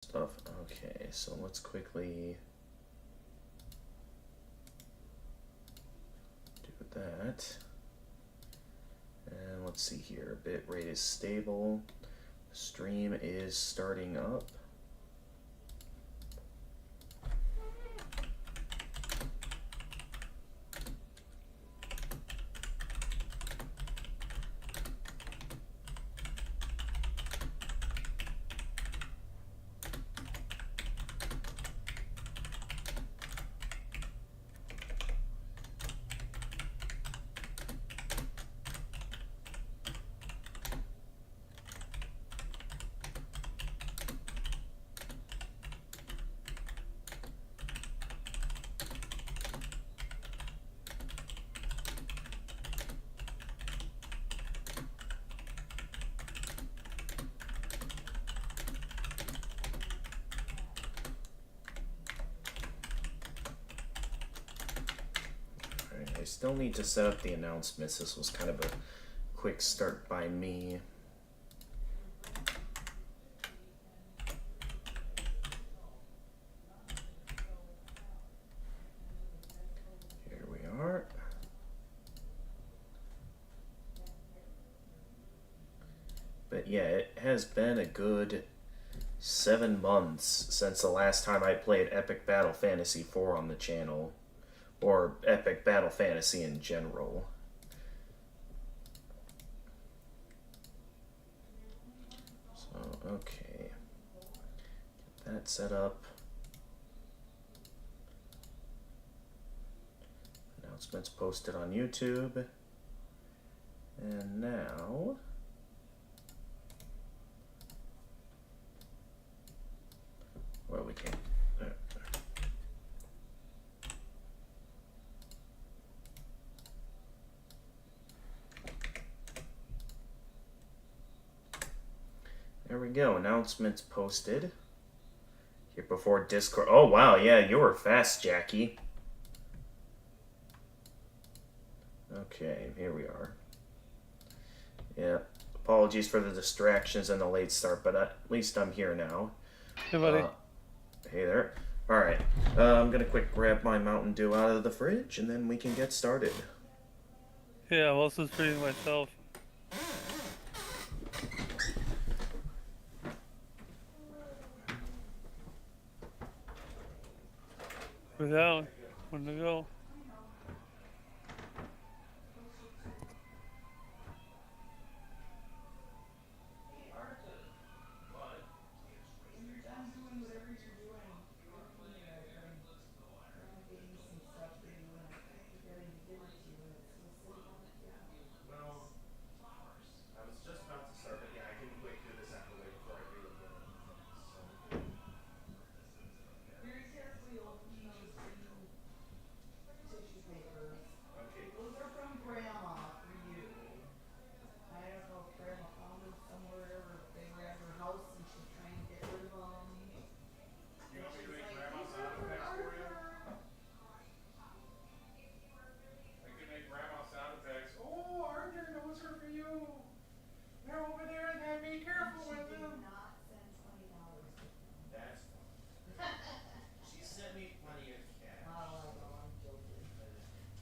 stuff. Okay, so let's quickly do that. And let's see here. Bitrate is stable. Stream is starting up. I still need to set up the announcements. This was kind of a quick start by me. Here we are. But yeah, it has been a good 7 months since the last time I played Epic Battle Fantasy 4 on the channel. Or Epic Battle Fantasy in general. So, okay. Get that set up. Announcements posted on YouTube. And now... well, we can't... There we go. Announcements posted. Here before Discord. Oh, wow. Yeah, you were fast, Jackie. Okay, here we are. Yeah. Apologies for the distractions and the late start, but at least I'm here now. Hey, buddy. Hey there. Alright. I'm gonna quick grab my Mountain Dew out of the fridge, and then we can get started. Yeah, I'm also streaming myself. We're down. When to go? I was just about to start, but yeah, I can quick do this out of the way before I read the things. So. Very carefully open those two tissue papers. Okay. Those are from Grandma for you. I don't know if Grandma found them somewhere or if they were at her house and she's trying to get rid of them. You want me to make She's like, grandma "These sound are for effects for you? Arthur." I can make grandma sound effects. Oh, Arthur, those are for you. They're over there, and then be careful And with she them. did not send $20 with them. That's fine. She sent me plenty of cash. Oh, I know, I'm joking.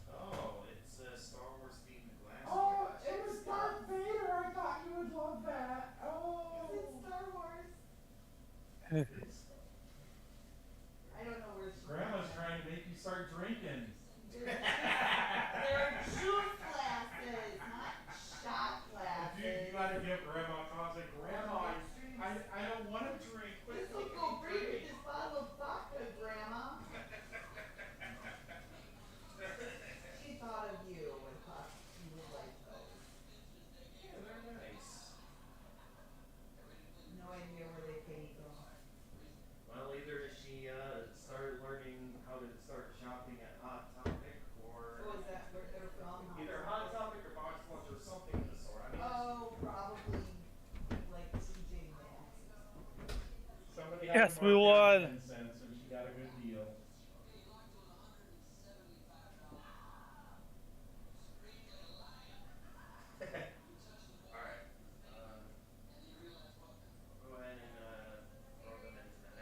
Oh, it's a Star Wars themed glass. Oh, it was Darth Vader. I thought you would love that. Oh. It's Star Wars. I don't know where she Grandma's trying to make you start drinking. They're juice glasses, not shot glasses. Dude, you gotta give Grandma cause. Grandma, I don't want to drink. This will go great with this bottle of vodka, Grandma. She thought of you and thought you would like those. Yeah, they're nice. No idea where they came from. Well, either she started learning how to start shopping at Hot Topic, or So is that where they're from? either Hot Topic or Box Lunch or something of the sort. I mean, Oh, probably like TJ Maxx. somebody Yes, had we won. 10 cents and she got a good deal. All right. I'll go ahead and throw them into that.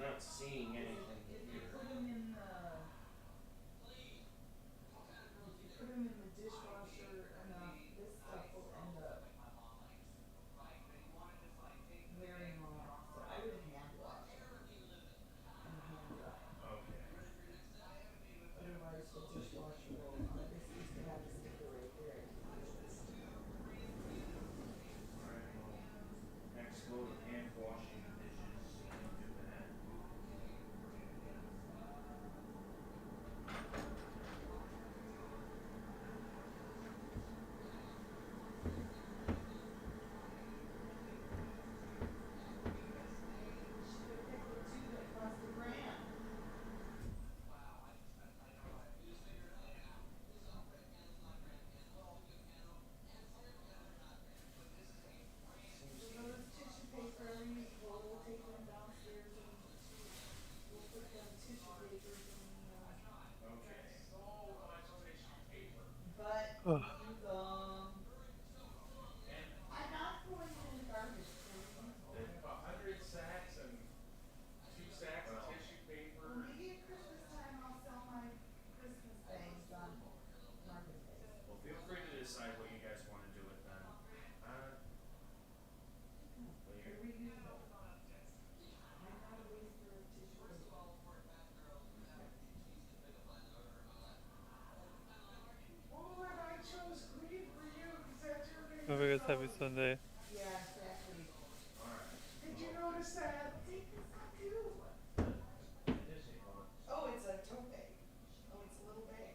not seeing Because anything if you here. put them in the dishwasher enough, this stuff will end up wearing off. So I would hand wash them and hand dry them. Okay. Otherwise, the dishwasher will. This used to have a sticker right there. I can't get it anymore. Alright, well, next load of hand washing dishes into that. You should have picked the two that cost $1,000. Seems So to be. those tissue paper are reusable. We'll take them downstairs and we'll put them tissue papers in the. Okay. But Ugh. reuse them. And I'm not throwing them in the garbage. They're They reusable. have 100 sacks and 2 sacks of well, tissue Well, paper. maybe at Christmas time I'll sell my Christmas bags on marketplace. well, feel free to decide what you guys want to do with them. No, Well, they're reusable. I'm not a waster of tissue paper. okay. Oh, and I chose green for you because that's your Don't favorite forget Happy color. Sunday. Yeah, exactly. Alright. Did you Well, notice that? Take this one too. I did take one. Oh, it's a tote bag. Oh, it's a little bag.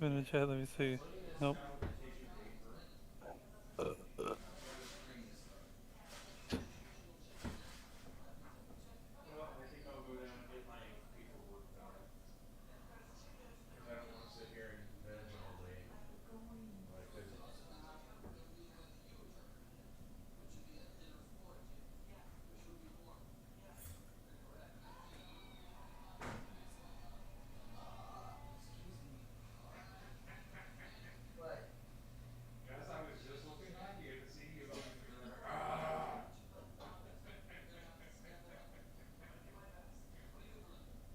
In the chat, let me see. Putting this Nope. down with the tissue paper. Now for the screen stuff. Well, I think I'll go down and get my paperwork done. Because I don't want to sit here and veg all day We're going. like this. Excuse me. What? Guys, I was just looking happy to see you about ah.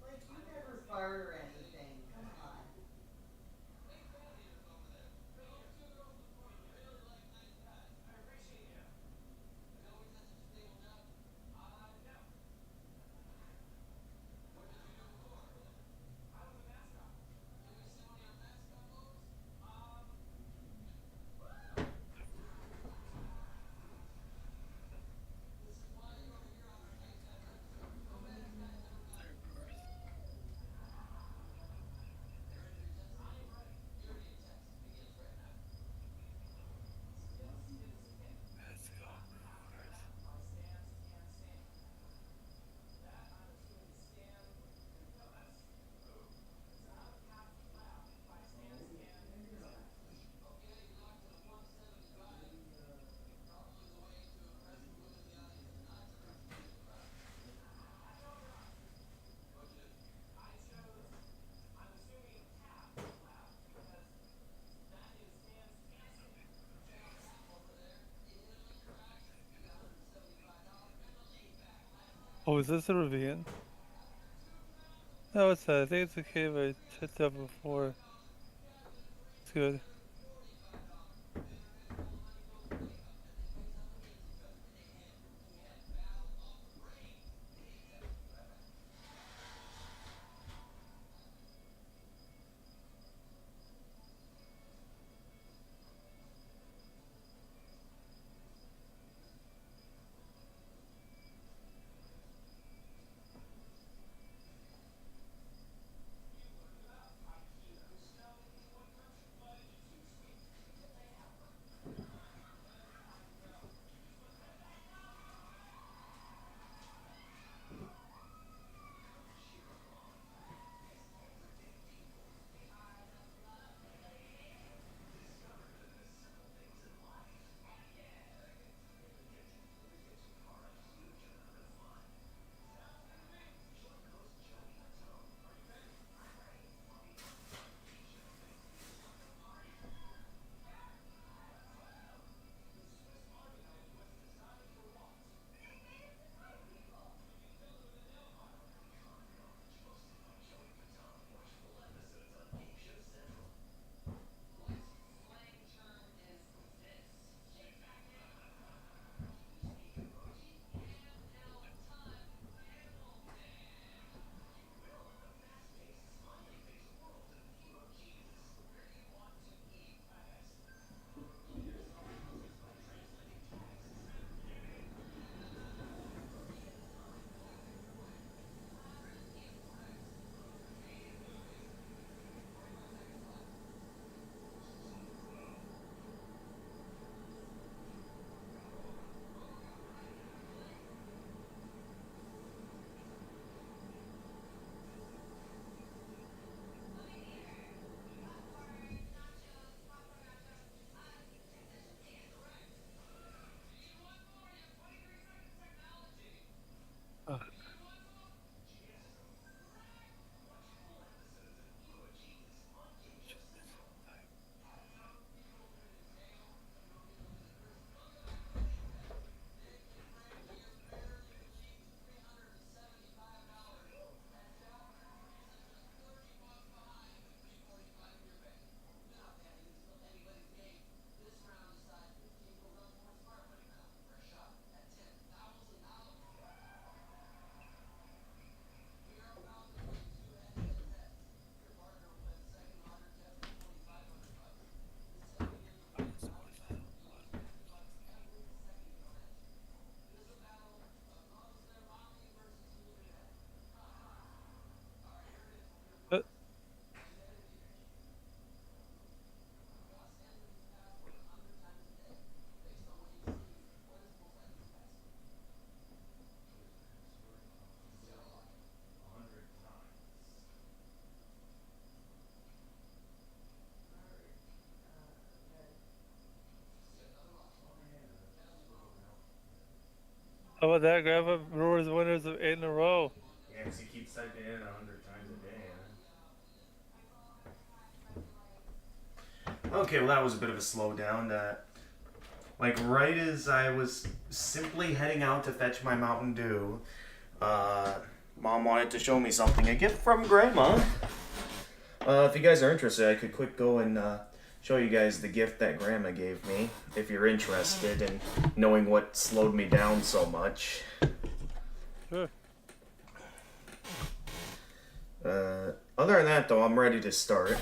Like you never fart or anything. Come on. Let's go. Oh, is this a ravine? No, it's not. I think it's a cave I checked out before. It's good. How about that, Grandpa? Brewers winners of 8 in a row. Yeah, because he keeps typing in 100 times a day. Huh? Okay, well that was a bit of a slowdown. Like right as I was simply heading out to fetch my Mountain Dew, Mom wanted to show me something. A gift from Grandma. If you guys are interested, I could quick go and show you guys the gift that Grandma gave me. If you're interested in knowing what slowed me down so much. Sure. Other than that, though, I'm ready to start.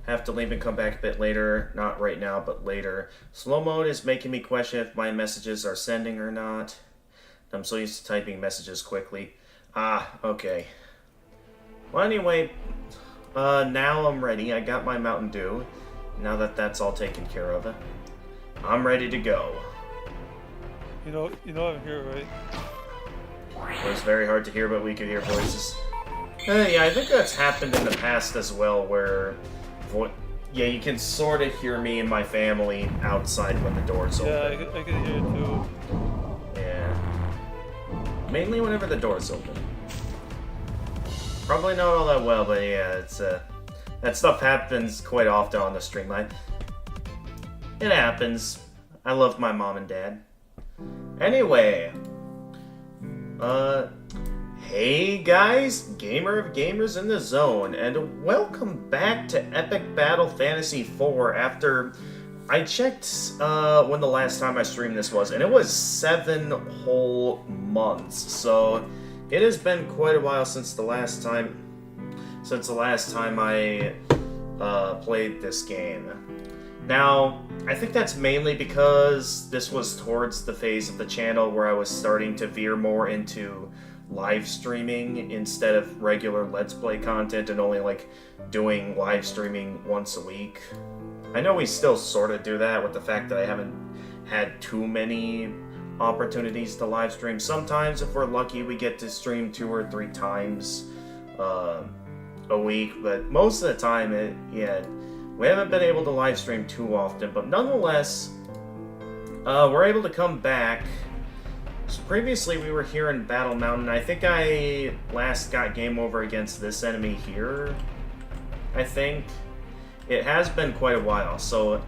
Have to leave and come back a bit later. Not right now, but later. Slow mode is making me question if my messages are sending or not. I'm so used to typing messages quickly. Ah, okay. Well, anyway, now I'm ready. I got my Mountain Dew. Now that that's all taken care of, I'm ready to go. You know I'm here, right? It was very hard to hear, but we could hear voices. Yeah, I think that's happened in the past as well, where, yeah, you can sort of hear me and my family outside when the door's open. Yeah, I can hear it too. Yeah. Mainly whenever the door's open. Probably not all that well, but yeah, it's that stuff happens quite often on the stream. It happens. I love my mom and dad. Anyway, hey guys, gamer of gamers in the zone, and welcome back to Epic Battle Fantasy 4 after I checked when the last time I streamed this was, and it was 7 whole months, so it has been quite a while since the last time I played this game. Now, I think that's mainly because this was towards the phase of the channel where I was starting to veer more into live streaming instead of regular Let's Play content and only like doing live streaming once a week. I know we still sort of do that with the fact that I haven't had too many opportunities to live stream. Sometimes, if we're lucky, we get to stream 2 or 3 times a week, but most of the time, we haven't been able to live stream too often. But nonetheless, we're able to come back. So previously, we were here in Battle Mountain. I think I last got game over against this enemy here. I think it has been quite a while. So,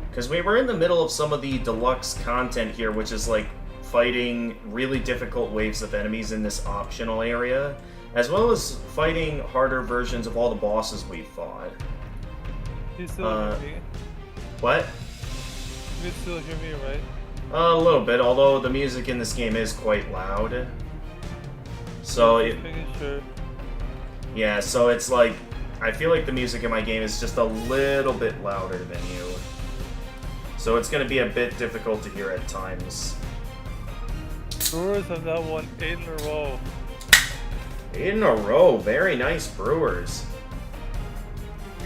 because we were in the middle of some of the deluxe content here, which is like fighting really difficult waves of enemies in this optional area, as well as fighting harder versions of all the bosses we fought. You still hear me? What? You can still hear me, right? A little bit, although the music in this game is quite loud. So Just making sure. yeah, so it's like, I feel like the music in my game is just a little bit louder than you. So it's going to be a bit difficult to hear at times. Brewers have now won 8 in a row. 8 in a row, very nice Brewers.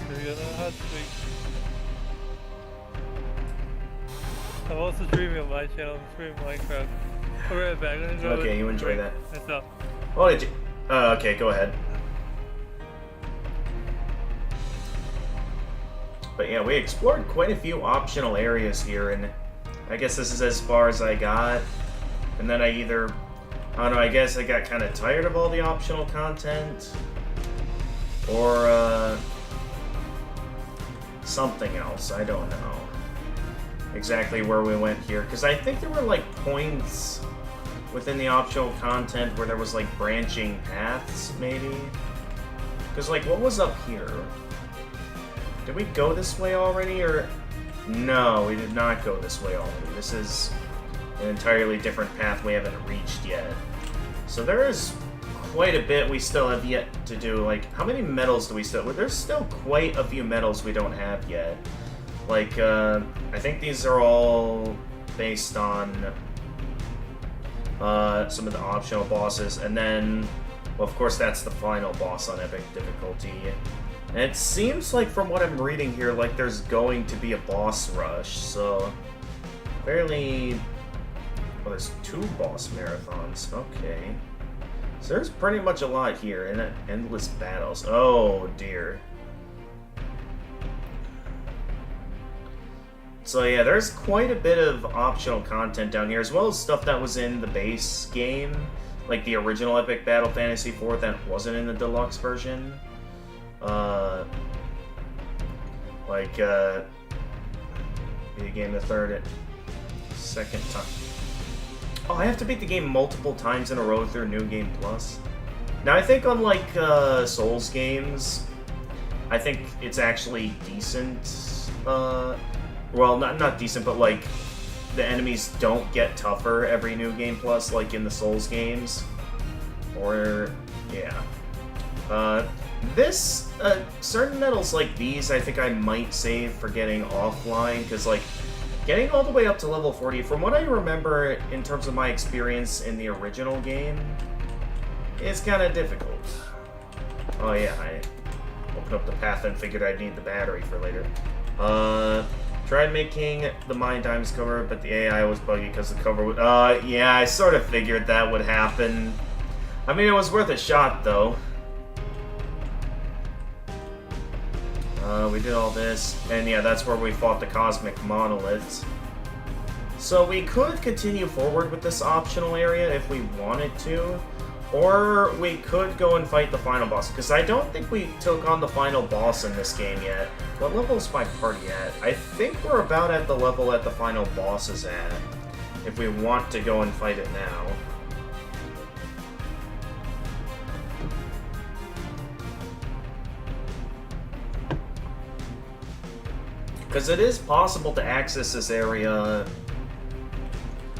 They're gonna have to be. I'm also streaming on my channel. I'm streaming Minecraft. I'll be right back. I'm gonna go Okay, you enjoy that. That's all. Oh, did you? Okay, go ahead. But yeah, we explored quite a few optional areas here, and I guess this is as far as I got. And then I don't know, I guess I got kind of tired of all the optional content. Or, something else, I don't know exactly where we went here. Because I think there were, like, points within the optional content where there was, like, branching paths, maybe? Because, like, what was up here? Did we go this way already, or... No, we did not go this way already. This is an entirely different path we haven't reached yet. So there is quite a bit we still have yet to do. Like, how many medals do we still... Well, there's still quite a few medals we don't have yet. Like, I think these are all based on some of the optional bosses. And then, well, of course, that's the final boss on Epic difficulty. And it seems like, from what I'm reading here, like there's going to be a boss rush, so fairly... Well, there's 2 boss marathons, okay. So there's pretty much a lot here, and endless battles. Oh, dear. So yeah, there's quite a bit of optional content down here, as well as stuff that was in the base game, like the original Epic Battle Fantasy 4 that wasn't in the deluxe version. Beat the game the second time. Oh, I have to beat the game multiple times in a row through New Game Plus. Now, I think unlike Souls games, I think it's actually decent. Well, not decent, but like the enemies don't get tougher every New Game Plus, like in the Souls games. Or, yeah. Certain medals like these, I think I might save for getting offline, because, like, getting all the way up to level 40, from what I remember in terms of my experience in the original game, it's kind of difficult. Oh yeah, I opened up the path and figured I'd need the battery for later. Tried making the Mine Dimes cover, but the AI was buggy because the cover would... yeah, I sort of figured that would happen. I mean, it was worth a shot, though. We did all this, and yeah, that's where we fought the Cosmic Monoliths. So we could continue forward with this optional area if we wanted to, or we could go and fight the final boss, because I don't think we took on the final boss in this game yet. What level is my party at? I think we're about at the level that the final boss is at, if we want to go and fight it now. Because it is possible to access this area,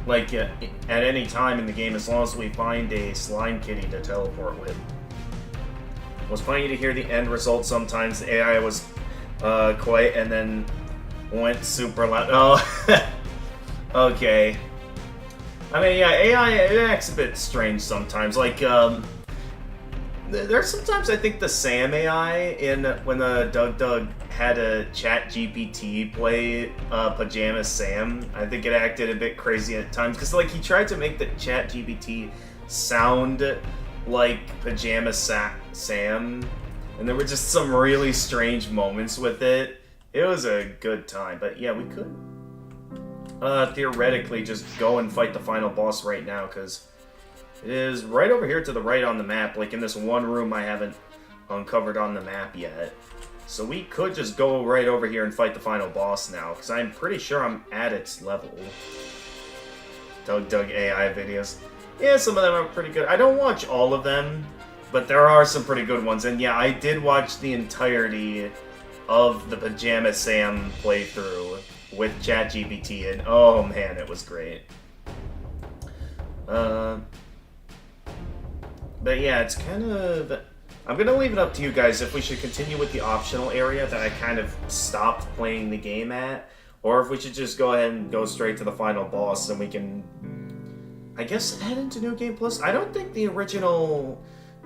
like, at any time in the game, as long as we find a slime kitty to teleport with. It was funny to hear the end result sometimes. The AI was quiet and then went super loud. Oh, okay. I mean, yeah, AI, it acts a bit strange sometimes. Like, there's sometimes I think the Sam AI when Doug had a Chat GPT play Pajama Sam, I think it acted a bit crazy at times, because like he tried to make the Chat GPT sound like Pajama Sam, and there were just some really strange moments with it. It was a good time, but yeah, we could theoretically just go and fight the final boss right now, because it is right over here to the right on the map, like in this one room I haven't uncovered on the map yet. So we could just go right over here and fight the final boss now, because I'm pretty sure I'm at its level. Doug AI videos. Yeah, some of them are pretty good. I don't watch all of them, but there are some pretty good ones. And yeah, I did watch the entirety of the Pajama Sam playthrough with ChatGPT, and oh man, it was great. But yeah, it's kind of... I'm gonna leave it up to you guys if we should continue with the optional area that I kind of stopped playing the game at, or if we should just go ahead and go straight to the final boss and we can, I guess, head into New Game Plus. I don't think the original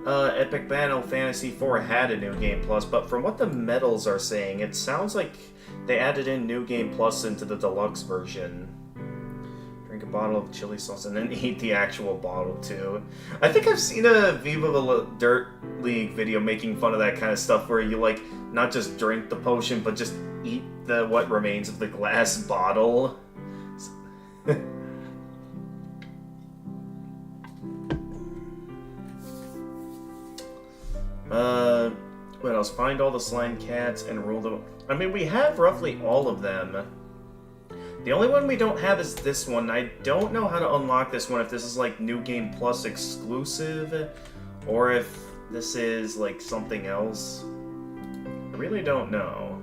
Epic Battle Fantasy 4 had a New Game Plus, but from what the medals are saying, it sounds like they added in New Game Plus into the deluxe version. Drink a bottle of chili sauce and then eat the actual bottle too. I think I've seen a Viva the Dirt League video making fun of that kind of stuff, where you like not just drink the potion but just eat the what remains of the glass bottle. What else? Find all the slime cats and rule them. I mean, we have roughly all of them. The only one we don't have is this one. I don't know how to unlock this one, if this is like New Game Plus exclusive, or if this is like something else. I really don't know.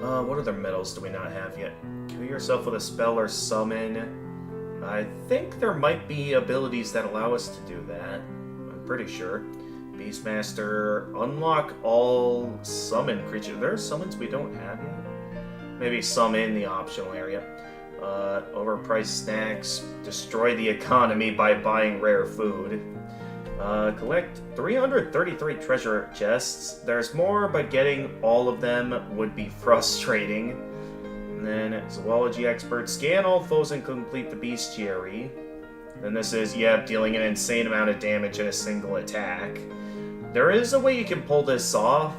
What other medals do we not have yet? Kill yourself with a spell or summon. I think there might be abilities that allow us to do that. I'm pretty sure. Beastmaster, unlock all summon creatures. There are summons we don't have yet. Maybe some in the optional area. Overpriced snacks. Destroy the economy by buying rare food. Collect 333 treasure chests. There's more, but getting all of them would be frustrating. And then zoology expert. Scan all foes and complete the bestiary. Then this is, yeah, dealing an insane amount of damage in a single attack. There is a way you can pull this off,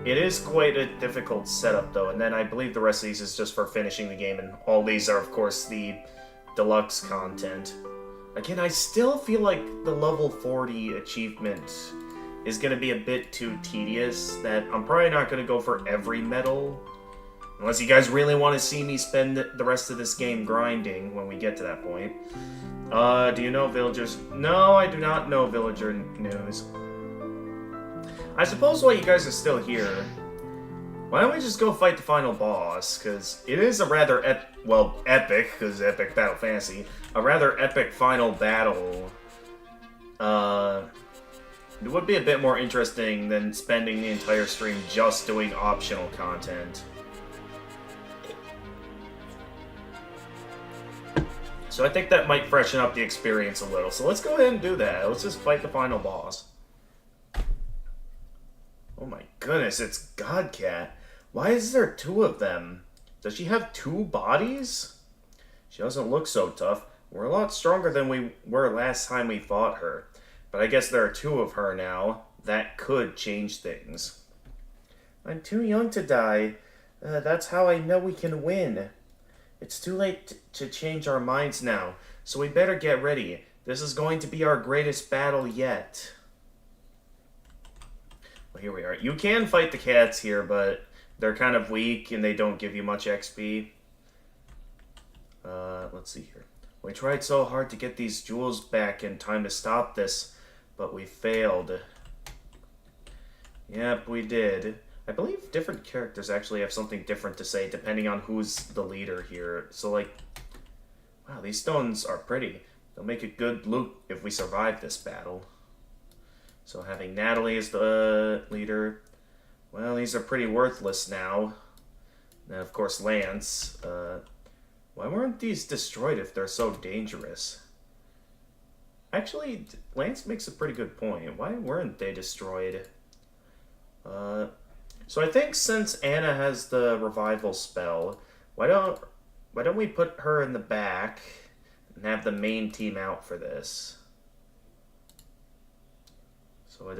It is quite a difficult setup, though, and then I believe the rest of these is just for finishing the game, and all these are, of course, the deluxe content. Again, I still feel like the level 40 achievement is going to be a bit too tedious, that I'm probably not going to go for every medal, unless you guys really want to see me spend the rest of this game grinding when we get to that point. Do you know villagers? No, I do not know villager news. I suppose while you guys are still here, why don't we just go fight the final boss? Because it is a rather epic, because epic battle fantasy, a rather epic final battle. It would be a bit more interesting than spending the entire stream just doing optional content. So I think that might freshen up the experience a little. So let's go ahead and do that. Let's just fight the final boss. Oh my goodness, it's Godcat. Why is there two of them? Does she have two bodies? She doesn't look so tough. We're a lot stronger than we were last time we fought her. But I guess there are two of her now. That could change things. I'm too young to die. That's how I know we can win. It's too late to change our minds now, so we better get ready. This is going to be our greatest battle yet. Well, here we are. You can fight the cats here, but they're kind of weak and they don't give you much XP. Let's see here. We tried so hard to get these jewels back in time to stop this, but we failed. Yep, we did. I believe different characters actually have something different to say depending on who's the leader here. So, like, wow, these stones are pretty. They'll make a good loot if we survive this battle. So having Natalie as the leader, well, these are pretty worthless now. And of course, Lance. Why weren't these destroyed if they're so dangerous? Actually, Lance makes a pretty good point. Why weren't they destroyed? So I think since Anna has the revival spell, why don't we put her in the back and have the main team out for this? So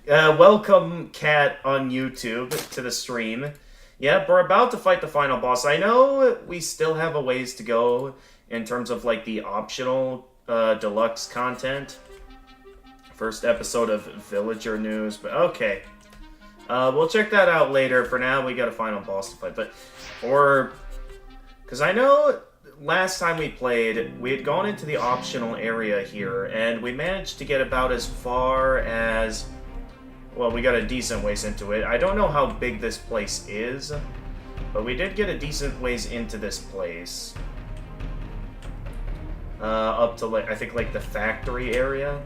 welcome, Cat, on YouTube to the stream. Yep, we're about to fight the final boss. I know we still have a ways to go in terms of like the optional deluxe content. First episode of Villager News, but okay. We'll check that out later. For now, we got a final boss to fight, because I know last time we played, we had gone into the optional area here, and we managed to get about as far as, well, we got a decent ways into it. I don't know how big this place is, but we did get a decent ways into this place. Up to, like, I think, like, the factory area.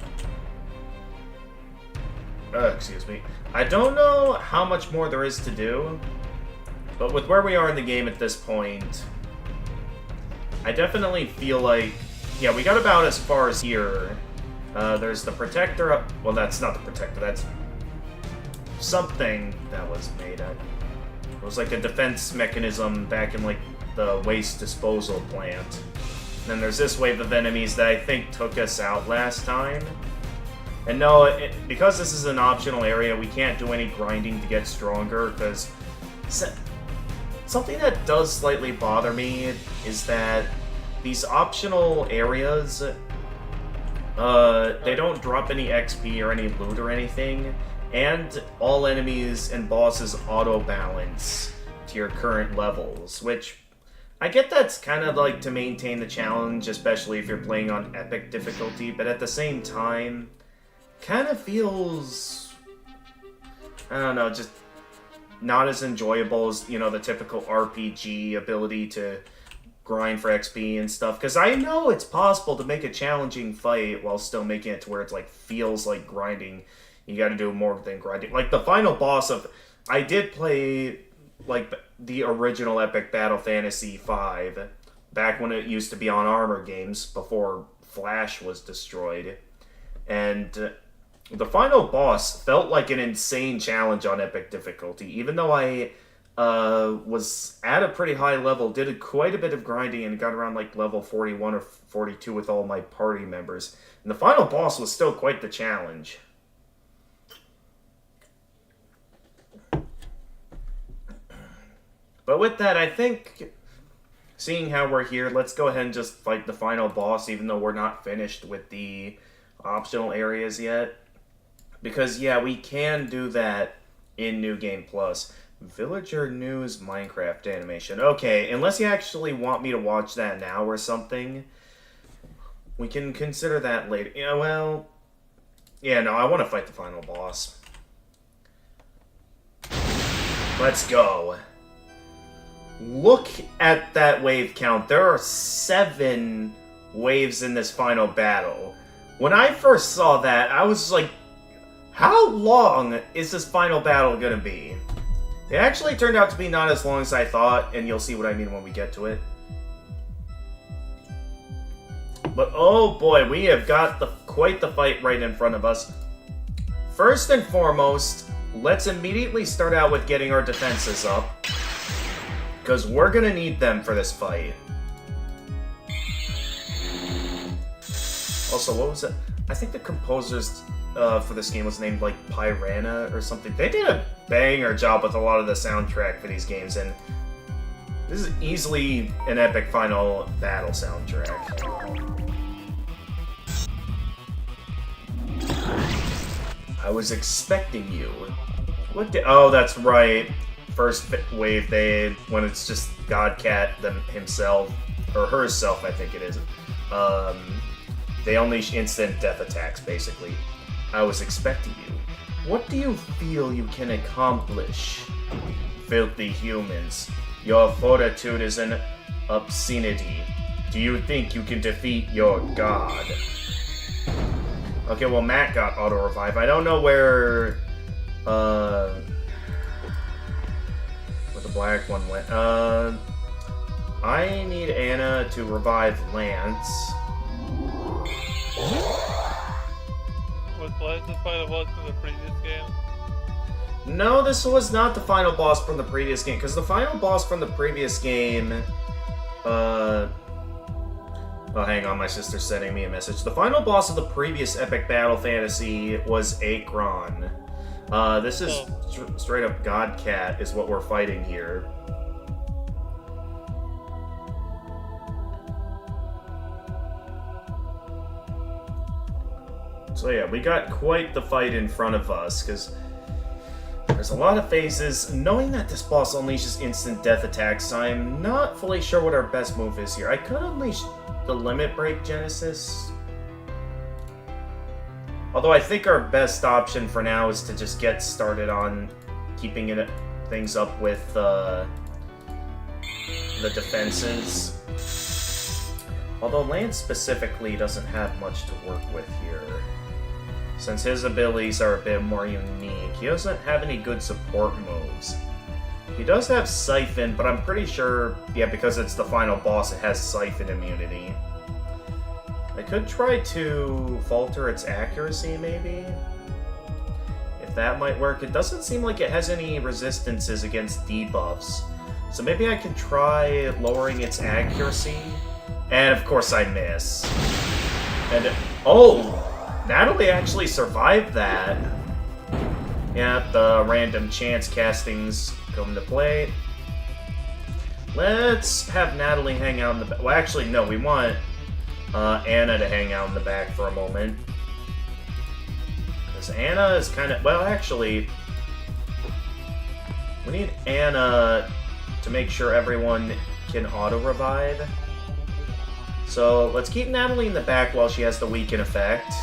Excuse me. I don't know how much more there is to do, but with where we are in the game at this point, I definitely feel like, yeah, we got about as far as here. There's the Protector up, well, that's not the Protector, that's something that was made. It was like a defense mechanism back in, like, the waste disposal plant. And then there's this wave of enemies that I think took us out last time. And no, because this is an optional area, we can't do any grinding to get stronger, because something that does slightly bother me is that these optional areas, they don't drop any XP or any loot or anything, and all enemies and bosses auto-balance to your current levels, which I get that's kind of like to maintain the challenge, especially if you're playing on epic difficulty, but at the same time, kind of feels, I don't know, just not as enjoyable as, you know, the typical RPG ability to grind for XP and stuff. Because I know it's possible to make a challenging fight while still making it to where it's like feels like grinding. You got to do more than grinding. Like the final boss of, I did play like the original Epic Battle Fantasy 5 back when it used to be on Armor Games before Flash was destroyed, and the final boss felt like an insane challenge on epic difficulty, even though I was at a pretty high level, did quite a bit of grinding, and got around like level 41 or 42 with all my party members. And the final boss was still quite the challenge. But with that, I think, seeing how we're here, let's go ahead and just fight the final boss, even though we're not finished with the optional areas yet. Because, yeah, we can do that in New Game Plus. Villager News Minecraft animation. Okay, unless you actually want me to watch that now or something, we can consider that later. Yeah, well... Yeah, no, I want to fight the final boss. Let's go. Look at that wave count. There are 7 waves in this final battle. When I first saw that, I was like, how long is this final battle gonna be? It actually turned out to be not as long as I thought, and you'll see what I mean when we get to it. But oh boy, we have got quite the fight right in front of us. First and foremost, let's immediately start out with getting our defenses up, because we're gonna need them for this fight. Also, what was it? I think the composers for this game was named like Piranha or something. They did a banger job with a lot of the soundtrack for these games, and this is easily an epic final battle soundtrack. I was expecting you. What did... Oh, that's right. First wave, when it's just Godcat himself, or herself, I think it is. They unleash instant death attacks, basically. I was expecting you. What do you feel you can accomplish? Filthy humans. Your fortitude is an obscenity. Do you think you can defeat your god? Okay, well, Matt got auto-revive. I don't know where the black one went. I need Anna to revive Lance. Was Lance the final boss from the previous game? No, this was not the final boss from the previous game, because the final boss from the previous game, oh, hang on, my sister's sending me a message. The final boss of the previous Epic Battle Fantasy was Akron. This is straight up Godcat is what we're fighting here. So yeah, we got quite the fight in front of us, because there's a lot of phases. Knowing that this boss unleashes instant death attacks, I'm not fully sure what our best move is here. I could unleash the Limit Break Genesis. Although I think our best option for now is to just get started on keeping things up with the defenses. Although Lance specifically doesn't have much to work with here. Since his abilities are a bit more unique, he doesn't have any good support moves. He does have Siphon, but I'm pretty sure, yeah, because it's the final boss, it has Siphon immunity. I could try to falter its accuracy, maybe? If that might work. It doesn't seem like it has any resistances against debuffs. So maybe I can try lowering its accuracy. And of course I miss. And, oh! Natalie actually survived that. Yeah, the random chance castings come into play. Let's have Natalie hang out in the back. Well, actually, no, we want Anna to hang out in the back for a moment. Because Anna is kind of... Well, actually, we need Anna to make sure everyone can auto-revive. So let's keep Natalie in the back while she has the weaken effect.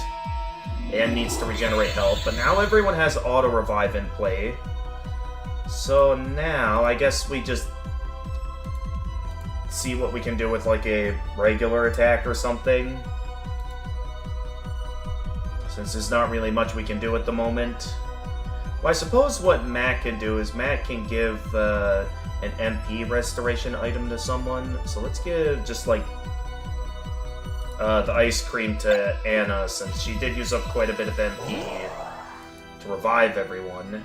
And needs to regenerate health, but now everyone has auto-revive in play. So now, I guess we just see what we can do with, like, a regular attack or something. Since there's not really much we can do at the moment. Well, I suppose what Matt can do is Matt can give an MP restoration item to someone. So let's give just, like, the ice cream to Anna, since she did use up quite a bit of MP to revive everyone.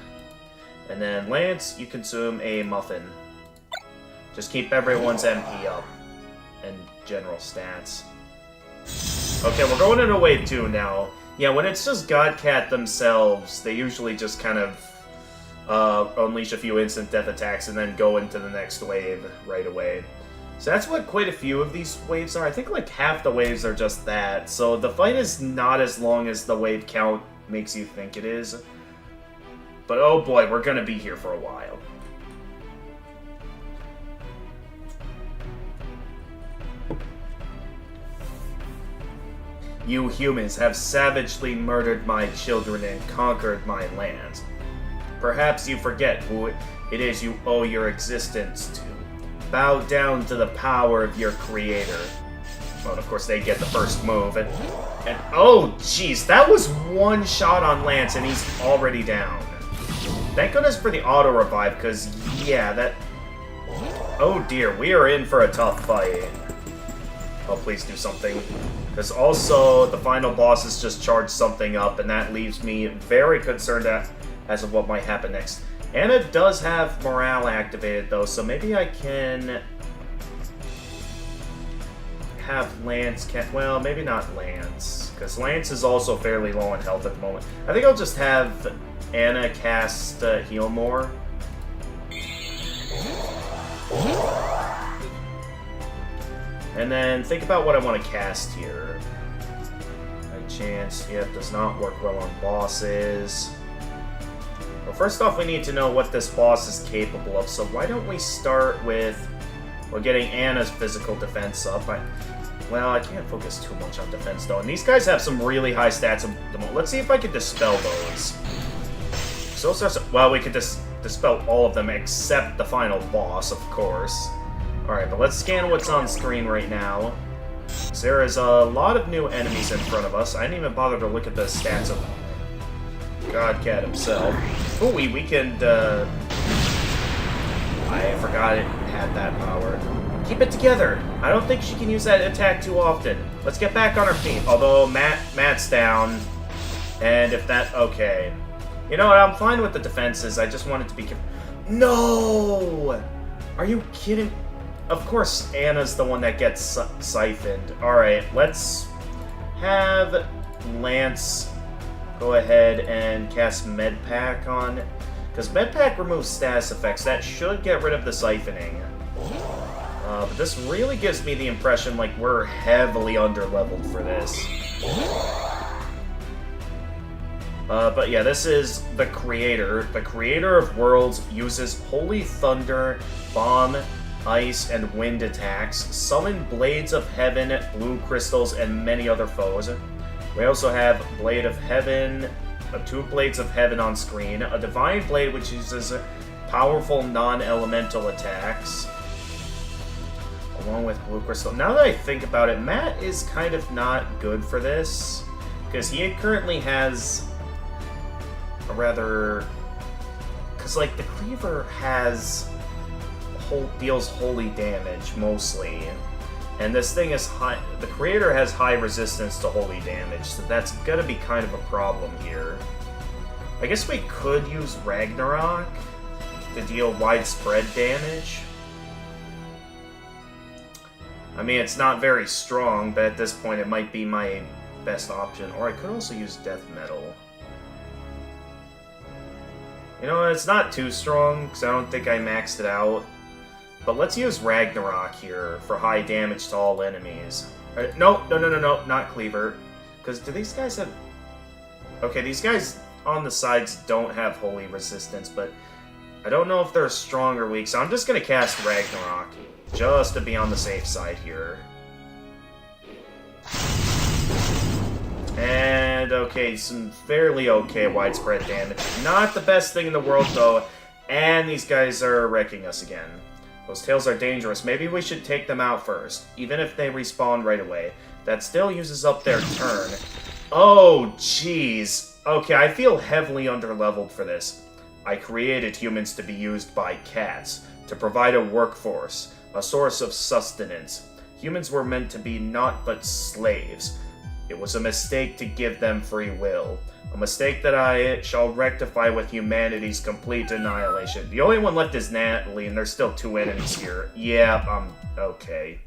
And then Lance, you consume a muffin. Just keep everyone's MP up and general stats. Okay, we're going into wave 2 now. Yeah, when it's just Godcat themselves, they usually just kind of unleash a few instant death attacks, and then go into the next wave right away. So that's what quite a few of these waves are. I think like half the waves are just that. So the fight is not as long as the wave count makes you think it is. But oh boy, we're gonna be here for a while. You humans have savagely murdered my children and conquered my lands. Perhaps you forget who it is you owe your existence to. Bow down to the power of your creator. Well, and of course they get the first move, and oh jeez, that was one shot on Lance and he's already down. Thank goodness for the auto revive, because yeah, that... Oh dear, we are in for a tough fight. Oh, please do something. Because also, the final boss has just charged something up, and that leaves me very concerned as of what might happen next. Anna does have morale activated, though, so maybe I can have Lance... Well, maybe not Lance, because Lance is also fairly low on health at the moment. I think I'll just have Anna cast Heal More. And then think about what I want to cast here. High chance, yep, does not work well on bosses. Well, first off, we need to know what this boss is capable of, so why don't we start with... Well, getting Anna's physical defense up. Well, I can't focus too much on defense, though, and these guys have some really high stats. Let's see if I can dispel those. So, well, we could dispel all of them except the final boss, of course. Alright, but let's scan what's on screen right now. So there is a lot of new enemies in front of us. I didn't even bother to look at the stats of Godcat himself. Oh, we weakened, I forgot it had that power. Keep it together! I don't think she can use that attack too often. Let's get back on our feet. Although, Matt's down. And if that... Okay. You know what, I'm fine with the defenses. I just wanted to be... No! Are you kidding? Of course, Anna's the one that gets siphoned. Alright, let's have Lance go ahead and cast Medpack on... Because Medpack removes status effects. That should get rid of the siphoning. But this really gives me the impression like we're heavily underleveled for this. But yeah, this is the creator. The creator of worlds uses Holy Thunder, Bomb, Ice, and Wind attacks, summon Blades of Heaven, Blue Crystals, and many other foes. We also have Blade of Heaven, 2 Blades of Heaven on screen, a Divine Blade which uses powerful non-elemental attacks, along with Blue Crystal. Now that I think about it, Matt is kind of not good for this, because he currently has a rather... Because, like, the Cleaver has... deals holy damage, mostly. And this thing is high... The creator has high resistance to holy damage, so that's gonna be kind of a problem here. I guess we could use Ragnarok to deal widespread damage. I mean, it's not very strong, but at this point it might be my best option. Or I could also use Death Metal. You know, it's not too strong, because I don't think I maxed it out. But let's use Ragnarok here for high damage to all enemies. No, not Cleaver. Because do these guys have... Okay, these guys on the sides don't have holy resistance, but I don't know if they're strong or weak, so I'm just going to cast Ragnarok, just to be on the safe side here. And, okay, some fairly okay widespread damage. Not the best thing in the world, though, and these guys are wrecking us again. Those tails are dangerous. Maybe we should take them out first, even if they respawn right away. That still uses up their turn. Oh, jeez. Okay, I feel heavily underleveled for this. I created humans to be used by cats, to provide a workforce, a source of sustenance. Humans were meant to be naught but slaves. It was a mistake to give them free will. A mistake that I shall rectify with humanity's complete annihilation. The only one left is Natalie, and there's still 2 enemies here. Yeah, okay.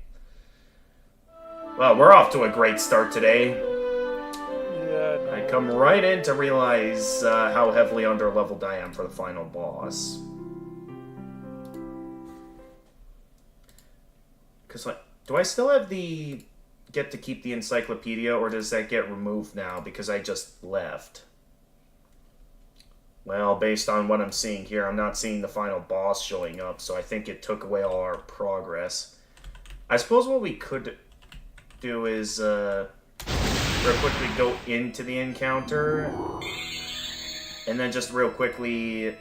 Well, we're off to a great start today. Yeah, no. I come right in to realize how heavily underleveled I am for the final boss. Because, like, do I still have the get to keep the encyclopedia, or does that get removed now because I just left? Well, based on what I'm seeing here, I'm not seeing the final boss showing up, so I think it took away all our progress. I suppose what we could do is real quickly go into the encounter, and then just real quickly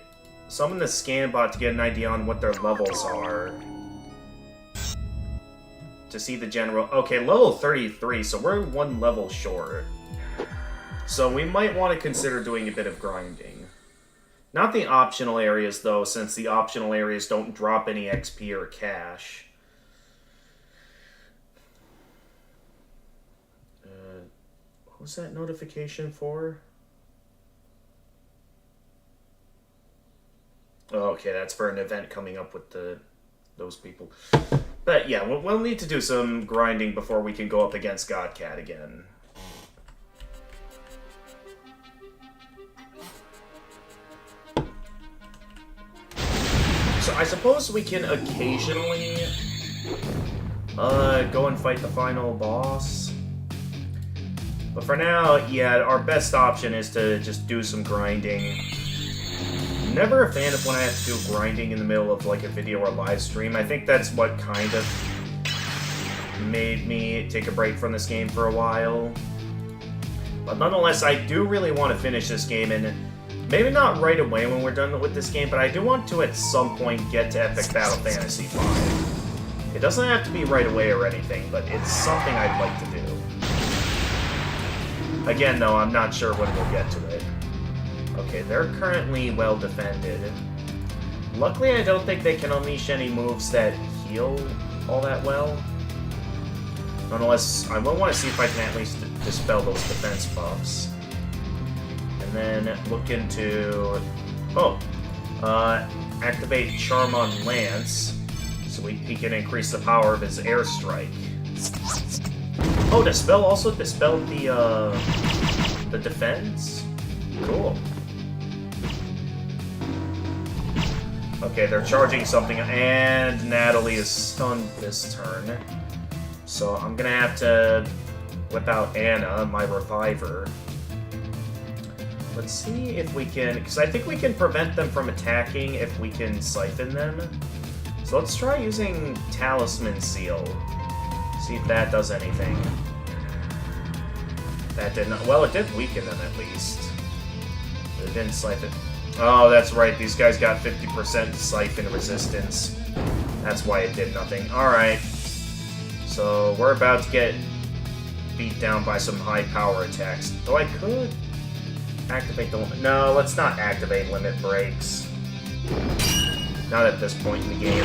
summon the scan bot to get an idea on what their levels are. To see the general... Okay, level 33, so we're one level short. So we might want to consider doing a bit of grinding. Not the optional areas, though, since the optional areas don't drop any XP or cash. What was that notification for? Okay, that's for an event coming up with those people. But yeah, we'll need to do some grinding before we can go up against Godcat again. So I suppose we can occasionally go and fight the final boss. But for now, yeah, our best option is to just do some grinding. Never a fan of when I have to do grinding in the middle of like a video or live stream. I think that's what kind of made me take a break from this game for a while. But nonetheless, I do really want to finish this game, and maybe not right away when we're done with this game, but I do want to at some point get to Epic Battle Fantasy V. It doesn't have to be right away or anything, but it's something I'd like to do. Again, though, I'm not sure when we'll get to it. Okay, they're currently well defended. Luckily, I don't think they can unleash any moves that heal all that well. Nonetheless, I will want to see if I can at least dispel those defense buffs. And then look into... Oh! Activate Charm on Lance, so he can increase the power of his airstrike. Oh, Dispel also dispelled the defense? Cool. Okay, they're charging something, and Natalie is stunned this turn. So I'm gonna have to whip out Anna, my reviver. Let's see if we can, because I think we can prevent them from attacking if we can siphon them. So let's try using Talisman Seal. See if that does anything. That did not, well, it did weaken them at least. But it didn't siphon. Oh, that's right, these guys got 50% siphon resistance. That's why it did nothing. Alright. So we're about to get beat down by some high power attacks. Though I could activate the limit. No, let's not activate limit breaks. Not at this point in the game.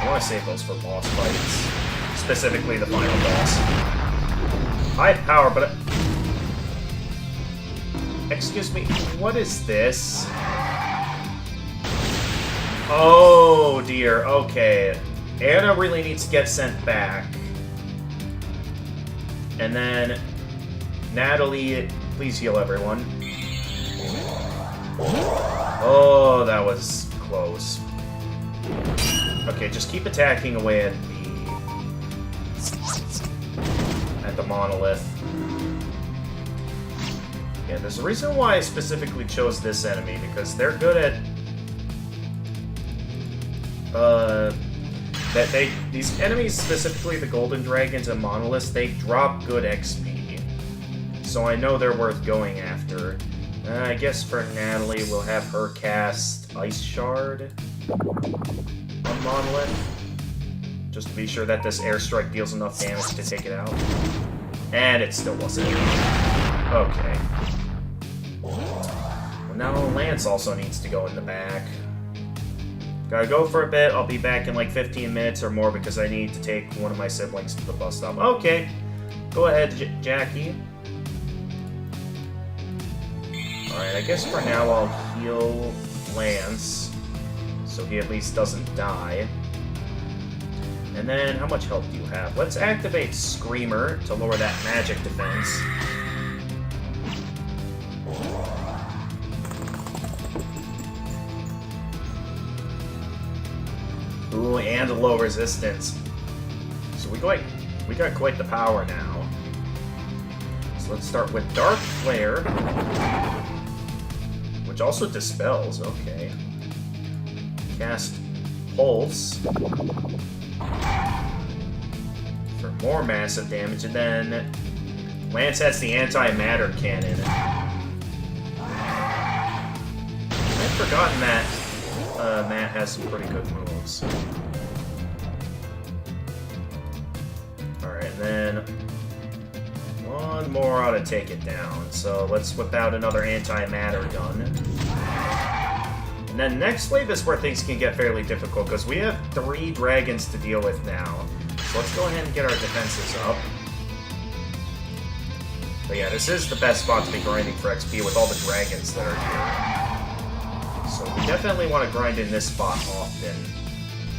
I want to save those for boss fights. Specifically the final boss. High power, but... Excuse me, what is this? Oh dear, okay. Anna really needs to get sent back. And then... Natalie, please heal everyone. Oh, that was close. Okay, just keep attacking away at the monolith. Yeah, there's a reason why I specifically chose this enemy, because they're good at these enemies, specifically the golden dragons and monoliths, they drop good XP. So I know they're worth going after. I guess for Natalie, we'll have her cast Ice Shard on Monolith, just to be sure that this airstrike deals enough damage to take it out. And it still wasn't. Okay. Well, now Lance also needs to go in the back. Gotta go for a bit. I'll be back in like 15 minutes or more because I need to take one of my siblings to the bus stop. Okay. Go ahead, Jackie. Alright, I guess for now I'll heal Lance, so he at least doesn't die. And then, how much health do you have? Let's activate Screamer to lower that magic defense. Ooh, and low resistance. So we got quite the power now. So let's start with Dark Flare, which also dispels. Okay. Cast Pulse for more massive damage, and then Lance has the Anti-Matter Cannon. I'd forgotten that Matt has some pretty good moves. Alright, and then one more ought to take it down. So let's whip out another Anti-Matter Gun. And then next wave is where things can get fairly difficult, because we have 3 dragons to deal with now. So let's go ahead and get our defenses up. But yeah, this is the best spot to be grinding for XP with all the dragons that are here. So we definitely want to grind in this spot often.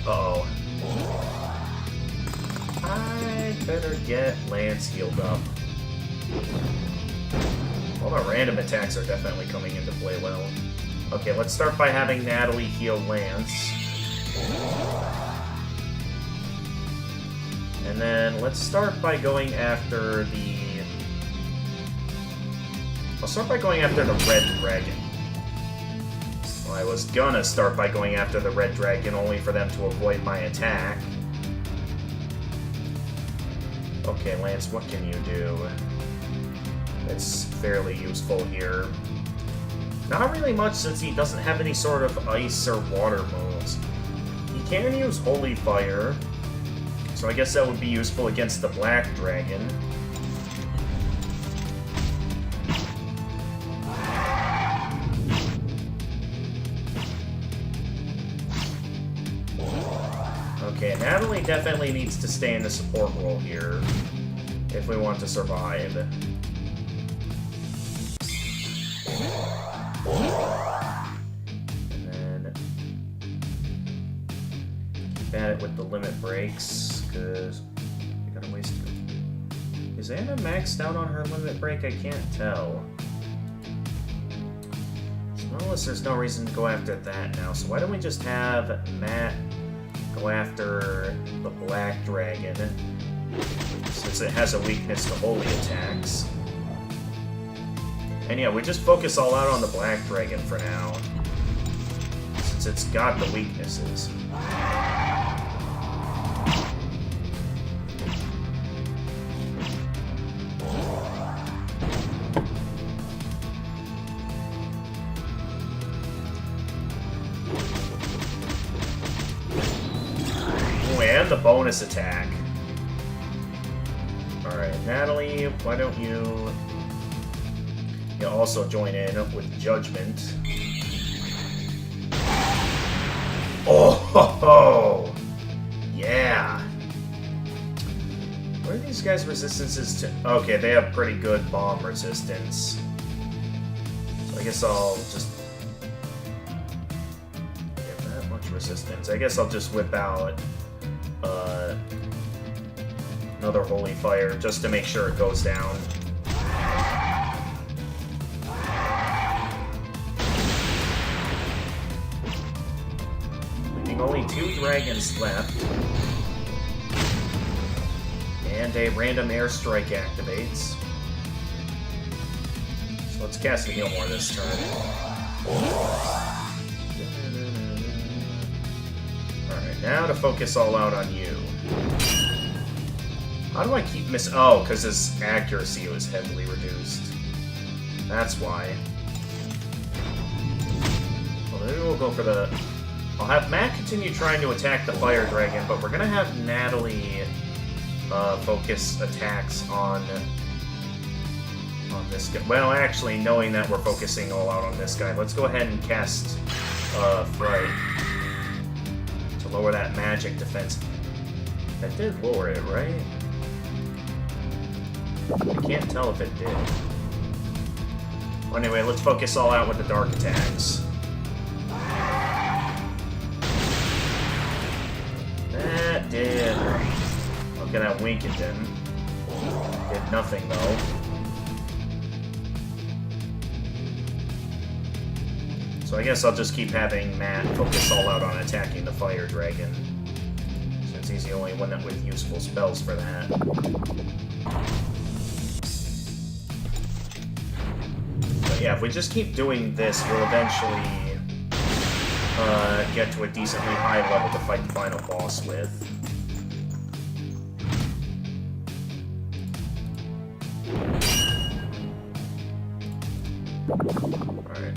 Uh-oh. I better get Lance healed up. All the random attacks are definitely coming into play well. Okay, let's start by having Natalie heal Lance. And then let's start by going after the... I'll start by going after the red dragon. Well, I was gonna start by going after the red dragon, only for them to avoid my attack. Okay, Lance, what can you do? It's fairly useful here. Not really much, since he doesn't have any sort of ice or water moves. He can use Holy Fire, so I guess that would be useful against the black dragon. Okay, Natalie definitely needs to stay in the support role here if we want to survive. And then keep at it with the limit breaks, because we gotta waste it. Is Anna maxed out on her limit break? I can't tell. Unless there's no reason to go after that now, so why don't we just have Matt go after the black dragon, since it has a weakness to holy attacks. And yeah, we just focus all out on the black dragon for now, since it's got the weaknesses. And the bonus attack. Alright, Natalie, why don't you also join in with Judgment. Oh, ho, ho. Yeah. What are these guys' resistances to? Okay, they have pretty good bomb resistance. So I guess I'll just get that much resistance. I guess I'll just whip out another Holy Fire just to make sure it goes down. Leaving only 2 dragons left. And a random airstrike activates. So let's cast a heal more this turn. Alright, now to focus all out on you. How do I keep missing? Oh, because his accuracy was heavily reduced. That's why. Well, maybe we'll go for the... I'll have Matt continue trying to attack the fire dragon, but we're going to have Natalie focus attacks on this guy. Well, actually, knowing that we're focusing all out on this guy, let's go ahead and cast Fright to lower that magic defense. That did lower it, right? I can't tell if it did. Well, anyway, let's focus all out with the dark attacks. That did. Look at that wink it did. Did nothing, though. So I guess I'll just keep having Matt focus all out on attacking the fire dragon. he's the only one that with useful spells for that. But yeah, if we just keep doing this, we'll eventually get to a decently high level to fight the final boss with. Alright,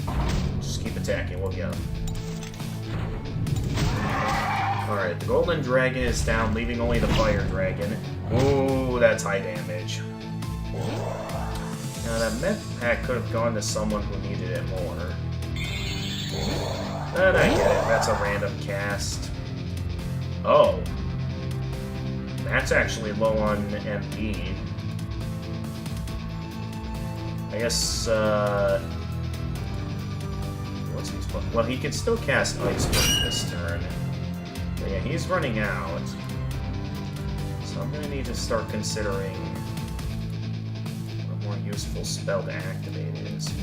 just keep attacking, we'll get him. Alright, the golden dragon is down, leaving only the fire dragon. Ooh, that's high damage. Now that med pack could have gone to someone who needed it more. But I get it, that's a random cast. Oh. That's actually low on MP. I guess, what's he supposed? Well, he can still cast Ice Burn this turn. But yeah, he's running out. So I'm gonna need to start considering what a more useful spell to activate is.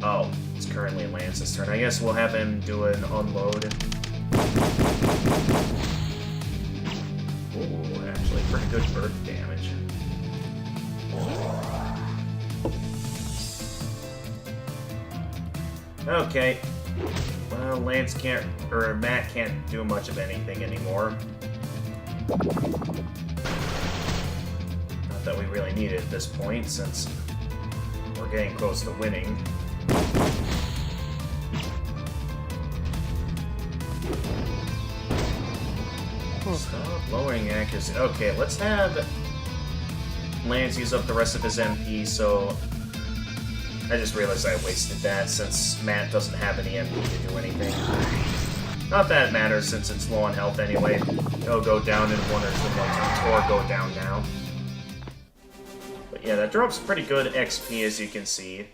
Oh, it's currently Lance's turn. I guess we'll have him do an unload. Ooh, actually pretty good birth damage. Okay. Well, Lance can't, or Matt can't do much of anything anymore. Not that we really need it at this point, since we're getting close to winning. Stop lowering accuracy. Okay, let's have Lance use up the rest of his MP, so I just realized I wasted that since Matt doesn't have any MP to do anything. Not that it matters since it's low on health anyway. It'll go down in 1 or 2 more turns, or go down now. But yeah, that drops pretty good XP as you can see.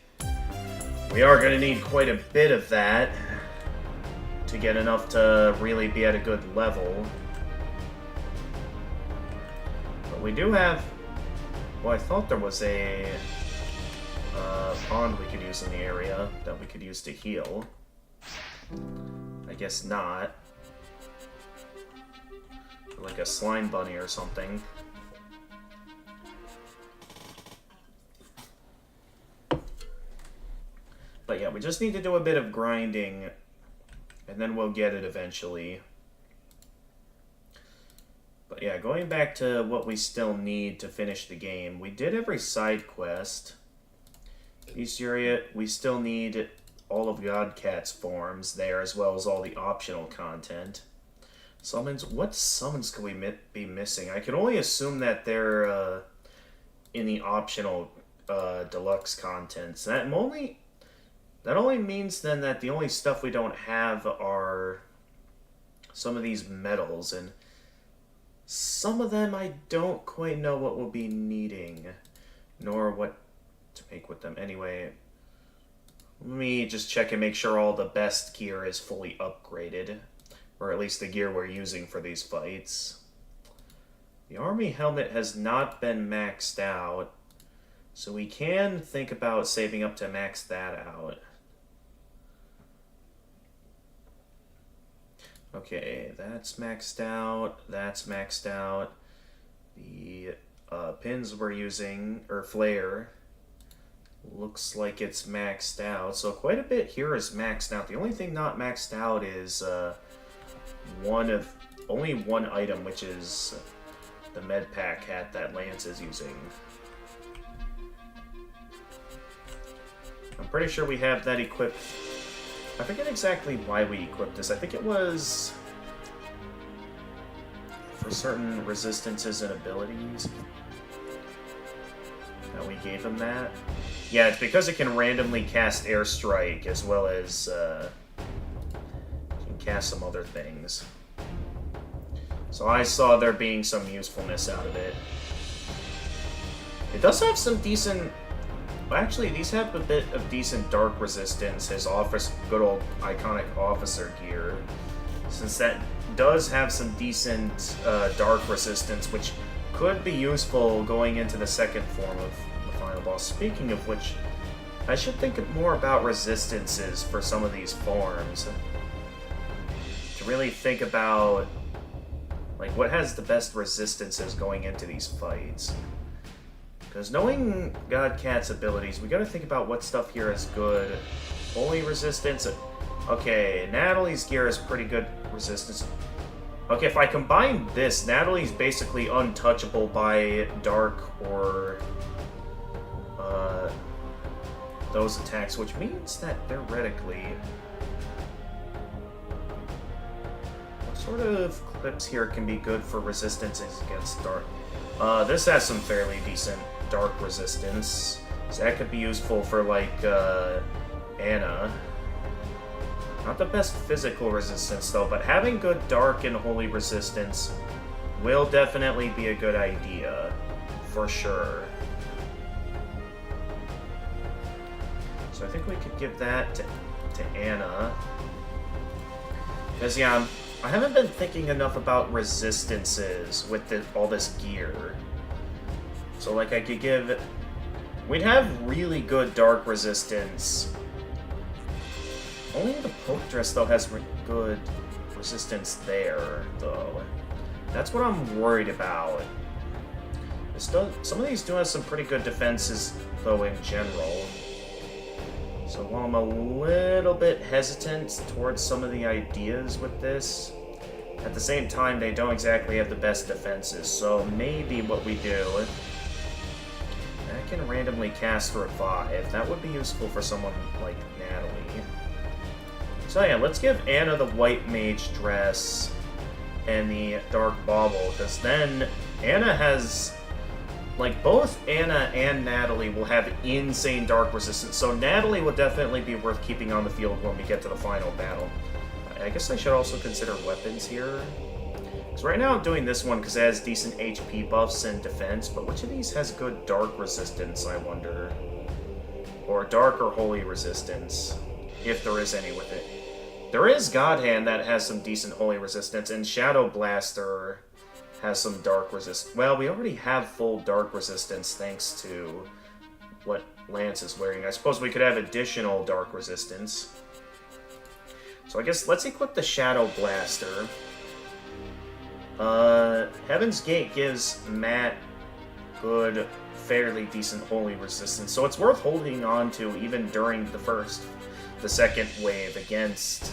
We are going to need quite a bit of that to get enough to really be at a good level. But we do have... Well, I thought there was a pond we could use in the area that we could use to heal. I guess not. Like a slime bunny or something. But yeah, we just need to do a bit of grinding, and then we'll get it eventually. But yeah, going back to what we still need to finish the game, we did every side quest. East area, we still need all of Godcat's forms there, as well as all the optional content. Summons, what summons could we be missing? I can only assume that they're in the optional deluxe contents. That only means then that the only stuff we don't have are some of these medals, and some of them I don't quite know what we'll be needing, nor what to make with them. Anyway, let me just check and make sure all the best gear is fully upgraded, or at least the gear we're using for these fights. The army helmet has not been maxed out, so we can think about saving up to max that out. Okay, that's maxed out, that's maxed out. The pins we're using, or flare, looks like it's maxed out. So quite a bit here is maxed out. The only thing not maxed out is only one item, which is the med pack hat that Lance is using. I'm pretty sure we have that equipped. I forget exactly why we equipped this. I think it was for certain resistances and abilities that we gave him that. Yeah, it's because it can randomly cast Airstrike, as well as can cast some other things. So I saw there being some usefulness out of it. It does have some decent... Well, actually, these have a bit of decent dark resistance, his good old iconic officer gear. Since that does have some decent dark resistance, which could be useful going into the second form of the final boss. Speaking of which, I should think more about resistances for some of these forms. To really think about Like, what has the best resistances going into these fights? Because knowing Godcat's abilities, we gotta think about what stuff here is good. Holy resistance. Okay, Natalie's gear is pretty good resistance. Okay, if I combine this, Natalie's basically untouchable by Dark or those attacks, which means that theoretically... What sort of clips here can be good for resistances against Dark? This has some fairly decent Dark resistance, so that could be useful for, like, Anna. Not the best physical resistance, though, but having good Dark and Holy resistance will definitely be a good idea, for sure. So I think we could give that to Anna. Because, yeah, I haven't been thinking enough about resistances with all this gear. So, like, I could give... We'd have really good Dark resistance. Only the Poke Dress, though, has good resistance there, though. That's what I'm worried about. Some of these do have some pretty good defenses, though, in general. So while I'm a little bit hesitant towards some of the ideas with this, at the same time, they don't exactly have the best defenses. So maybe what we do... I can randomly cast Revive. That would be useful for someone like Natalie. So yeah, let's give Anna the White Mage Dress and the Dark Bauble, because then Anna has... Like, both Anna and Natalie will have insane Dark resistance, so Natalie will definitely be worth keeping on the field when we get to the final battle. I guess I should also consider weapons here. Because right now I'm doing this one because it has decent HP buffs and defense, but which of these has good Dark resistance, I wonder? Or Dark or Holy resistance, if there is any with it. There is God Hand that has some decent Holy resistance, and Shadow Blaster has some Dark resistance. Well, we already have full Dark resistance thanks to what Lance is wearing. I suppose we could have additional Dark resistance. So I guess let's equip the Shadow Blaster. Heaven's Gate gives Matt good, fairly decent Holy resistance, so it's worth holding on to even during the second wave against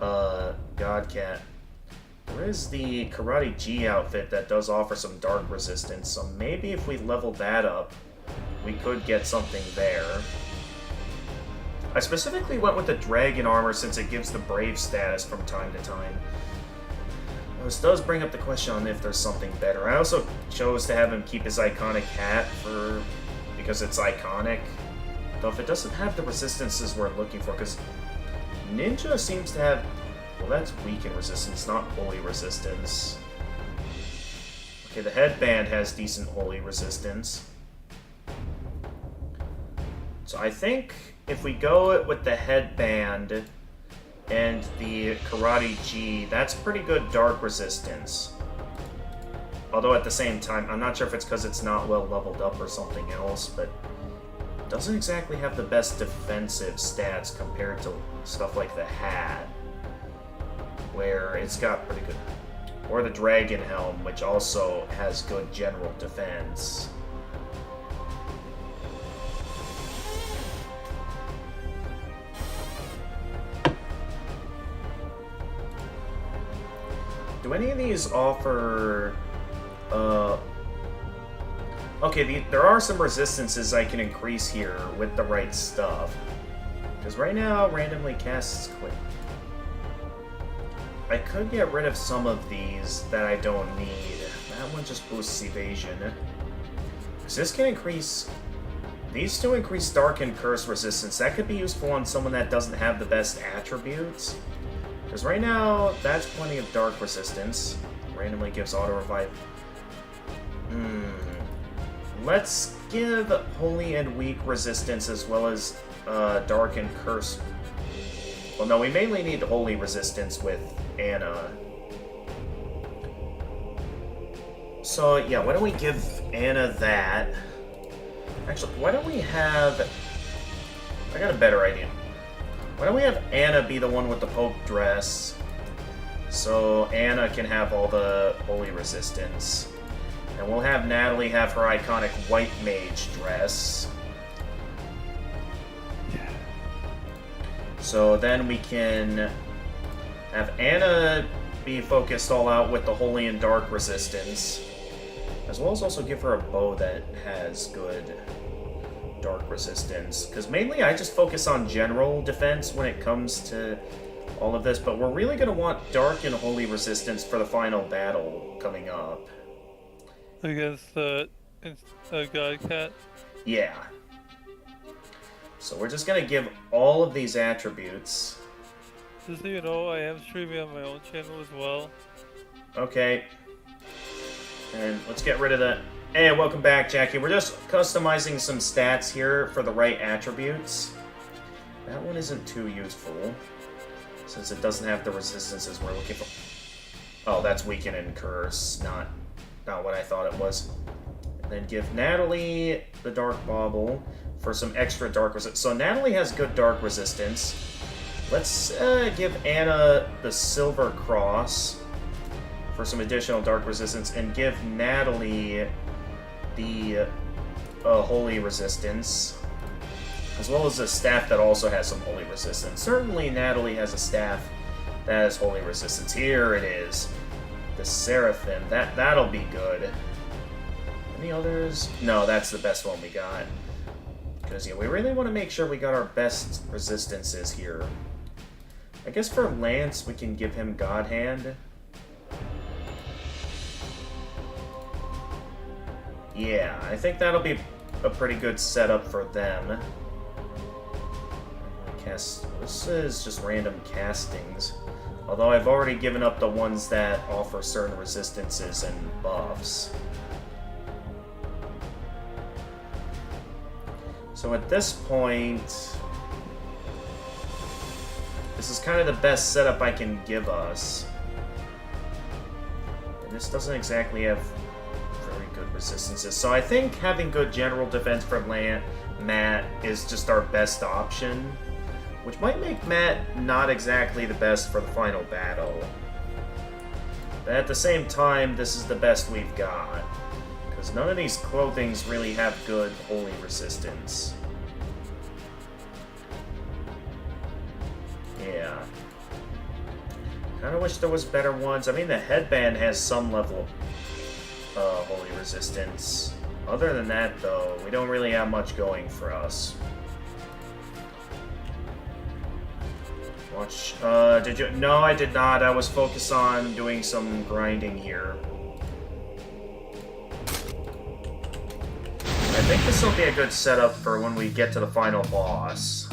Godcat. There is the Karate G outfit that does offer some Dark resistance, so maybe if we level that up, we could get something there. I specifically went with the Dragon Armor since it gives the Brave status from time to time. This does bring up the question on if there's something better. I also chose to have him keep his iconic hat because it's iconic. Though if it doesn't have the resistances we're looking for, because Ninja seems to have... Well, that's weaken resistance, not holy resistance. Okay, the headband has decent holy resistance. So I think if we go with the headband and the Karate G, that's pretty good Dark resistance. Although at the same time, I'm not sure if it's because it's not well leveled up or something else, but it doesn't exactly have the best defensive stats compared to stuff like the hat, where it's got pretty good... Or the Dragon Helm, which also has good general defense. Do any of these offer... Okay, there are some resistances I can increase here with the right stuff. Because right now, randomly casts quick. I could get rid of some of these that I don't need. That one just boosts evasion. Because this can increase... These two increase Dark and Curse resistance. That could be useful on someone that doesn't have the best attributes. Because right now, that's plenty of Dark resistance. Randomly gives auto-revive. Let's give Holy and Weak resistance as well as Dark and Curse. Well, no, we mainly need Holy resistance with Anna. So, yeah, why don't we give Anna that? Actually, why don't we have... I got a better idea. Why don't we have Anna be the one with the Pope dress? So Anna can have all the holy resistance. And we'll have Natalie have her iconic white mage dress. So then we can have Anna be focused all out with the holy and dark resistance. As well as also give her a bow that has good dark resistance. Because mainly I just focus on general defense when it comes to all of this. But we're really going to want dark and holy resistance for the final battle coming up. Against the God Cat. Yeah. So we're just going to give all of these attributes. Just so you know, I am streaming on my own channel as well. Okay. And let's get rid of that. Hey, welcome back, Jackie. We're just customizing some stats here for the right attributes. That one isn't too useful, since it doesn't have the resistances we're looking for. Oh, that's Weaken and Curse, not what I thought it was. And then give Natalie the Dark Bauble for some extra dark resistance. So Natalie has good dark resistance. Let's give Anna the Silver Cross for some additional dark resistance, and give Natalie the holy resistance, as well as a staff that also has some holy resistance. Certainly Natalie has a staff that has holy resistance. Here it is. The Seraphim. That'll be good. Any others? No, that's the best one we got. Because, yeah, we really want to make sure we got our best resistances here. I guess for Lance, we can give him God Hand. Yeah, I think that'll be a pretty good setup for them. This is just random castings. Although I've already given up the ones that offer certain resistances and buffs. So at this point, this is kind of the best setup I can give us. And this doesn't exactly have very good resistances. So I think having good general defense from Matt is just our best option. Which might make Matt not exactly the best for the final battle. But at the same time, this is the best we've got. Because none of these clothings really have good holy resistance. Yeah. Kinda wish there was better ones. I mean, the headband has some level of holy resistance. Other than that, though, we don't really have much going for us. Watch, did you? No, I did not. I was focused on doing some grinding here. I think this will be a good setup for when we get to the final boss.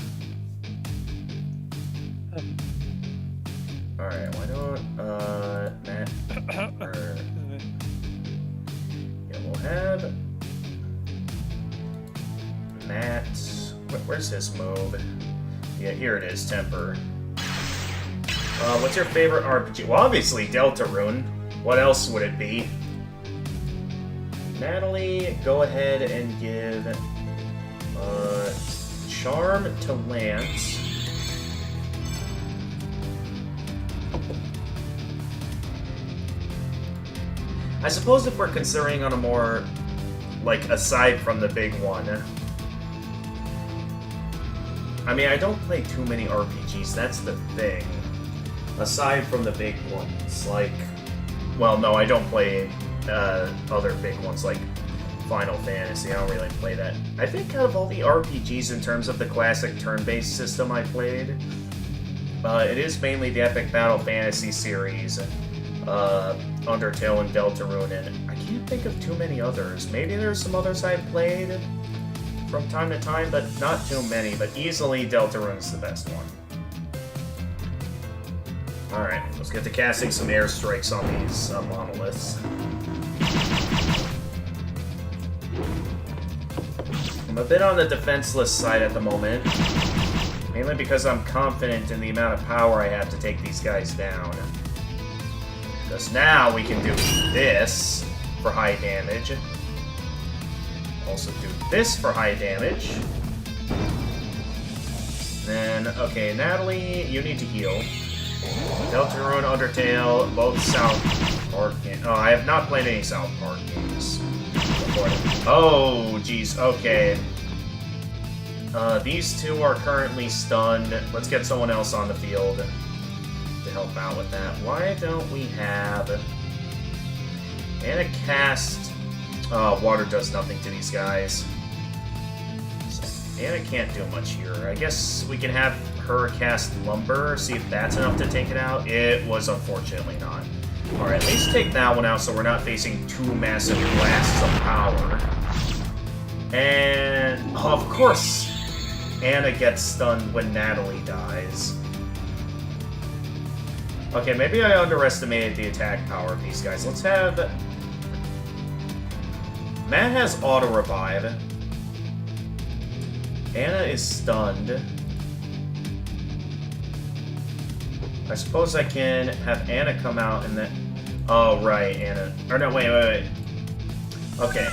Alright, why don't, Matt, yeah, we'll have Matt, where's his mode? Yeah, here it is, Temper. What's your favorite RPG? Well, obviously Deltarune. What else would it be? Natalie, go ahead and give Charm to Lance. I suppose if we're considering on a more, like, aside from the big one. I mean, I don't play too many RPGs, that's the thing. Aside from the big ones, like... Well, no, I don't play other big ones like Final Fantasy. I don't really play that. I think out of all the RPGs in terms of the classic turn-based system I played, it is mainly the Epic Battle Fantasy series, Undertale and Deltarune, and I can't think of too many others. Maybe there's some others I've played from time to time, but not too many. But easily Deltarune's the best one. Alright, let's get to casting some airstrikes on these monoliths. I'm a bit on the defenseless side at the moment, mainly because I'm confident in the amount of power I have to take these guys down. Because now we can do this for high damage. Also do this for high damage. Then, okay, Natalie, you need to heal. Deltarune, Undertale, both South Park games. Oh, I have not played any South Park games before. Oh, jeez. Okay. These two are currently stunned. Let's get someone else on the field to help out with that. Why don't we have Anna cast? Water does nothing to these guys. So Anna can't do much here. I guess we can have her cast Lumber, see if that's enough to take it out. It was unfortunately not. Alright, at least take that one out so we're not facing two massive blasts of power. And, of course, Anna gets stunned when Natalie dies. Okay, maybe I underestimated the attack power of these guys. Let's have... Matt has auto-revive. Anna is stunned. I suppose I can have Anna come out and then... Oh, right, Anna. Or no, wait. Okay,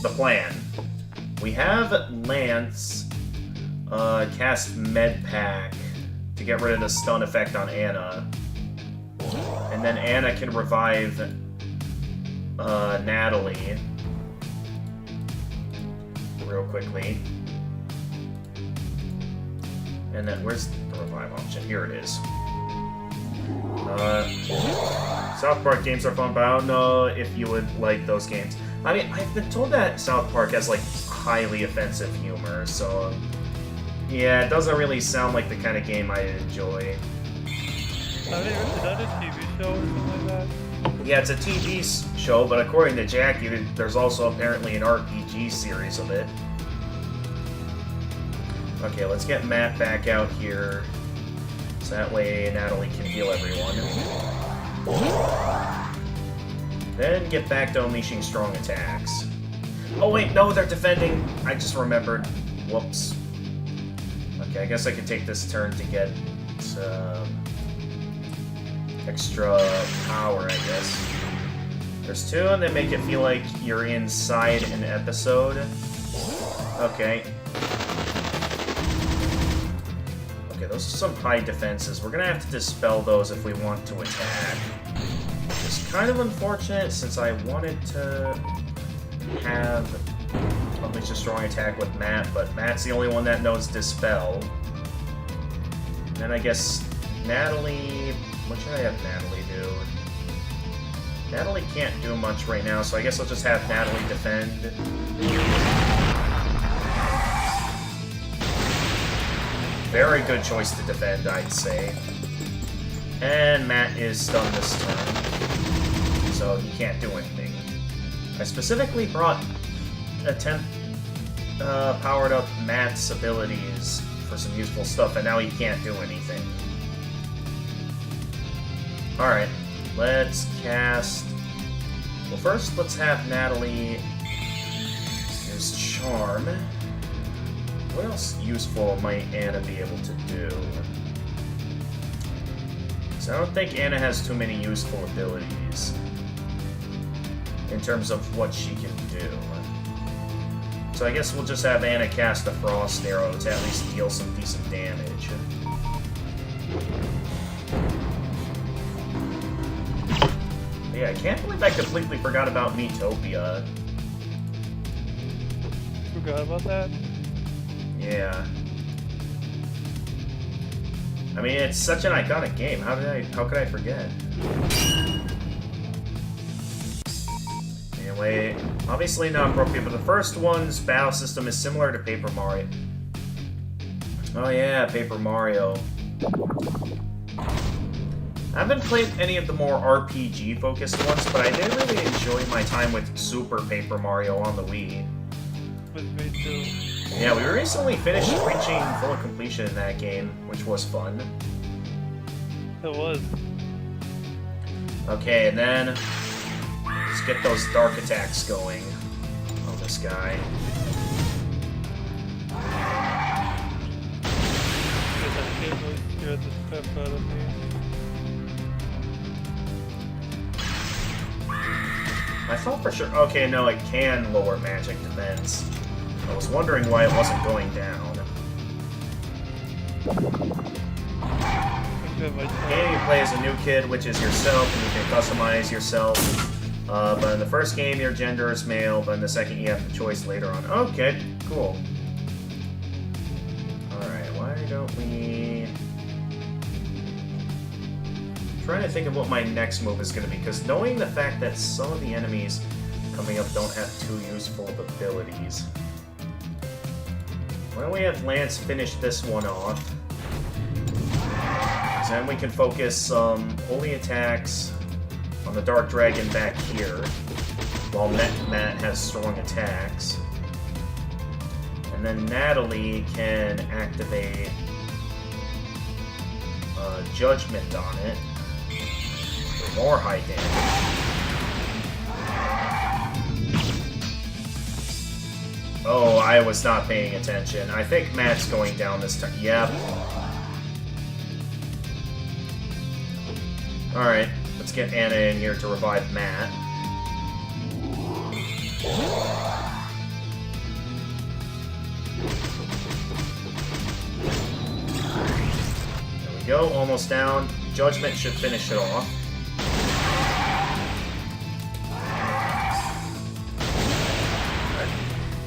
the plan. We have Lance cast Med Pack to get rid of the stun effect on Anna. And then Anna can revive Natalie real quickly. And then, where's the revive option? Here it is. South Park games are fun, but I don't know if you would like those games. I mean, I've been told that South Park has, like, highly offensive humor, so... Yeah, it doesn't really sound like the kind of game I enjoy. Is that a TV show or something like that? Yeah, it's a TV show, but according to Jackie, there's also apparently an RPG series of it. Okay, let's get Matt back out here, so that way Natalie can heal everyone. Then get back to unleashing strong attacks. Oh wait, no, they're defending! I just remembered. Whoops. Okay, I guess I can take this turn to get extra power, I guess. There's two, and they make it feel like you're inside an episode. Okay. Okay, those are some high defenses. We're gonna have to dispel those if we want to attack. It's kind of unfortunate since I wanted to have unleash a strong attack with Matt, but Matt's the only one that knows dispel. And then I guess Natalie... What should I have Natalie do? Natalie can't do much right now, so I guess I'll just have Natalie defend. Very good choice to defend, I'd say. And Matt is stunned this turn, so he can't do anything. I specifically brought powered up Matt's abilities for some useful stuff, and now he can't do anything. Alright, let's cast... Well, first, let's have Natalie use Charm. What else useful might Anna be able to do? So I don't think Anna has too many useful abilities in terms of what she can do. So I guess we'll just have Anna cast a Frost Arrow to at least deal some decent damage. Yeah, I can't believe I completely forgot about Miitopia. Forgot about that? Yeah. I mean, it's such an iconic game. How could I forget? Anyway, obviously not appropriate, but the first one's battle system is similar to Paper Mario. Oh yeah, Paper Mario. I haven't played any of the more RPG-focused ones, but I did really enjoy my time with Super Paper Mario on the Wii. With me too. Yeah, we recently finished reaching full completion in that game, which was fun. It was. Okay, and then let's get those dark attacks going on this guy. Because that game really scared the crap out of me. I thought for sure... Okay, no, it can lower magic defense. I was wondering why it wasn't going down. I Good, my game you play as a new kid, which is yourself, and you can customize yourself. But in the first game, your gender is male, but in the second, you have the choice later on. Okay, cool. Alright, why don't we... I'm trying to think of what my next move is going to be, because knowing the fact that some of the enemies coming up don't have too useful of abilities. Why don't we have Lance finish this one off? Then we can focus holy attacks on the Dark Dragon back here, while Matt has strong attacks. And then Natalie can activate Judgment on it for more high damage. Oh, I was not paying attention. I think Matt's going down this time. Yep. Alright, let's get Anna in here to revive Matt. There we go, almost down. Judgment should finish it off.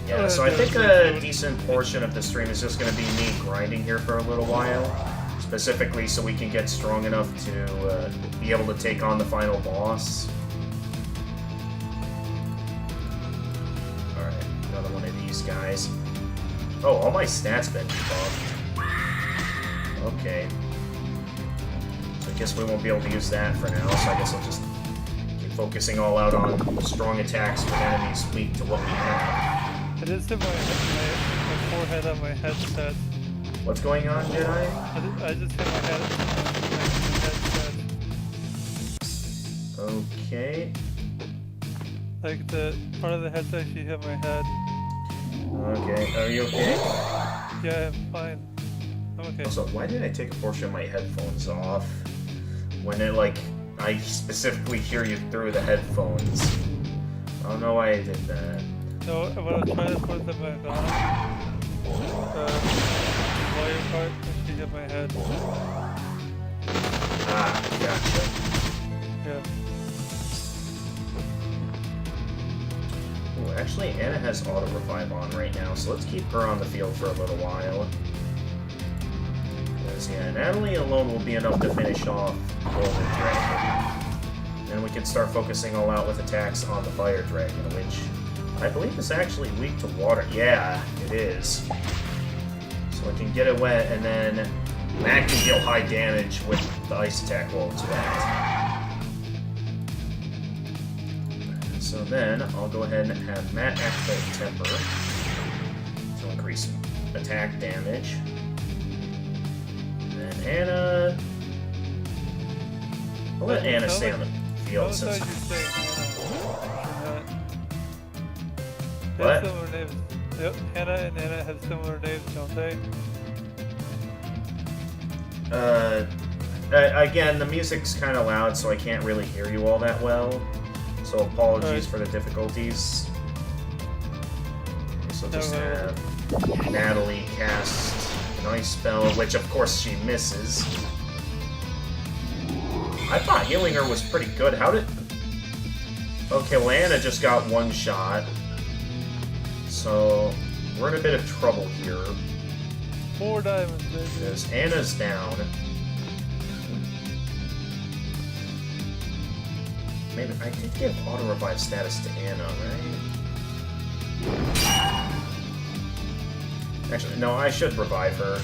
Yeah, so I think a decent portion of the stream is just going to be me grinding here for a little while. Specifically so we can get strong enough to be able to take on the final boss. Alright, another one of these guys. Oh, all my stats been buffed. Okay. So I guess we won't be able to use that for now, so I guess I'll just keep focusing all out on strong attacks with enemies weak to what we have. I just hit my forehead on my headset. What's going on, Jedi? I just hit my headset. Okay. Like the part of the headset she hit my head. Okay, are you okay? Yeah, I'm fine. I'm okay. Also, why did I take a portion of my headphones off? When it, like, I specifically hear you through the headphones. I don't know why I did that. No, when I was trying to put them back on, lawyer part, when she hit my head. Ah, gotcha. Yeah. Ooh, actually, Anna has auto revive on right now, so let's keep her on the field for a little while. Because, yeah, Natalie alone will be enough to finish off Golden Dragon. And we can start focusing all out with attacks on the Fire Dragon, which I believe is actually weak to water. Yeah, it is. So I can get it wet, and then Matt can deal high damage with the ice attack while it's wet. So then, I'll go ahead and have Matt activate Temper to increase attack damage. And then Anna... I'll let Anna stay on the field since... They have similar names. Yep, Hannah and Anna have similar names, don't they? Again, the music's kind of loud, so I can't really hear you all that well. So apologies for the difficulties. So just have Natalie cast an ice spell, which of course she misses. I thought healing her was pretty good. How did... Okay, well, Anna just got one shot. So, we're in a bit of trouble here. 4 diamonds, baby. Because Anna's down. Maybe I did give auto revive status to Anna, right? Actually, no, I should revive her.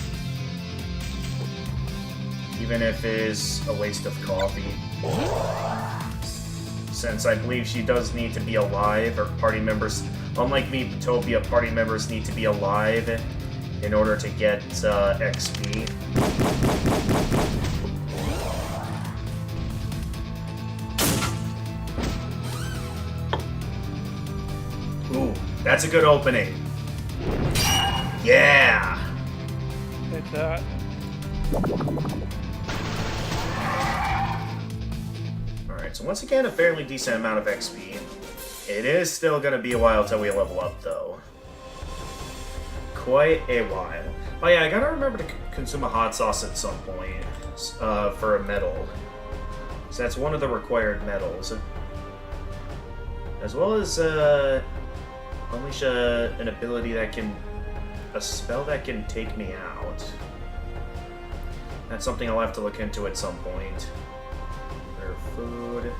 Even if it is a waste of coffee. Since I believe she does need to be alive, or party members... Unlike me, Utopia, party members need to be alive in order to get XP. Ooh, that's a good opening. Yeah! Take that. Alright, so once again, a fairly decent amount of XP. It is still going to be a while till we level up, though. Quite a while. Oh yeah, I gotta remember to consume a hot sauce at some point. for a medal. So that's one of the required medals. As well as unleash an ability that can... a spell that can take me out. That's something I'll have to look into at some point. Rare food.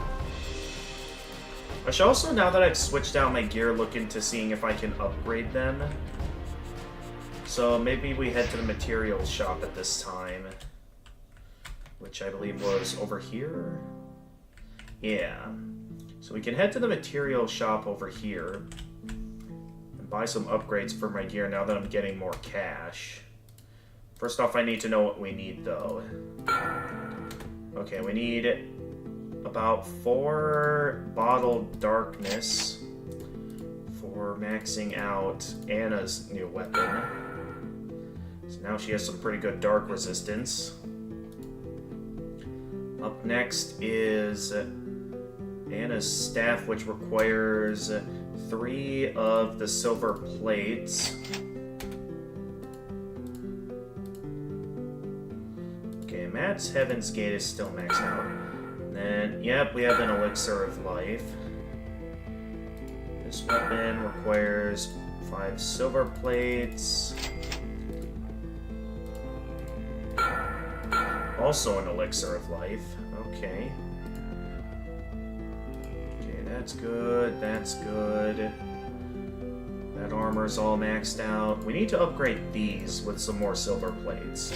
I should also, now that I've switched out my gear, look into seeing if I can upgrade them. So maybe we head to the materials shop at this time. Which I believe was over here? Yeah. So we can head to the materials shop over here. And buy some upgrades for my gear now that I'm getting more cash. First off, I need to know what we need, though. Okay, we need about 4 bottled darkness for maxing out Anna's new weapon. So now she has some pretty good dark resistance. Up next is Anna's staff, which requires 3 of the silver plates. Okay, Matt's Heaven's Gate is still maxed out. And then, yep, we have an Elixir of Life. This weapon requires 5 silver plates. Also an Elixir of Life. Okay. Okay, that's good, that's good. That armor's all maxed out. We need to upgrade these with some more silver plates.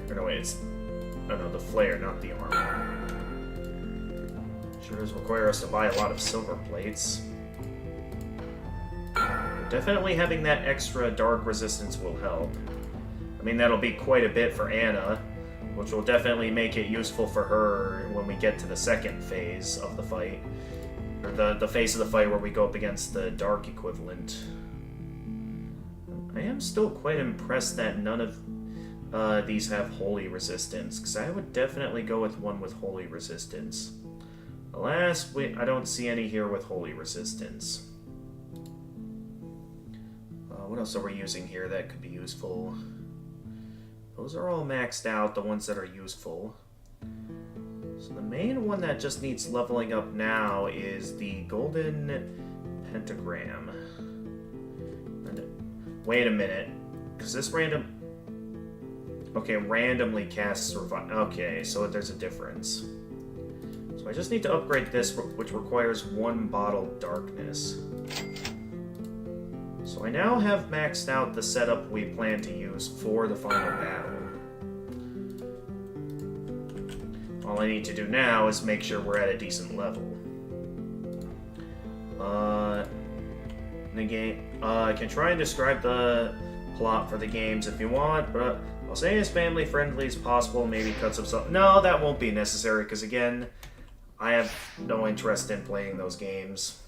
Or no, wait, it's... oh no, the flare, not the armor. Sure does require us to buy a lot of silver plates. Definitely having that extra dark resistance will help. I mean, that'll be quite a bit for Anna, which will definitely make it useful for her when we get to the second phase of the fight. Or the phase of the fight where we go up against the dark equivalent. I am still quite impressed that none of these have holy resistance, because I would definitely go with one with holy resistance. Alas, I don't see any here with holy resistance. What else are we using here that could be useful? Those are all maxed out, the ones that are useful. So the main one that just needs leveling up now is the golden pentagram. And wait a minute, because this random... okay, randomly casts revive. Okay, so there's a difference. So I just need to upgrade this, which requires 1 bottled darkness. So I now have maxed out the setup we plan to use for the final battle. All I need to do now is make sure we're at a decent level. The game. I can try and describe the plot for the games if you want, but I'll say as family friendly as possible. Maybe cut some stuff. No, that won't be necessary because again, I have no interest in playing those games.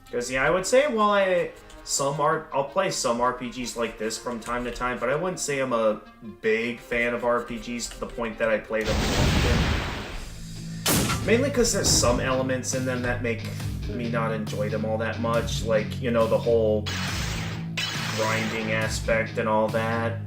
Because, yeah, I would say while I'll play some RPGs like this from time to time, but I wouldn't say I'm a big fan of RPGs to the point that I play them often. Mainly because there's some elements in them that make me not enjoy them all that much. Like, you know, the whole grinding aspect and all that.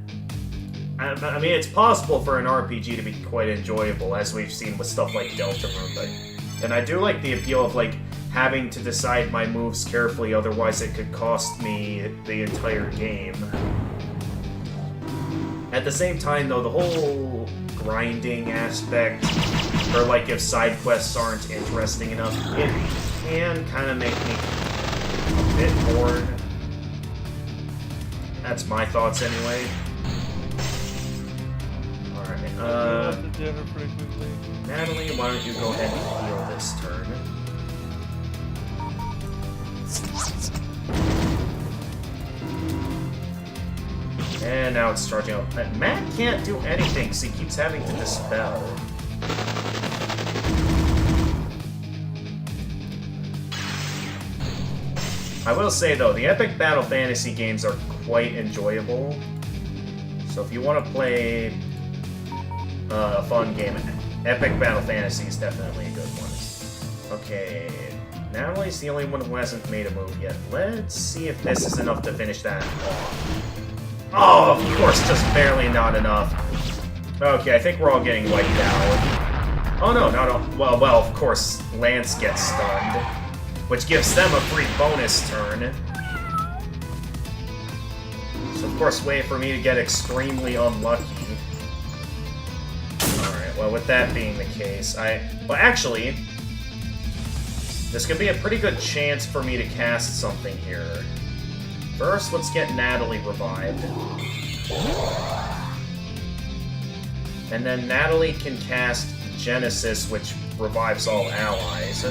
I mean, it's possible for an RPG to be quite enjoyable, as we've seen with stuff like Deltarune, and I do like the appeal of, like, having to decide my moves carefully, otherwise it could cost me the entire game. At the same time, though, the whole grinding aspect, or like if side quests aren't interesting enough, it can kind of make me a bit bored. That's my thoughts anyway. Alright, Natalie, why don't you go ahead and heal this turn? And now it's charging up. Matt can't do anything because he keeps having to dispel. I will say though, the Epic Battle Fantasy games are quite enjoyable. So if you want to play a fun game, Epic Battle Fantasy is definitely a good one. Okay, Natalie's the only one who hasn't made a move yet. Let's see if this is enough to finish that off. Oh, of course, just barely not enough. Okay, I think we're all getting wiped out. Oh no, not all. Well, of course, Lance gets stunned, which gives them a free bonus turn. So, of course, wait for me to get extremely unlucky. Alright, well, with that being the case, well, actually, this could be a pretty good chance for me to cast something here. First, let's get Natalie revived. And then Natalie can cast Genesis, which revives all allies.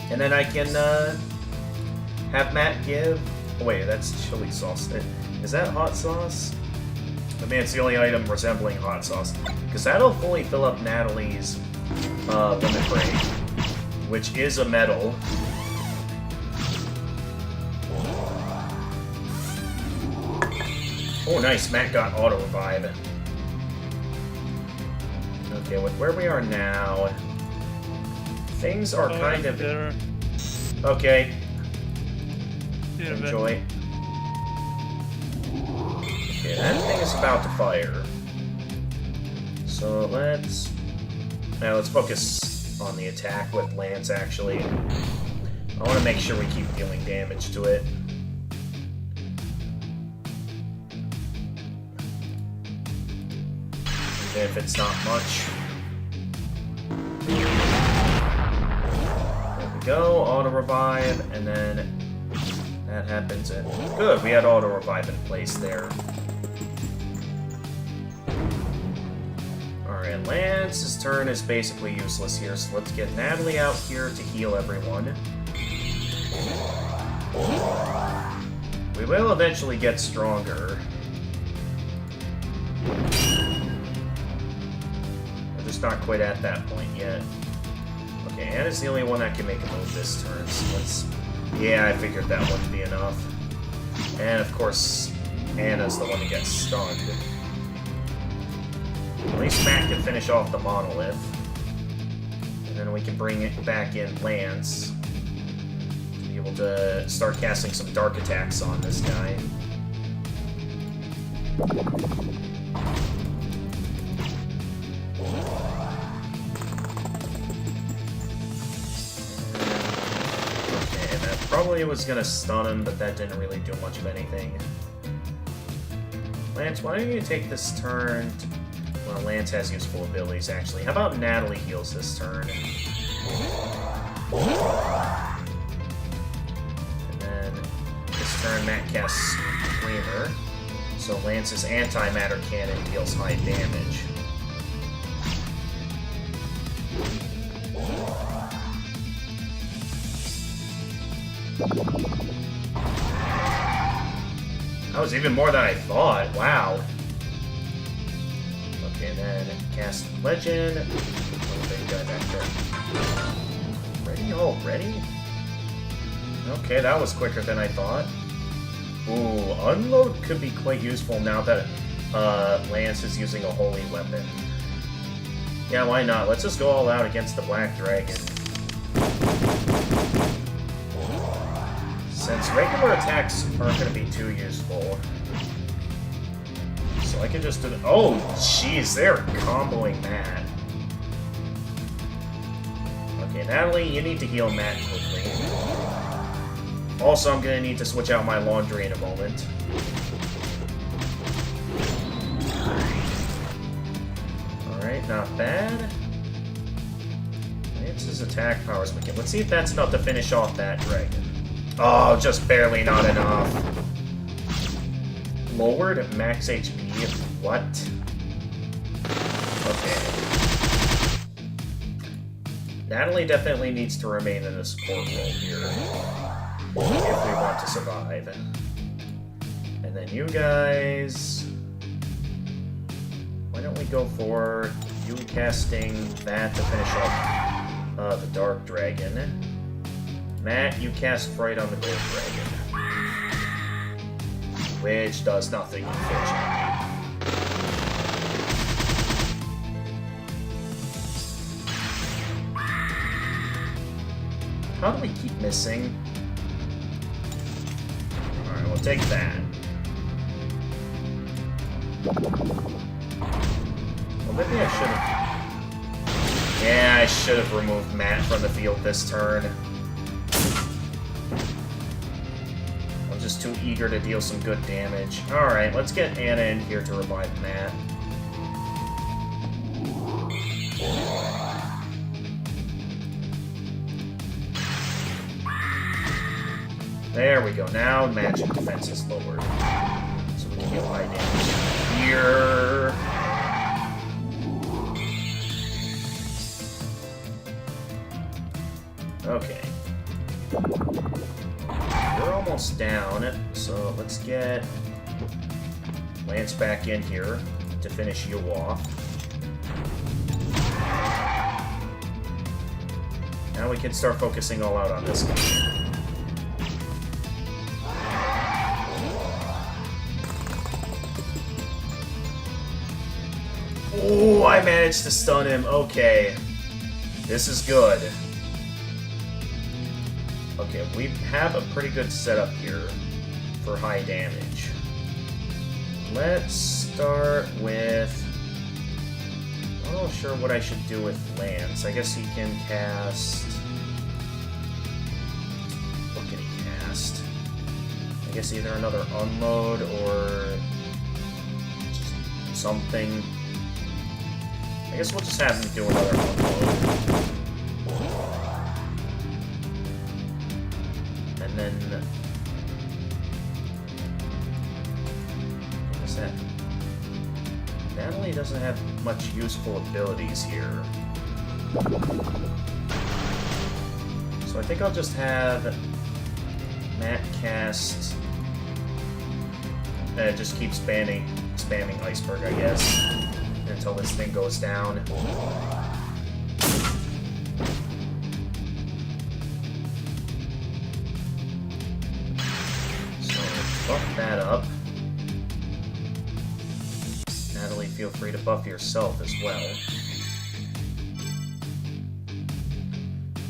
And then I can have Matt give... Oh, wait, that's chili sauce. Is that hot sauce? I mean, it's the only item resembling hot sauce. Because that'll fully fill up Natalie's limit break, which is a medal. Oh, nice. Matt got auto-revive. Okay, with where we are now, things are kind of... Dinner. Okay. See you in a bit. Enjoy. Okay, that thing is about to fire. So let's focus on the attack with Lance, actually. I want to make sure we keep dealing damage to it. Even if it's not much. There we go, auto-revive, and then that happens and good, we had auto-revive in place there. Alright, Lance's turn is basically useless here, so let's get Natalie out here to heal everyone. We will eventually get stronger. We're just not quite at that point yet. Okay, Anna's the only one that can make a move this turn, so let's... Yeah, I figured that wouldn't be enough. And, of course, Anna's the one that gets stunned. At least Matt can finish off the monolith. And then we can bring it back in Lance to be able to start casting some dark attacks on this guy. Okay, that probably was gonna stun him, but that didn't really do much of anything. Lance, why don't you take this turn to... Well, Lance has useful abilities, actually. How about Natalie heals this turn? And then this turn, Matt casts Screamer. So Lance's antimatter cannon deals high damage. That was even more than I thought. Wow. Okay, then cast Legend. Oh, big guy back there. Ready already? Okay, that was quicker than I thought. Ooh, Unload could be quite useful now that Lance is using a holy weapon. Yeah, why not? Let's just go all out against the Black Dragon. Since regular attacks aren't going to be too useful. So I can just do the... Oh, jeez, they're comboing Matt. Okay, Natalie, you need to heal Matt quickly. Also, I'm going to need to switch out my laundry in a moment. Alright, not bad. Lance's attack powers weakened. Let's see if that's enough to finish off that dragon. Oh, just barely not enough. Lowered at max HP? What? Okay. Natalie definitely needs to remain in a support role here if we want to survive. And then you guys... Why don't we go for you casting that to finish off the Dark Dragon. Matt, you cast Fright on the Gold Dragon. which does nothing, unfortunately. How do we keep missing? Alright, we'll take that. Well, maybe I should have... Yeah, I should have removed Matt from the field this turn. I'm just too eager to deal some good damage. Alright, let's get Anna in here to revive Matt. There we go. Now magic defense is lowered. So we can deal high damage here. Okay. We're almost down, so let's get Lance back in here to finish you off. Now we can start focusing all out on this guy. Oh, I managed to stun him. Okay. This is good. Okay, we have a pretty good setup here for high damage. Let's start with... I'm not sure what I should do with Lance. I guess he can cast... What can he cast? I guess either another unload or... something. I guess we'll just have him do another unload. And then... What is that? Natalie doesn't have much useful abilities here. So I think I'll just have Matt cast... just keep spamming Iceberg, I guess. Until this thing goes down. So, buff that up. Natalie, feel free to buff yourself as well.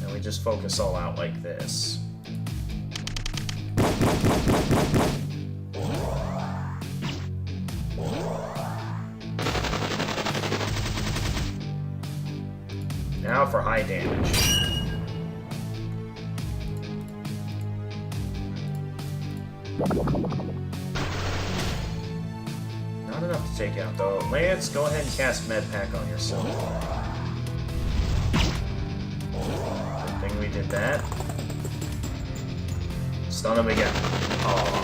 And we just focus all out like this. Now for high damage. Not enough to take out though. Lance, go ahead and cast Med Pack on yourself. Good thing we did that. Stun him again. Oh.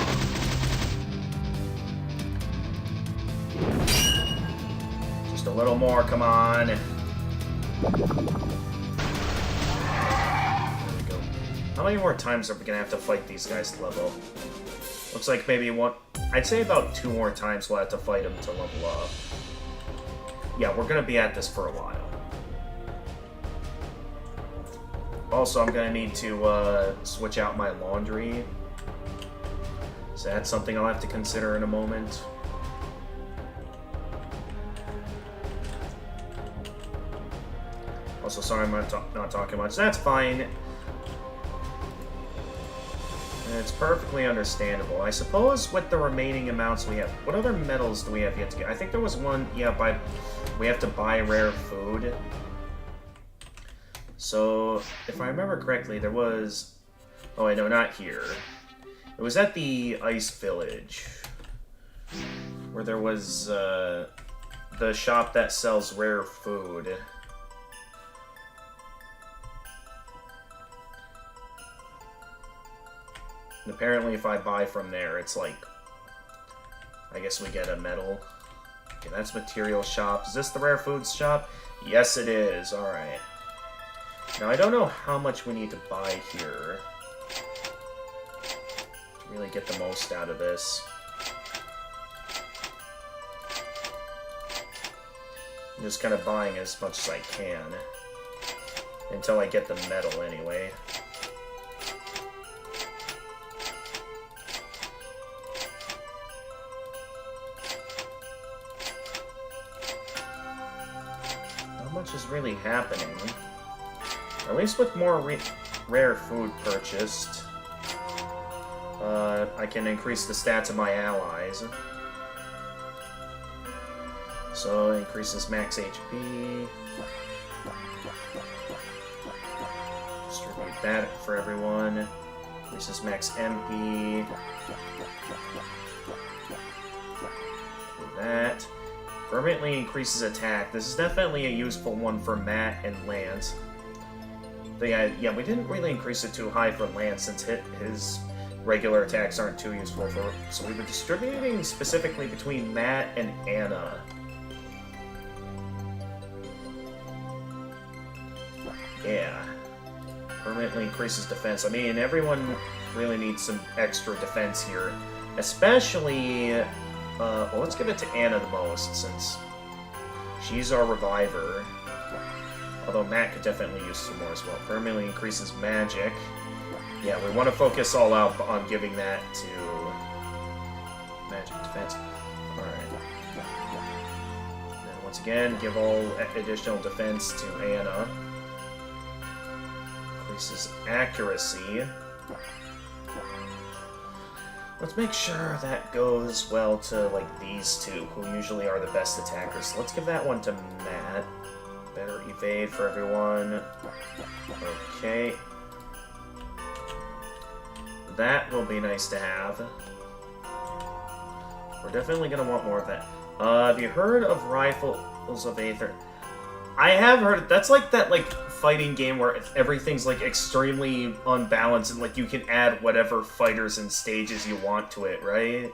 Just a little more, come on. There we go. How many more times are we gonna have to fight these guys to level? Looks like maybe one... I'd say about 2 more times we'll have to fight them to level up. Yeah, we're gonna be at this for a while. Also, I'm gonna need to switch out my laundry. So that's something I'll have to consider in a moment. Also, sorry I'm not talking much. That's fine. It's perfectly understandable. I suppose with the remaining amounts we have... What other medals do we have yet to get? I think there was one... Yeah, we have to buy rare food. So, if I remember correctly, there was... Oh, wait, no, not here. It was at the Ice Village. Where there was the shop that sells rare food. And apparently if I buy from there, it's like... I guess we get a medal. Okay, that's material shop. Is this the rare foods shop? Yes, it is. Alright. Now, I don't know how much we need to buy here to really get the most out of this. I'm just kind of buying as much as I can. Until I get the medal, anyway. much is really happening. At least with more rare food purchased, I can increase the stats of my allies. So, increases max HP. Distribute that for everyone. Increases max MP. Do that. Permanently increases attack. This is definitely a useful one for Matt and Lance. But yeah, we didn't really increase it too high for Lance since his regular attacks aren't too useful for. So we were distributing specifically between Matt and Anna. Yeah. Permanently increases defense. I mean, everyone really needs some extra defense here. Especially, well, let's give it to Anna the most, since she's our reviver. Although Matt could definitely use some more as well. Permanently increases magic. Yeah, we want to focus all out on giving that to magic defense. Alright. Then once again, give all additional defense to Anna. Increases accuracy. Let's make sure that goes well to, like, these two, who usually are the best attackers. Let's give that one to Matt. Better evade for everyone. Okay. That will be nice to have. We're definitely going to want more of that. Have you heard of Rifles of Aether? I have heard. That's like that, like, fighting game where everything's, like, extremely unbalanced and, like, you can add whatever fighters and stages you want to it, right?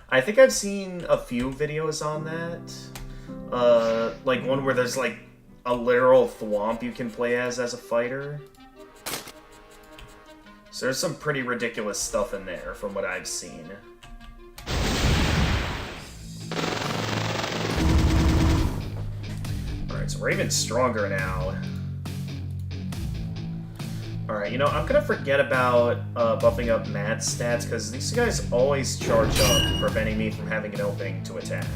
I think I've seen a few videos on that. Like, one where there's, like, a literal thwomp you can play as a fighter. So there's some pretty ridiculous stuff in there from what I've seen. Alright, so we're even stronger now. Alright, you know, I'm gonna forget about buffing up Matt's stats, because these guys always charge up, preventing me from having an opening to attack.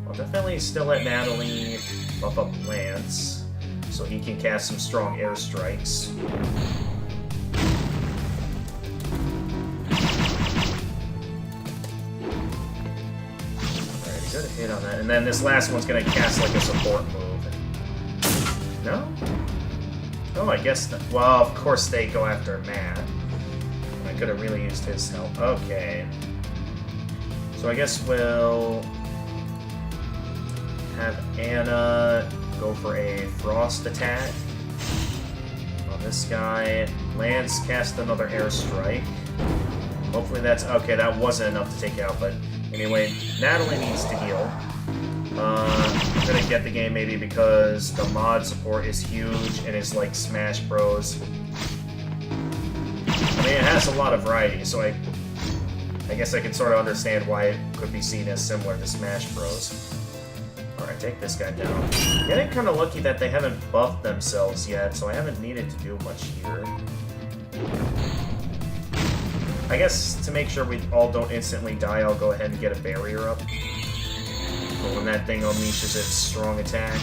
I'll definitely still let Natalie buff up Lance, so he can cast some strong airstrikes. Alright, good hit on that. And then this last one's gonna cast like a support move. No? Oh, I guess not. Well, of course they go after Matt. I could have really used his help. Okay. So I guess we'll have Anna go for a frost attack on this guy. Lance cast another airstrike. Hopefully that's okay. That wasn't enough to take out, but anyway, Natalie needs to heal. I'm gonna get the game maybe because the mod support is huge and is like Smash Bros. I mean, it has a lot of variety, so I guess I can sort of understand why it could be seen as similar to Smash Bros. Alright, take this guy down. Getting kind of lucky that they haven't buffed themselves yet, so I haven't needed to do much here. I guess to make sure we all don't instantly die, I'll go ahead and get a barrier up. But when that thing unleashes its strong attack.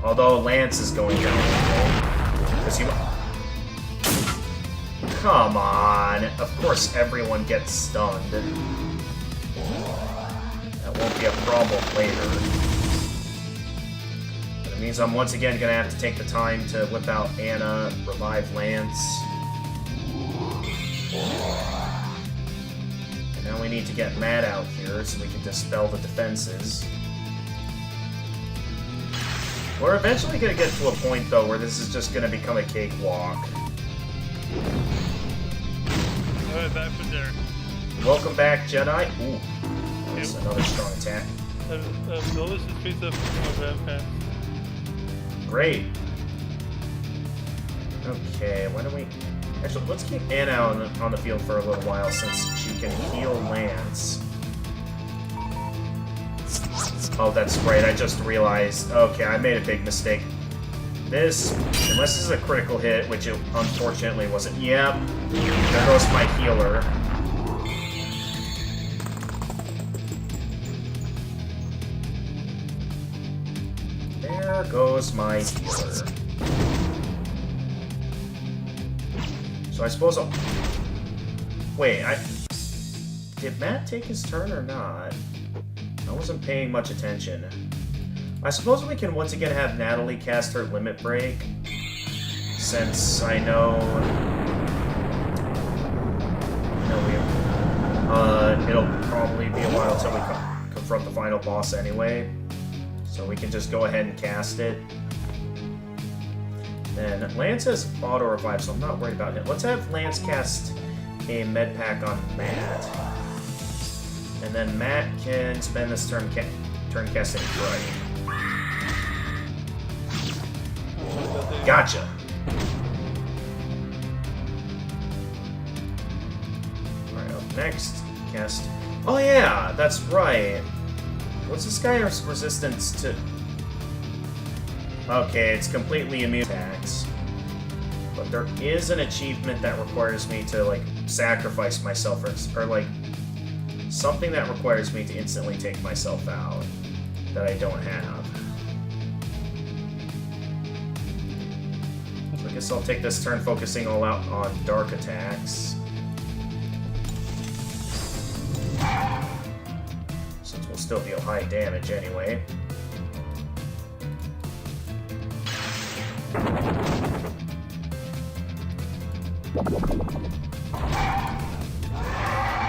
Although Lance is going down. Because you... Come on! Of course everyone gets stunned. That won't be a problem later. But it means I'm once again gonna have to take the time to whip out Anna, revive Lance. And now we need to get Matt out here so we can dispel the defenses. We're eventually gonna get to a point though where this is just gonna become a cakewalk. Alright, back from there. Welcome back, Jedi. Ooh, that's another strong attack. Delicious pizza from my grandparents. Great. Okay, why don't we... Actually, let's keep Anna on the field for a little while since she can heal Lance. Oh, that's right, I just realized. Okay, I made a big mistake. This, unless this is a critical hit, which it unfortunately wasn't. Yep, there goes my healer. There goes my healer. So I suppose I'll... Wait, did Matt take his turn or not? I wasn't paying much attention. I suppose we can once again have Natalie cast her Limit Break, since I know it'll probably be a while till we confront the final boss anyway, so we can just go ahead and cast it. Then Lance has auto revive, so I'm not worried about it. Let's have Lance cast a med pack on Matt, and then Matt can spend this turn casting Fright. Gotcha. Alright, up next, cast... Oh yeah, that's right. What's this guy's resistance to... Okay, it's completely immune to attacks. But there is an achievement that requires me to, like, sacrifice myself, or like, something that requires me to instantly take myself out that I don't have. So I guess I'll take this turn focusing all out on dark attacks. Since we'll still deal high damage anyway.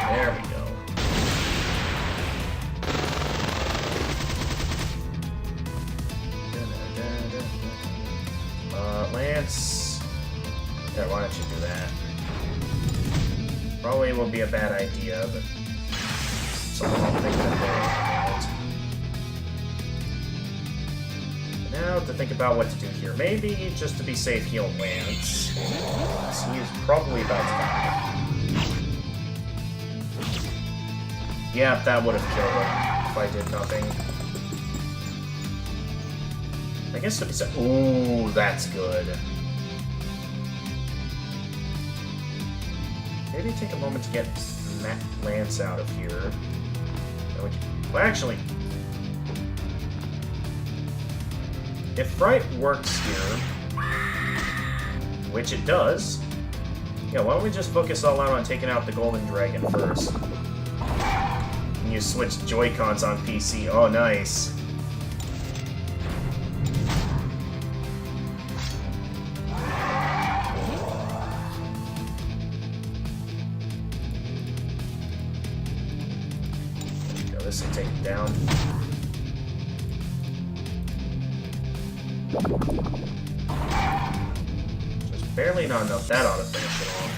There we go. Lance. Yeah, why don't you do that? Probably will be a bad idea, but something I'll think about. Now to think about what to do here. Maybe just to be safe, heal Lance. He is probably about to die. Yeah, that would have killed him if I did nothing. I guess to be safe. Ooh, that's good. Maybe take a moment to get Lance out of here. Well, actually, if Fright works here, which it does, yeah, why don't we just focus all out on taking out the Golden Dragon first? And you switch Joy-Cons on PC. Oh, nice. There we go, this will take it down. Just barely not enough. That ought to finish it off.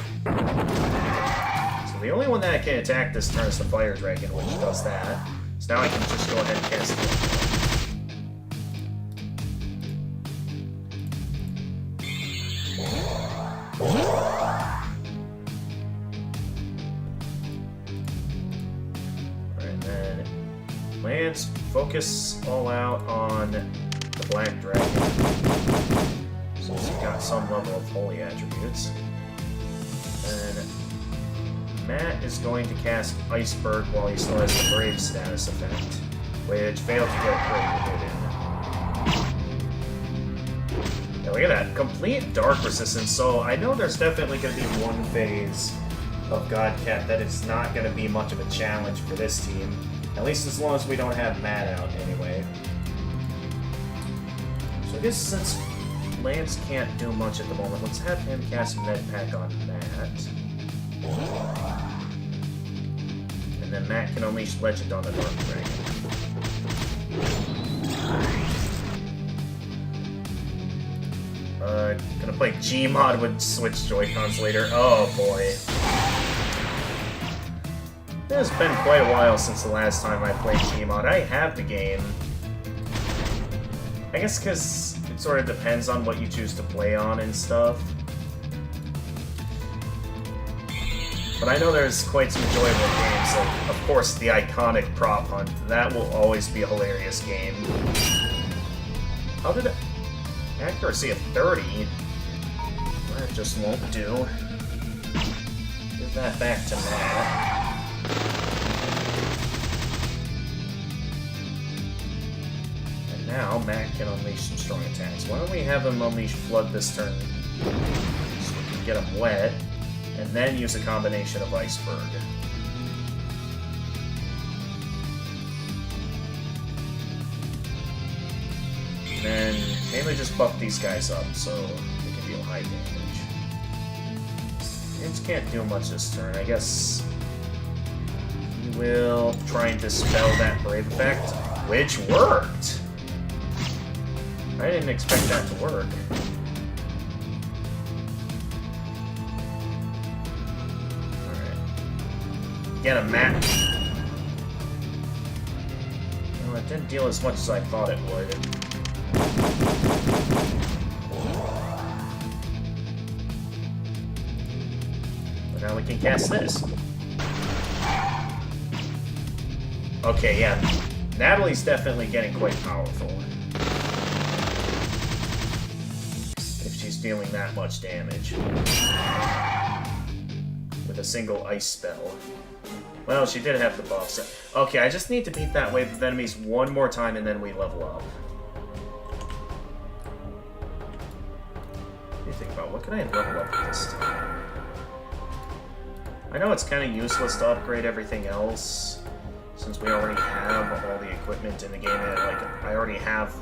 So the only one that can attack this turn is the Fire Dragon, which does that. So now I can just go ahead and cast it. Alright, and then Lance, focus all out on the Black Dragon. Since you've got some level of holy attributes. And Matt is going to cast Iceberg while he still has the Brave status effect, which failed to get critical in. Yeah, look at that. Complete dark resistance, so I know there's definitely going to be one phase of Godcat that is not going to be much of a challenge for this team. At least as long as we don't have Matt out anyway. So I guess since Lance can't do much at the moment, let's have him cast Med Pack on Matt. And then Matt can unleash Legend on the Dark Dragon. Gonna play Gmod with Switch Joy-Cons later. Oh boy. It has been quite a while since the last time I played Gmod. I have the game. I guess because it sort of depends on what you choose to play on and stuff. But I know there's quite some enjoyable games, like, of course, the iconic Prop Hunt. That will always be a hilarious game. How did it... Accuracy of 30? That just won't do. Give that back to Matt. now Mac can unleash some strong attacks. Why don't we have him unleash Flood this turn so we can get him wet, and then use a combination of Iceberg. And then mainly just buff these guys up so they can deal high damage. James can't do much this turn. I guess he will try and dispel that Brave effect, which worked! I didn't expect that to work. Alright. Get a match. Well, it didn't deal as much as I thought it would. But now we can cast this. Okay, yeah. Natalie's definitely getting quite powerful. If she's dealing that much damage. With a single ice spell. Well, she did have the buffs. Okay, I just need to beat that wave of enemies one more time and then we level up. What do you think about what can I level up this time? I know it's kind of useless to upgrade everything else, since we already have all the equipment in the game, and like I already have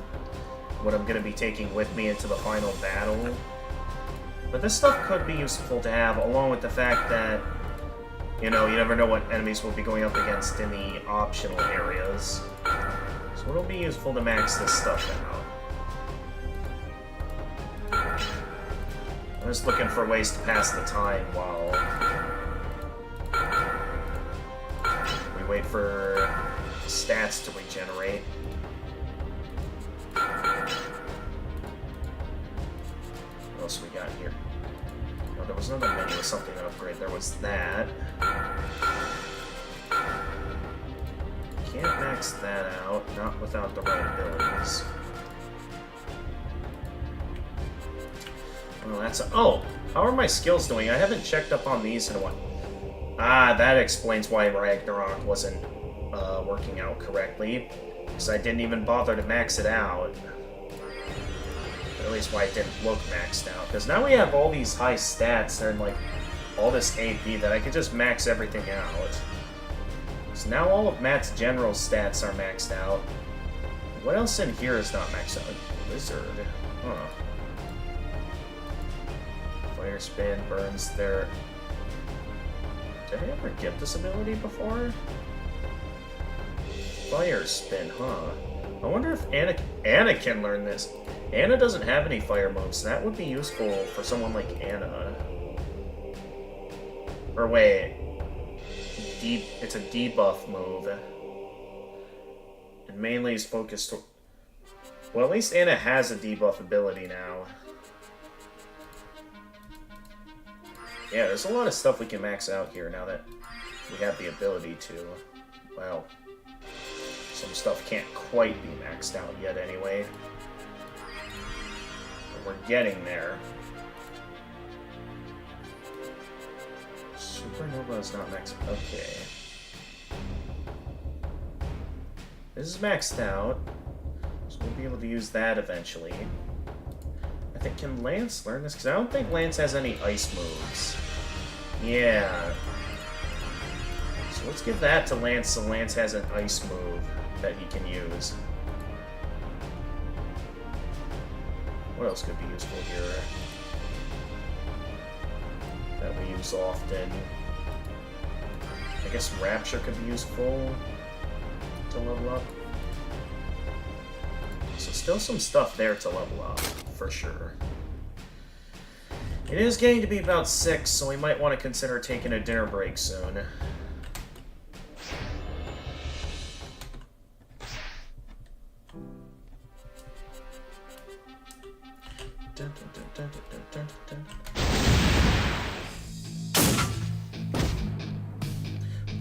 what I'm going to be taking with me into the final battle. But this stuff could be useful to have, along with the fact that, you know, you never know what enemies we'll be going up against in the optional areas. So it'll be useful to max this stuff out. I'm just looking for ways to pass the time while we wait for stats to regenerate. What else we got here? Oh, there was another menu with something to upgrade. There was that. Can't max that out, not without the right abilities. Well, that's oh! How are my skills doing? I haven't checked up on these in a while. Ah, that explains why Ragnarok wasn't working out correctly. Because I didn't even bother to max it out. Or at least why it didn't look maxed out. Because now we have all these high stats and like all this AP that I can just max everything out. So now all of Matt's general stats are maxed out. What else in here is not maxed out? Wizard. Huh. Fire spin burns their... Did I ever get this ability before? Fire spin, huh? I wonder if Anna can learn this. Anna doesn't have any fire moves, so that would be useful for someone like Anna. Or wait. It's a debuff move. And mainly is focused... Well, at least Anna has a debuff ability now. Yeah, there's a lot of stuff we can max out here now that we have the ability to. Well, some stuff can't quite be maxed out yet anyway. But we're getting there. Supernova is not maxed. Okay. This is maxed out, so we'll be able to use that eventually. I think, can Lance learn this? Because I don't think Lance has any ice moves. Yeah. So let's give that to Lance so Lance has an ice move that he can use. What else could be useful here that we use often? I guess Rapture could be useful to level up. So still some stuff there to level up, for sure. It is getting to be about 6, so we might want to consider taking a dinner break soon.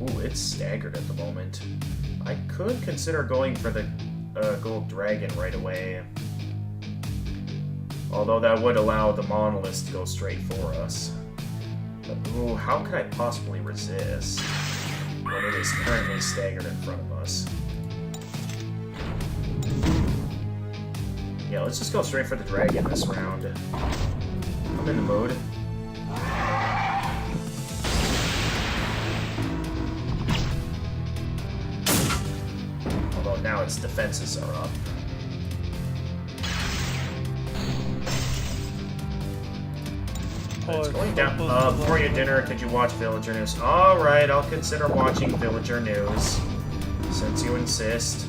Ooh, it's staggered at the moment. I could consider going for the gold dragon right away. Although that would allow the monoliths to go straight for us. But ooh, how could I possibly resist when it is currently staggered in front of us? Yeah, let's just go straight for the dragon this round. I'm in the mood. Although now its defenses are up. It's going down. Before your dinner, could you watch Villager News? Alright, I'll consider watching Villager News. Since you insist.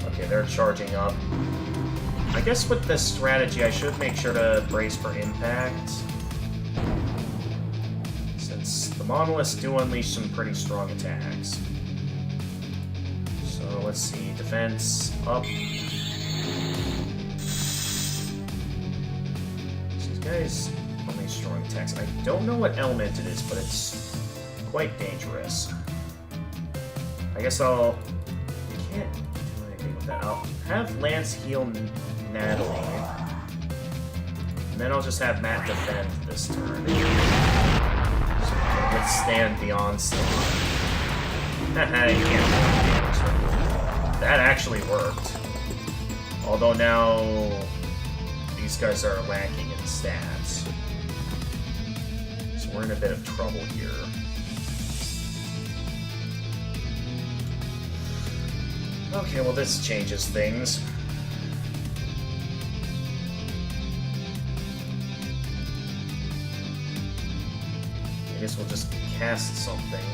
Okay, they're charging up. I guess with this strategy, I should make sure to brace for impact. Since the monoliths do unleash some pretty strong attacks. So, let's see. Defense up. These guys unleash strong attacks. I don't know what element it is, but it's quite dangerous. I guess I'll... can't do anything with that. I'll have Lance heal Natalie. And then I'll just have Matt defend this turn. So we can withstand the onslaught. Haha, you can't do any damage. That actually worked. Although now these guys are lacking in stats. So we're in a bit of trouble here. Okay, well this changes things. I guess we'll just cast something.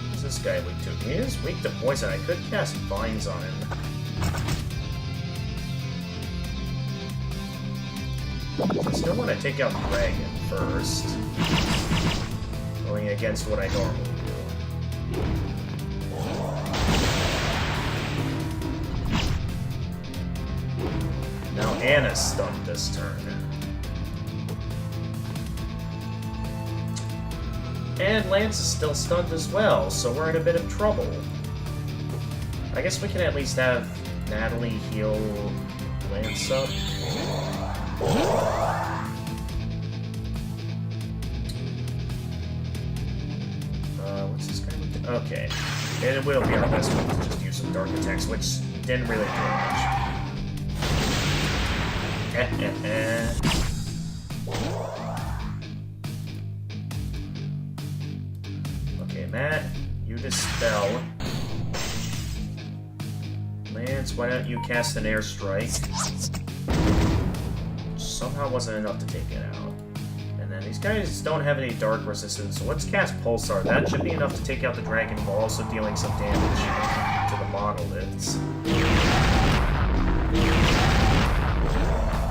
What's this guy weak to? He is weak to poison. I could cast vines on him. I still want to take out Dragon first. Going against what I normally do. Now Anna's stunned this turn. And Lance is still stunned as well, so we're in a bit of trouble. I guess we can at least have Natalie heal Lance up. What's this guy with? Okay. And it will be our best bet to just use some dark attacks, which didn't really do much. Okay, Matt, you dispel. Lance, why don't you cast an airstrike? Somehow wasn't enough to take it out. And then these guys don't have any dark resistance, so let's cast Pulsar. That should be enough to take out the dragon while also dealing some damage to the monoliths.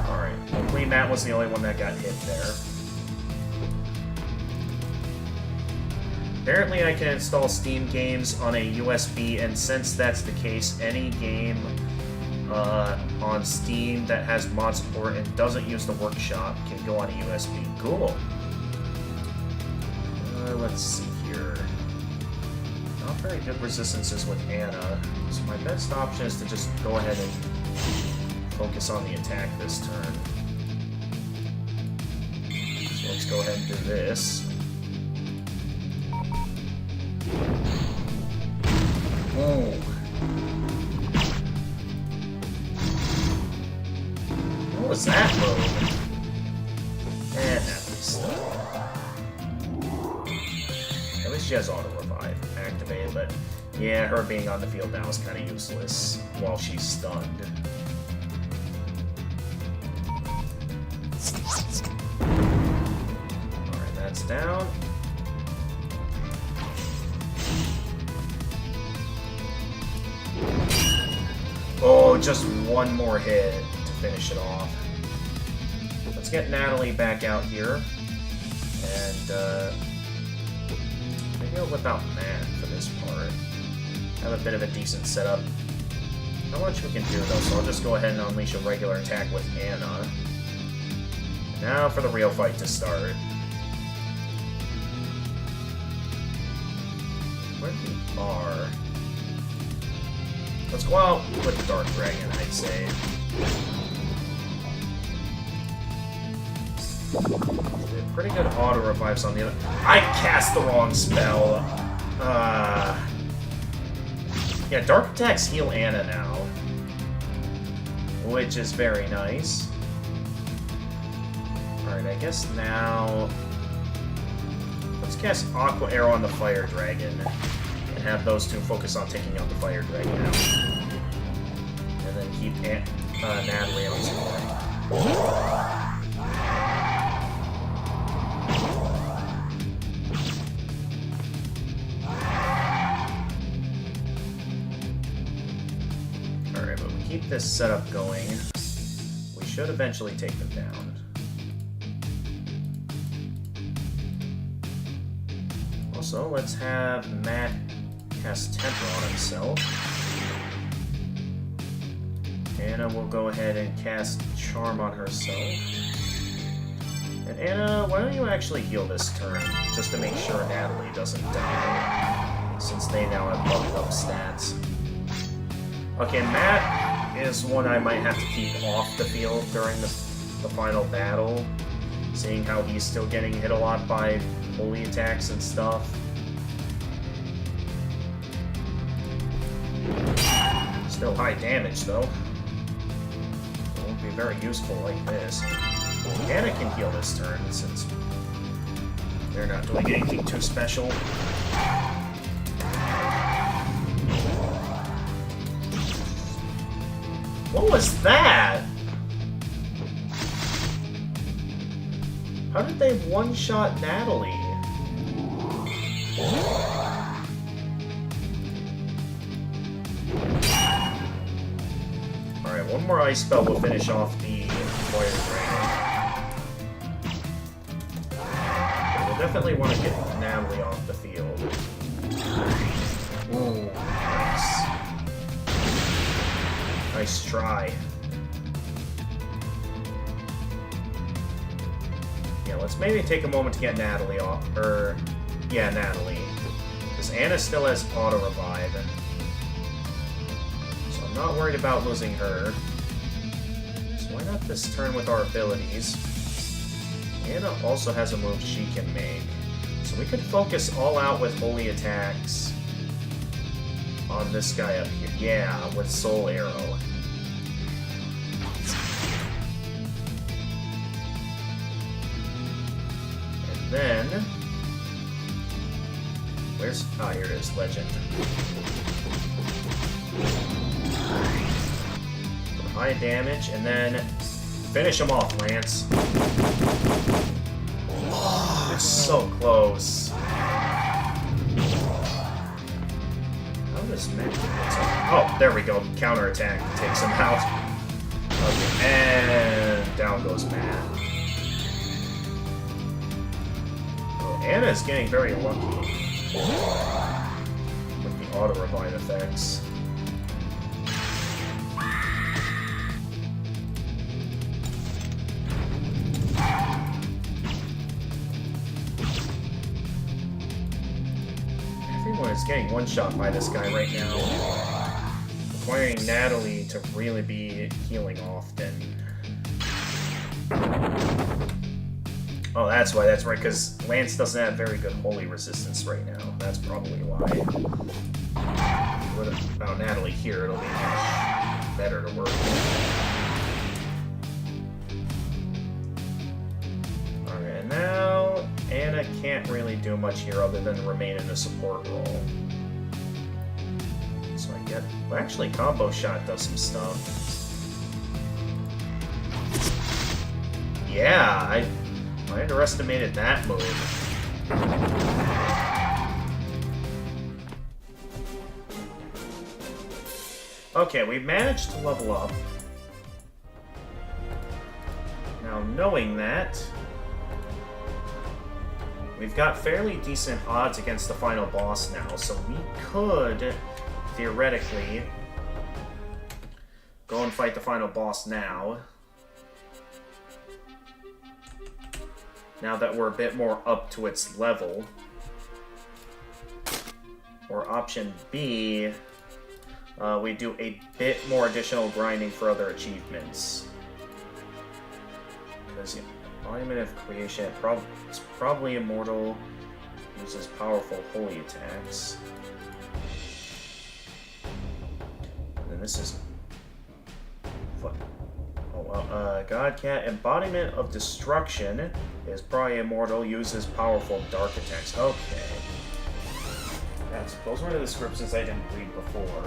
Alright, hopefully Matt was the only one that got hit there. Apparently I can install Steam games on a USB, and since that's the case, any game on Steam that has mod support and doesn't use the workshop can go on a USB. Cool. Let's see here. Not very good resistances with Anna, so my best option is to just go ahead and focus on the attack this turn. So let's go ahead and do this. Oh. What was that move? And that was stuff. At least she has auto revive activated, but yeah, her being on the field now is kind of useless while she's stunned. Alright, that's down. Oh, just one more hit to finish it off. Let's get Natalie back out here. And, maybe I'll whip out Matt for this part. Have a bit of a decent setup. Not much we can do, though, so I'll just go ahead and unleash a regular attack with Anna. Now for the real fight to start. Where we are... Let's go out with the Dark Dragon, I'd say. Pretty good auto revives on the other. I cast the wrong spell. Yeah, Dark attacks heal Anna now. which is very nice. Alright, I guess now... let's cast Aqua Arrow on the Fire Dragon, and have those two focus on taking out the Fire Dragon out. And then keep Natalie on support. Alright, but we keep this setup going. We should eventually take them down. Also, let's have Matt cast Temper on himself. Anna will go ahead and cast Charm on herself. And Anna, why don't you actually heal this turn, just to make sure Natalie doesn't die, since they now have bumped up stats. Okay, Matt is one I might have to keep off the field during the final battle, seeing how he's still getting hit a lot by holy attacks and stuff. Still high damage, though. It won't be very useful like this. Anna can heal this turn, since they're not doing anything too special. What was that? How did they one-shot Natalie? Alright, one more ice spell will finish off the Fire Dragon. We'll definitely want to get Natalie off the field. Ooh, nice. Nice try. Yeah, let's maybe take a moment to get Natalie off. Yeah, Natalie. Because Anna still has auto revive. So I'm not worried about losing her. So why not this turn with our abilities? Anna also has a move she can make. So we could focus all out with holy attacks on this guy up here. Yeah, with Soul Arrow. And then... where's... ah, here it is, Legend. For high damage, and then finish him off, Lance. Oh, it's so close. Oh, there we go. Counterattack takes him out. Okay, and down goes Matt. Oh, Anna's getting very lucky with the auto revive effects. Is getting one shot by this guy right now, requiring Natalie to really be healing often. Oh, that's why. That's right, because Lance doesn't have very good holy resistance right now. That's probably why. Without Natalie here, it'll be much better to work with. Alright, and now Anna can't really do much here other than remain in a support role. So I get... well, actually, Combo Shot does some stuff. Yeah, I underestimated that move. Okay, we've managed to level up. Now, knowing that, we've got fairly decent odds against the final boss now, so we could, theoretically, go and fight the final boss now. Now that we're a bit more up to its level. Or option B, we do a bit more additional grinding for other achievements. Because Monument of Creation, it's probably immortal, uses powerful holy attacks. And then this is... what? Well, Godcat, embodiment of destruction, is probably immortal, uses powerful dark attacks. Okay. Those were the descriptions I didn't read before.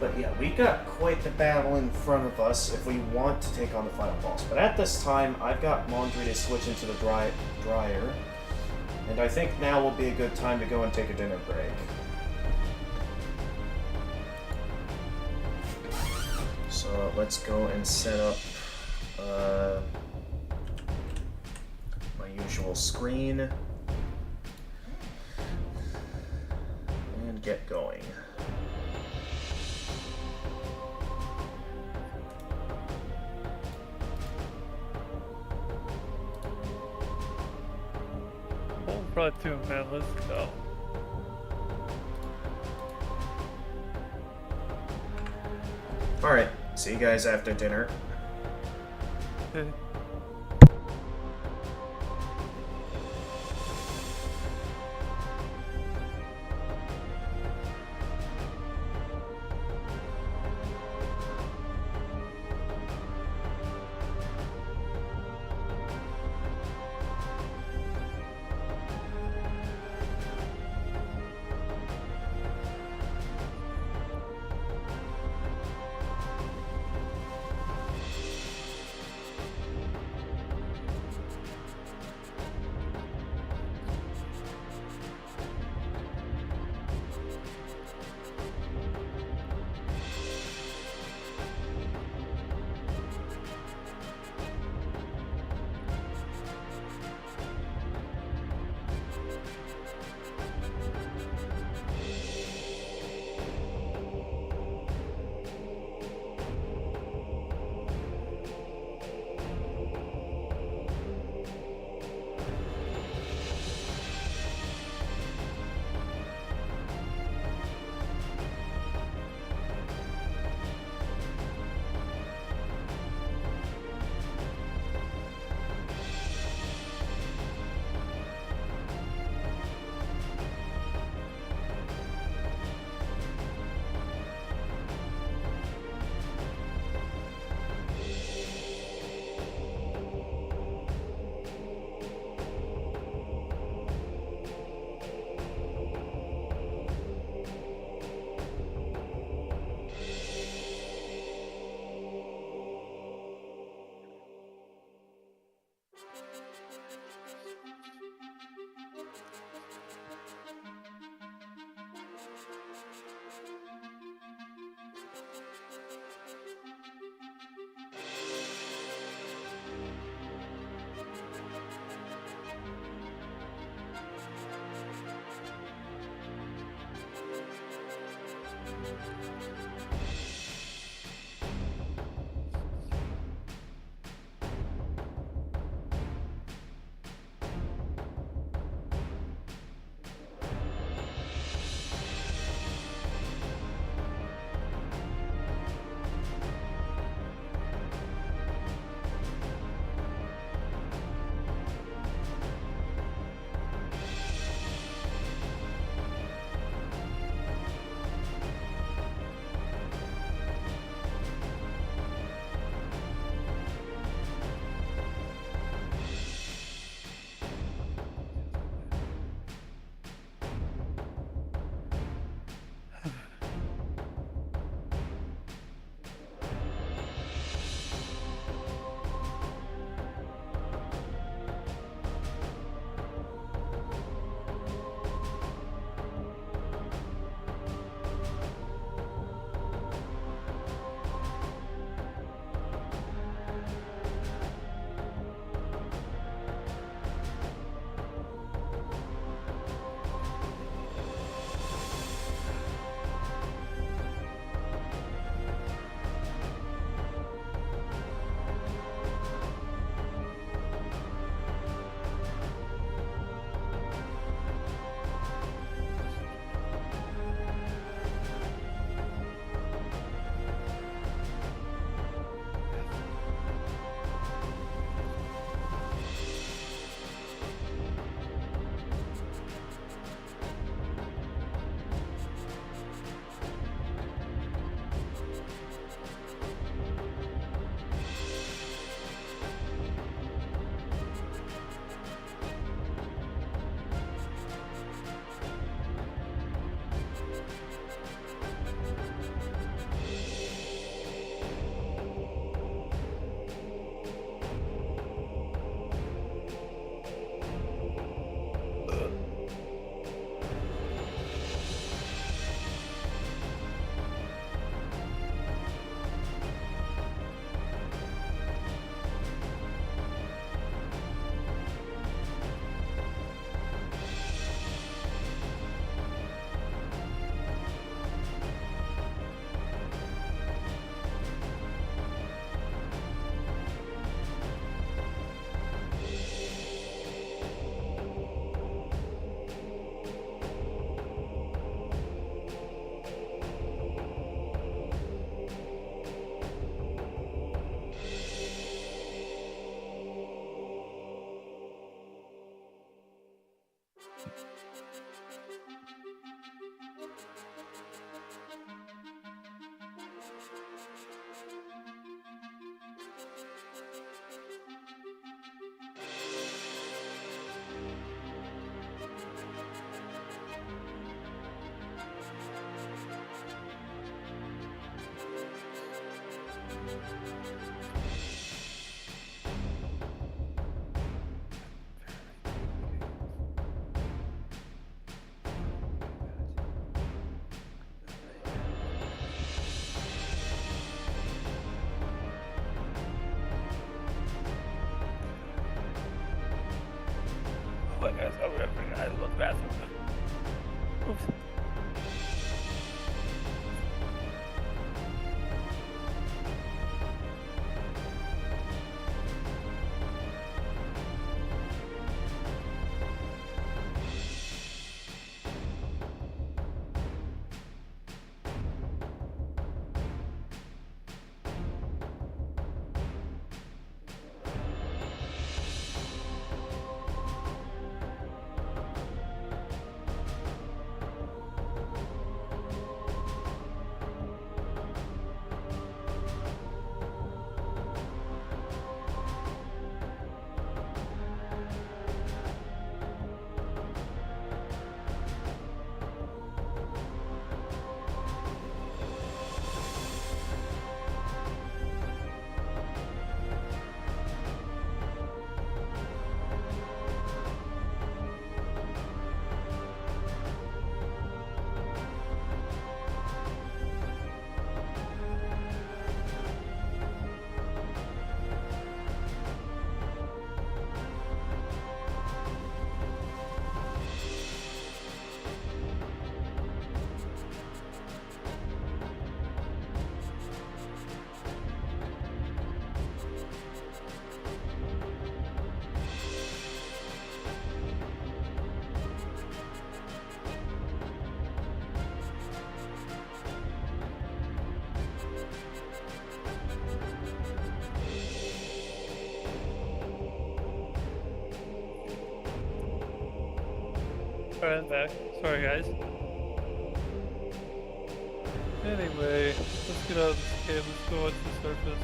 But yeah, we got quite the battle in front of us if we want to take on the final boss. But at this time, I've got laundry to switch into the dryer. And I think now will be a good time to go and take a dinner break. So let's go and set up my usual screen. And get going. Oh, brought 2, man. Let's go. Alright, see you guys after dinner. Okay. Oh, guys, I'm gonna bring I love the bathroom. Oops. Alright, I'm back. Sorry, guys. Anyway, let's get out of this cave. Let's go watch the surface.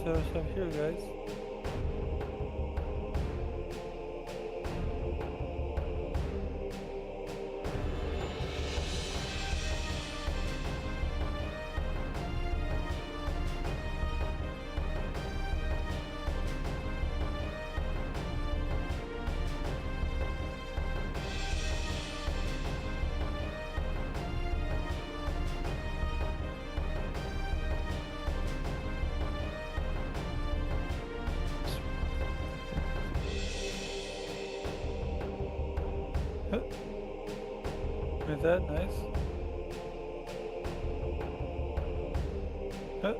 I'm here, guys. Is that nice? Huh?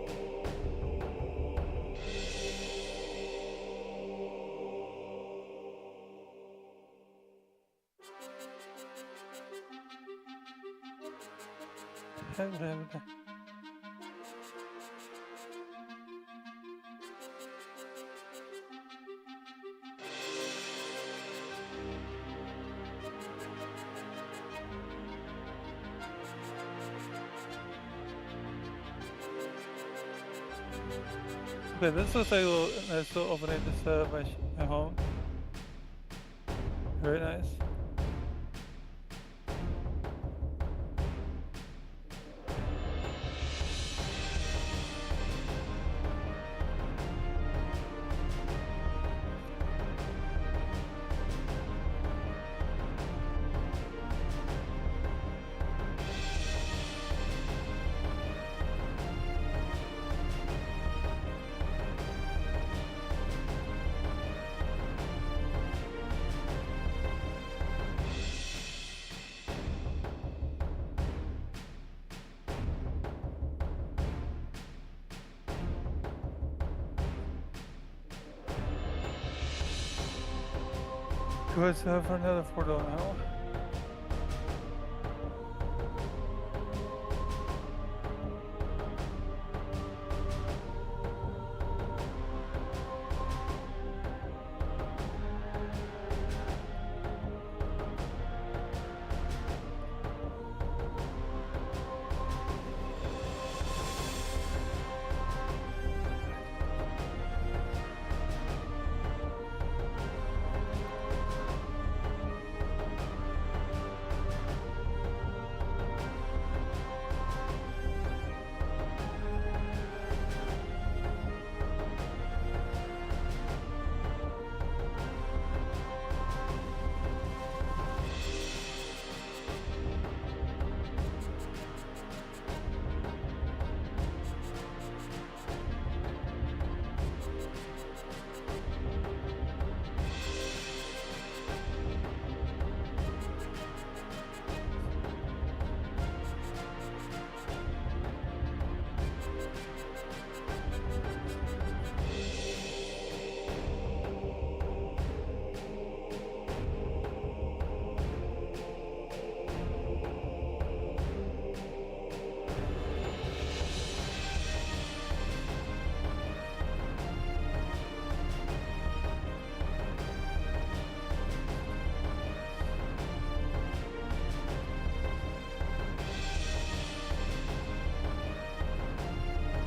Okay, this looks like a nice little opening to set up my home. Very nice. Good stuff for another portal now.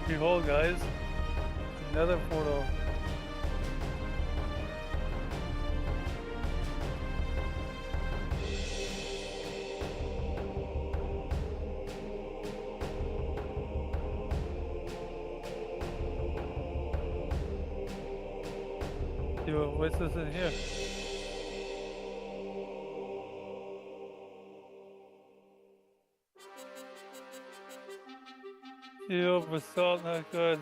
Behold, guys, another portal. Yo, what's this in here? Yo, basalt, not good.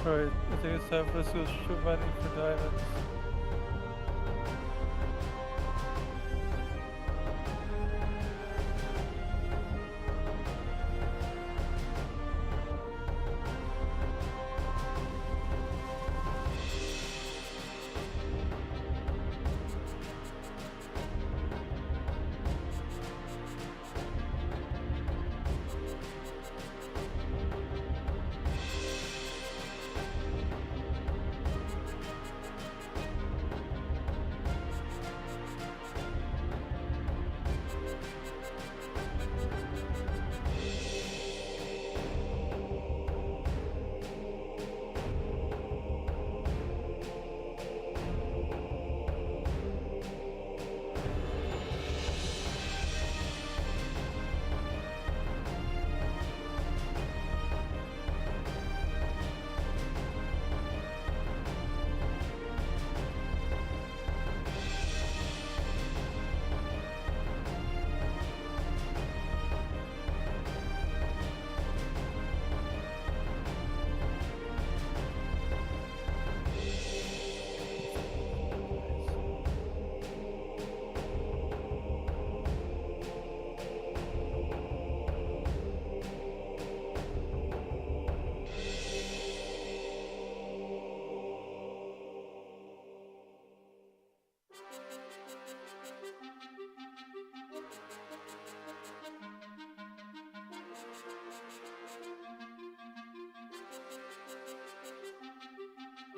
Alright, I think it's time for us to go strip mining for diamonds.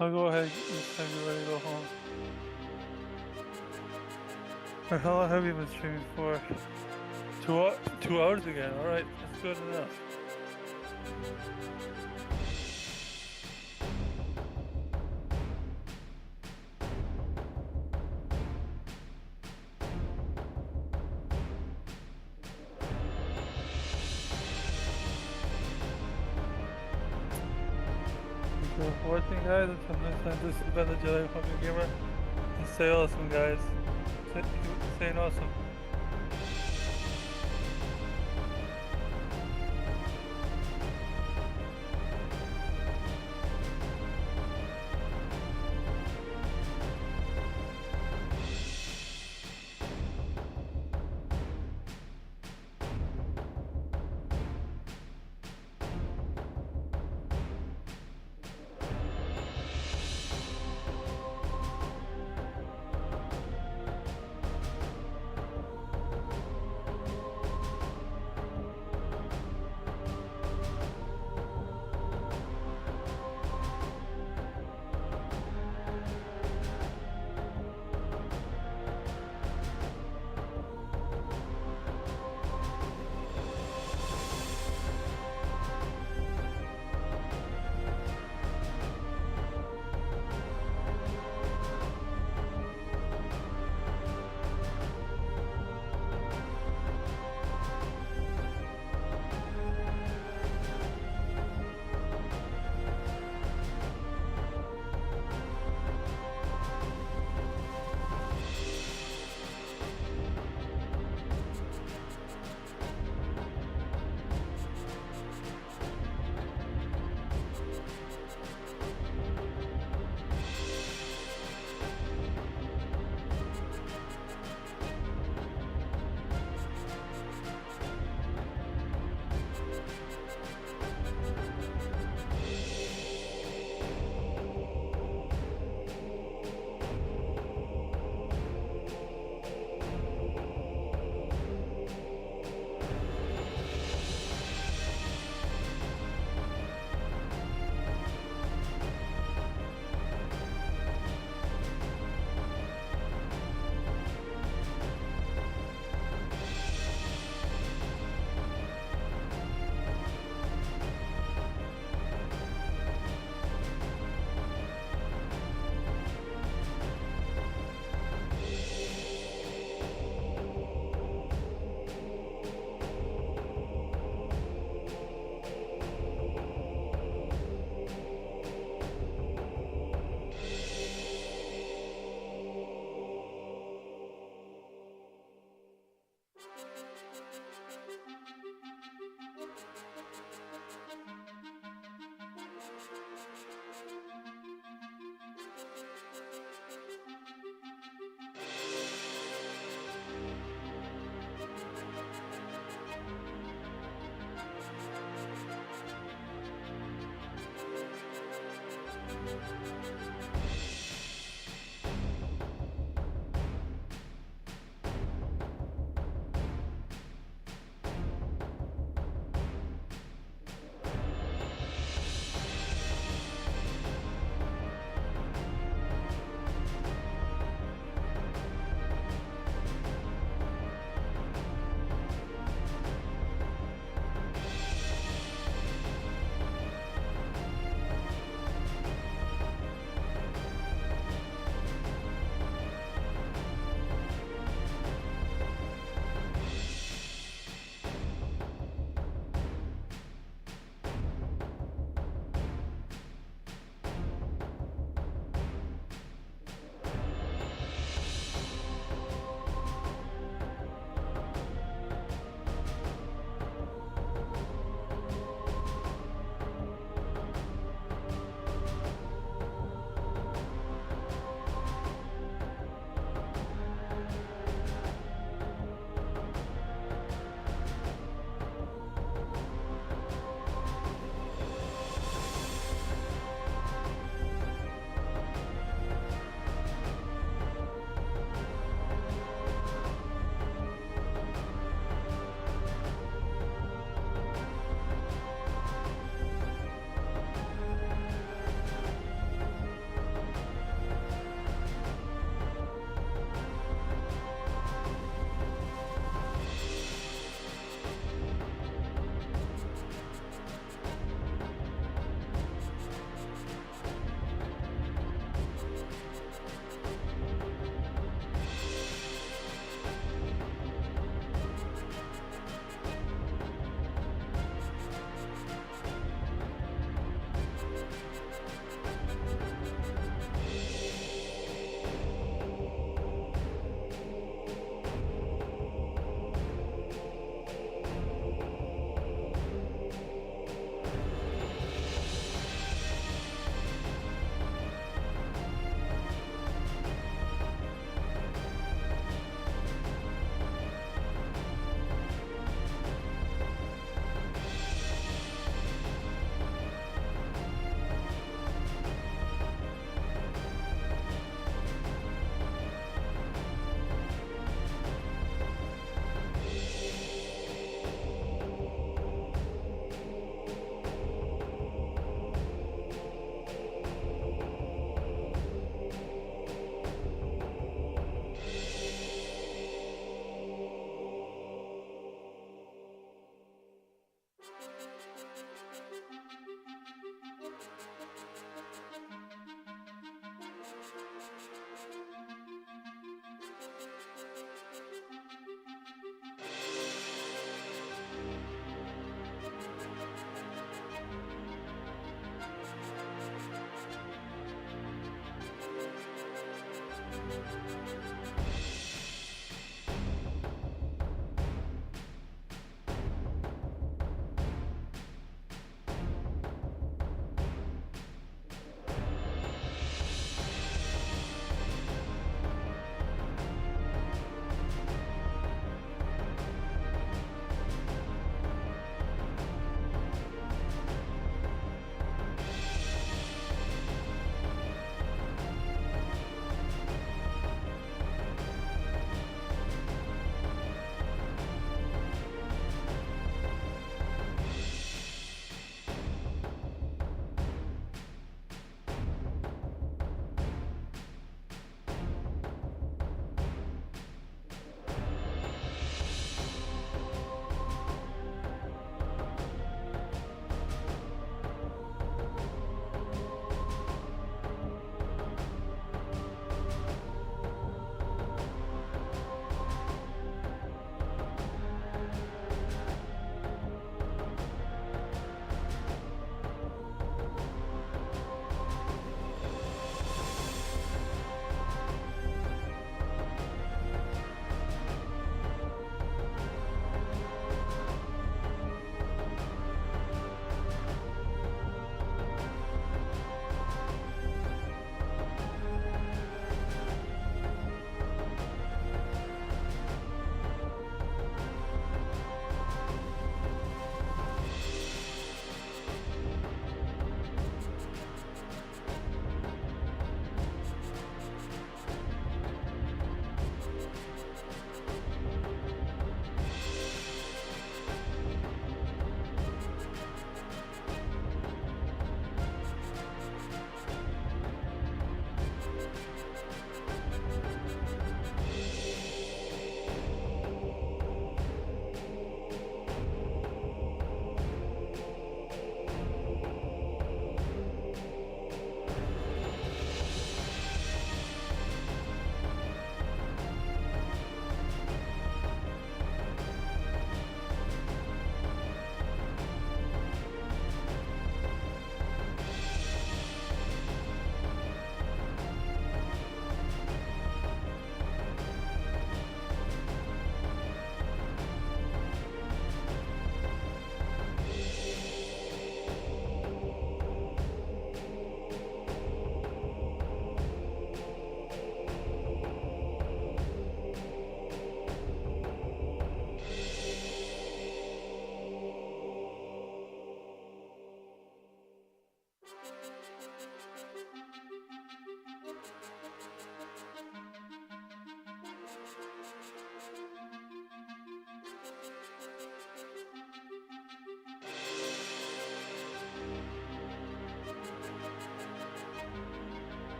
I'll go ahead this time you're ready to go home. Or how long have you been streaming for? 2 hours again, alright, that's good enough. The fourth thing, guys, until next time, this has been the Jedi Pumpkin Gamer. And stay awesome, guys. Staying awesome.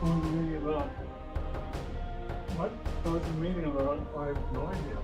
What was the meeting about? What? What was the meeting about? I have no idea.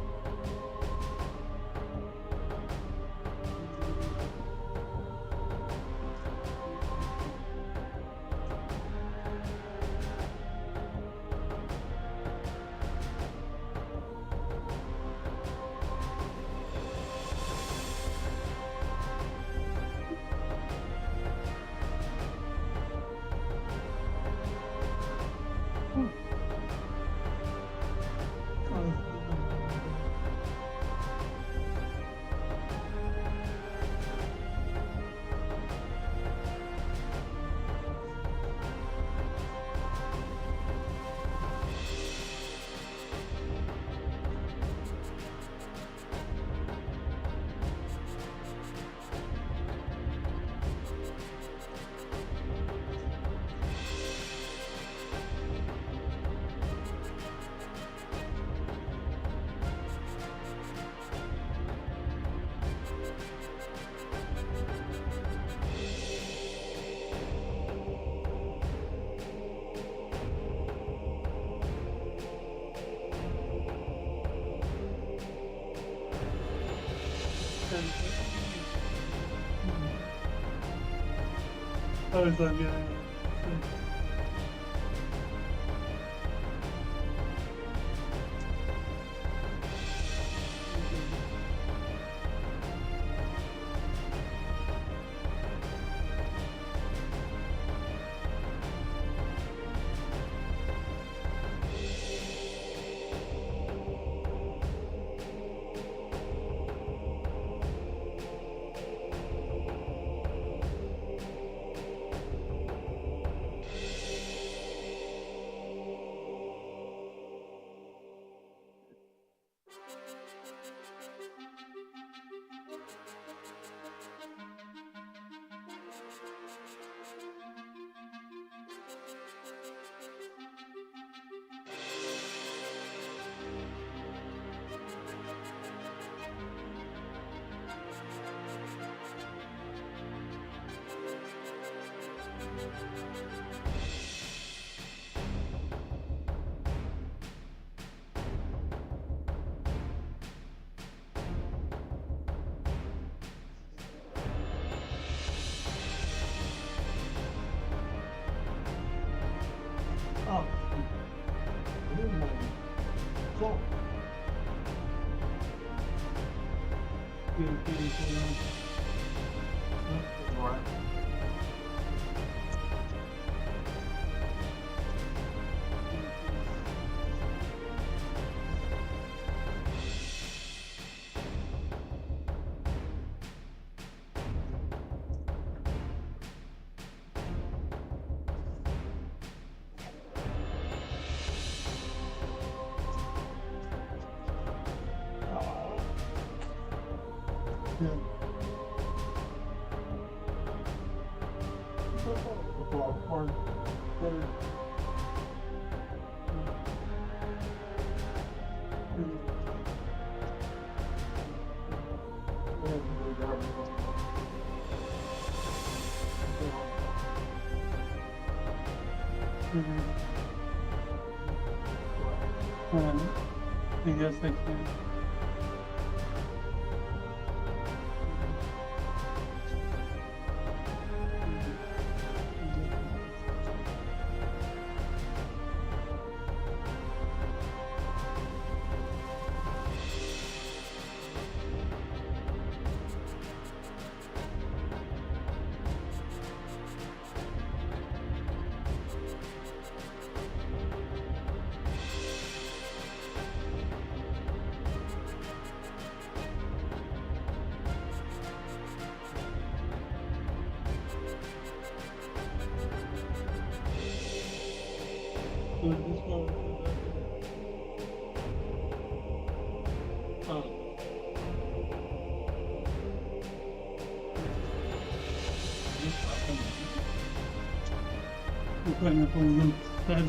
I was like, yeah. Oh. I didn't know. So. Right. Yeah. Popcorn. I guess I can. Oh, Oh. This happened. Bukannya pemerintahan.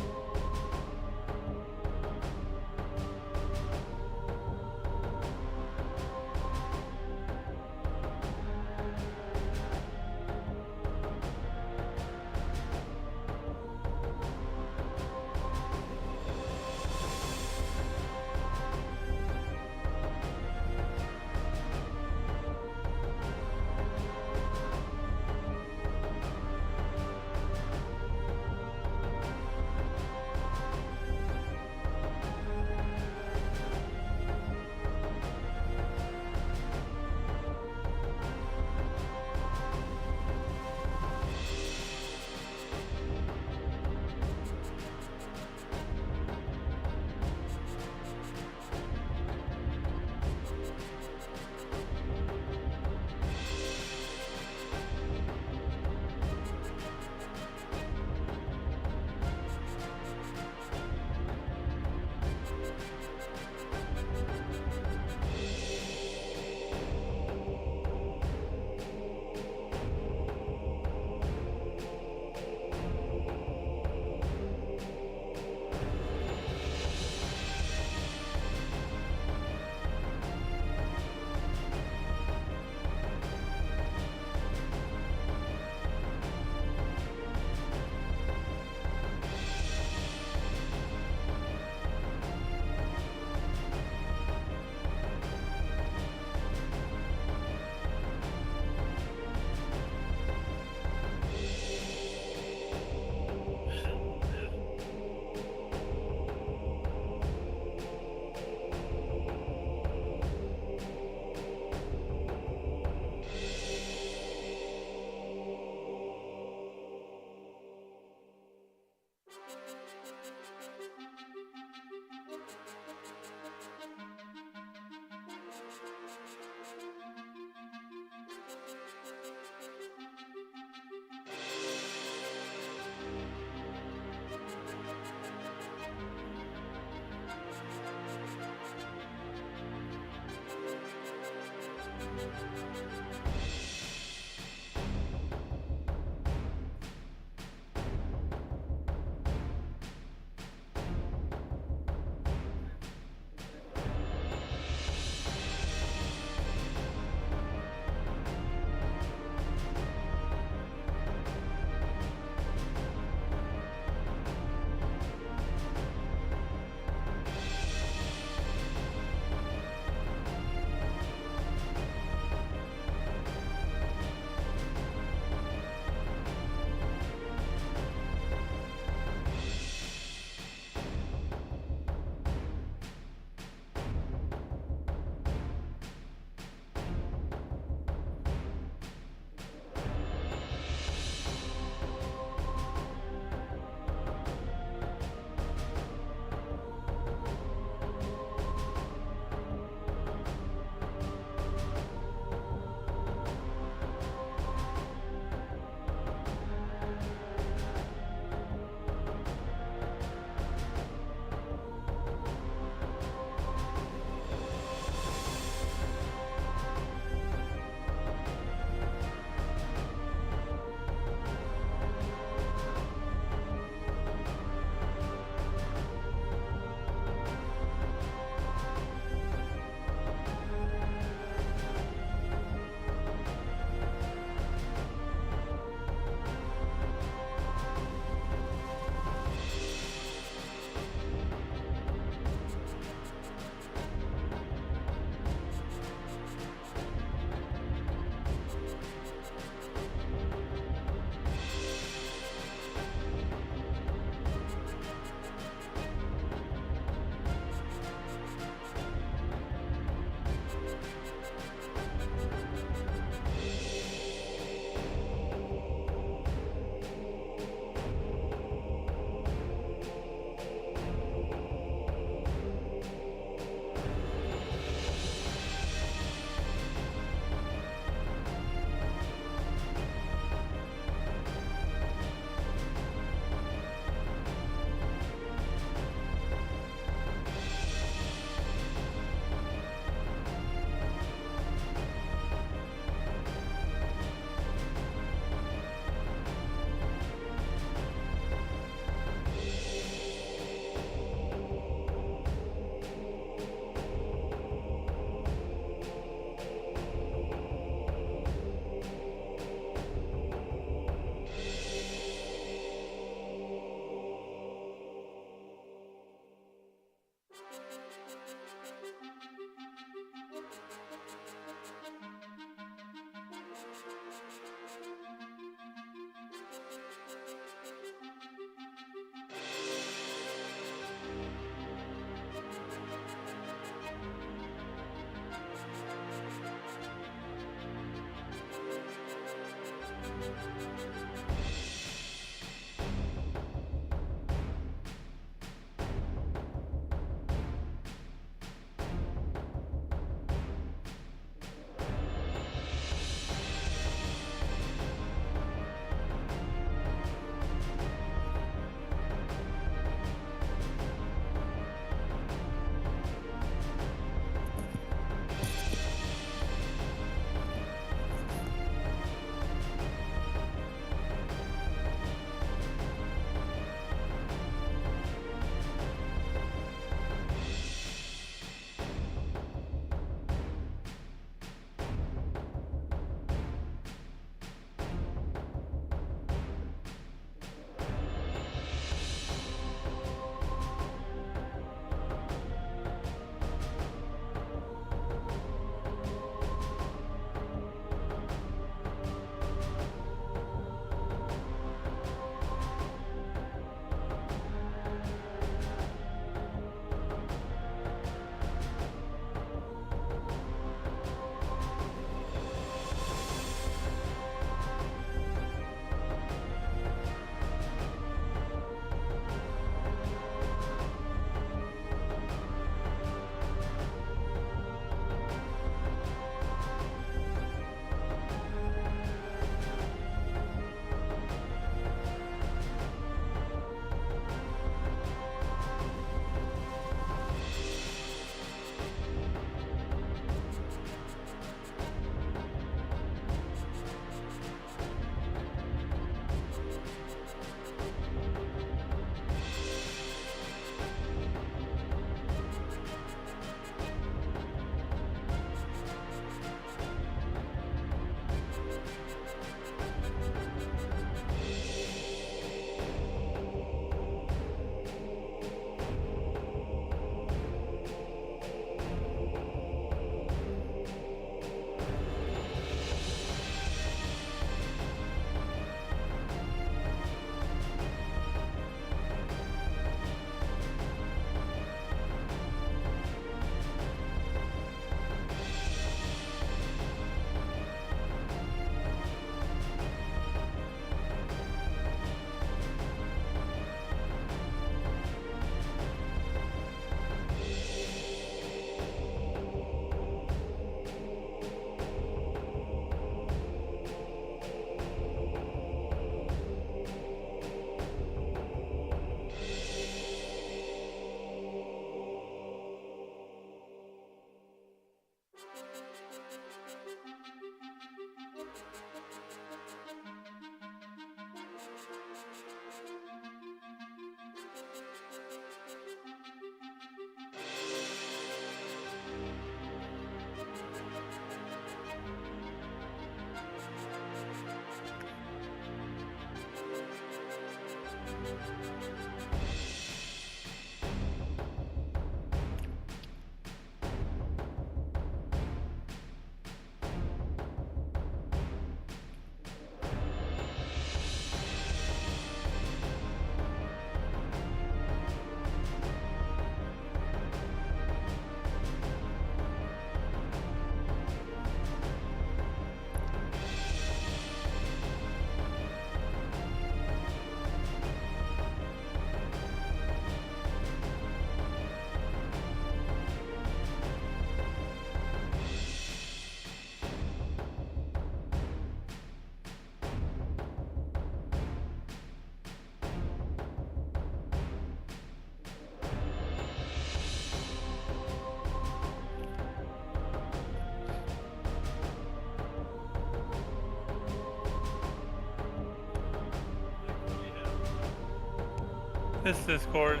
This Discord.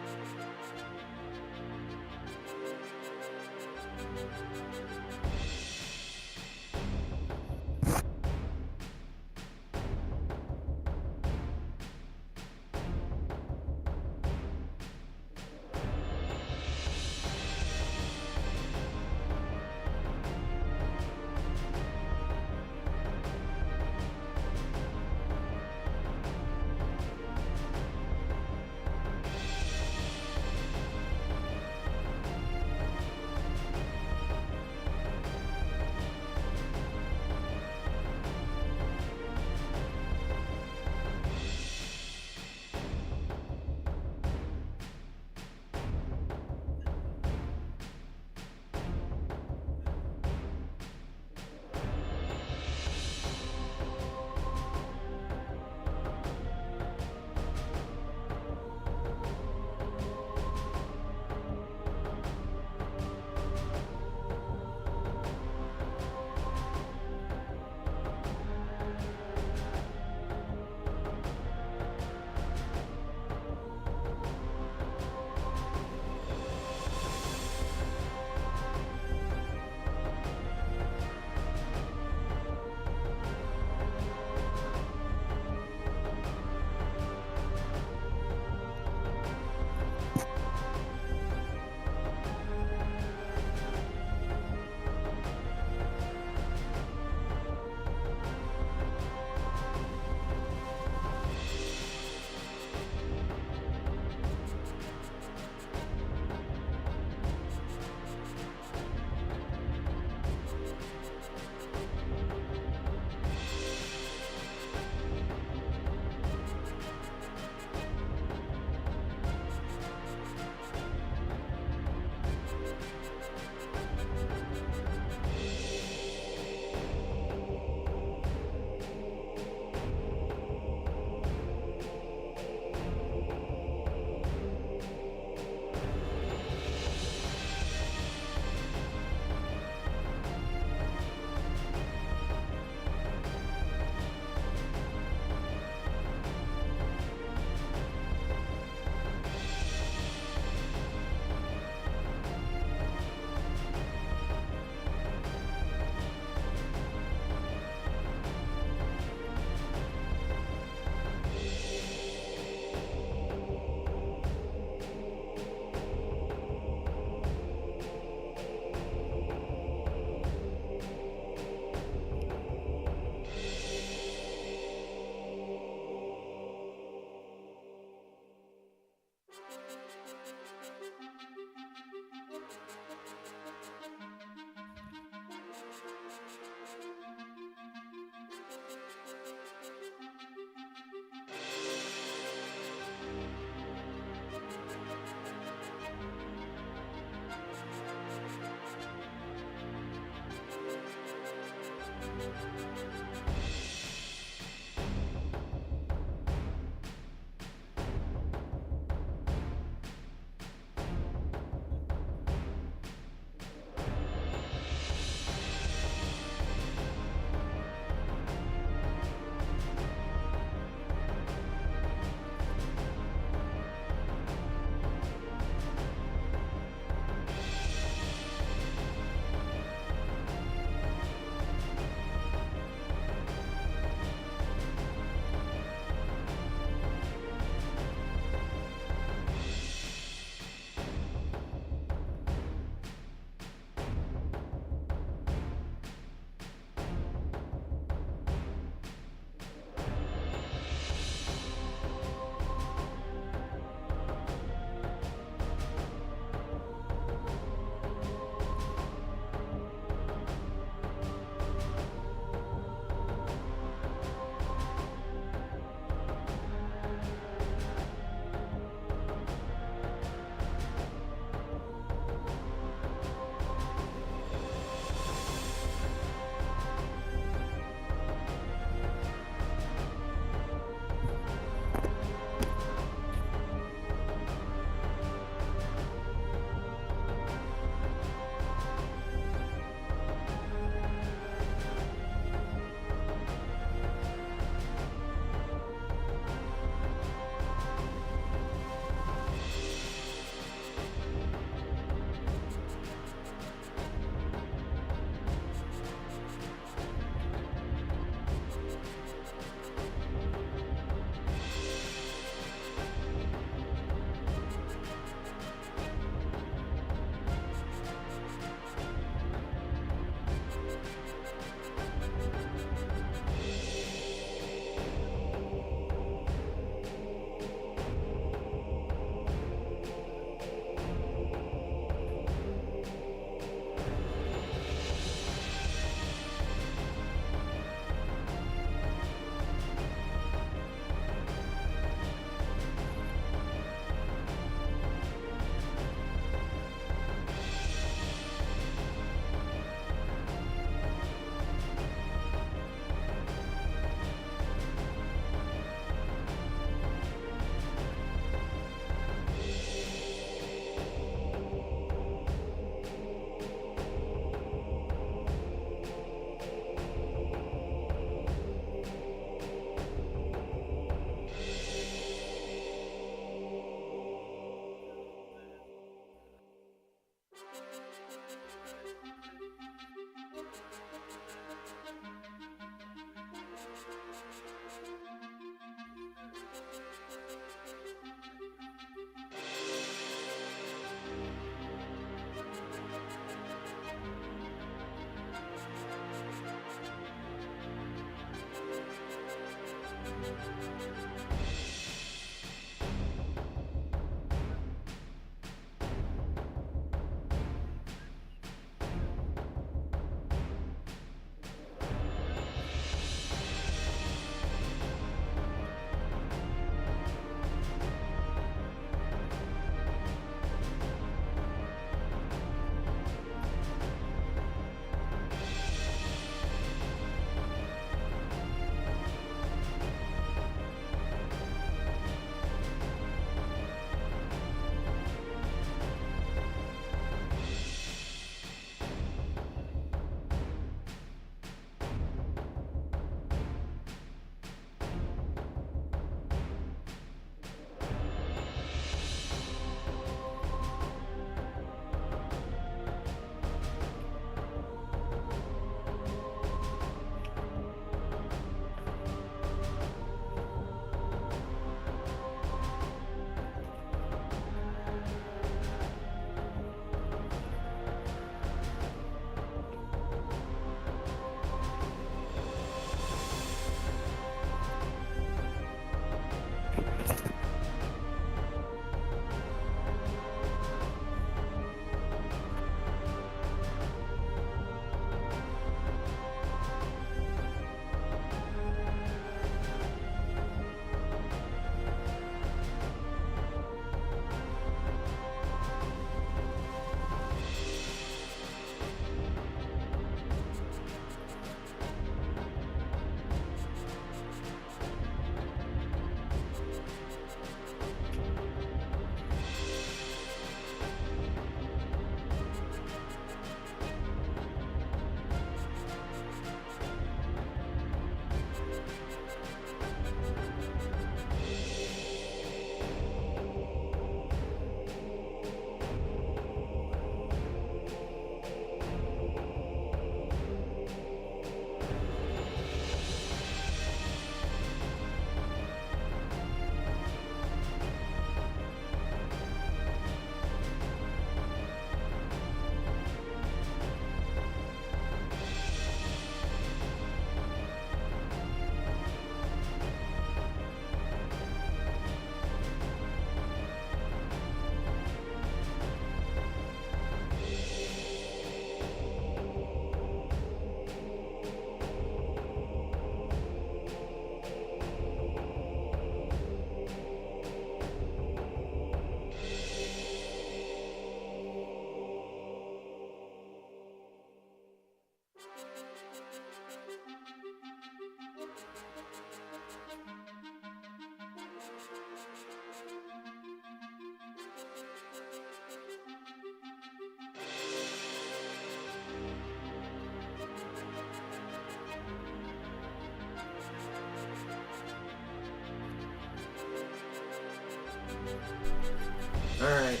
Alright.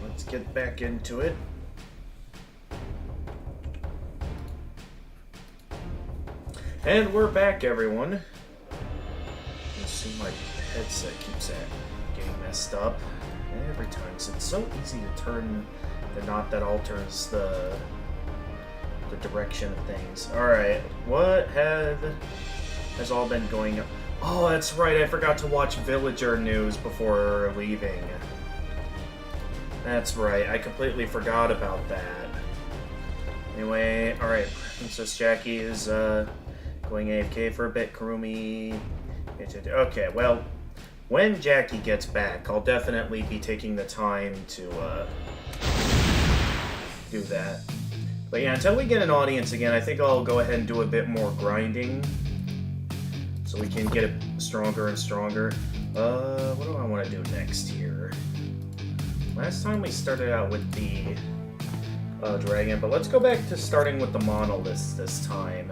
Let's get back into it. And we're back, everyone. You see my headset keeps getting messed up every time. So it's so easy to turn the knot that alters the direction of things. Alright, what has all been going on? Oh, that's right, I forgot to watch Villager news before leaving. That's right, I completely forgot about that. Anyway, alright, Princess Jackie is going AFK for a bit. Kurumi... Okay, well, when Jackie gets back, I'll definitely be taking the time to do that. But yeah, until we get an audience again, I think I'll go ahead and do a bit more grinding, so we can get it stronger and stronger. What do I want to do next here? Last time we started out with the dragon, but let's go back to starting with the monoliths this time.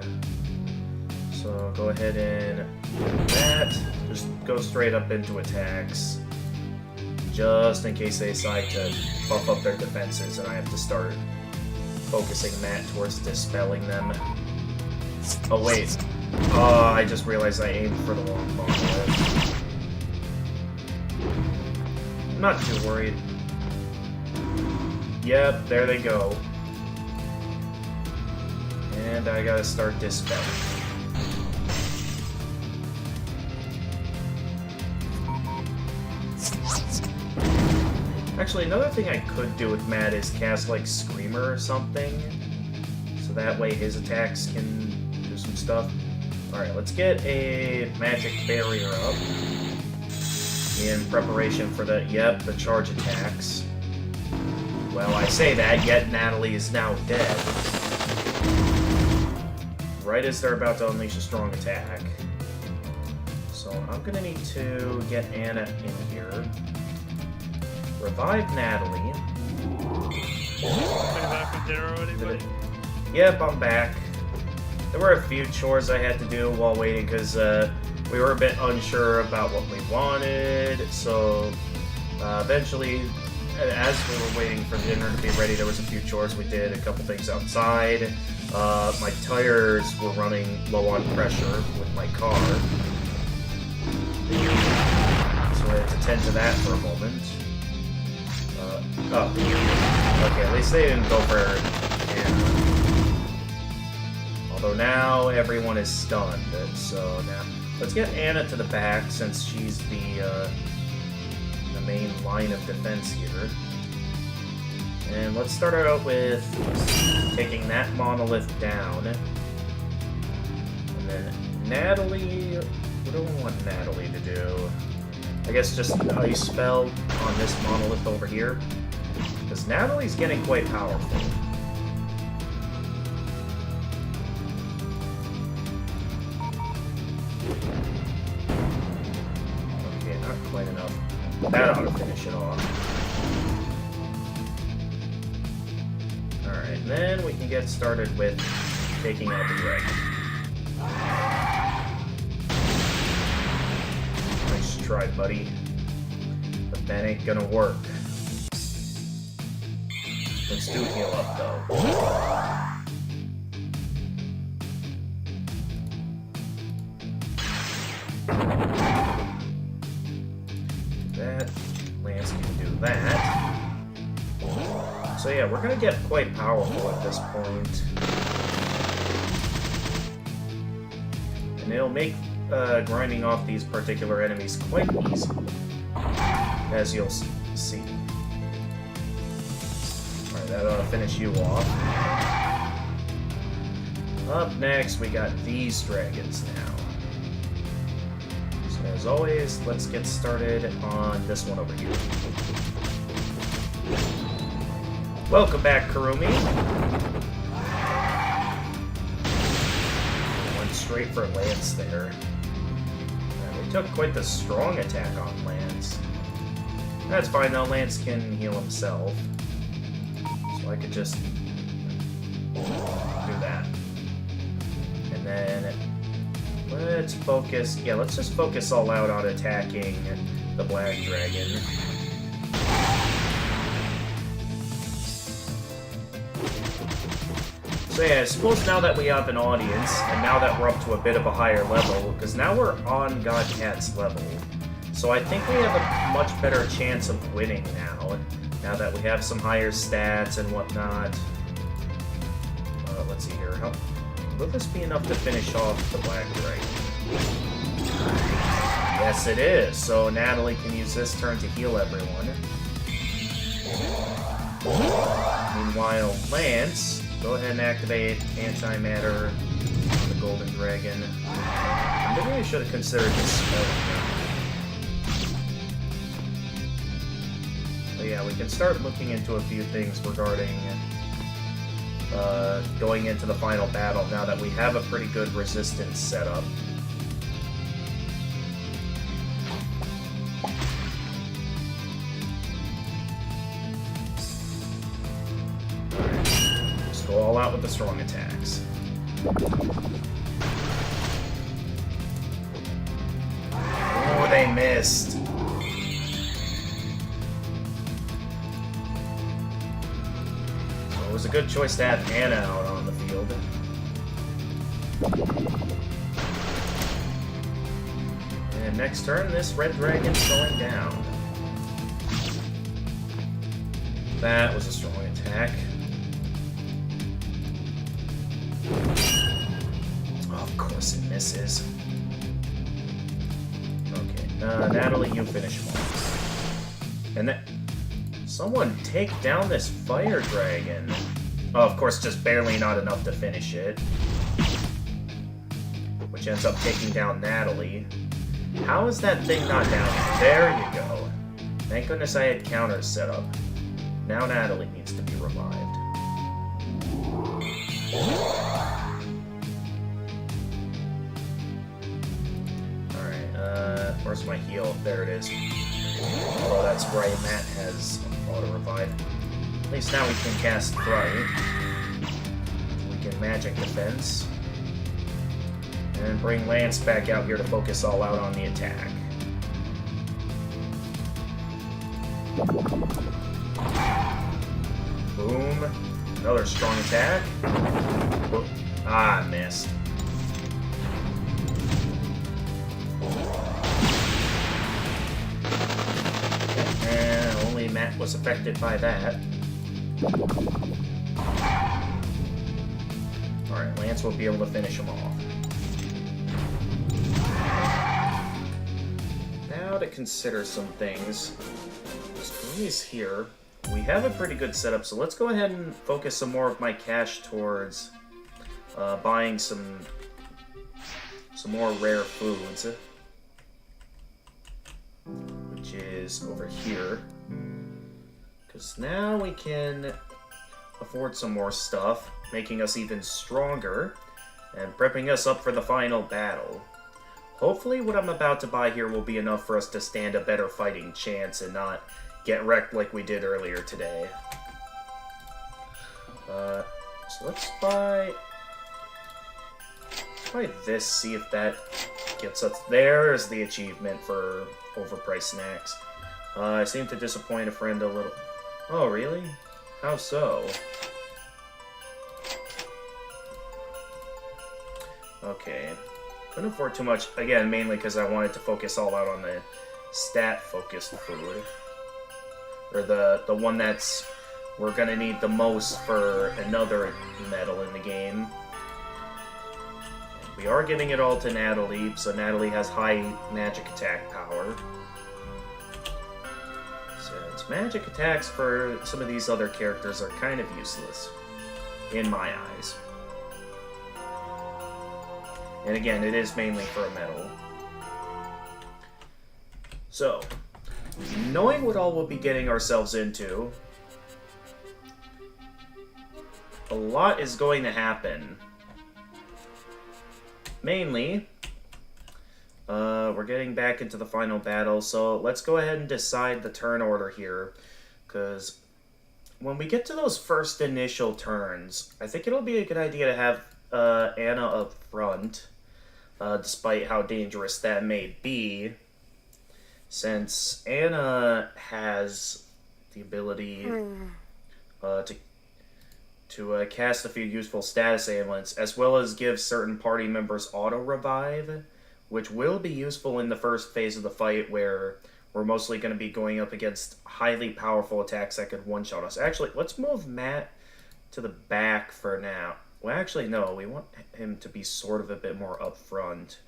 So go ahead and do that. Just go straight up into attacks, just in case they decide to buff up their defenses and I have to start focusing that towards dispelling them. Oh wait, I just realized I aimed for the wrong monolith. I'm not too worried. Yep, there they go. And I gotta start dispelling. Actually, another thing I could do with Matt is cast, like, Screamer or something. So that way his attacks can do some stuff. Alright, let's get a magic barrier up. In preparation for the charge attacks. Well, I say that, yet Natalie is now dead. Right as they're about to unleash a strong attack. So I'm gonna need to get Anna in here. Revive Natalie. Are you back from dinner already, buddy? Yep, I'm back. There were a few chores I had to do while waiting because we were a bit unsure about what we wanted. So eventually, as we were waiting for dinner to be ready, there was a few chores we did, a couple things outside. My tires were running low on pressure with my car. So I had to tend to that for a moment. Okay, at least they didn't go for Anna. Although now everyone is stunned, so now let's get Anna to the back since she's the main line of defense here. And let's start out with taking that monolith down. And then Natalie, what do I want Natalie to do? I guess just an ice spell on this monolith over here. Because Natalie's getting quite powerful. Okay, not quite enough. That ought to finish it off. Alright, then we can get started with taking out the dragon. Nice try, buddy. But that ain't gonna work. Let's do heal up, though. That. Lance can do that. So yeah, we're gonna get quite powerful at this point. And it'll make grinding off these particular enemies quite easy, as you'll see. Alright, that'll finish you off. Up next, we got these dragons now. So as always, let's get started on this one over here. Welcome back, Kurumi. Went straight for Lance there. And we took quite the strong attack on Lance. That's fine though, Lance can heal himself. So I could just do that. And then let's focus, let's just focus all out on attacking the black dragon. So yeah, I suppose now that we have an audience, and now that we're up to a bit of a higher level, because now we're on Godcat's level, so I think we have a much better chance of winning now that we have some higher stats and whatnot. Let's see here. Will this be enough to finish off the black dragon? Yes, it is. So Natalie can use this turn to heal everyone. Meanwhile, Lance, go ahead and activate antimatter on the golden dragon. Maybe I should have considered this spell. But yeah, we can start looking into a few things regarding going into the final battle now that we have a pretty good resistance setup. Just go all out with the strong attacks. Oh, they missed. It was a good choice to have Anna out on the field. And next turn, this red dragon's going down. That was a strong attack. Oh, of course it misses. Okay, Natalie, you finish him off. And that... Someone take down this fire dragon. Oh, of course, just barely not enough to finish it. Which ends up taking down Natalie. How is that thing not down? There you go. Thank goodness I had counters set up. Now Natalie needs to be revived. Alright, where's my heal? There it is. Oh, that's right, Matt has auto-revive. At least now we can cast Fright. We can Magic Defense. And bring Lance back out here to focus all out on the attack. Boom. Another strong attack. Ah, missed. Only Matt was affected by that. Alright, Lance will be able to finish him off. Now to consider some things. Squeeze here. We have a pretty good setup, so let's go ahead and focus some more of my cash towards buying some more rare foods. Which is over here. Because now we can afford some more stuff, making us even stronger, and prepping us up for the final battle. Hopefully what I'm about to buy here will be enough for us to stand a better fighting chance and not get wrecked like we did earlier today. So let's buy this, see if that gets us... There's the achievement for overpriced snacks. I seem to disappoint a friend a little... Oh, really? How so? Okay. Couldn't afford too much. Again, mainly because I wanted to focus all out on the stat-focused food. Or the one that's... we're gonna need the most for another medal in the game. We are giving it all to Natalie, so Natalie has high magic attack power. So its magic attacks for some of these other characters are kind of useless, in my eyes. And again, it is mainly for a medal. So, knowing what all we'll be getting ourselves into, a lot is going to happen. Mainly, we're getting back into the final battle, so let's go ahead and decide the turn order here, because when we get to those first initial turns, I think it'll be a good idea to have Anna up front, despite how dangerous that may be, since Anna has the ability to cast a few useful status ailments, as well as give certain party members auto-revive, which will be useful in the first phase of the fight, where we're mostly going to be going up against highly powerful attacks that could one-shot us. Actually, let's move Matt to the back for now. Well, actually, no, we want him to be sort of a bit more up front,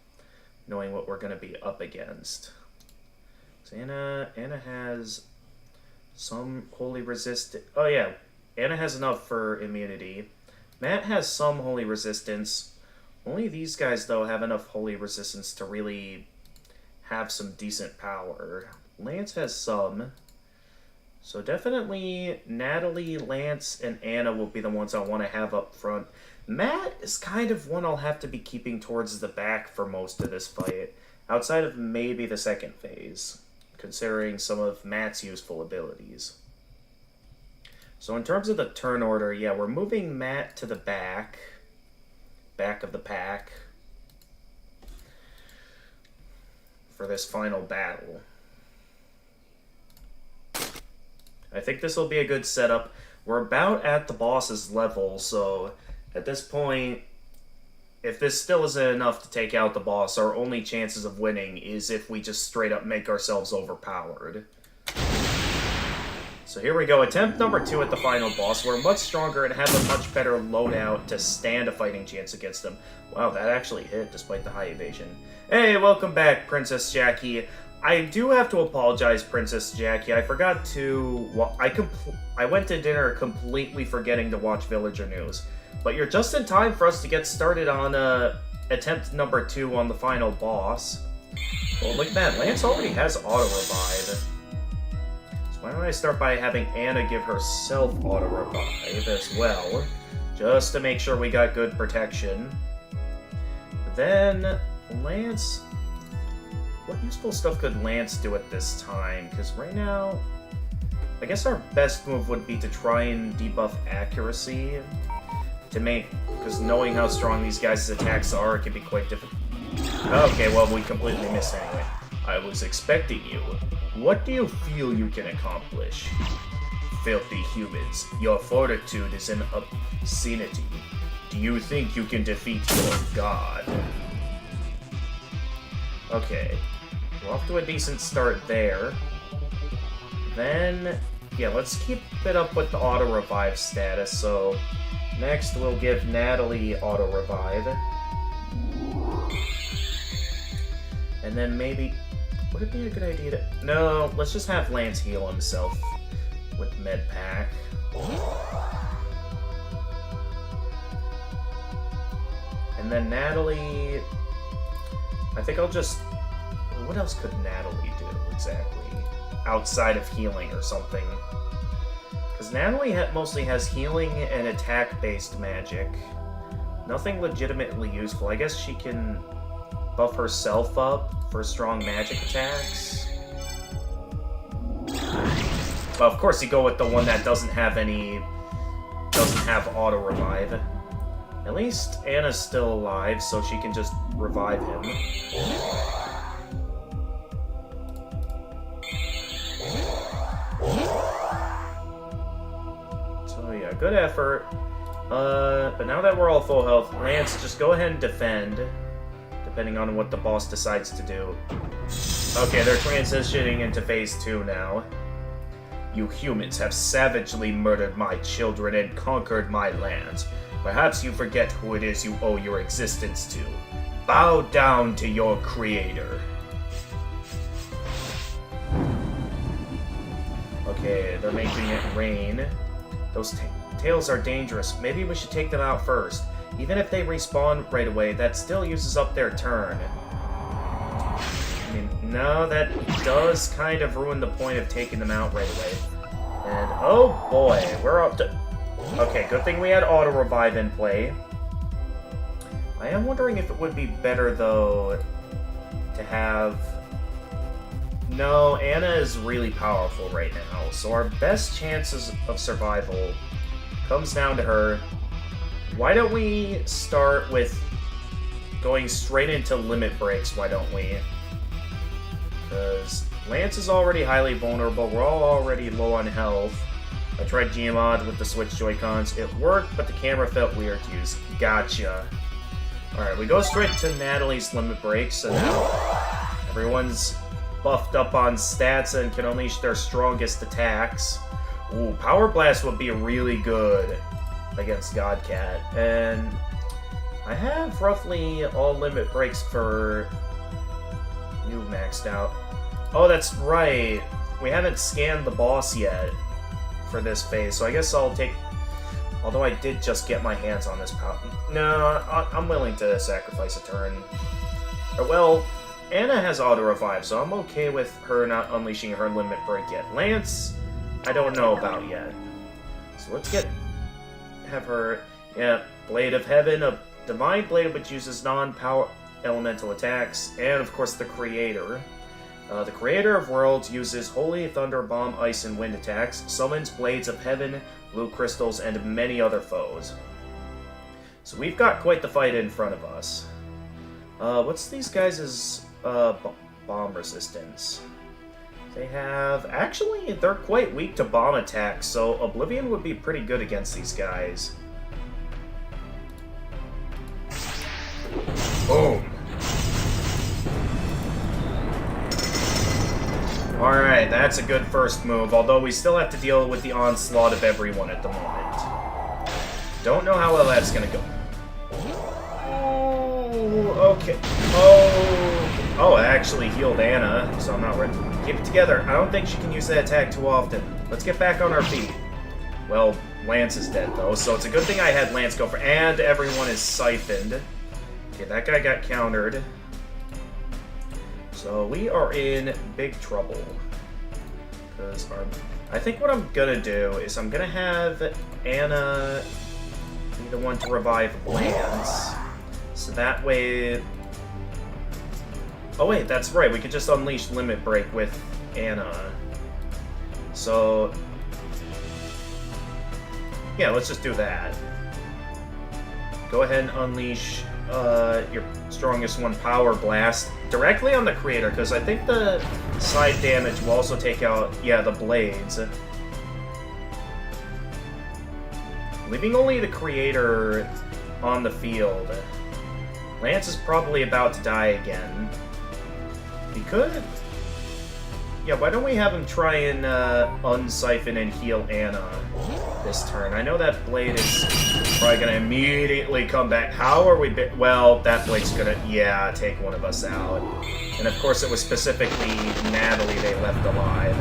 knowing what we're going to be up against. So Anna has some holy resistance. Oh, yeah. Anna has enough for immunity. Matt has some holy resistance. Only these guys, though, have enough holy resistance to really have some decent power. Lance has some. So definitely Natalie, Lance, and Anna will be the ones I want to have up front. Matt is kind of one I'll have to be keeping towards the back for most of this fight, outside of maybe the second phase, considering some of Matt's useful abilities. So in terms of the turn order, yeah, we're moving Matt to the back of the pack for this final battle. I think this will be a good setup. We're about at the boss's level, so at this point, if this still isn't enough to take out the boss, our only chances of winning is if we just straight up make ourselves overpowered. So here we go, attempt number 2 at the final boss. We're much stronger and have a much better loadout to stand a fighting chance against him. Wow, that actually hit despite the high evasion. Hey, welcome back, Princess Jackie. I do have to apologize, Princess Jackie. I forgot to... I went to dinner completely forgetting to watch Villager News. But you're just in time for us to get started on attempt number 2 on the final boss. Well, look at that. Lance already has auto-revive. So why don't I start by having Anna give herself auto-revive as well, just to make sure we got good protection. Then, Lance... What useful stuff could Lance do at this time? Because right now, I guess our best move would be to try and debuff accuracy to make... Because knowing how strong these guys' attacks are, it can be quite difficult. Okay, well, we completely missed anyway. I was expecting you. What do you feel you can accomplish? Filthy humans, your fortitude is an obscenity. Do you think you can defeat your god? Okay, we're off to a decent start there. Then, yeah, let's keep it up with the auto-revive status. So, next we'll give Natalie auto-revive. And then maybe... Would it be a good idea to... No, let's just have Lance heal himself with med pack. And then Natalie... I think I'll just... What else could Natalie do, exactly? Outside of healing or something. Because Natalie mostly has healing and attack-based magic. Nothing legitimately useful. I guess she can buff herself up for strong magic attacks. Well, of course you go with the one that doesn't have auto-revive. At least Anna's still alive, so she can just revive him. So yeah, good effort. But now that we're all full health, Lance, just go ahead and defend, depending on what the boss decides to do. Okay, they're transitioning into phase 2 now. You humans have savagely murdered my children and conquered my lands. Perhaps you forget who it is you owe your existence to. Bow down to your creator. Okay, they're making it rain. Those tails are dangerous. Maybe we should take them out first. Even if they respawn right away, that still uses up their turn. I mean, no, that does kind of ruin the point of taking them out right away. And, oh boy, we're up to... Okay, good thing we had auto-revive in play. I am wondering if it would be better, though, to have... No, Anna is really powerful right now, so our best chances of survival comes down to her. Why don't we start with going straight into limit breaks, why don't we? Because Lance is already highly vulnerable. We're all already low on health. I tried Gmod with the Switch Joy-Cons. It worked, but the camera felt weird to use. Gotcha. Alright, we go straight to Natalie's limit break, so now everyone's buffed up on stats and can unleash their strongest attacks. Ooh, Power Blast would be really good against Godcat. And I have roughly all limit breaks for you maxed out. Oh, that's right. We haven't scanned the boss yet for this phase, so I guess I'll take... Although I did just get my hands on this power... No, I'm willing to sacrifice a turn. Well, Anna has auto-revive, so I'm okay with her not unleashing her limit break yet. Lance, I don't know about yet. So let's have her... Yeah, Blade of Heaven, a Divine Blade which uses non-power elemental attacks, and of course the Creator. The Creator of Worlds uses Holy Thunder Bomb, Ice, and Wind attacks, summons Blades of Heaven, Blue Crystals, and many other foes. So we've got quite the fight in front of us. What's these guys' bomb resistance? They have... Actually, they're quite weak to bomb attacks, so Oblivion would be pretty good against these guys. Boom! Alright, that's a good first move, although we still have to deal with the onslaught of everyone at the moment. Don't know how well that's gonna go. Ooh, okay. Oh, it actually healed Anna, so I'm not worried. Keep it together. I don't think she can use that attack too often. Let's get back on our feet. Well, Lance is dead, though, so it's a good thing I had Lance go for... And everyone is siphoned. Okay, that guy got countered. So we are in big trouble. Because I think what I'm gonna do is I'm gonna have Anna be the one to revive Lance. So that way... Oh wait, that's right, we could just unleash Limit Break with Anna. So... Yeah, let's just do that. Go ahead and unleash your strongest one, Power Blast, directly on the Creator, because I think the side damage will also take out, yeah, the blades. Leaving only the Creator on the field. Lance is probably about to die again. He could... Yeah, why don't we have him try and unsiphon and heal Anna this turn? I know that blade is probably going to immediately come back. How are we... Well, that blade's going to, yeah, take one of us out. And of course it was specifically Natalie they left alive.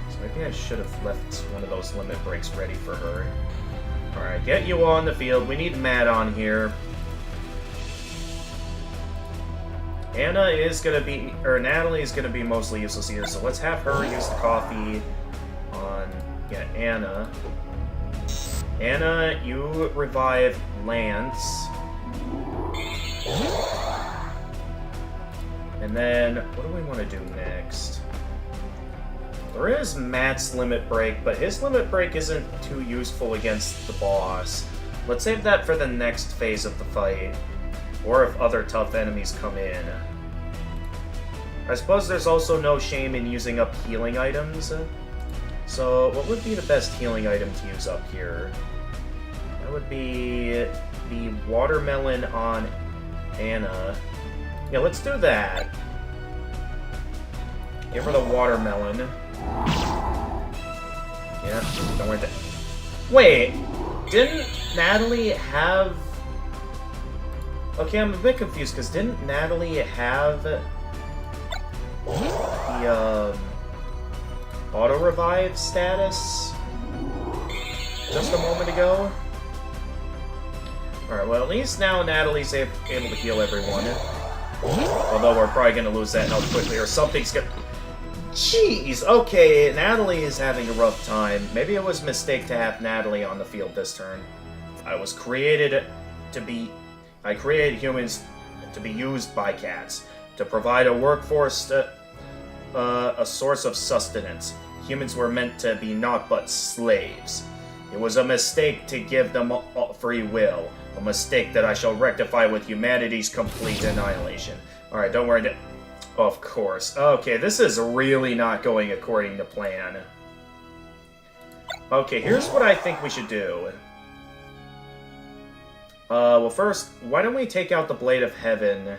So maybe I should have left one of those limit breaks ready for her. Alright, get you on the field. We need Matt on here. Anna is going to be, or Natalie is going to be mostly useless here, so let's have her use the coffee on, yeah, Anna. Anna, you revive Lance. And then, what do we want to do next? There is Matt's Limit Break, but his Limit Break isn't too useful against the boss. Let's save that for the next phase of the fight. Or if other tough enemies come in. I suppose there's also no shame in using up healing items. So, what would be the best healing item to use up here? That would be the watermelon on Anna. Yeah, let's do that. Give her the watermelon. Yeah, don't worry. Wait, didn't Natalie have... Okay, I'm a bit confused, because didn't Natalie have the, auto-revive status just a moment ago? Alright, well, at least now Natalie's able to heal everyone. Although we're probably going to lose that health quickly, or something's going to... Jeez, okay, Natalie is having a rough time. Maybe it was a mistake to have Natalie on the field this turn. I created humans to be used by cats, to provide a workforce, a source of sustenance. Humans were meant to be naught but slaves. It was a mistake to give them free will, a mistake that I shall rectify with humanity's complete annihilation. Alright, don't worry. Of course. Okay, this is really not going according to plan. Okay, here's what I think we should do. Well, first, why don't we take out the Blade of Heaven?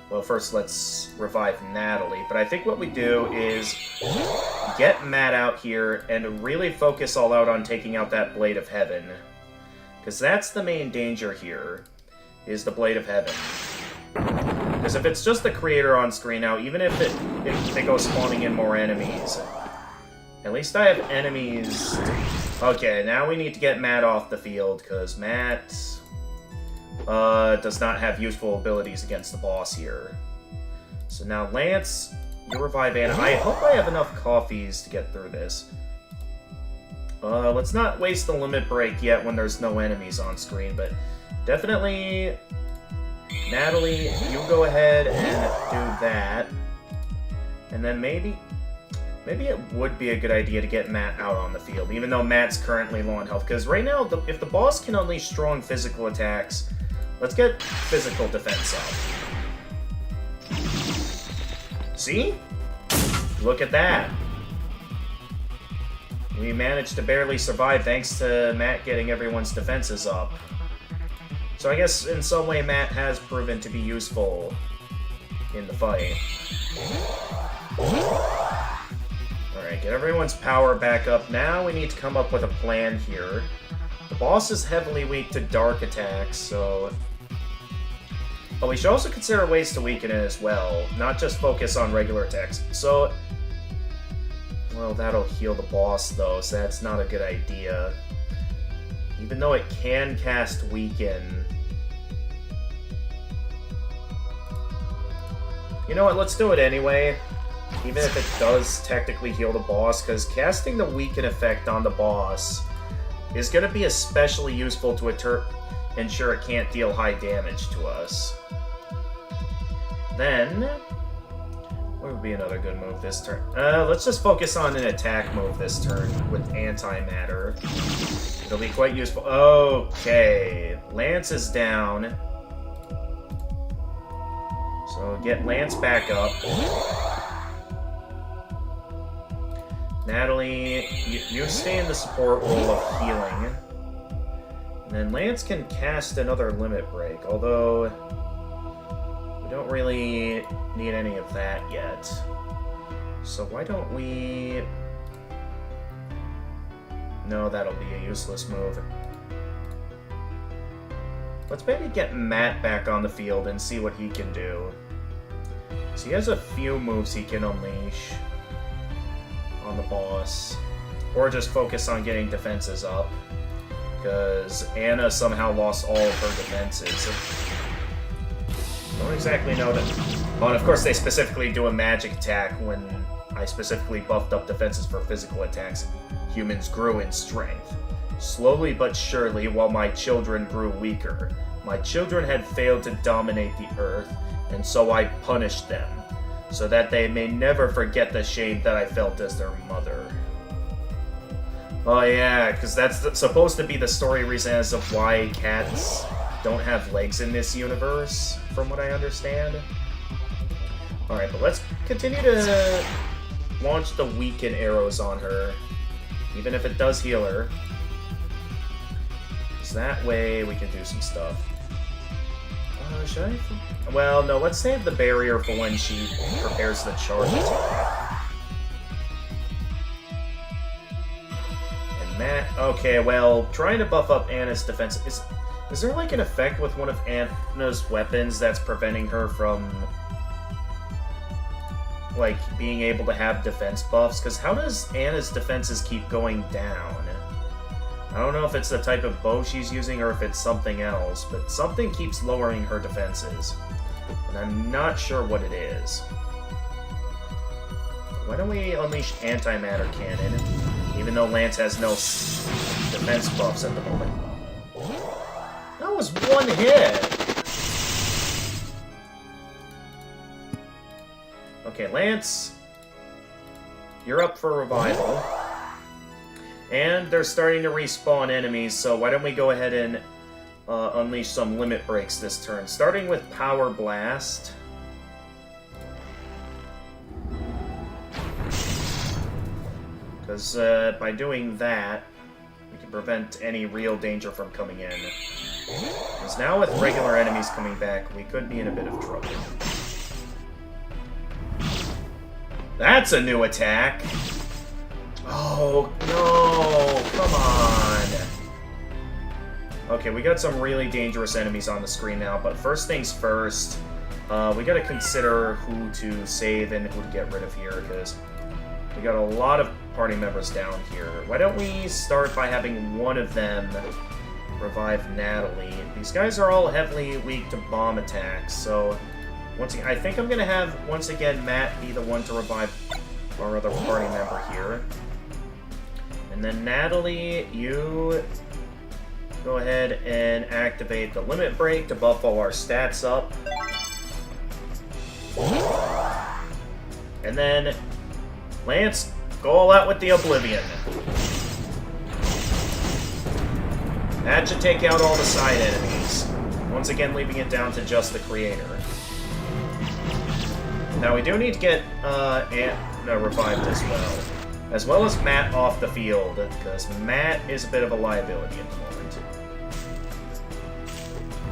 Well, first, let's revive Natalie. But I think what we do is get Matt out here and really focus all out on taking out that Blade of Heaven. Because that's the main danger here, is the Blade of Heaven. Because if it's just the creator on screen now, even if they go spawning in more enemies, at least I have enemies. Okay, now we need to get Matt off the field, because Matt does not have useful abilities against the boss here. So now, Lance, you revive Anna. I hope I have enough coffees to get through this. Let's not waste the limit break yet when there's no enemies on screen, but definitely, Natalie, you go ahead and do that. And then maybe it would be a good idea to get Matt out on the field, even though Matt's currently low on health. Because right now, if the boss can unleash strong physical attacks, let's get physical defense up. See? Look at that. We managed to barely survive thanks to Matt getting everyone's defenses up. So I guess in some way Matt has proven to be useful in the fight. Alright, get everyone's power back up. Now we need to come up with a plan here. The boss is heavily weak to dark attacks, so... But we should also consider ways to weaken it as well, not just focus on regular attacks. So... Well, that'll heal the boss, though, so that's not a good idea. Even though it can cast Weaken. You know what, let's do it anyway. Even if it does technically heal the boss, because casting the Weaken effect on the boss is going to be especially useful to ensure it can't deal high damage to us. Then... what would be another good move this turn? Let's just focus on an attack move this turn with antimatter. It'll be quite useful. Okay, Lance is down. So get Lance back up. Natalie, you stay in the support role of healing. And then Lance can cast another limit break, although... we don't really need any of that yet. So why don't we... No, that'll be a useless move. Let's maybe get Matt back on the field and see what he can do. So he has a few moves he can unleash on the boss. Or just focus on getting defenses up. Because Anna somehow lost all of her defenses. Don't exactly know that. Oh, and of course they specifically do a magic attack when I specifically buffed up defenses for physical attacks. Humans grew in strength. Slowly but surely, while my children grew weaker. My children had failed to dominate the earth, and so I punished them, so that they may never forget the shame that I felt as their mother. Oh yeah, because that's supposed to be the story reason as of why cats don't have legs in this universe, from what I understand. Alright, but let's continue to launch the weaken arrows on her, even if it does heal her. Because that way we can do some stuff. Should I? Well, no, let's save the barrier for when she prepares the charge attack. And Matt, okay, well, trying to buff up Anna's defense is there like an effect with one of Anna's weapons that's preventing her from like being able to have defense buffs? Because how does Anna's defenses keep going down? I don't know if it's the type of bow she's using or if it's something else, but something keeps lowering her defenses. And I'm not sure what it is. Why don't we unleash Antimatter Cannon, even though Lance has no defense buffs at the moment? That was one hit! Okay, Lance, you're up for revival. And they're starting to respawn enemies, so why don't we go ahead and unleash some limit breaks this turn. Starting with Power Blast. Because by doing that, we can prevent any real danger from coming in. Because now with regular enemies coming back, we could be in a bit of trouble. That's a new attack! Oh, no! Come on! Okay, we got some really dangerous enemies on the screen now, but first things first, we gotta consider who to save and who to get rid of here, because we got a lot of party members down here. Why don't we start by having one of them revive Natalie? These guys are all heavily weak to bomb attacks, so once again, I think I'm gonna have, once again, Matt be the one to revive our other party member here. And then Natalie, you go ahead and activate the limit break to buff all our stats up. And then Lance, go all out with the Oblivion. That should take out all the side enemies. Once again, leaving it down to just the creator. Now we do need to get revived as well as Matt off the field, because Matt is a bit of a liability at the moment.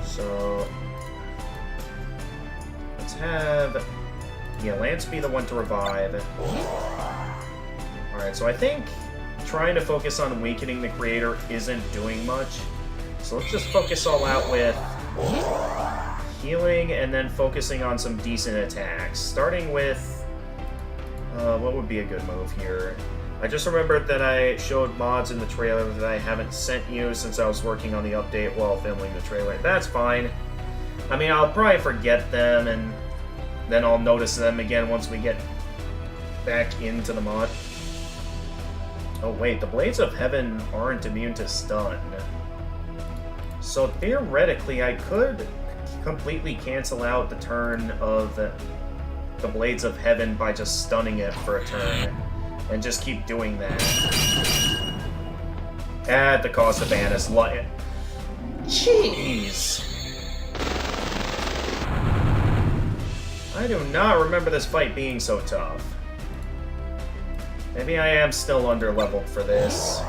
So let's have Lance be the one to revive. Alright, so I think trying to focus on weakening the creator isn't doing much. So let's just focus all out with healing and then focusing on some decent attacks. Starting with what would be a good move here? I just remembered that I showed mods in the trailer that I haven't sent you since I was working on the update while filming the trailer. That's fine. I mean, I'll probably forget them and then I'll notice them again once we get back into the mod. Oh wait, the Blades of Heaven aren't immune to stun. So theoretically, I could completely cancel out the turn of the Blades of Heaven by just stunning it for a turn, and just keep doing that. At the cost of Anna's life. Jeez! I do not remember this fight being so tough. Maybe I am still under-leveled for this.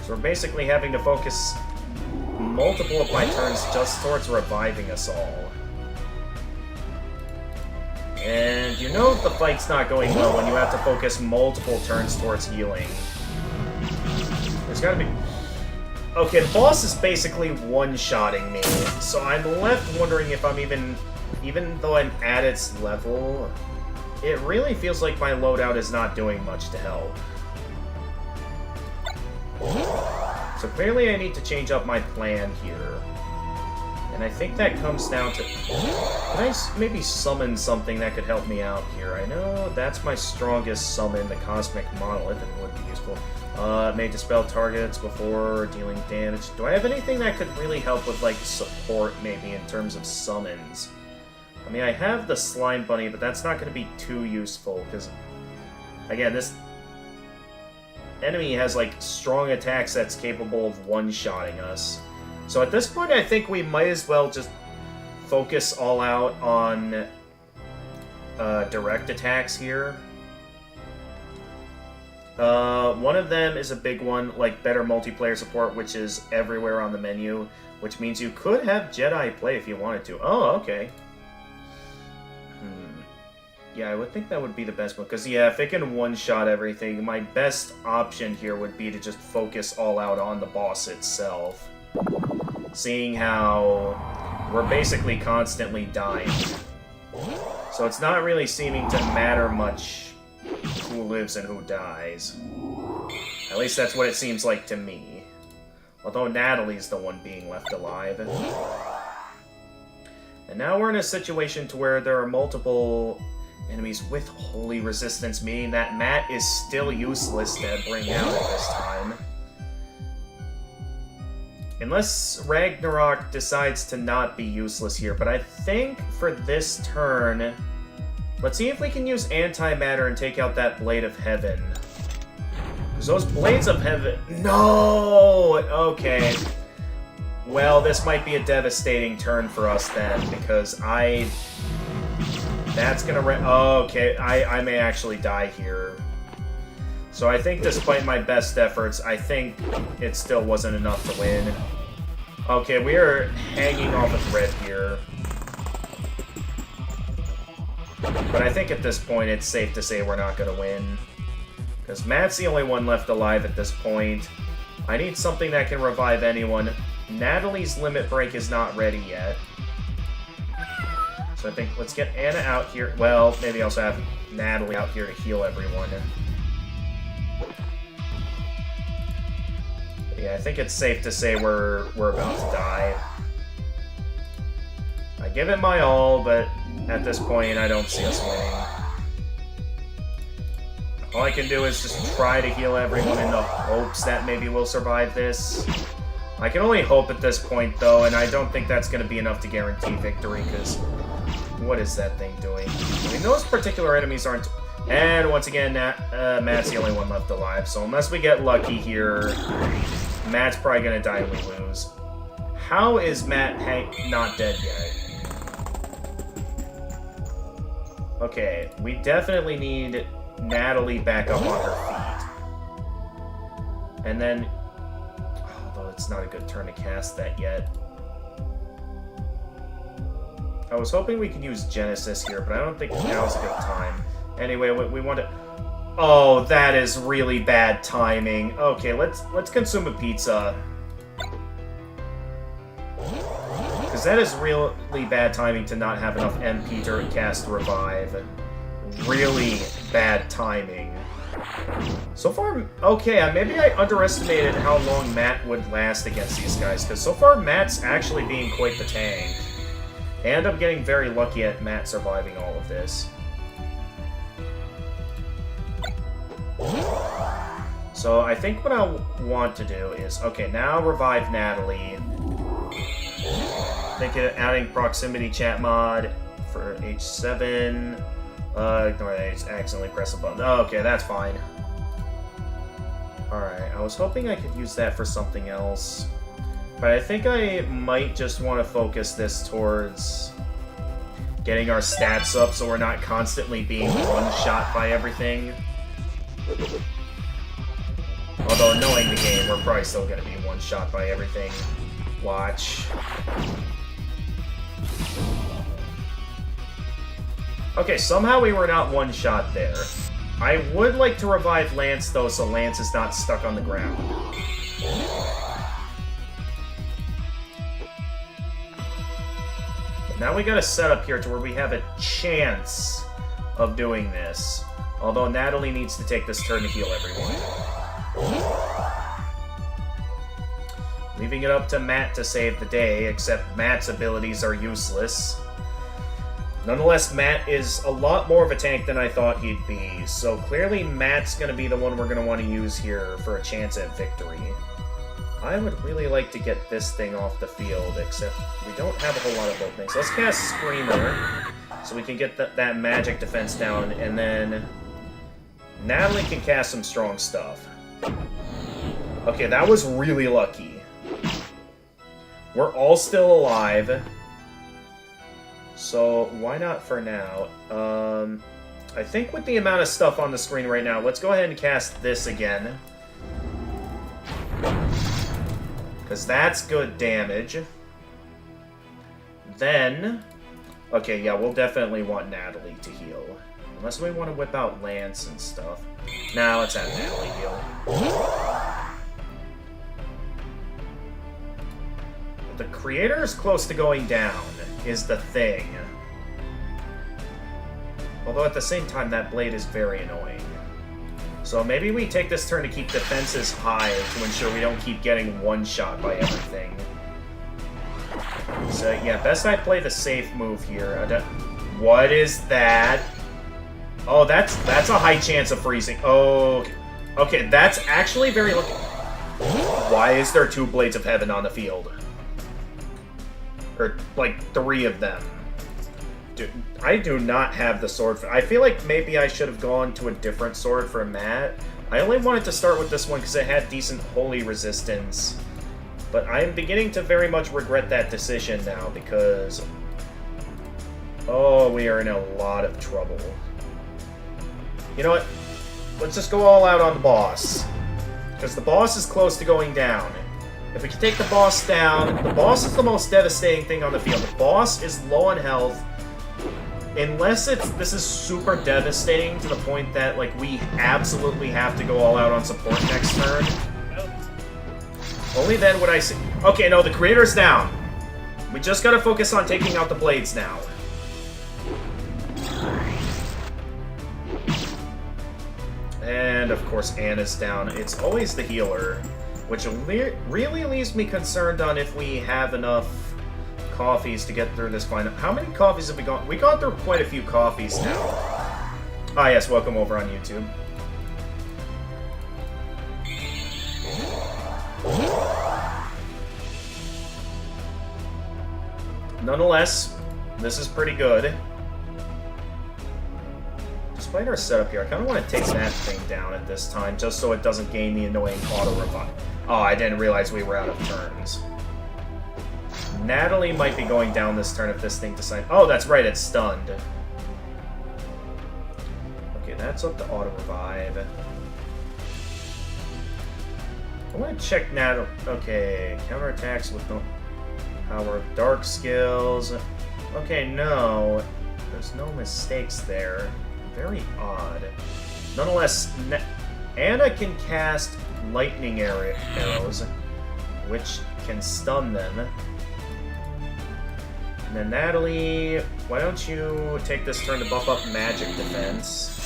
So we're basically having to focus multiple of my turns just towards reviving us all. And you know the fight's not going well when you have to focus multiple turns towards healing. There's gotta be... Okay, the boss is basically one-shotting me, so I'm left wondering if I'm even though I'm at its level, it really feels like my loadout is not doing much to help. So clearly I need to change up my plan here. And I think that comes down to... Can I maybe summon something that could help me out here? I know that's my strongest summon, the Cosmic Monolith, and would be useful. May dispel targets before dealing damage. Do I have anything that could really help with, like, support, maybe, in terms of summons? I mean, I have the Slime Bunny, but that's not going to be too useful, because, again, this enemy has, like, strong attacks that's capable of one-shotting us. So at this point, I think we might as well just focus all out on direct attacks here. One of them is a big one, like better multiplayer support, which is everywhere on the menu, which means you could have Jedi play if you wanted to. Oh, okay. Yeah, I would think that would be the best one, because, yeah, if it can one-shot everything, my best option here would be to just focus all out on the boss itself. Seeing how we're basically constantly dying. So it's not really seeming to matter much who lives and who dies. At least that's what it seems like to me. Although Natalie's the one being left alive. And now we're in a situation to where there are multiple enemies with holy resistance, meaning that Matt is still useless to bring out at this time. Unless Ragnarok decides to not be useless here, but I think for this turn, let's see if we can use Antimatter and take out that Blade of Heaven. Because those Blades of Heaven... No! Okay. Well, this might be a devastating turn for us then, because That's gonna... Okay, I may actually die here. So I think despite my best efforts, I think it still wasn't enough to win. Okay, we are hanging off a thread here. But I think at this point it's safe to say we're not going to win. Because Matt's the only one left alive at this point. I need something that can revive anyone. Natalie's limit break is not ready yet. So I think let's get Anna out here. Well, maybe also have Natalie out here to heal everyone. But yeah, I think it's safe to say we're about to die. I give it my all, but at this point I don't see us winning. All I can do is just try to heal everyone in the hopes that maybe we'll survive this. I can only hope at this point, though, and I don't think that's going to be enough to guarantee victory, because what is that thing doing? I mean, those particular enemies aren't... And once again, Matt's the only one left alive, so unless we get lucky here, Matt's probably going to die and we lose. How is Matt not dead yet? Okay, we definitely need Natalie back up on her feet. And then... Although it's not a good turn to cast that yet. I was hoping we could use Genesis here, but I don't think now's a good time. Anyway, we want to... Oh, that is really bad timing. Okay, let's consume a pizza. Because that is really bad timing to not have enough MP to cast Revive. Really bad timing. So far, okay, maybe I underestimated how long Matt would last against these guys, because so far Matt's actually being quite the tank. And I'm getting very lucky at Matt surviving all of this. So I think what I want to do is, okay, now revive Natalie. Think of adding proximity chat mod for H7. Ignore that, I just accidentally pressed a button. Oh, okay, that's fine. Alright, I was hoping I could use that for something else. But I think I might just want to focus this towards getting our stats up so we're not constantly being one-shot by everything. Although, knowing the game, we're probably still going to be one-shot by everything. Watch. Okay, somehow we were not one-shot there. I would like to revive Lance, though, so Lance is not stuck on the ground. But now we got a setup here to where we have a chance of doing this. Although Natalie needs to take this turn to heal everyone. Leaving it up to Matt to save the day, except Matt's abilities are useless. Nonetheless, Matt is a lot more of a tank than I thought he'd be, so clearly Matt's going to be the one we're going to want to use here for a chance at victory. I would really like to get this thing off the field, except we don't have a whole lot of openings. Let's cast Screamer, so we can get that magic defense down, and then Natalie can cast some strong stuff. Okay, that was really lucky. We're all still alive. So, why not for now? I think with the amount of stuff on the screen right now, let's go ahead and cast this again. Because that's good damage. Then... Okay, yeah, we'll definitely want Natalie to heal. Unless we want to whip out Lance and stuff. Nah, let's have Natalie heal. The creator is close to going down, is the thing. Although at the same time, that blade is very annoying. So maybe we take this turn to keep defenses high to ensure we don't keep getting one-shot by everything. So yeah, best I play the safe move here. What is that? Oh, that's a high chance of freezing. Oh, okay, that's actually very lucky. Why is there 2 Blades of Heaven on the field? Or, like, 3 of them. Dude, I do not have the sword for... I feel like maybe I should have gone to a different sword for Matt. I only wanted to start with this one because it had decent holy resistance. But I'm beginning to very much regret that decision now because... Oh, we are in a lot of trouble. You know what? let's just go all out on the boss. Because the boss is close to going down. If we can take the boss down, the boss is the most devastating thing on the field. The boss is low on health. Unless this is super devastating to the point that, like, we absolutely have to go all out on support next turn. Only then would I see... Okay, no, the creator's down. We just gotta focus on taking out the blades now. And, of course, Anna's down. It's always the healer, which really leaves me concerned on if we have enough coffees to get through this final. How many coffees have we gone? We gone through quite a few coffees now. Ah, yes, welcome over on YouTube. Nonetheless, this is pretty good. Despite our setup here, I kind of want to take that thing down at this time, just so it doesn't gain the annoying auto-revive. Oh, I didn't realize we were out of turns. Natalie might be going down this turn if this thing decides... Oh, that's right, it's stunned. Okay, that's up to auto-revive. I want to check Natalie... Okay, counterattacks with no power of dark skills. Okay, no. There's no mistakes there. Very odd. Nonetheless, Anna can cast lightning arrows, which can stun them. And then Natalie, why don't you take this turn to buff up magic defense?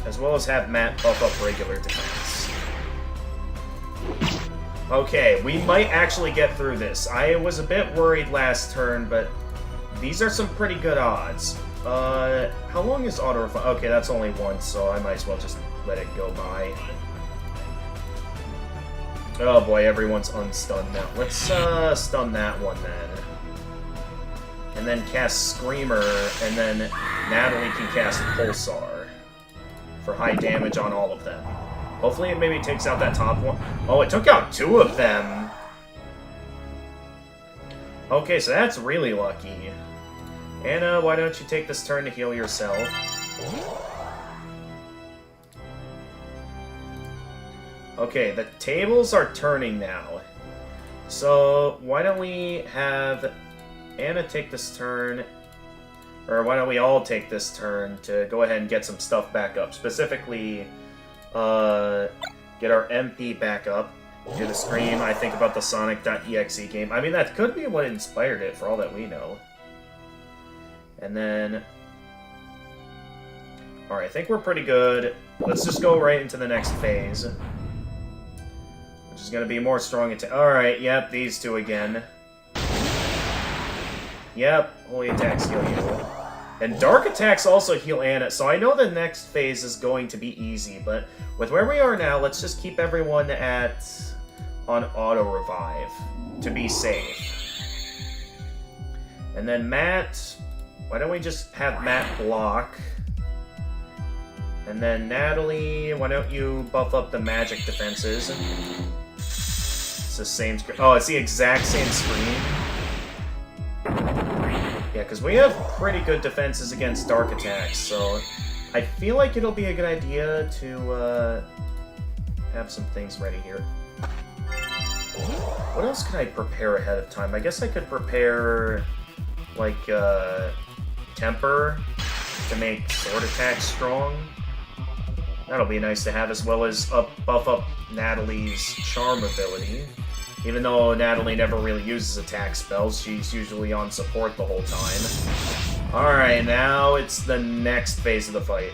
As well as have Matt buff up regular defense. Okay, we might actually get through this. I was a bit worried last turn, but these are some pretty good odds. How long is auto? Okay, that's only once, so I might as well just let it go by. Oh boy, everyone's unstunned now. Let's stun that one then. And then cast Screamer, and then Natalie can cast Pulsar for high damage on all of them. Hopefully it maybe takes out that top one. Oh, it took out 2 of them! Okay, so that's really lucky. Anna, why don't you take this turn to heal yourself? Okay, the tables are turning now. So, why don't we have Anna take this turn, or why don't we all take this turn to go ahead and get some stuff back up. Specifically, get our MP back up. Do the Scream, I think about the Sonic.exe game. I mean, that could be what inspired it, for all that we know. And then... Alright, I think we're pretty good. Let's just go right into the next phase. Which is going to be more strong attack. Alright, yep, these two again. Yep, holy attacks heal you. And dark attacks also heal Anna, so I know the next phase is going to be easy, but with where we are now, let's just keep everyone on auto-revive to be safe. And then Matt... Why don't we just have Matt block? And then Natalie, why don't you buff up the magic defenses? It's the same screen. Oh, it's the exact same screen. Yeah, because we have pretty good defenses against dark attacks, so I feel like it'll be a good idea to have some things ready here. What else could I prepare ahead of time? I guess I could prepare, like, Temper to make sword attacks strong. That'll be nice to have, as well as buff up Natalie's charm ability. Even though Natalie never really uses attack spells, she's usually on support the whole time. Alright, now it's the next phase of the fight.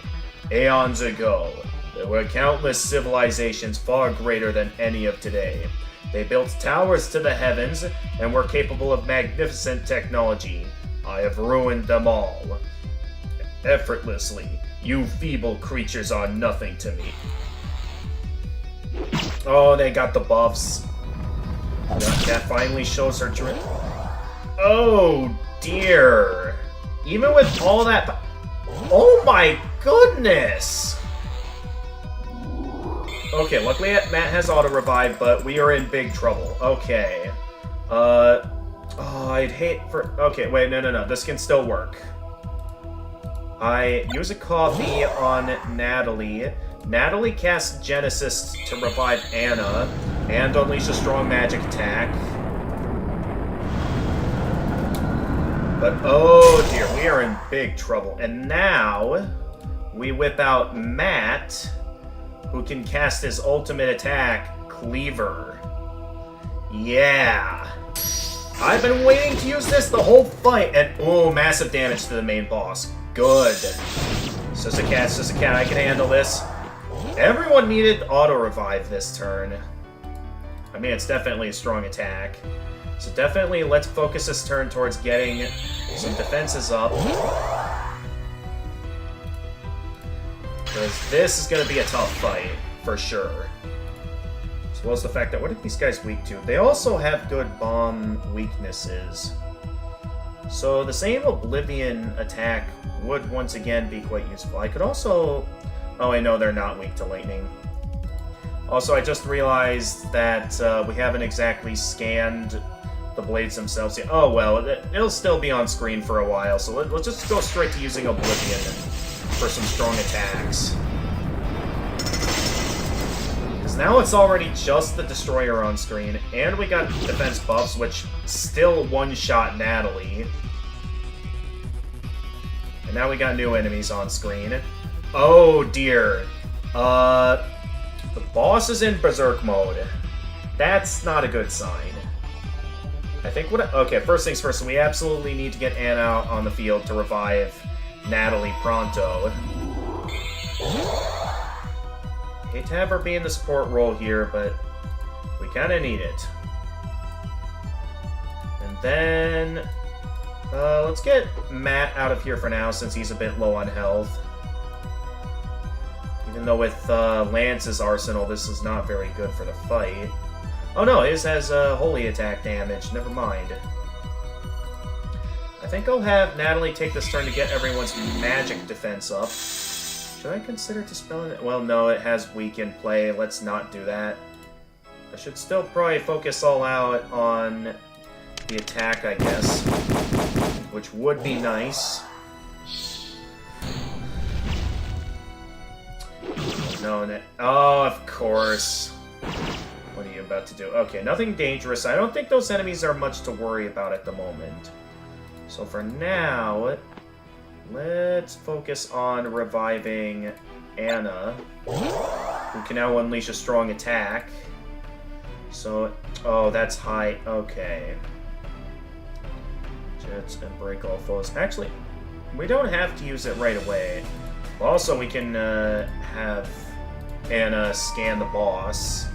Aeons ago, there were countless civilizations far greater than any of today. They built towers to the heavens and were capable of magnificent technology. I have ruined them all. Effortlessly. You feeble creatures are nothing to me. Oh, they got the buffs. That finally shows her drift. Oh, dear. Even with all that... Oh my goodness! Okay, luckily Matt has auto-revive, but we are in big trouble. Okay. Oh, I'd hate for... Okay, wait, no. This can still work. I use a coffee on Natalie. Natalie casts Genesis to revive Anna and unleash a strong magic attack. But oh dear, we are in big trouble. And now we whip out Matt, who can cast his ultimate attack, Cleaver. Yeah. I've been waiting to use this the whole fight, and oh, massive damage to the main boss. Good. Sisakat, I can handle this. Everyone needed auto-revive this turn. I mean, it's definitely a strong attack. So definitely, let's focus this turn towards getting some defenses up. Because this is going to be a tough fight, for sure. As well as the fact that, what are these guys weak to? They also have good bomb weaknesses. So the same Oblivion attack would once again be quite useful. I could also... Oh, I know they're not weak to lightning. Also, I just realized that we haven't exactly scanned the blades themselves yet. Oh, well, it'll still be on screen for a while, so let's just go straight to using Oblivion for some strong attacks. Because now it's already just the Destroyer on screen, and we got defense buffs, which still one-shot Natalie. And now we got new enemies on screen. Oh, dear. The boss is in Berserk mode. That's not a good sign. I think okay, first things first, we absolutely need to get Anna on the field to revive Natalie pronto. Hate to have her be in the support role here, but we kind of need it. And then... let's get Matt out of here for now, since he's a bit low on health. Even though with Lance's arsenal, this is not very good for the fight. Oh no, his has holy attack damage. Never mind. I think I'll have Natalie take this turn to get everyone's magic defense up. Should I consider dispelling it? Well, no, it has weaken play. Let's not do that. I should still probably focus all out on the attack, I guess. Which would be nice. No, oh, of course. What are you about to do? Okay, nothing dangerous. I don't think those enemies are much to worry about at the moment. So for now, let's focus on reviving Anna, who can now unleash a strong attack. So, oh, that's high. Okay. Jets and break all foes. Actually, we don't have to use it right away. Also, we can have Anna scan the boss.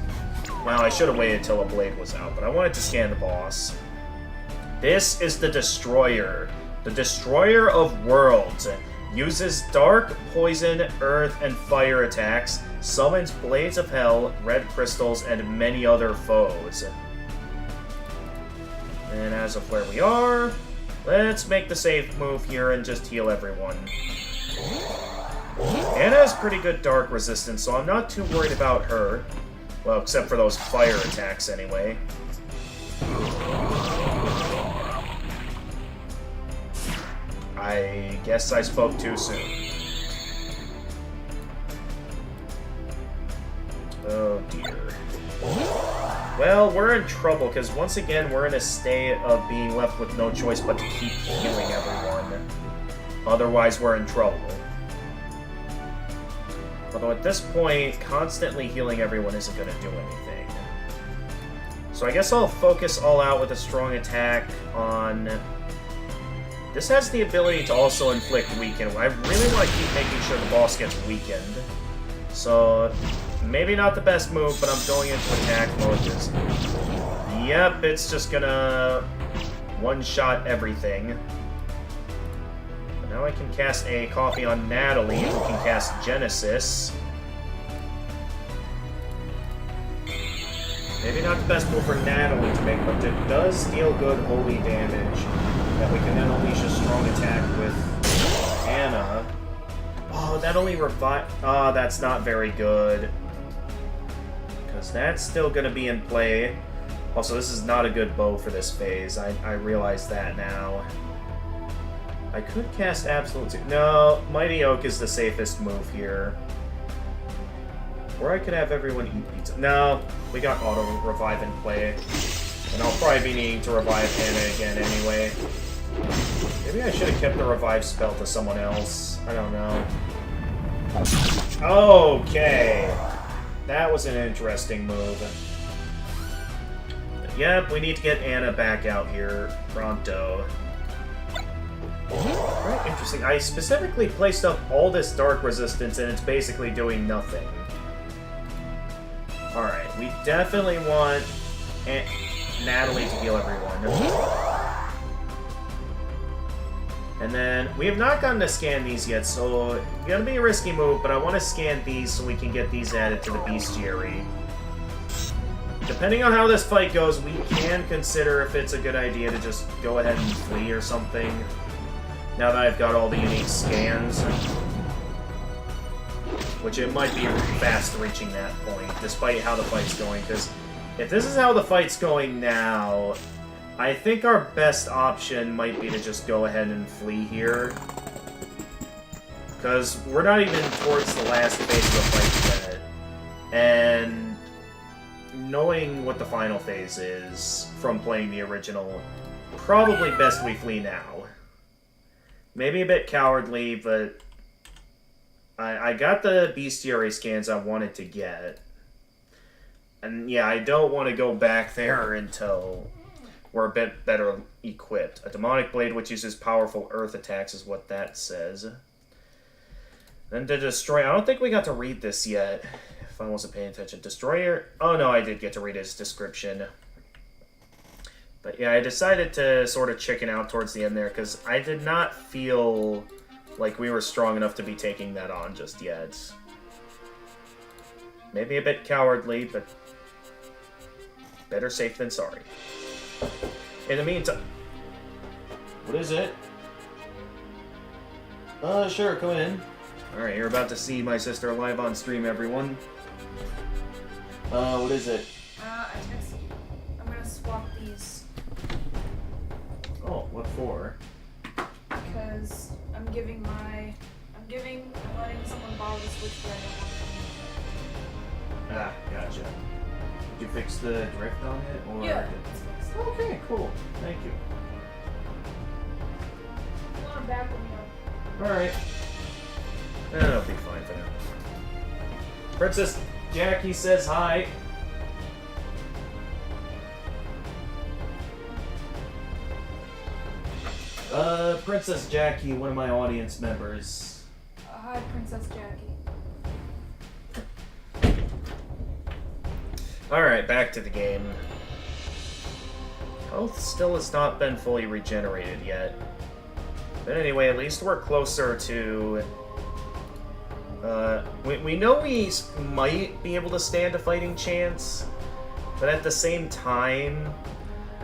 Well, I should have waited until a blade was out, but I wanted to scan the boss. This is the Destroyer. The Destroyer of Worlds. Uses dark, poison, earth, and fire attacks. Summons blades of hell, red crystals, and many other foes. And as of where we are, let's make the safe move here and just heal everyone. Anna has pretty good dark resistance, so I'm not too worried about her. Well, except for those fire attacks, anyway. I guess I spoke too soon. Oh, dear. Well, we're in trouble, because once again, we're in a state of being left with no choice but to keep healing everyone. Otherwise, we're in trouble. Although at this point, constantly healing everyone isn't going to do anything. So I guess I'll focus all out with a strong attack on... This has the ability to also inflict weaken. I really want to keep making sure the boss gets weakened. So, maybe not the best move, but I'm going into attack mode. Yep, it's just gonna one-shot everything. But now I can cast a coffee on Natalie, who can cast Genesis. Maybe not the best move for Natalie to make, but it does deal good holy damage. That we can then unleash a strong attack with Anna. Oh, that only revive... Oh, that's not very good. Because that's still going to be in play. Also, this is not a good bow for this phase. I realize that now. I could cast Absolute... No, Mighty Oak is the safest move here. Or I could have everyone eat pizza. No, we got Auto Revive in play. And I'll probably be needing to revive Anna again anyway. Maybe I should have kept the revive spell to someone else. I don't know. Okay. That was an interesting move. But yep, we need to get Anna back out here pronto. Very interesting. I specifically placed up all this dark resistance and it's basically doing nothing. Alright, we definitely want Natalie to heal everyone. And then, we have not gotten to scan these yet, so it's gonna be a risky move, but I want to scan these so we can get these added to the bestiary. Depending on how this fight goes, we can consider if it's a good idea to just go ahead and flee or something. Now that I've got all the unique scans. Which it might be fast reaching that point, despite how the fight's going, because if this is how the fight's going now, I think our best option might be to just go ahead and flee here. Because we're not even towards the last phase of the fight yet. And knowing what the final phase is from playing the original, probably best we flee now. Maybe a bit cowardly, but I got the bestiary scans I wanted to get. And yeah, I don't want to go back there until we're a bit better equipped. A demonic blade which uses powerful earth attacks is what that says. Then to destroy... I don't think we got to read this yet, if I wasn't paying attention. Destroyer... Oh no, I did get to read his description. But yeah, I decided to sort of chicken out towards the end there, because I did not feel like we were strong enough to be taking that on just yet. Maybe a bit cowardly, but better safe than sorry. In the meantime... What is it? Sure, come in. Alright, you're about to see my sister live on stream, everyone. What is it? I texted you. I'm gonna swap these. Oh, what for? Because I'm letting someone borrow the Switch, but I don't want Ah, gotcha. Did you fix the drift on it? Or... Yeah. Okay, cool. Thank you. to. I'm back when you Alright. That'll be fine for now. Princess Jackie says hi. Princess Jackie, one of my audience members. Hi, Princess Jackie. Alright, back to the game. Health still has not been fully regenerated yet. But anyway, at least we're closer to... we know we might be able to stand a fighting chance, but at the same time,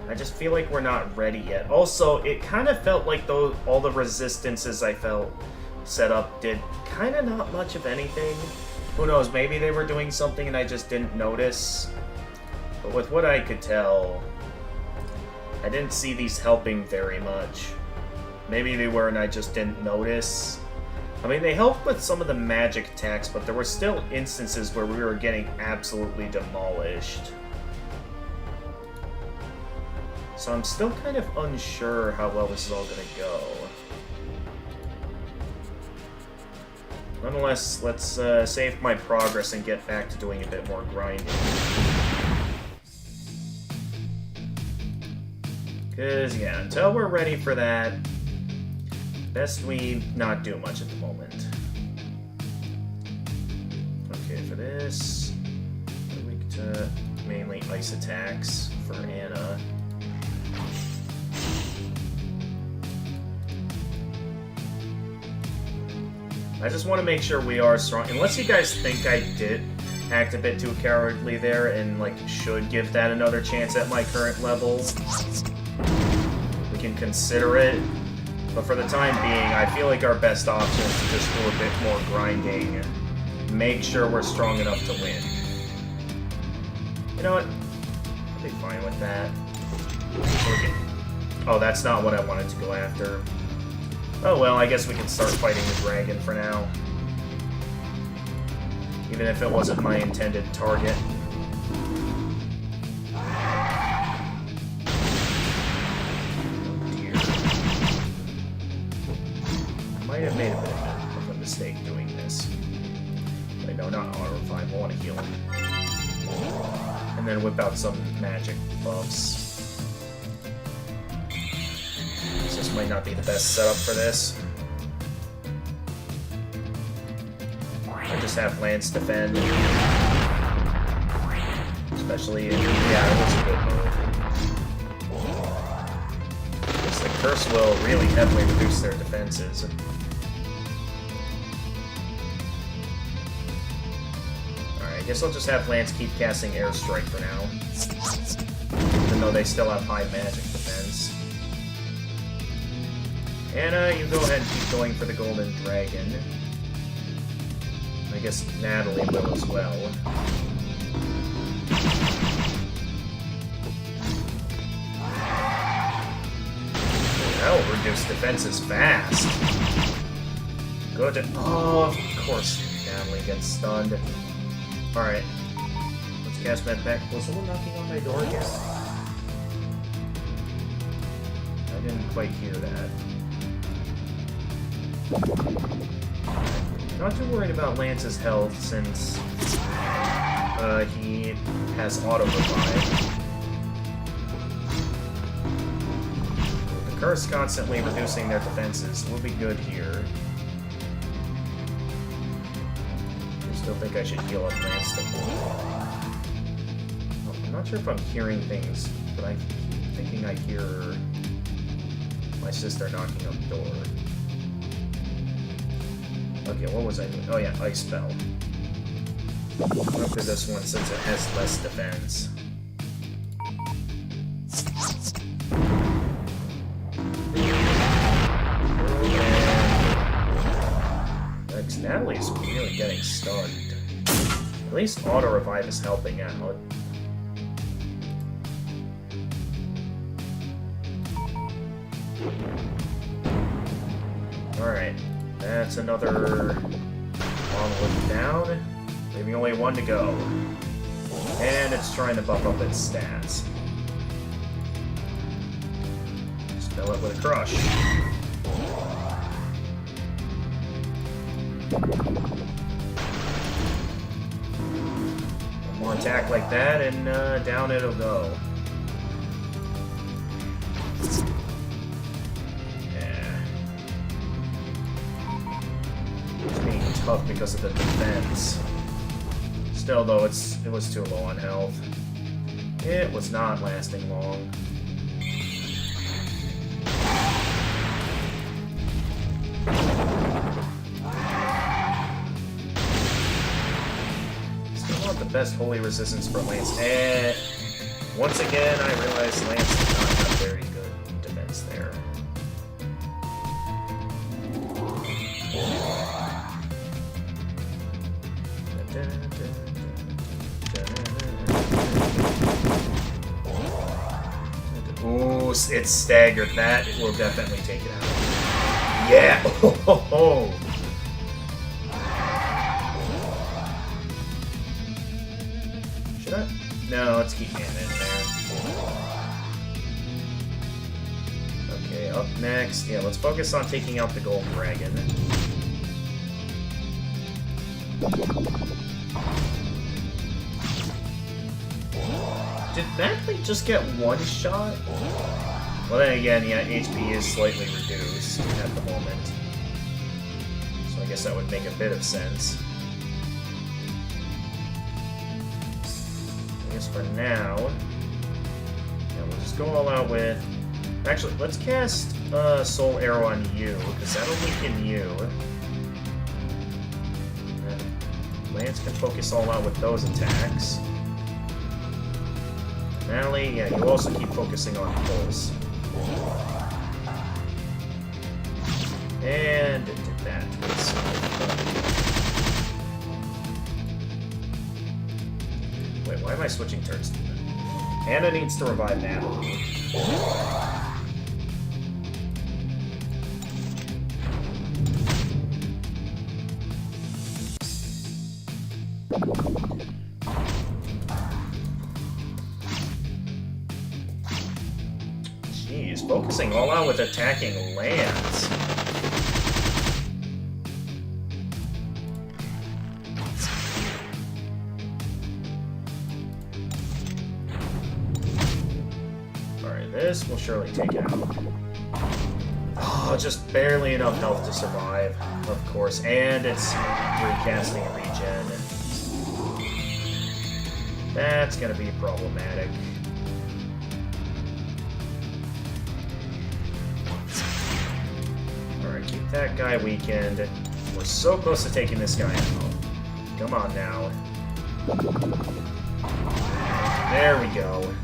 I just feel like we're not ready yet. Also, it kind of felt like all the resistances I felt set up did kind of not much of anything. Who knows, maybe they were doing something and I just didn't notice. But with what I could tell, I didn't see these helping very much. Maybe they were and I just didn't notice. I mean, they helped with some of the magic attacks, but there were still instances where we were getting absolutely demolished. So I'm still kind of unsure how well this is all gonna go. Nonetheless, let's save my progress and get back to doing a bit more grinding. Because, yeah, until we're ready for that, best we not do much at the moment. Okay, for this, we're weak to mainly ice attacks for Anna. I just want to make sure we are strong. Unless you guys think I did act a bit too cowardly there and, like, should give that another chance at my current level, we can consider it. But for the time being, I feel like our best option is to just do a bit more grinding. Make sure we're strong enough to win. You know what? I'll be fine with that. Oh, that's not what I wanted to go after. Oh well, I guess we can start fighting the dragon for now. Even if it wasn't my intended target. Might have made a bit of a mistake doing this. Wait, no, not auto revive. I want to heal him. And then whip out some magic buffs. This might not be the best setup for this. I just have Lance defend. Especially in... Yeah, it was a good move. Because the curse will really heavily reduce their defenses. Alright, I guess I'll just have Lance keep casting Airstrike for now. Even though they still have high magic defense. Anna, you go ahead and keep going for the Golden Dragon. I guess Natalie will as well. That'll reduce defenses fast. Good. Oh, of course Natalie gets stunned. Alright. Let's cast that back. Was someone knocking on my door again? I didn't quite hear that. Not too worried about Lance's health since he has auto revive. The curse constantly reducing their defenses will be good here. I still think I should heal up Lance. I'm not sure if I'm hearing things, but I keep thinking I hear my sister knocking on the door. Okay, what was I doing? Oh yeah, Ice Spell. Go for this one since it has less defense. And Natalie's really getting stunned. At least Auto Revive is helping out. Alright. That's another monolith down. Leaving only one to go. And it's trying to buff up its stats. Spell it with a crush. One more attack like that, and down it'll go. Tough because of the defense. Still though, it was too low on health. It was not lasting long. Still not the best holy resistance for Lance. And once again, I realized Lance did not have very good defense there. Ooh, it's staggered. That will definitely take it out. Yeah! Oh. Should I? No, let's keep Anna in there. Okay, up next. Yeah, let's focus on taking out the Gold Dragon. Did Natalie just get one shot? Well then again, yeah, HP is slightly reduced at the moment. So I guess that would make a bit of sense. I guess for now, yeah, we'll just go all out with... Actually, let's cast Soul Arrow on you, because that'll weaken you. And Lance can focus all out with those attacks. Natalie, yeah, you also keep focusing on Pulse. And it did that. Wait, why am I switching turns? Anna needs to revive Natalie. Jeez, focusing all out with attacking lands. Alright, this will surely take it out. Oh, just barely enough health to survive, of course, and it's recasting a regen. That's gonna be problematic. Alright, keep that guy weakened. We're so close to taking this guy out. Come on now. There we go.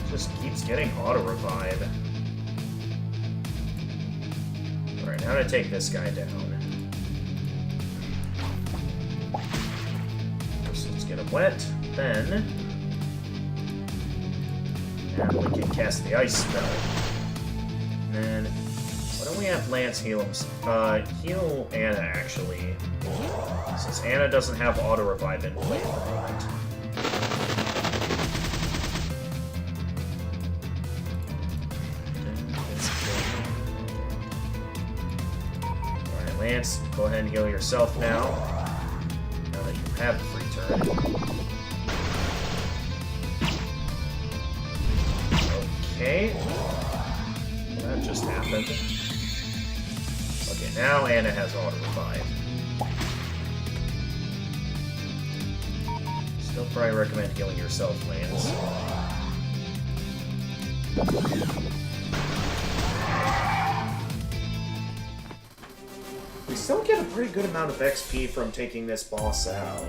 Just keeps getting auto-revive. Alright, now to take this guy down. First, let's get him wet, then... and we can cast the ice spell. And then... why don't we have Lance heal him? Heal Anna, actually. Since Anna doesn't have auto-revive in play at the moment. Alright, Lance, go ahead and heal yourself now. Now that you have the free turn. Okay. Well, that just happened. Okay, now Anna has auto-revive. Still probably recommend healing yourself, Lance. We still get a pretty good amount of XP from taking this boss out.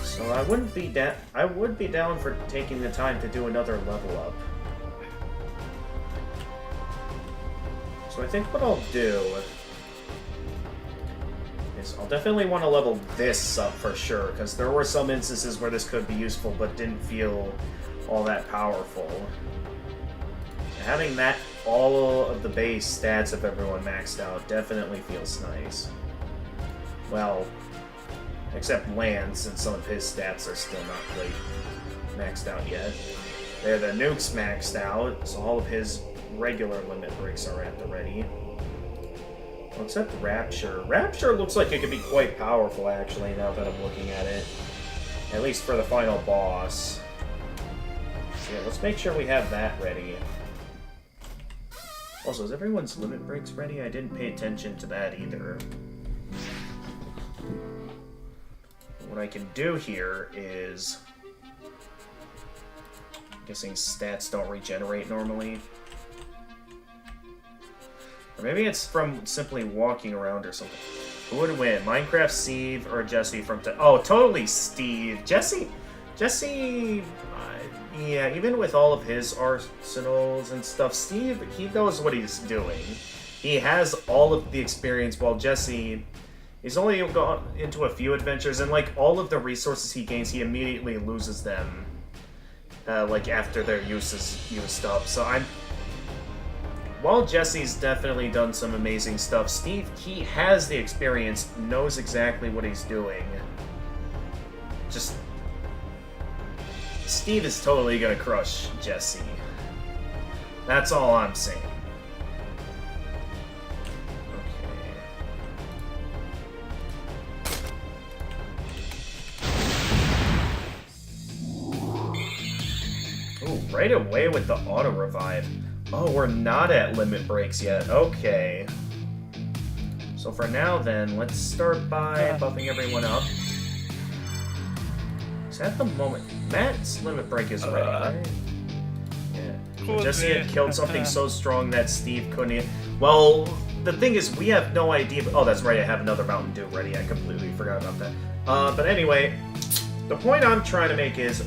So I would be down for taking the time to do another level up. So I think what I'll do is I'll definitely want to level this up for sure, because there were some instances where this could be useful but didn't feel all that powerful. Having that all of the base stats of everyone maxed out definitely feels nice. Well, except Lance, and some of his stats are still not quite maxed out yet. There, the nuke's maxed out, so all of his regular limit breaks are at the ready. Well, except Rapture. Rapture looks like it could be quite powerful, actually, now that I'm looking at it. At least for the final boss. So yeah, let's make sure we have that ready. Also, is everyone's limit breaks ready? I didn't pay attention to that either. What I can do here is... I'm guessing stats don't regenerate normally. Or maybe it's from simply walking around or something. Who would win? Minecraft Steve or Jesse from... Oh, totally Steve! Jesse... yeah, even with all of his arsenals and stuff, Steve, he knows what he's doing. He has all of the experience, while Jesse... he's only gone into a few adventures, and like all of the resources he gains, he immediately loses them. Like after their use is used up. So while Jesse's definitely done some amazing stuff, Steve, he has the experience, knows exactly what he's doing. Just... Steve is totally gonna crush Jesse. That's all I'm saying. Ooh, right away with the auto-revive. Oh, we're not at limit breaks yet. Okay. So for now then, let's start by buffing everyone up. So at the moment, Matt's limit break is ready, right? Yeah. Cool, Jesse had man. killed something so strong that Steve couldn't... Well, the thing is, we have no idea... Oh, that's right, I have another Mountain Dew ready. I completely forgot about that. But anyway, the point I'm trying to make is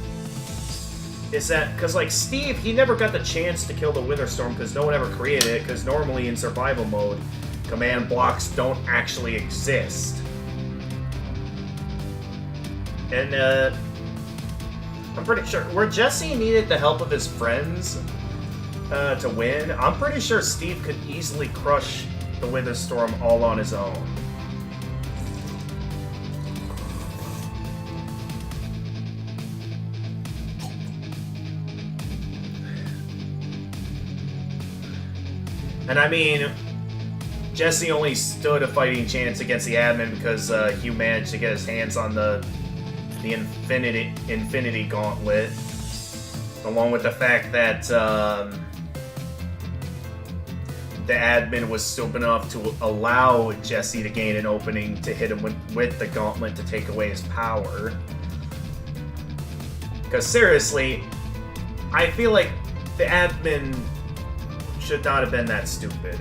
that, because, like, Steve, he never got the chance to kill the Witherstorm because no one ever created it, because normally in survival mode, command blocks don't actually exist. And, I'm pretty sure, where Jesse needed the help of his friends, to win. I'm pretty sure Steve could easily crush the Witherstorm all on his own. And I mean, Jesse only stood a fighting chance against the admin because Hugh managed to get his hands on the Infinity Gauntlet, along with the fact that the admin was stupid enough to allow Jesse to gain an opening to hit him with the gauntlet to take away his power. Because seriously, I feel like the admin should not have been that stupid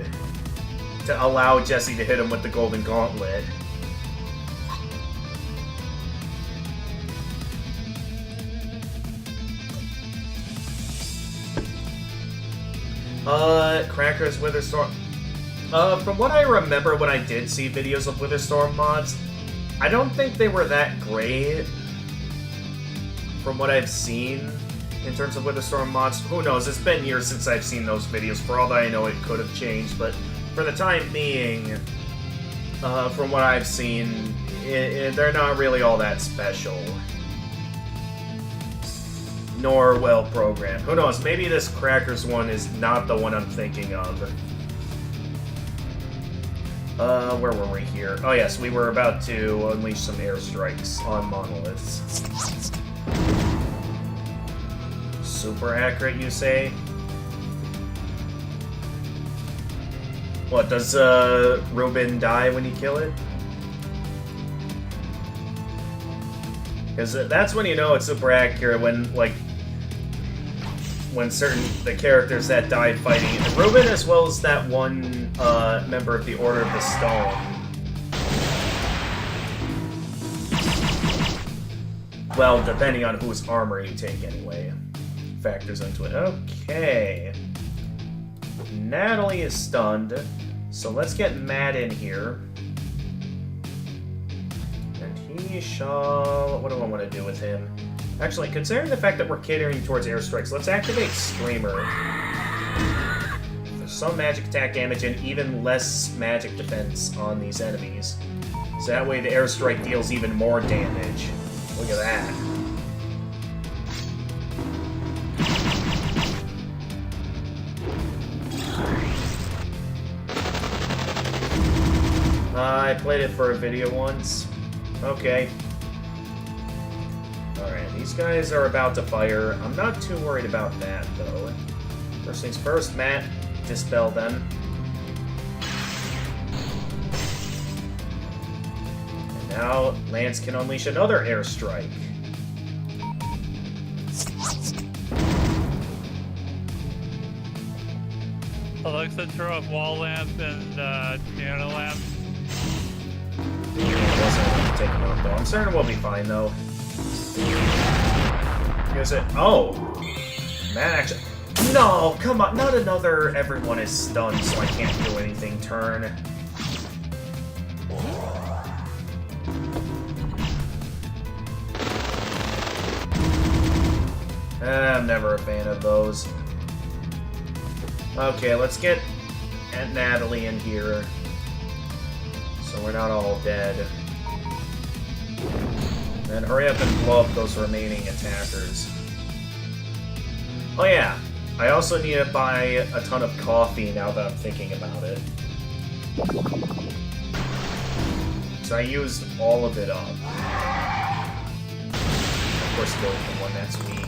to allow Jesse to hit him with the golden gauntlet. Crackers, Witherstorm. From what I remember when I did see videos of Witherstorm mods, I don't think they were that great. From what I've seen in terms of Witherstorm mods, who knows? It's been years since I've seen those videos. For all that I know, it could have changed, but for the time being, from what I've seen, they're not really all that special. Nor well programmed. Who knows? Maybe this Crackers one is not the one I'm thinking of. Where were we here? Oh yes, we were about to unleash some airstrikes on monoliths. Super accurate, you say? What, does Ruben die when you kill it? Because that's when you know it's super accurate, when, like, when the characters that died fighting Ruben, as well as that one member of the Order of the Stone. Well, depending on whose armor you take, anyway. Factors into it. Okay. Natalie is stunned, so let's get Matt in here. And he shall... What do I want to do with him? Actually, considering the fact that we're catering towards airstrikes, let's activate Screamer. There's some magic attack damage and even less magic defense on these enemies. So that way the airstrike deals even more damage. Look at that. I played it for a video once. Okay. Alright, these guys are about to fire. I'm not too worried about that, though. First things first, Matt, dispel them. And now, Lance can unleash another airstrike. Alexa, turn off wall lamp and piano lamp. It wasn't taking off, though. I'm certain we'll be fine, though. Here's it. Oh! Matt actually... No! Come on! Not another everyone is stunned, so I can't do anything turn. I'm never a fan of those. Okay, let's get Aunt Natalie in here, so we're not all dead. And hurry up and blow up those remaining attackers. Oh yeah, I also need to buy a ton of coffee now that I'm thinking about it. So I used all of it up. Of course, go with the one that's weak.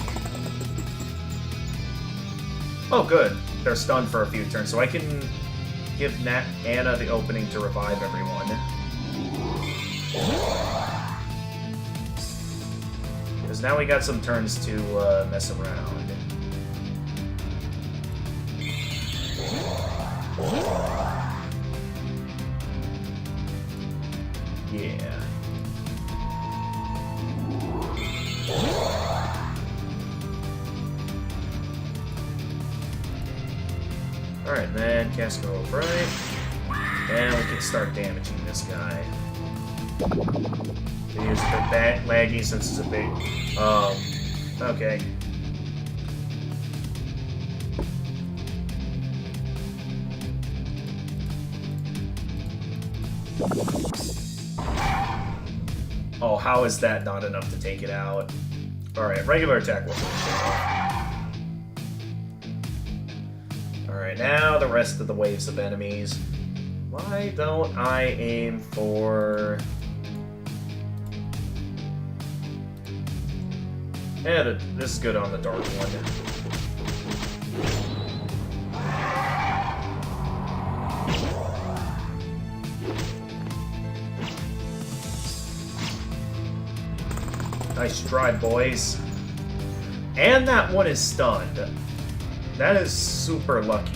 Oh good, they're stunned for a few turns, so I can give Anna the opening to revive everyone. Because now we got some turns to mess around. Yeah. Alright, then cast Go Bright. And we can start damaging this guy. He's a bit laggy since it's a big... Okay. Oh, how is that not enough to take it out? Alright, regular attack will finish it off. Alright, now the rest of the waves of enemies. Why don't I aim for... Yeah, this is good on the dark one. Nice try, boys. And that one is stunned. That is super lucky.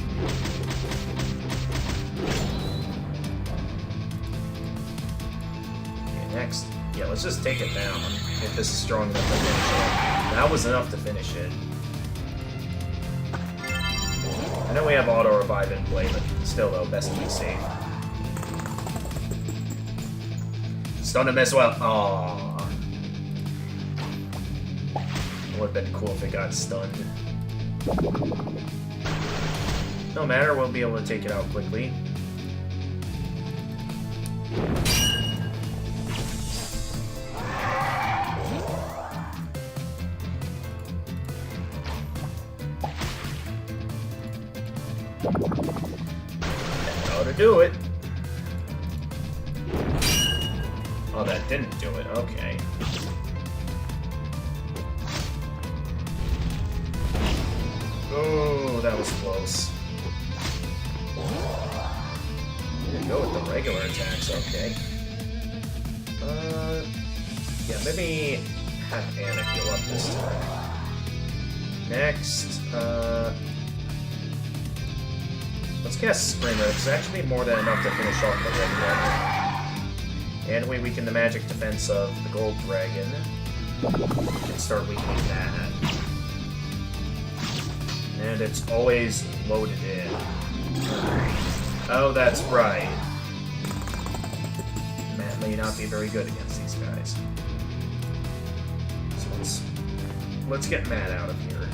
Okay, next. Yeah, let's just take it down. If this is strong enough to finish it. That was enough to finish it. I know we have auto revive in play, but still though, best to be safe. Stun him as well. Aww. Would have been cool if it got stunned. No matter, we'll be able to take it out quickly. How to do it. Oh, that didn't do it. Okay. Oh, that was close. Didn't go with the regular attacks, okay. Yeah, maybe have Anna heal up this time. Next, let's cast Screamer. It's actually more than enough to finish off the Red Dragon. And we weaken the magic defense of the Gold Dragon. We can start weakening that. And it's always loaded in. Oh, that's right. Matt may not be very good against these guys. So let's get Matt out of here.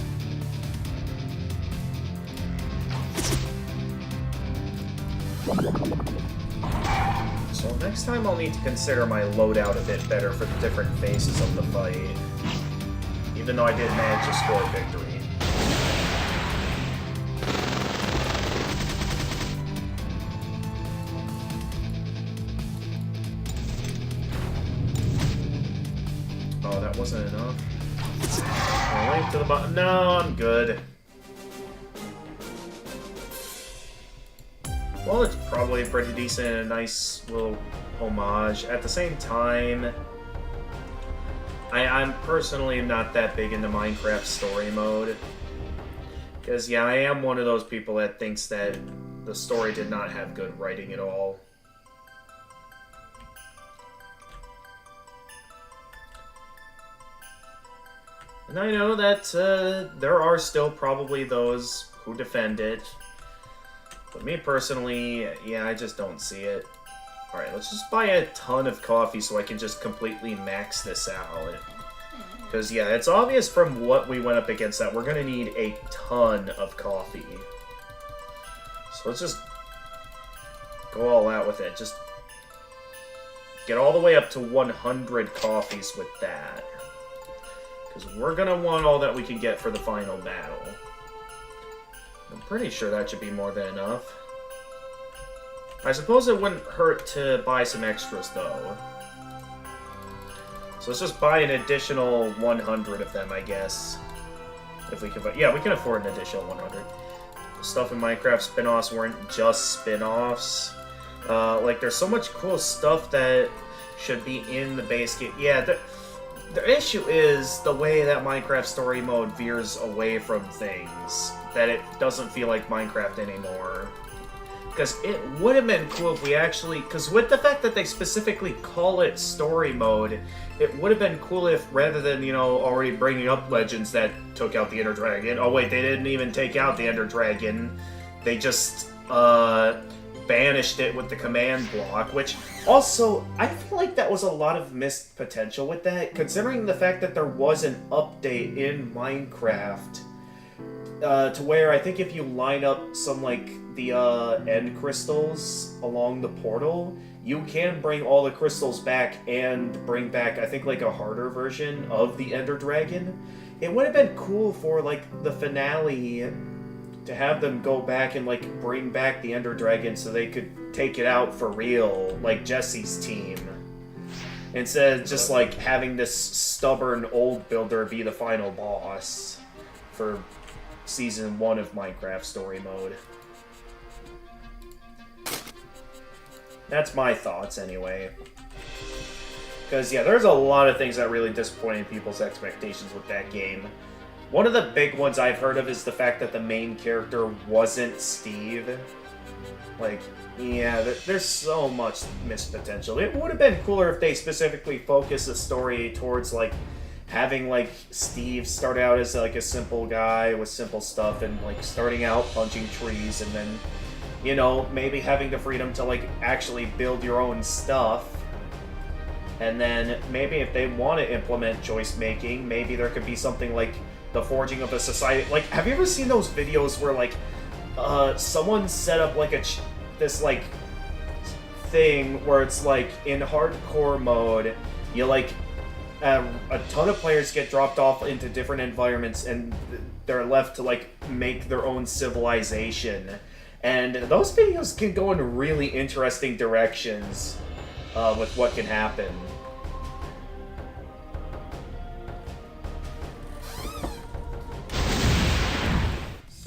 So next time I'll need to consider my loadout a bit better for the different phases of the fight. Even though I did manage to score a victory. Oh, that wasn't enough. I'll link to the bottom. No, I'm good. Well, it's probably pretty decent and a nice little homage. At the same time, I'm personally not that big into Minecraft story mode. Because, yeah, I am one of those people that thinks that the story did not have good writing at all. And I know that there are still probably those who defend it. But me personally, yeah, I just don't see it. Alright, let's just buy a ton of coffee so I can just completely max this out. Because, yeah, it's obvious from what we went up against that we're going to need a ton of coffee. So let's just go all out with it. Just get all the way up to 100 coffees with that. Because we're going to want all that we can get for the final battle. I'm pretty sure that should be more than enough. I suppose it wouldn't hurt to buy some extras, though. So let's just buy an additional 100 of them, I guess. If we can... Yeah, we can afford an additional 100. Stuff in Minecraft spin-offs weren't just spin-offs. Like, there's so much cool stuff that should be in the base game. Yeah, the issue is the way that Minecraft Story Mode veers away from things. That it doesn't feel like Minecraft anymore. Because it would have been cool if we actually... Because with the fact that they specifically call it Story Mode, it would have been cool if, rather than, you know, already bringing up legends that took out the Ender Dragon... Oh wait, they didn't even take out the Ender Dragon. They just, banished it with the command block, which... Also, I feel like that was a lot of missed potential with that, considering the fact that there was an update in Minecraft... to where I think if you line up some, like, the end crystals along the portal, you can bring all the crystals back and bring back, I think, like a harder version of the Ender Dragon. It would have been cool for, like, the finale to have them go back and, like, bring back the Ender Dragon so they could take it out for real, like Jesse's team. Instead of just, like, having this stubborn old builder be the final boss for Season 1 of Minecraft Story Mode. That's my thoughts, anyway. Because, yeah, there's a lot of things that really disappointed people's expectations with that game. One of the big ones I've heard of is the fact that the main character wasn't Steve. Like, yeah, there's so much missed potential. It would have been cooler if they specifically focused the story towards, like, having, like, Steve start out as, like, a simple guy with simple stuff and, like, starting out punching trees and then, you know, maybe having the freedom to, like, actually build your own stuff. And then maybe if they want to implement choice making, maybe there could be something like the forging of a society. Like, have you ever seen those videos where, like, someone set up, like, this, like, thing where it's, like, in hardcore mode, you, like, a ton of players get dropped off into different environments and they're left to, like, make their own civilization. And those videos can go in really interesting directions with what can happen.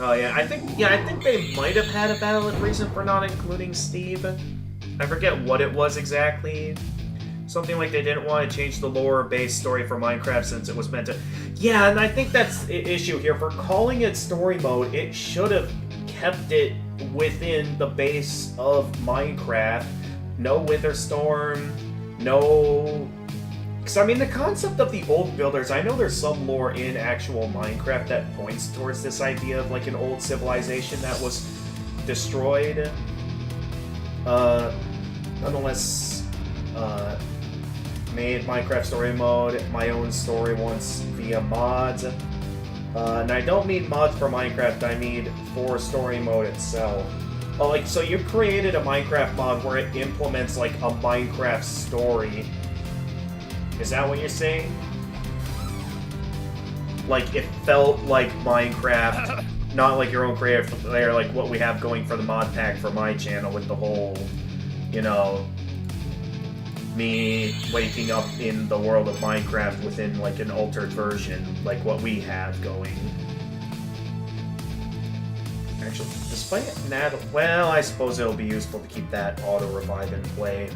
Oh yeah, I think they might have had a valid reason for not including Steve. I forget what it was exactly. Something like they didn't want to change the lore-based story for Minecraft since it was meant to... Yeah, and I think that's the issue here. For calling it story mode, it should have kept it within the base of Minecraft. No Witherstorm, no... Because, I mean, the concept of the old builders, I know there's some lore in actual Minecraft that points towards this idea of, like, an old civilization that was destroyed. Nonetheless, made Minecraft Story Mode my own story once via mods. And I don't mean mods for Minecraft, I mean for Story Mode itself. Oh, like, so you created a Minecraft mod where it implements, like, a Minecraft story. Is that what you're saying? Like, it felt like Minecraft, not like your own creative player, like what we have going for the mod pack for my channel with the whole, you know, me waking up in the world of Minecraft within, like, an altered version, like what we have going. Actually, despite that, well, I suppose it'll be useful to keep that auto-revive in play.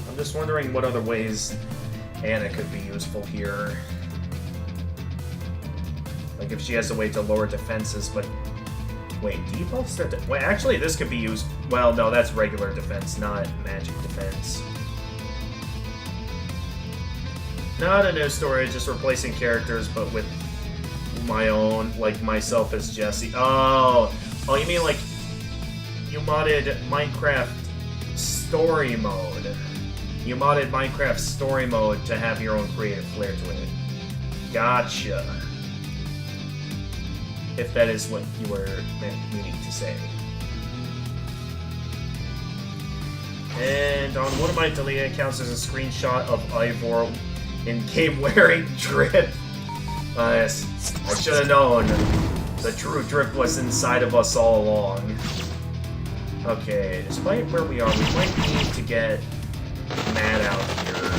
I'm just wondering what other ways Anna could be useful here. Like, if she has a way to lower defenses, but... Wait, debuffs? Wait, actually, this could be used... Well, no, that's regular defense, not magic defense. Not a new story, just replacing characters, but with my own, like, myself as Jesse. Oh, you mean, like, you modded Minecraft Story Mode. You modded Minecraft Story Mode to have your own creative flair to it. Gotcha. If that is what you were meaning to say. And on one of my deleted accounts, there's a screenshot of Ivor in-game wearing drip. Yes, I should have known. The true drip was inside of us all along. Okay, despite where we are, we might need to get Matt out here.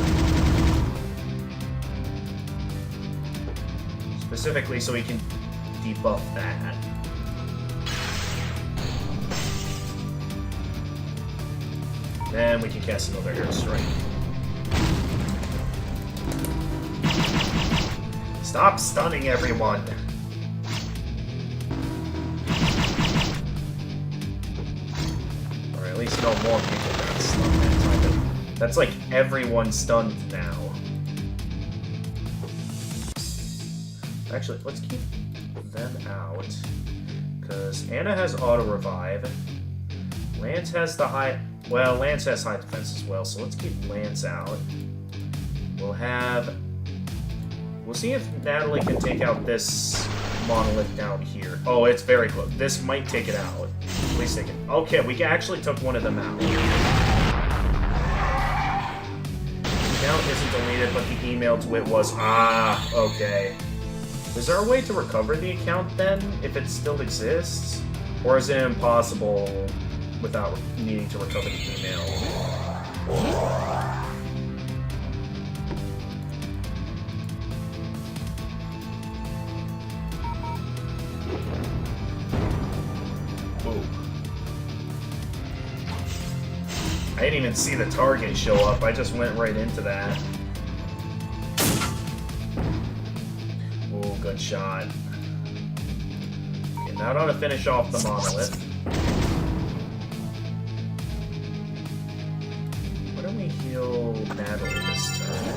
Specifically so he can debuff that. Then we can cast another airstrike. Stop stunning everyone! Or at least no more people got stunned that time. That's like everyone stunned now. Actually, let's keep them out. Because Anna has auto-revive. Lance has the high... Well, Lance has high defense as well, so let's keep Lance out. We'll see if Natalie can take out this monolith down here. Oh, it's very close. This might take it out. Please take it. Okay, we actually took one of them out. Account isn't deleted, but the email to it was... Ah, okay. Is there a way to recover the account then, if it still exists? Or is it impossible without needing to recover the email? Ooh. I didn't even see the target show up, I just went right into that. Ooh, good shot. Okay, now to finish off the monolith. Why don't we heal Natalie this turn?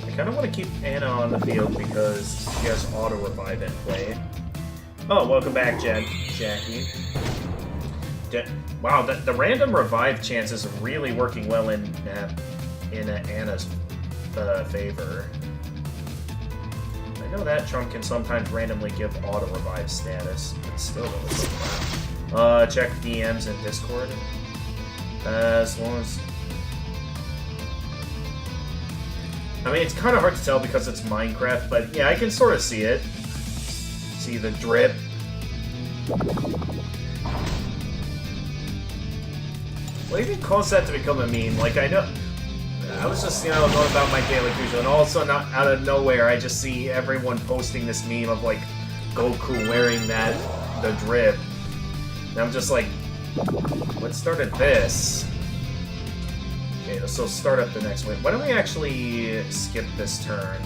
I kind of want to keep Anna on the field because she has auto-revive in play. Oh, welcome back, Jackie. Wow, the random revive chance is really working well in Anna's favor. I know that Trump can sometimes randomly give auto-revive status, but still don't look like that. Check DMs and Discord. As long as... I mean, it's kind of hard to tell because it's Minecraft, but yeah, I can sort of see it. See the drip. What even caused that to become a meme? Like, I know... I was just, going about my daily cruise, and all of a sudden, out of nowhere, I just see everyone posting this meme of, like, Goku wearing the drip. And I'm just like, what started this? Okay, so start up the next one. Why don't we actually skip this turn?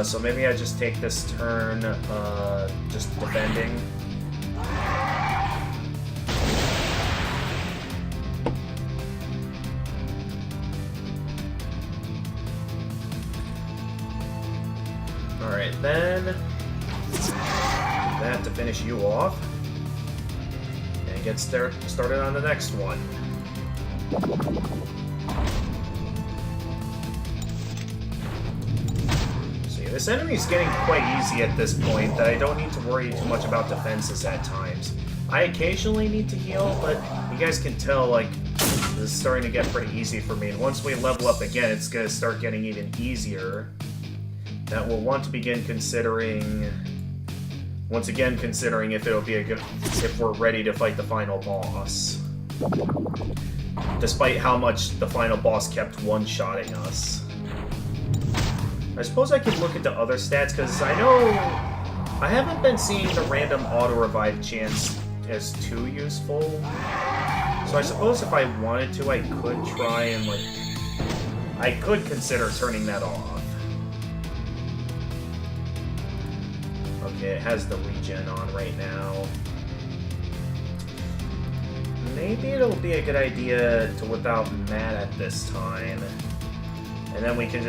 So maybe I just take this turn, just defending. Alright, then that to finish you off. And get started on the next one. See, this enemy's getting quite easy at this point, that I don't need to worry too much about defenses at times. I occasionally need to heal, but you guys can tell, like, this is starting to get pretty easy for me. And once we level up again, it's going to start getting even easier. That we'll want to begin considering, once again considering if it'll be if we're ready to fight the final boss. Despite how much the final boss kept one-shotting us. I suppose I could look into other stats, because I know I haven't been seeing the random auto-revive chance as too useful. So I suppose if I wanted to, I could try and, like, I could consider turning that off. Okay, it has the regen on right now. Maybe it'll be a good idea to whip out Matt at this time. And then we can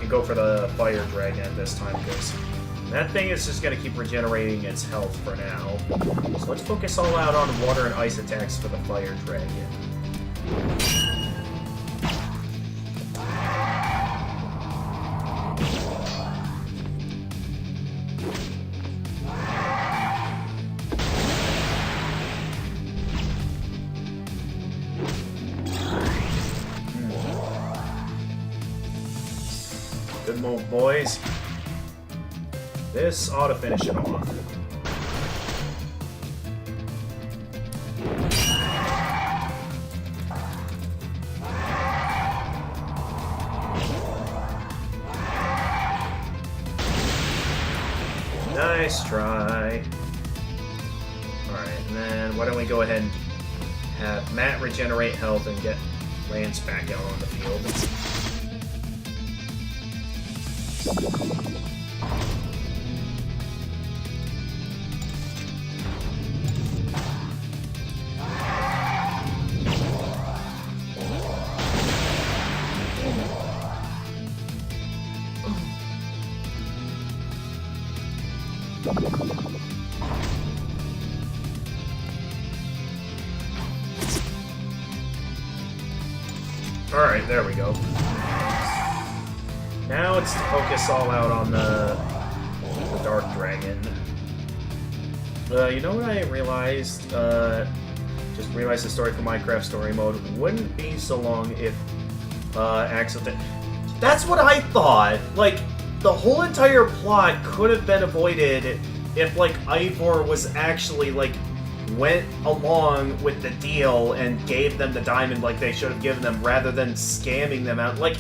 go for the fire dragon at this time, because that thing is just gonna keep regenerating its health for now. So let's focus all out on water and ice attacks for the fire dragon. Good move, boys. This ought to finish it off. Nice try. Alright, and then why don't we go ahead and have Matt regenerate health and get Lance back out on the field. Alright, there we go. Now it's to focus all out on the Dark Dragon. You know what I realized? Just realized the story for Minecraft Story Mode wouldn't be so long if Axel did. That's what I thought! Like, the whole entire plot could have been avoided if, like, Ivor was actually, like, went along with the deal and gave them the diamond like they should have given them, rather than scamming them out. Like,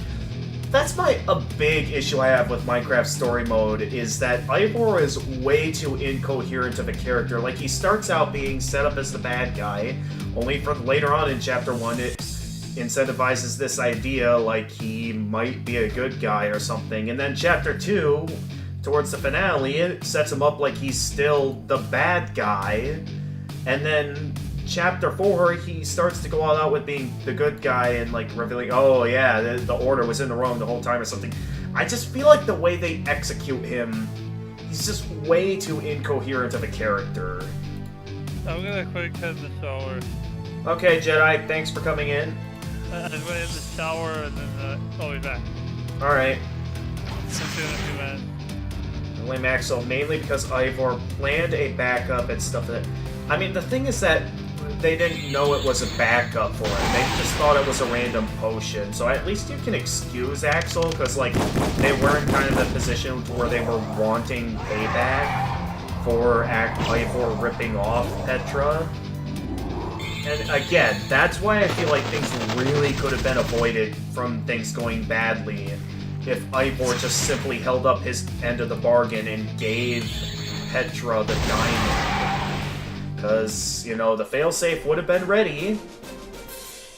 that's a big issue I have with Minecraft Story Mode, is that Ivor is way too incoherent of a character. Like, he starts out being set up as the bad guy, only for later on in Chapter 1 it incentivizes this idea like he might be a good guy or something, and then Chapter 2, towards the finale, it sets him up like he's still the bad guy, and then Chapter 4, he starts to go all out with being the good guy and, like, revealing, oh yeah, the Order was in the wrong the whole time or something. I just feel like the way they execute him, he's just way too incoherent of a character. I'm gonna quick head in the shower. Okay, Jedi, thanks for coming in. I'm gonna hit the shower and then I'll be back. Alright. See you in a few minutes. Blame Axel mainly because Ivor planned a backup and stuff that... I mean, the thing is that they didn't know it was a backup for him. They just thought it was a random potion. So at least you can excuse Axel, because, like, they were in kind of the position where they were wanting payback for Ivor ripping off Petra. And again, that's why I feel like things really could have been avoided from things going badly if Ivor just simply held up his end of the bargain and gave Petra the diamond. Because, you know, the failsafe would have been ready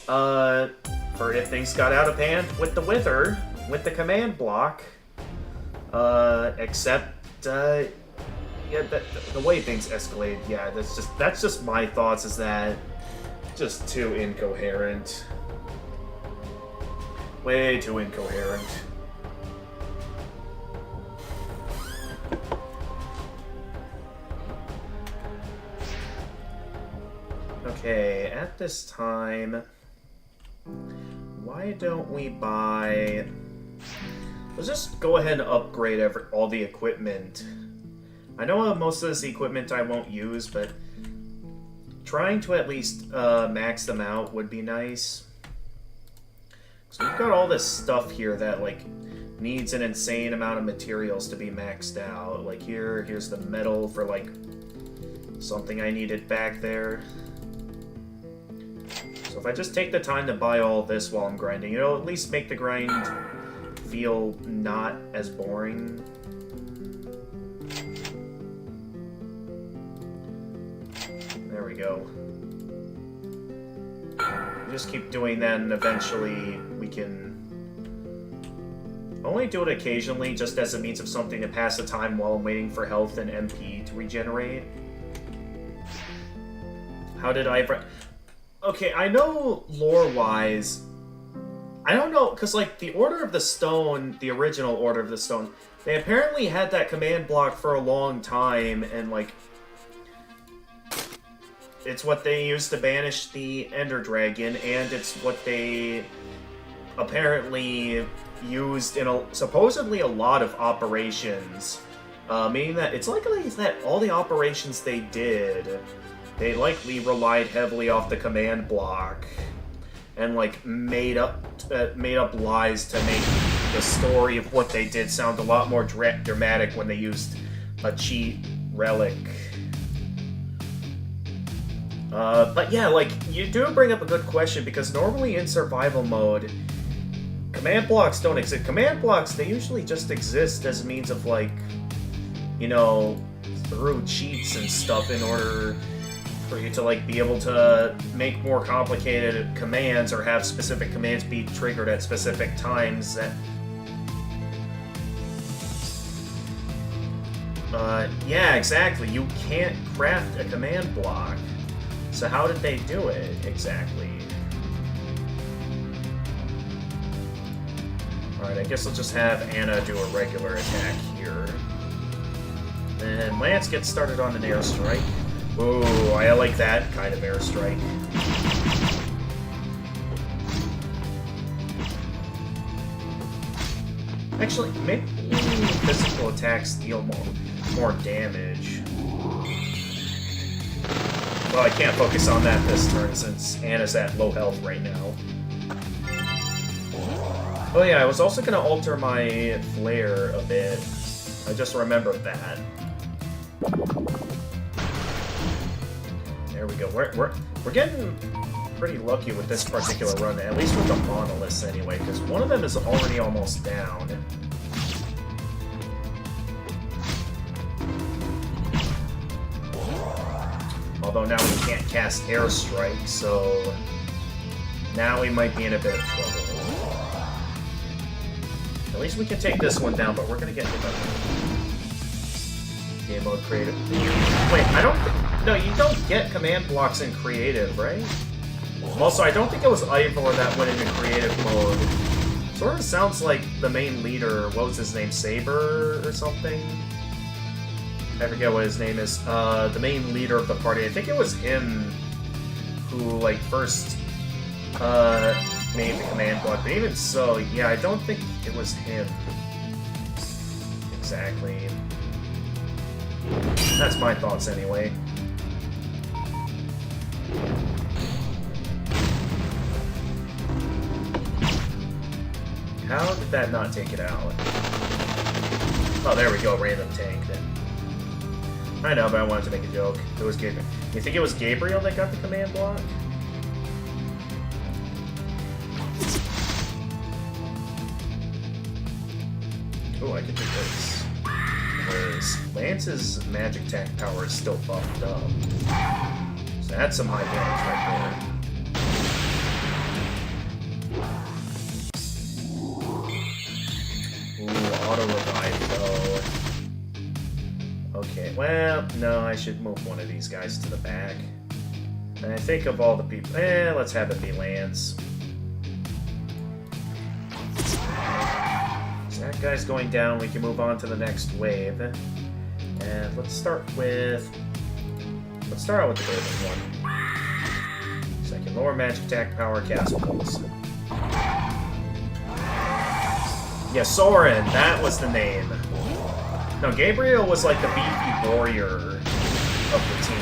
for if things got out of hand with the Wither, with the command block. Except, yeah, the way things escalated, yeah, that's just my thoughts, is that just too incoherent. Way too incoherent. Okay, at this time, why don't we buy... Let's just go ahead and upgrade all the equipment. I know most of this equipment I won't use, but trying to at least max them out would be nice. So we've got all this stuff here that, like, needs an insane amount of materials to be maxed out. Like, here's the metal for, like, something I needed back there. So if I just take the time to buy all this while I'm grinding, it'll at least make the grind feel not as boring. There we go. Just keep doing that, and eventually we can only do it occasionally, just as a means of something to pass the time while I'm waiting for health and MP to regenerate. How did I... Okay, I know lore-wise... I don't know, because, like, the Order of the Stone, the original Order of the Stone, they apparently had that command block for a long time, and, like, it's what they used to banish the Ender Dragon, and it's what they apparently used in supposedly a lot of operations. Meaning that it's likely that all the operations they did, they likely relied heavily off the command block, and, like, made up lies to make the story of what they did sound a lot more dramatic when they used a cheat relic. But yeah, like, you do bring up a good question, because normally in survival mode, command blocks don't exist. Command blocks, they usually just exist as a means of, like, you know, through cheats and stuff in order for you to, like, be able to make more complicated commands or have specific commands be triggered at specific times that... yeah, exactly. You can't craft a command block. So how did they do it, exactly? Alright, I guess I'll just have Anna do a regular attack here. Then Lance gets started on an airstrike. Ooh, I like that kind of airstrike. Actually, maybe physical attacks deal more. more damage. Well, I can't focus on that this turn since Anna's at low health right now. Oh yeah, I was also gonna alter my flare a bit. I just remembered that. There we go. We're getting pretty lucky with this particular run, at least with the monoliths anyway, because one of them is already almost down. Although now we can't cast Airstrike, so now we might be in a bit of trouble. At least we can take this one down, but we're gonna get hit by game mode creative. Wait, I don't think... No, you don't get command blocks in creative, right? Also, I don't think it was Ivor that went into creative mode. Sort of sounds like the main leader, what was his name, Saber or something? I forget what his name is. The main leader of the party. I think it was him who, like, first made the command block. But even so, yeah, I don't think it was him. Exactly. That's my thoughts anyway. How did that not take it out? Oh, there we go, random tank then. I know, but I wanted to make a joke. It was Gabriel. You think it was Gabriel that got the command block? Oh, I can do this. Anyways, Lance's magic attack power is still buffed up. So that's some high damage right there. Ooh, auto revive though. Okay, well, no, I should move one of these guys to the back. And I think of all the people, let's have it be Lance. So that guy's going down, we can move on to the next wave. And let's start out with the golden one. So I can lower magic attack power, cast pulse. Yeah, Soren, that was the name. No, Gabriel was like the beefy warrior of the team.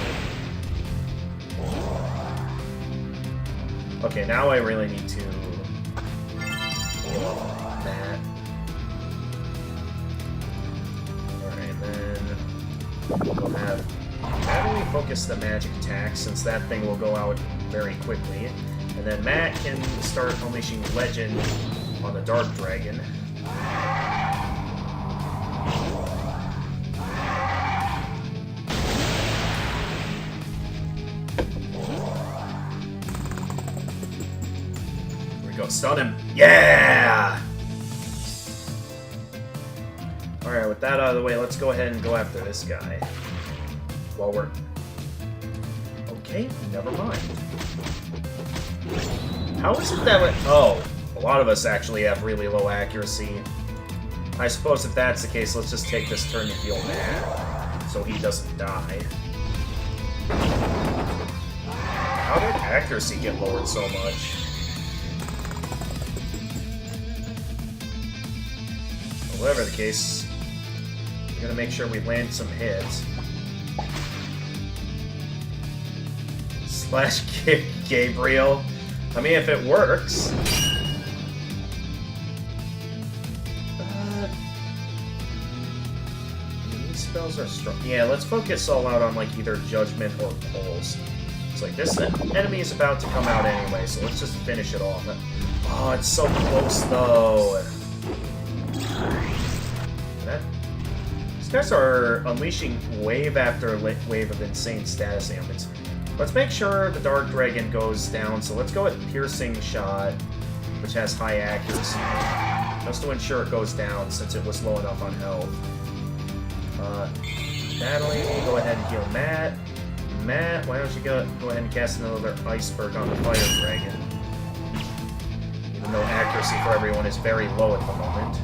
Okay, now I really need to heal that. Alright, then we'll have Natalie focus the magic attack since that thing will go out very quickly. And then Matt can start unleashing Legend on the Dark Dragon. Go stun him. Yeah! Alright, with that out of the way, let's go ahead and go after this guy. While we're... Okay, never mind. How is it that... Oh, a lot of us actually have really low accuracy. I suppose if that's the case, let's just take this turn to heal Matt, so he doesn't die. How did accuracy get lowered so much? Whatever the case, we're gonna make sure we land some hits. Slash kick Gabriel. I mean, if it works. These spells are strong. Yeah, let's focus all out on like either Judgment or Pulse. It's like this enemy is about to come out anyway, so let's just finish it off. Oh, it's so close though. These guys are unleashing wave after wave of insane status ailments. Let's make sure the Dark Dragon goes down, so let's go with Piercing Shot, which has high accuracy, just to ensure it goes down since it was low enough on health. Natalie, go ahead and heal Matt. Matt, why don't you go ahead and cast another Iceberg on the Fire Dragon? Even though accuracy for everyone is very low at the moment.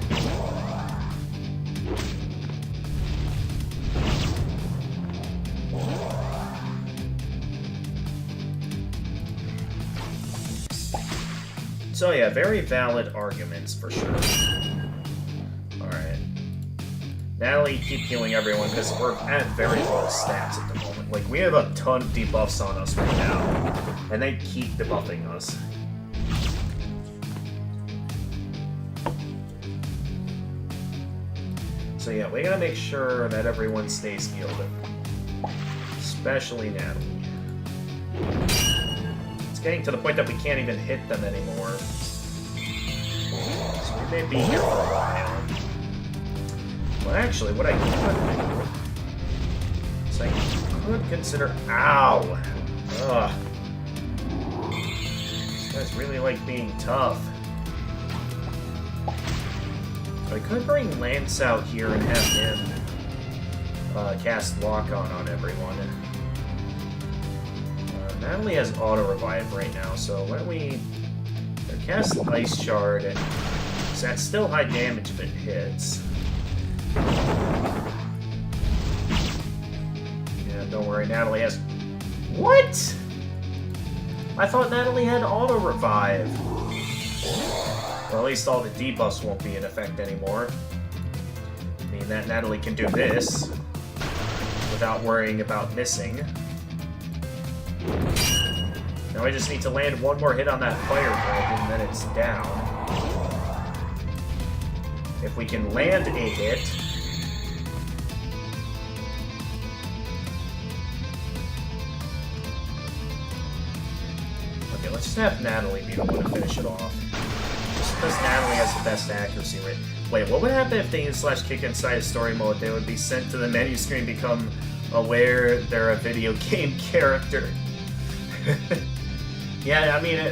So yeah, very valid arguments for sure. Alright. Natalie, keep healing everyone because we're at very low stats at the moment. Like, we have a ton of debuffs on us right now, and they keep debuffing us. So yeah, we gotta make sure that everyone stays healed. Especially Natalie. It's getting to the point that we can't even hit them anymore. So we may be here for a while. Well, actually, what I could do is I could consider... Ow! Ugh. These guys really like being tough. I could bring Lance out here and have him cast Lock-On on everyone. Natalie has auto-revive right now, so why don't we cast Ice Shard, and that's still high damage if it hits. Yeah, don't worry, Natalie has... What?! I thought Natalie had auto-revive. Well, at least all the debuffs won't be in effect anymore. I mean, that Natalie can do this without worrying about missing. Now I just need to land one more hit on that fire dragon, and then it's down. If we can land a hit... Okay, let's just have Natalie be the one to finish it off. Just because Natalie has the best accuracy rate. Wait, what would happen if they /kick inside a story mode? They would be sent to the menu screen, become aware they're a video game character. Yeah, I mean,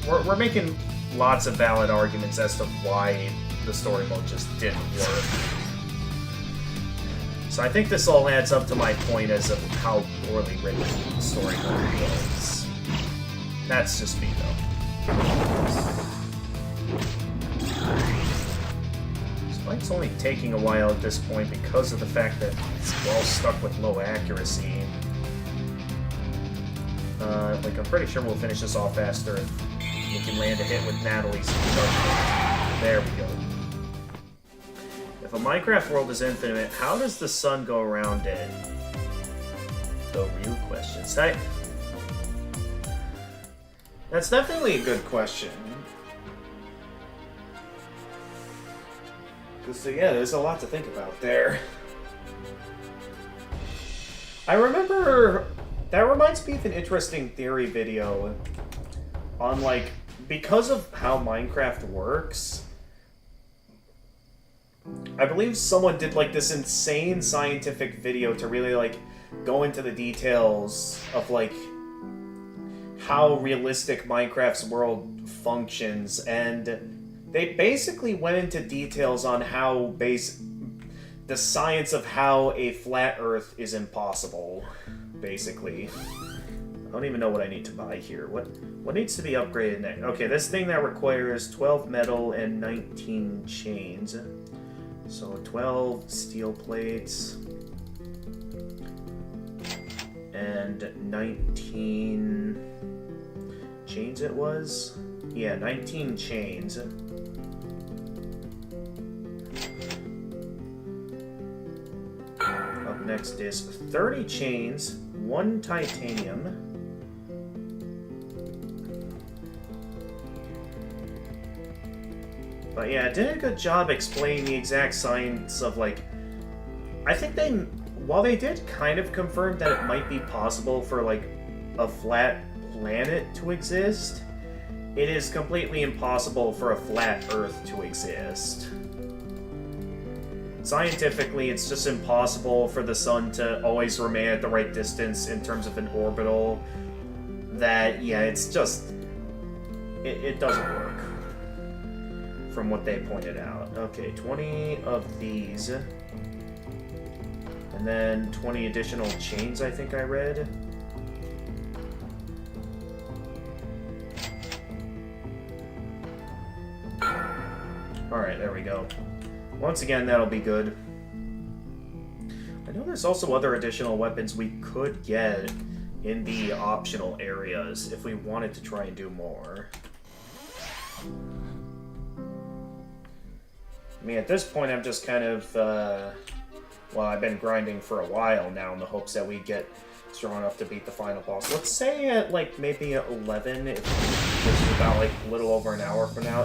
we're making lots of valid arguments as to why the story mode just didn't work. So I think this all adds up to my point as of how poorly written the story mode was. That's just me, though. This fight's only taking a while at this point because of the fact that we're all stuck with low accuracy. Like, I'm pretty sure we'll finish this off faster if we can land a hit with Natalie's charge. There we go. If a Minecraft world is infinite, how does the sun go around it? The real question. That's definitely a good question. Because, yeah, there's a lot to think about there. I remember... That reminds me of an interesting theory video on, like, because of how Minecraft works, I believe someone did, like, this insane scientific video to really, like, go into the details of, like, how realistic Minecraft's world functions, and they basically went into details on how the science of how a flat Earth is impossible. Basically. I don't even know what I need to buy here. What needs to be upgraded next? Okay, this thing that requires 12 metal and 19 chains. So 12 steel plates and 19 chains it was? Yeah, 19 chains. Up next is 30 chains, 1 titanium, but yeah, it did a good job explaining the exact science of, like, I think while they did kind of confirm that it might be possible for, like, a flat planet to exist, it is completely impossible for a flat Earth to exist. Scientifically, it's just impossible for the sun to always remain at the right distance in terms of an orbital. That, yeah, it's just... It doesn't work. From what they pointed out. Okay, 20 of these. And then 20 additional chains, I think I read. Alright, there we go. Once again, that'll be good. I know there's also other additional weapons we could get in the optional areas if we wanted to try and do more. I mean, at this point, I'm just kind of well, I've been grinding for a while now in the hopes that we get strong enough to beat the final boss. Let's say at like maybe at 11, which is about like a little over an hour from now.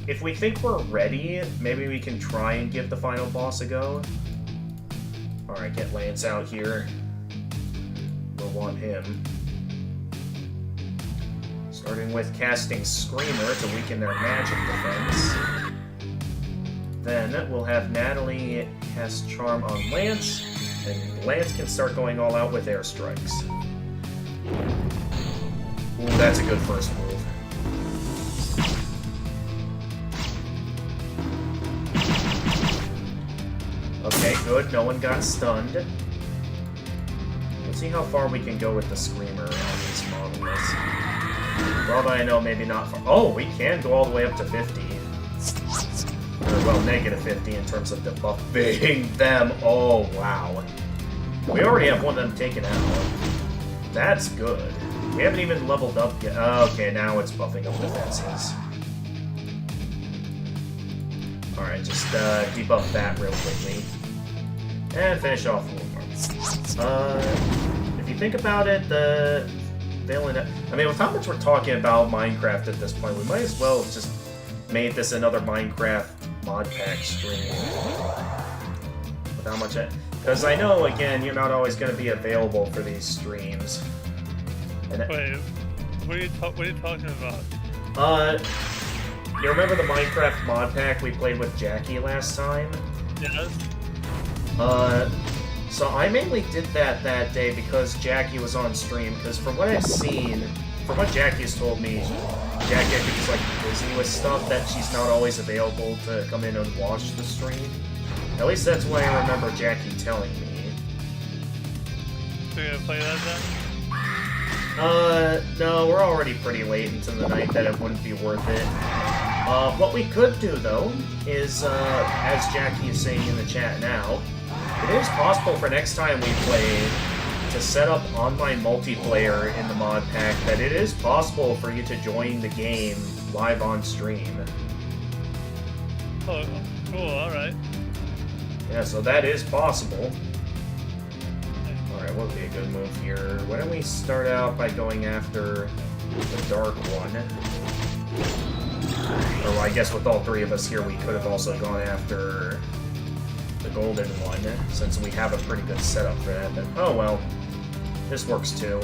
If we think we're ready, maybe we can try and give the final boss a go. Alright, get Lance out here. We'll want him. Starting with casting Screamer to weaken their magic defense. Then we'll have Natalie cast Charm on Lance, and Lance can start going all out with airstrikes. Ooh, that's a good first move. Okay, good. No one got stunned. Let's see how far we can go with the Screamer on these models. For all that I know, maybe not far. Oh, we can go all the way up to 50. Or, well, negative 50 in terms of debuffing them. Oh, wow. We already have one of them taken out. That's good. We haven't even leveled up yet. Okay, now it's buffing up defenses. Alright, just debuff that real quickly. And finish off a little more. If you think about it, the villain... I mean, with how much we're talking about Minecraft at this point, we might as well have just made this another Minecraft mod pack stream. With how much... Because I know, again, you're not always going to be available for these streams. And Wait, what are you talking about? You remember the Minecraft mod pack we played with Jackie last time? Yes. So I mainly did that day because Jackie was on stream, because from what I've seen, from what Jackie's told me, Jackie I think is like busy with stuff that she's not always available to come in and watch the stream. At least that's what I remember Jackie telling me. So you're gonna play that then? No, we're already pretty late into the night that it wouldn't be worth it. What we could do, though, is, as Jackie is saying in the chat now, it is possible for next time we play to set up online multiplayer in the mod pack, that it is possible for you to join the game live on stream. Oh, cool, alright. Yeah, so that is possible. Alright, what would be a good move here? Why don't we start out by going after the dark one? Or I guess with all three of us here, we could have also gone after the golden one, since we have a pretty good setup for that. But, oh well, this works too.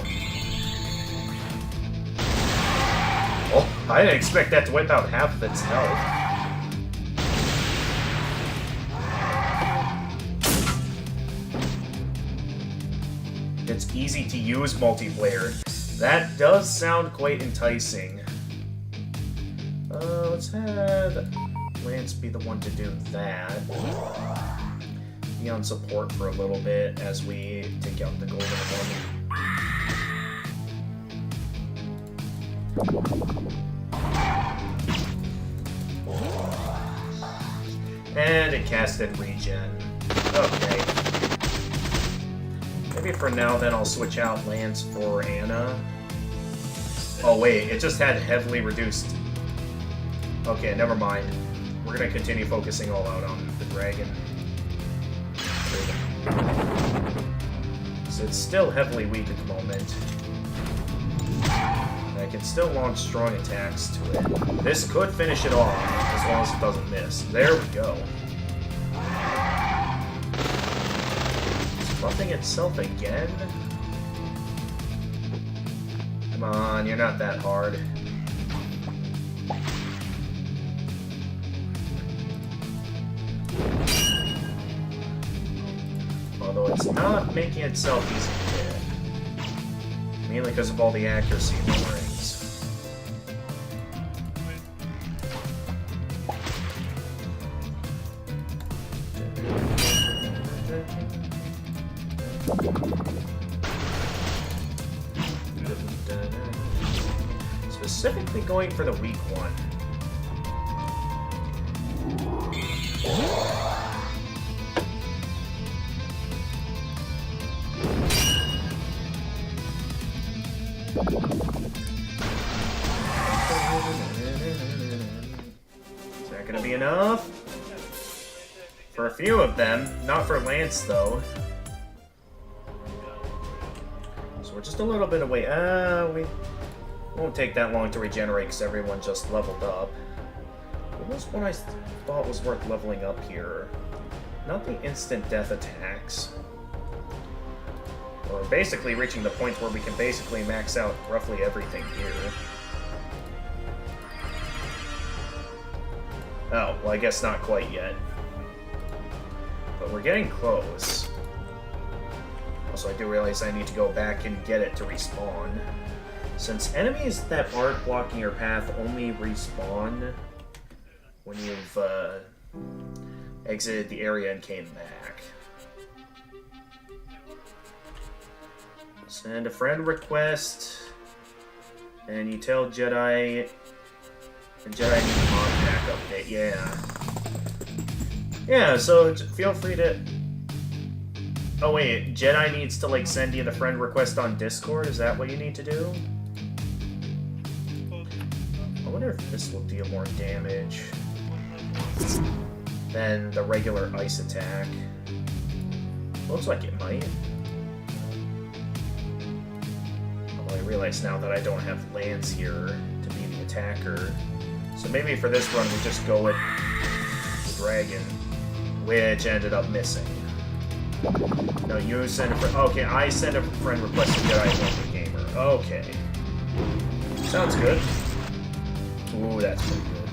Oh, I didn't expect that to wipe out half of its health. It's easy to use multiplayer. That does sound quite enticing. Let's have Lance be the one to do that. Be on support for a little bit as we take out the golden one. And it casted regen. Okay. Maybe for now then I'll switch out Lance for Anna. Oh wait, it just had heavily reduced. Okay, never mind. We're gonna continue focusing all out on the dragon. So it's still heavily weak at the moment. I can still launch strong attacks to it. This could finish it off, as long as it doesn't miss. There we go. It's buffing itself again? Come on, you're not that hard. Although it's not making itself easy to hit. Mainly because of all the accuracy in the rings. Specifically going for the weak one. Is that gonna be enough? For a few of them, not for Lance though. So we're just a little bit away. We won't take that long to regenerate because everyone just leveled up. What was one I thought was worth leveling up here? Not the instant death attacks. We're basically reaching the point where we can basically max out roughly everything here. Oh, well I guess not quite yet. But we're getting close. Also, I do realize I need to go back and get it to respawn. Since enemies that aren't blocking your path only respawn when you've exited the area and came back. Send a friend request, and you tell Jedi, and Jedi needs a mod pack update, yeah. Yeah, so feel free to... Oh wait, Jedi needs to like send you the friend request on Discord? Is that what you need to do? I wonder if this will deal more damage than the regular ice attack. Looks like it might. Although I realize now that I don't have Lance here to be the attacker. So maybe for this run we just go with the dragon, which ended up missing. No, you send a friend. Okay, I send a friend request to Jedi Gamer. Okay. Sounds good. Ooh, that's pretty good.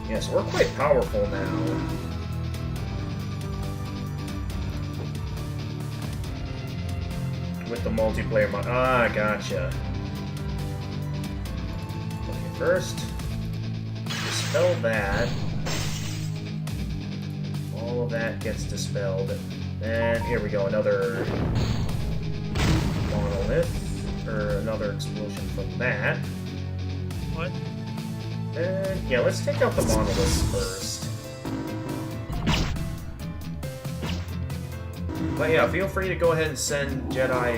Yeah, so we're quite powerful now. With the multiplayer mod. Ah, gotcha. Okay, first, dispel that. All of that gets dispelled. And here we go, another monolith, or another explosion from that. What? And yeah, let's take out the monoliths first. But yeah, feel free to go ahead and send Jedi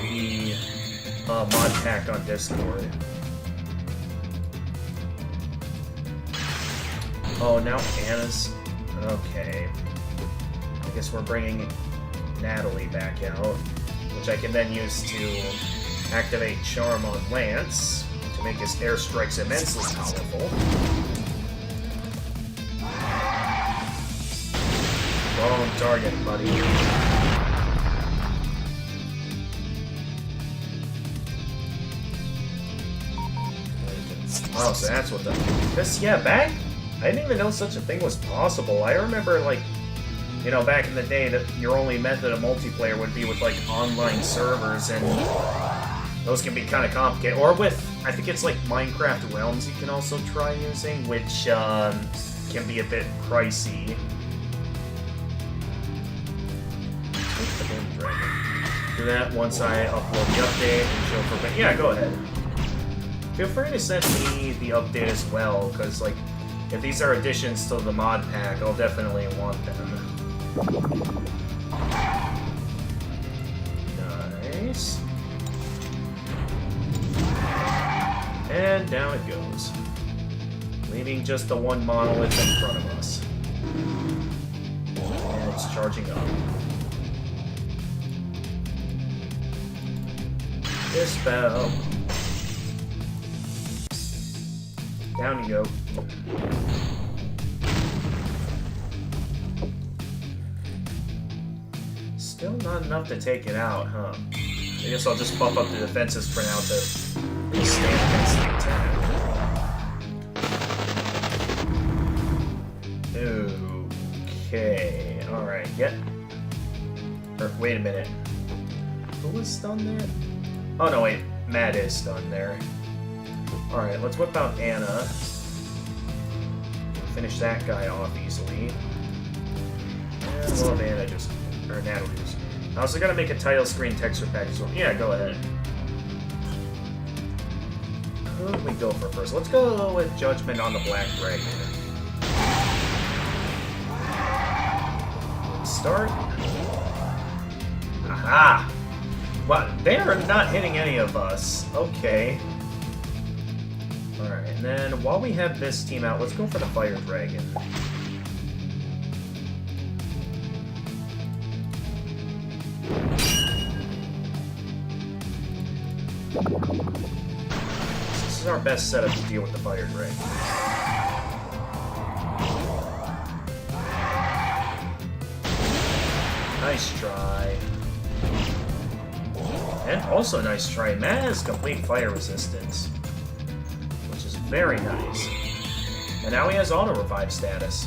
the mod pack on Discord. Oh, now Anna's... Okay. I guess we're bringing Natalie back out, which I can then use to activate Charm on Lance to make his airstrikes immensely powerful. Wrong target, buddy. Oh, so that's what the... This, yeah, back... I didn't even know such a thing was possible. I remember, like, you know, back in the day that your only method of multiplayer would be with, like, online servers, and those can be kind of complicated. Or with, I think it's, like, Minecraft Realms you can also try using, which can be a bit pricey. Do that once I upload the update and show for... But yeah, go ahead. Feel free to send me the update as well, because, like, if these are additions to the mod pack, I'll definitely want them. Nice. And down it goes. Leaving just the one monolith in front of us. And it's charging up. Dispel. Down you go. Still not enough to take it out, huh? I guess I'll just buff up the defenses for now to stand against the attack. Okay, alright, wait a minute. Who was stunned there? Oh no, wait, Matt is stunned there. Alright, let's whip out Anna. Finish that guy off easily. And we'll have Anna just... or Natalie just... I also gotta make a title screen texture pack as well. Yeah, go ahead. Who do we go for first? Let's go with Judgment on the Black Dragon. Start. Aha! Wow, they are not hitting any of us. Okay. Alright, and then while we have this team out, let's go for the Fire Dragon. This is our best setup to deal with the fired ray. Nice try. And also nice try. Matt has complete fire resistance, which is very nice. And now he has auto revive status.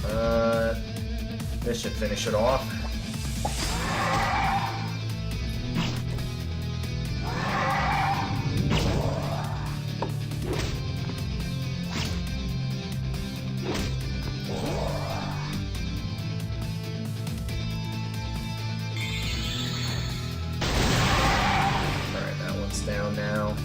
Alright. This should finish it off. Down now.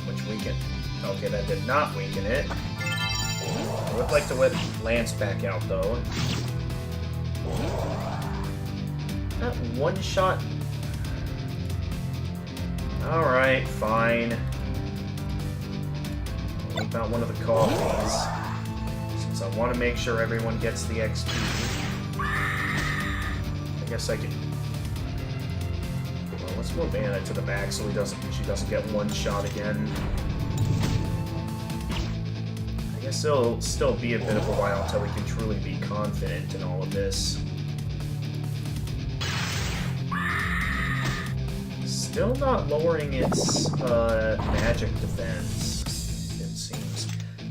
Which weaken? Okay, that did not weaken it. I would like to let Lance back out though. That one shot. Alright, fine. What about one of the coffees? Since I want to make sure everyone gets the XP. I guess I could. Let's move Anna to the back so she doesn't get one shot again. I guess it'll still be a bit of a while until we can truly be confident in all of this. Still not lowering its magic defense, it seems.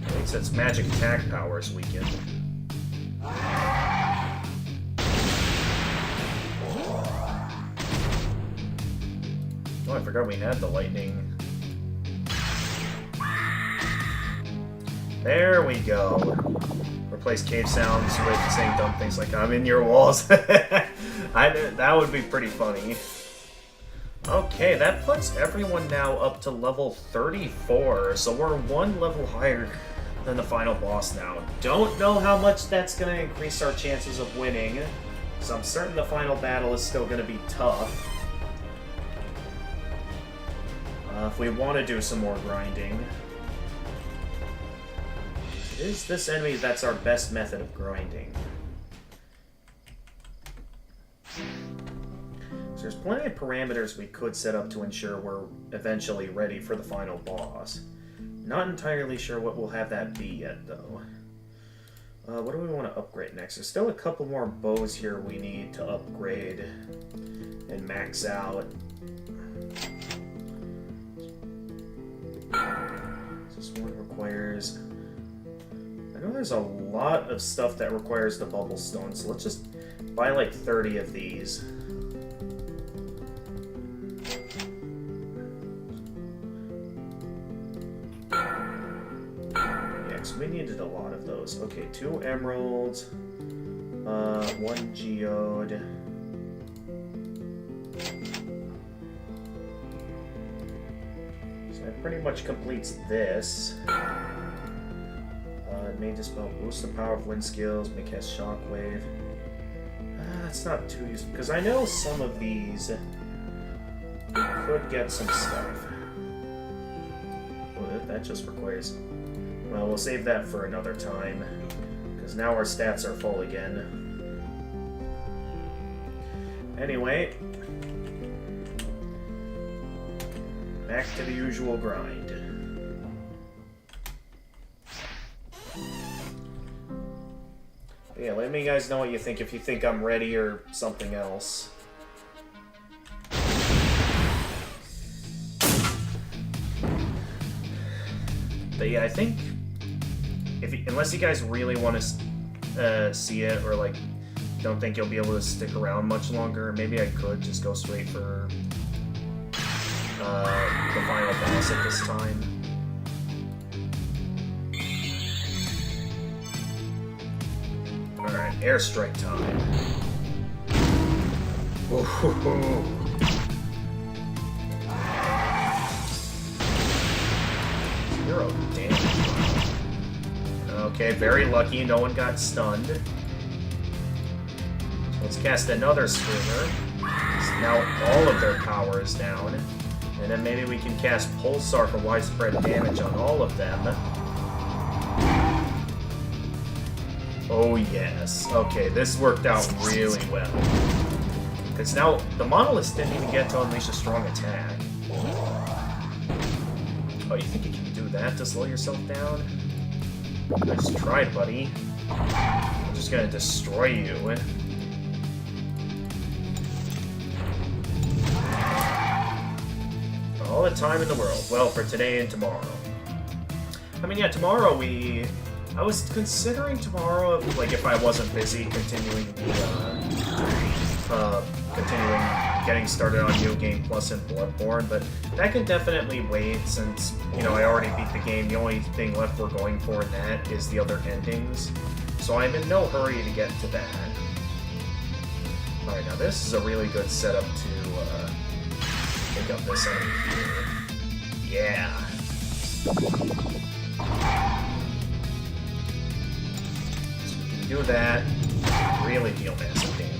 At least its magic attack power is weakened. Oh, I forgot we had the lightning. There we go. Replace cave sounds with saying dumb things like, I'm in your walls. That would be pretty funny. Okay, that puts everyone now up to level 34, so we're one level higher than the final boss now. Don't know how much that's going to increase our chances of winning, so I'm certain the final battle is still going to be tough. If we want to do some more grinding. It is this enemy that's our best method of grinding. So there's plenty of parameters we could set up to ensure we're eventually ready for the final boss. Not entirely sure what we'll have that be yet, though. What do we want to upgrade next? There's still a couple more bows here we need to upgrade and max out. This one requires... I know there's a lot of stuff that requires the bubble stone, so let's just buy like 30 of these. Yeah, so we needed a lot of those. Okay, 2 emeralds, 1 geode. That pretty much completes this. It may dispel, boost the power of wind skills, may cast shockwave. That's not too useful, because I know some of these could get some stuff. Oh, that just requires... Well, we'll save that for another time, because now our stats are full again. Anyway, back to the usual grind. Yeah, let me guys know what you think, if you think I'm ready or something else. But yeah, I think, unless you guys really want to see it, or like don't think you'll be able to stick around much longer, maybe I could just go straight for the final boss at this time. Alright, airstrike time. Ooh. Zero damage. Okay, very lucky, no one got stunned. Let's cast another Screamer. Now all of their power is down. And then maybe we can cast Pulsar for widespread damage on all of them. Oh yes. Okay, this worked out really well. Because now the Monoliths didn't even get to unleash a strong attack. Oh, you think you can do that to slow yourself down? Nice try, buddy. I'm just gonna destroy you. All the time in the world. Well, for today and tomorrow. I mean, yeah, tomorrow I was considering tomorrow, like, if I wasn't busy continuing getting started on New Game Plus and Bloodborne, but that can definitely wait since, you know, I already beat the game. The only thing left we're going for in that is the other endings. So I'm in no hurry to get to that. Alright, now this is a really good setup to pick up this enemy here. Yeah. So we can do that, really deal massive damage.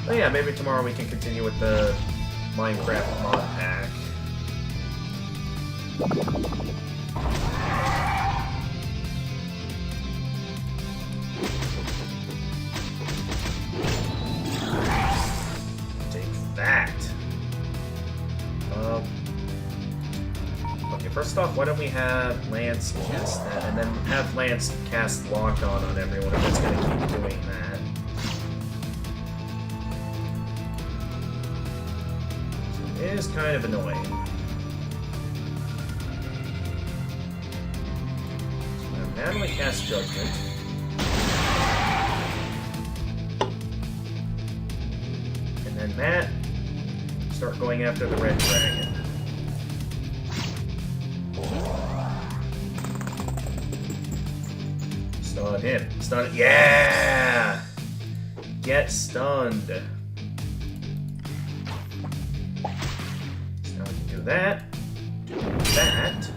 But yeah, maybe tomorrow we can continue with the Minecraft mod pack. Take that. Okay, first off, why don't we have Lance cast that, and then have Lance cast Lock on everyone if it's going to keep doing that. It is kind of annoying. So now Natalie casts Judgment. And then Matt, start going after the Red Dragon. Stun him. Stun it. Yeah! Get stunned. That, do that,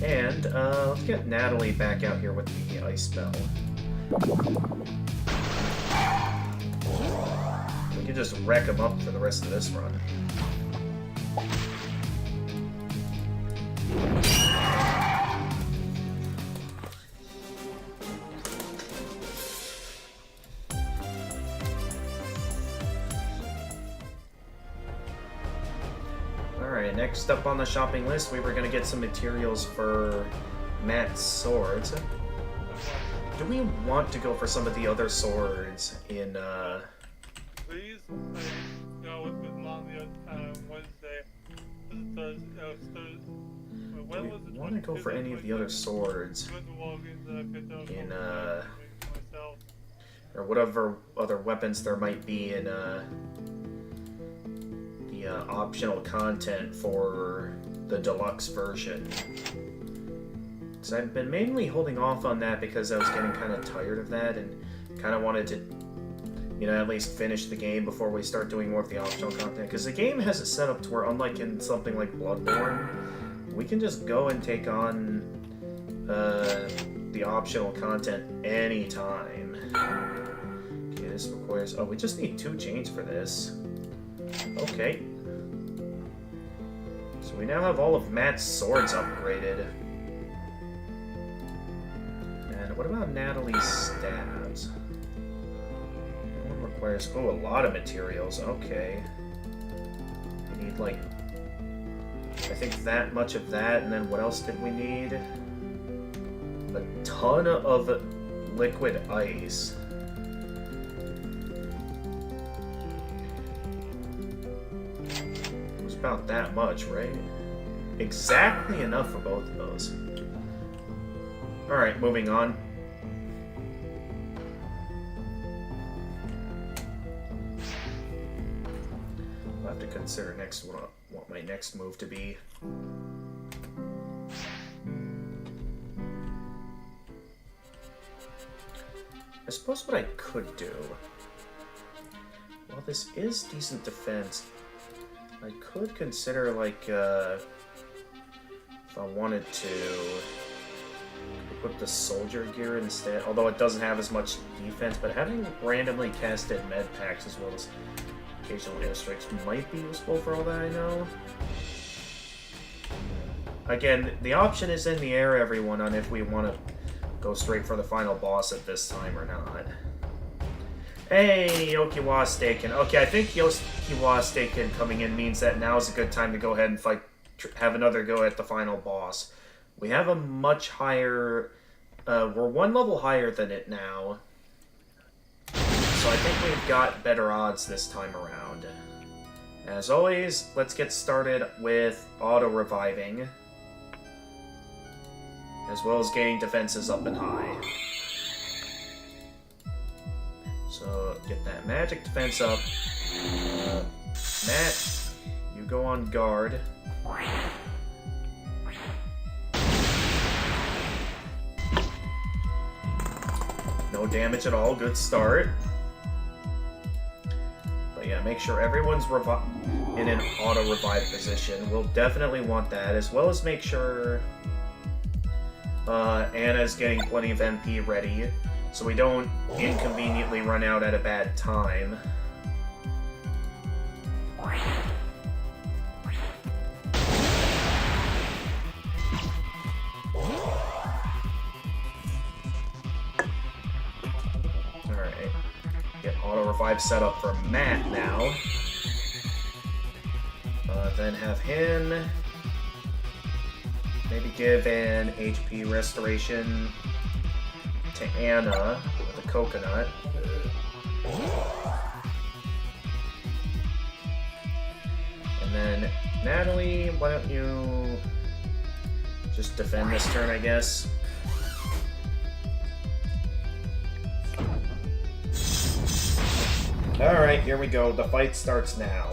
and let's get Natalie back out here with the Ice Spell. We can just wreck him up for the rest of this run. Next up on the shopping list, we were going to get some materials for Matt's swords. Do we want to go for some of the other swords in, Please, go with Mom Wednesday. When was Do it? we want to go for any of the other swords in, or whatever other weapons there might be in, optional content for the deluxe version. Because I've been mainly holding off on that because I was getting kind of tired of that and kind of wanted to, you know, at least finish the game before we start doing more of the optional content. Because the game has it set up to where, unlike in something like Bloodborne, we can just go and take on the optional content anytime. Okay, this requires... Oh, we just need 2 chains for this. Okay. So we now have all of Matt's swords upgraded. And what about Natalie's stabs? That one requires, oh, a lot of materials. Okay. We need, like, I think that much of that, and then what else did we need? A ton of liquid ice. About that much, right? Exactly enough for both of those. Alright, moving on. I'll have to consider next what my next move to be. I suppose what I could do, well, this is decent defense, I could consider, like, if I wanted to equip the soldier gear instead, although it doesn't have as much defense, but having randomly casted med packs as well as occasional airstrikes might be useful for all that I know. Again, the option is in the air, everyone, on if we want to go straight for the final boss at this time or not. Hey, Yokiwa Staken. Okay, I think Yokiwa Staken coming in means that now is a good time to go ahead and fight, have another go at the final boss. We have a much higher, we're one level higher than it now. So I think we've got better odds this time around. As always, let's get started with auto-reviving, as well as getting defenses up and high. So, get that magic defense up. Matt, you go on guard. No damage at all, good start. But yeah, make sure everyone's in an auto-revive position. We'll definitely want that, as well as make sure Anna's getting plenty of MP ready, so we don't inconveniently run out at a bad time. Alright. Get auto-revive set up for Matt now. Then have him maybe give an HP restoration to Anna with a coconut. And then, Natalie, why don't you just defend this turn, I guess? Alright, here we go. The fight starts now.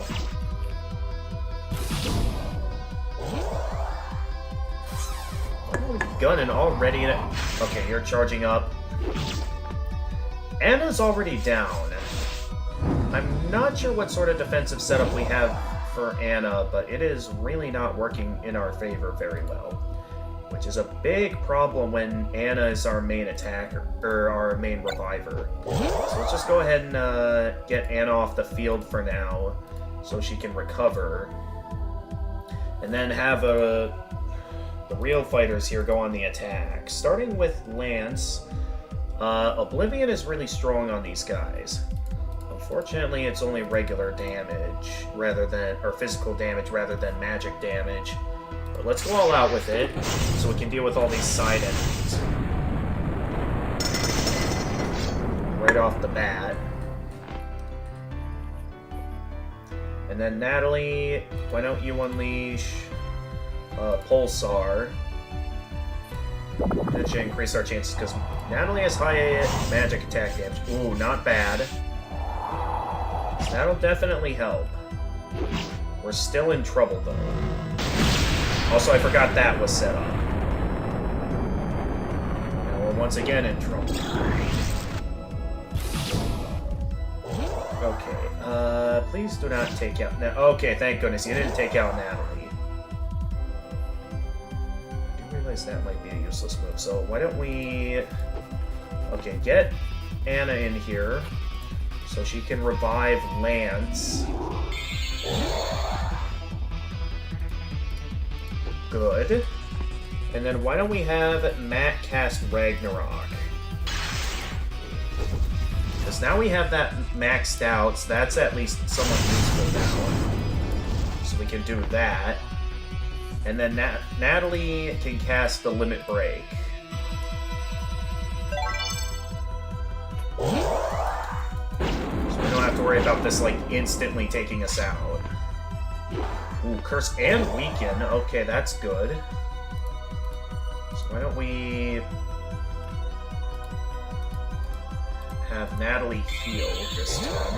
Gunning already. Okay, you're charging up. Anna's already down. I'm not sure what sort of defensive setup we have for Anna, but it is really not working in our favor very well. Which is a big problem when Anna is our main attacker, or our main reviver. So let's just go ahead and get Anna off the field for now, so she can recover. And then have the real fighters here go on the attack. Starting with Lance, Oblivion is really strong on these guys. Unfortunately, it's only regular damage rather than, or physical damage rather than magic damage. But let's go all out with it, so we can deal with all these side enemies. Right off the bat. And then Natalie, why don't you unleash Pulsar? That should increase our chances, because Natalie has high magic attack damage. Ooh, not bad. That'll definitely help. We're still in trouble, though. Also, I forgot that was set up. Now we're once again in trouble. Okay, please do not take out... Okay, thank goodness, you didn't take out Natalie. I do realize that might be a useless move, so why don't we... Okay, get Anna in here, so she can revive Lance. Good. And then why don't we have Matt cast Ragnarok? Because now we have that maxed out, so that's at least somewhat useful now. So we can do that. And then Natalie can cast the Limit Break. So we don't have to worry about this, like, instantly taking us out. Ooh, Curse and Weaken. Okay, that's good. So why don't we have Natalie heal this turn.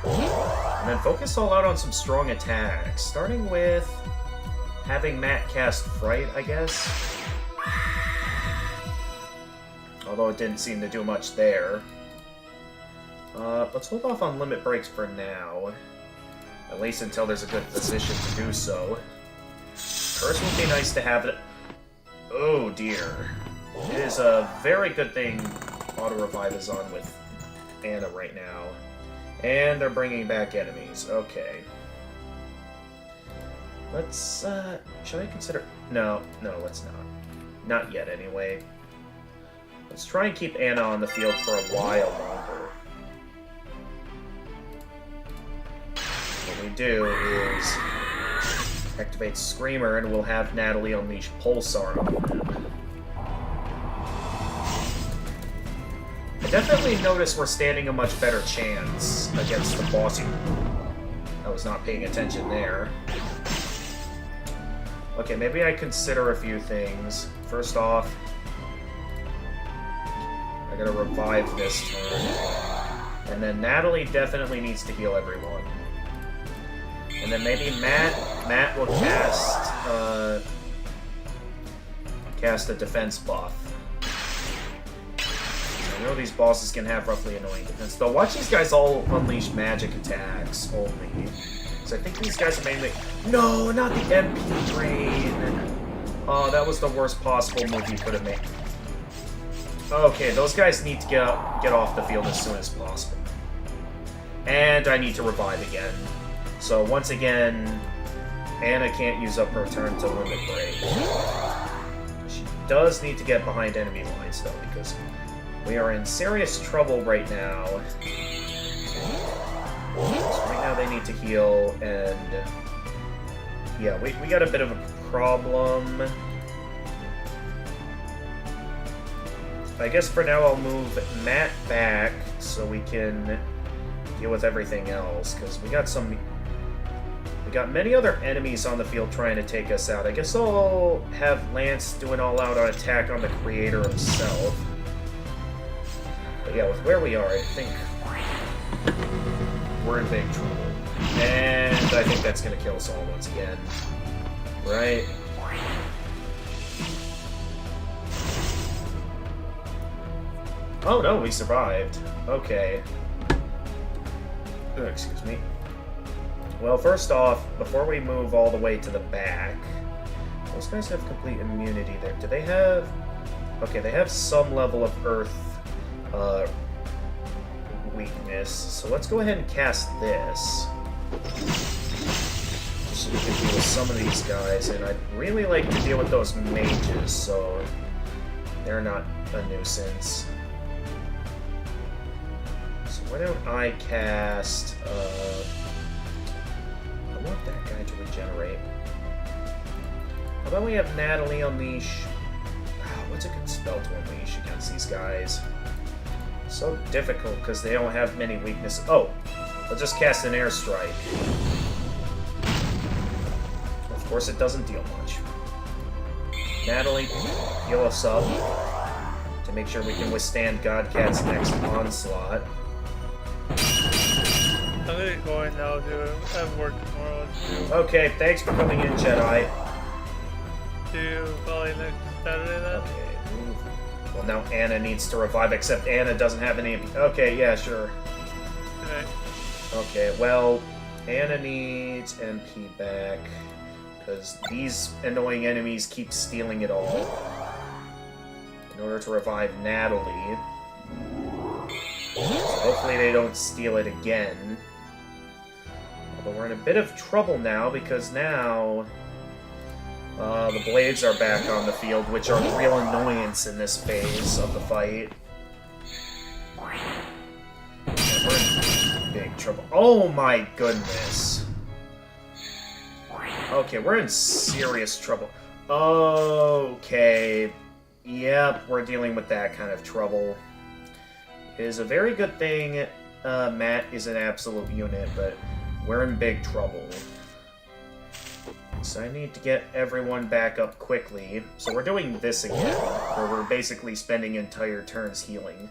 And then focus all out on some strong attacks. Starting with having Matt cast Fright, I guess. Although it didn't seem to do much there. Let's hold off on Limit Breaks for now. At least until there's a good position to do so. Curse would be nice to have it. Oh dear. It is a very good thing Auto Revive is on with Anna right now. And they're bringing back enemies. Okay. Let's, should I consider... No, let's not. Not yet, anyway. Let's try and keep Anna on the field for a while longer. What we do is activate Screamer, and we'll have Natalie unleash Pulsar on them. I definitely noticed we're standing a much better chance against the boss. I was not paying attention there. Okay, maybe I consider a few things. First off, I gotta revive this turn. And then Natalie definitely needs to heal everyone. And then maybe Matt will cast a defense buff. I know these bosses can have roughly annoying defense. Though, watch these guys all unleash magic attacks only. So I think these guys are mainly... No, not the MP Brain! Oh, that was the worst possible move you could have made. Okay, those guys need to get off the field as soon as possible. And I need to revive again. So once again, Anna can't use up her turn to limit break. She does need to get behind enemy lines, though, because we are in serious trouble right now. So right now they need to heal, and yeah, we got a bit of a problem. I guess for now I'll move Matt back so we can deal with everything else, because we got many other enemies on the field trying to take us out. I guess I'll have Lance do an all-out attack on the creator himself. But yeah, with where we are, I think we're in big trouble. And I think that's going to kill us all once again. Right? Oh no, we survived. Okay. Excuse me. Well, first off, before we move all the way to the back, those guys have complete immunity there. Do they have... Okay, they have some level of Earth weakness. So let's go ahead and cast this. So we can deal with some of these guys, and I'd really like to deal with those mages, so they're not a nuisance. So why don't I cast... I want that guy to regenerate. How about we have Natalie unleash... What's a good spell to unleash against these guys? So difficult, because they don't have many weaknesses. Oh! I'll just cast an airstrike. Of course it doesn't deal much. Natalie, heal us up to make sure we can withstand Godcat's next onslaught. I'm gonna get going now, dude. I have work tomorrow. Okay, thanks for coming in, Jedi. See you probably next Saturday then? Okay, move. Well, now Anna needs to revive, except Anna doesn't have any... Okay, yeah, sure. Good night. Okay, well, Anna needs MP back, because these annoying enemies keep stealing it all. In order to revive Natalie. So hopefully they don't steal it again. Although we're in a bit of trouble now, because now the blades are back on the field, which are a real annoyance in this phase of the fight. Yeah, we're in big trouble. Oh my goodness. Okay, we're in serious trouble. Okay. Yep, we're dealing with that kind of trouble. It is a very good thing Matt is an absolute unit, but we're in big trouble. So I need to get everyone back up quickly. So we're doing this again, where we're basically spending entire turns healing.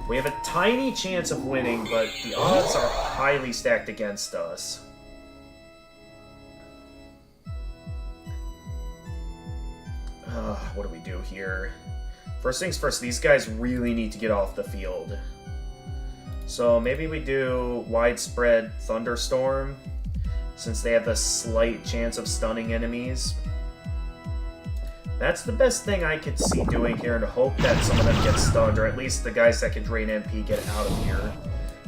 We have a tiny chance of winning, but the odds are highly stacked against us. What do we do here? First things first, these guys really need to get off the field. So maybe we do Widespread Thunderstorm, since they have a slight chance of stunning enemies. That's the best thing I could see doing here, and hope that some of them get stunned, or at least the guys that can drain MP get out of here.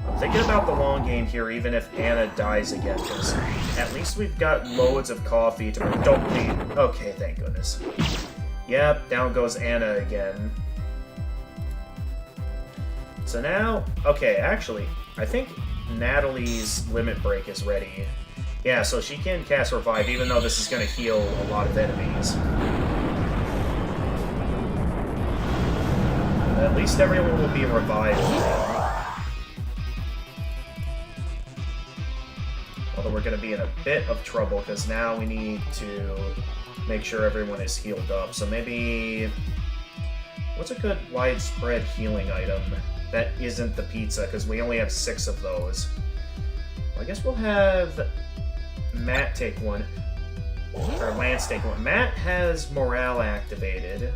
I'm thinking about the long game here, even if Anna dies again, because at least we've got loads of coffee to... Don't bleed. Okay, thank goodness. Yep, down goes Anna again. So now... Okay, actually, I think Natalie's Limit Break is ready. Yeah, so she can cast Revive, even though this is going to heal a lot of enemies. At least everyone will be revived then. Although we're going to be in a bit of trouble, because now we need to make sure everyone is healed up. So maybe... What's a good widespread healing item that isn't the pizza, because we only have 6 of those. Well, I guess we'll have Matt take one. Or Lance take one. Matt has morale activated,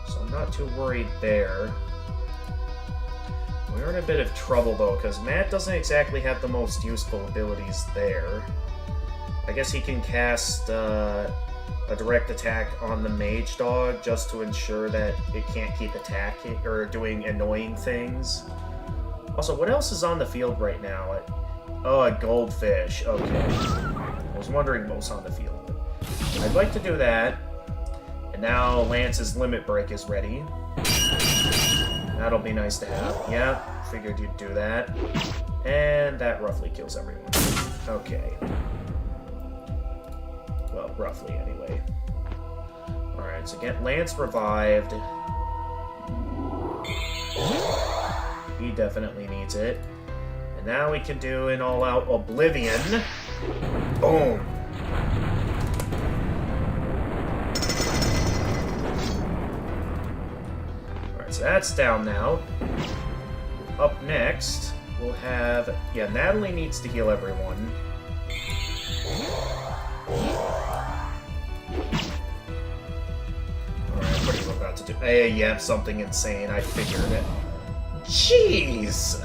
so I'm not too worried there. We're in a bit of trouble, though, because Matt doesn't exactly have the most useful abilities there. I guess he can cast a direct attack on the Mage Dog just to ensure that it can't keep attacking or doing annoying things. Also, what else is on the field right now? Oh, a goldfish. Okay. I was wondering what was on the field. I'd like to do that. And now Lance's Limit Break is ready. That'll be nice to have. Yeah, figured you'd do that. And that roughly kills everyone. Okay. Well, roughly anyway. Alright, so get Lance revived. He definitely needs it. And now we can do an all-out Oblivion. Boom! So that's down now. Up next, we'll have... Yeah, Natalie needs to heal everyone. Alright, what are you about to do? Hey, yeah, something insane. I figured it. Jeez!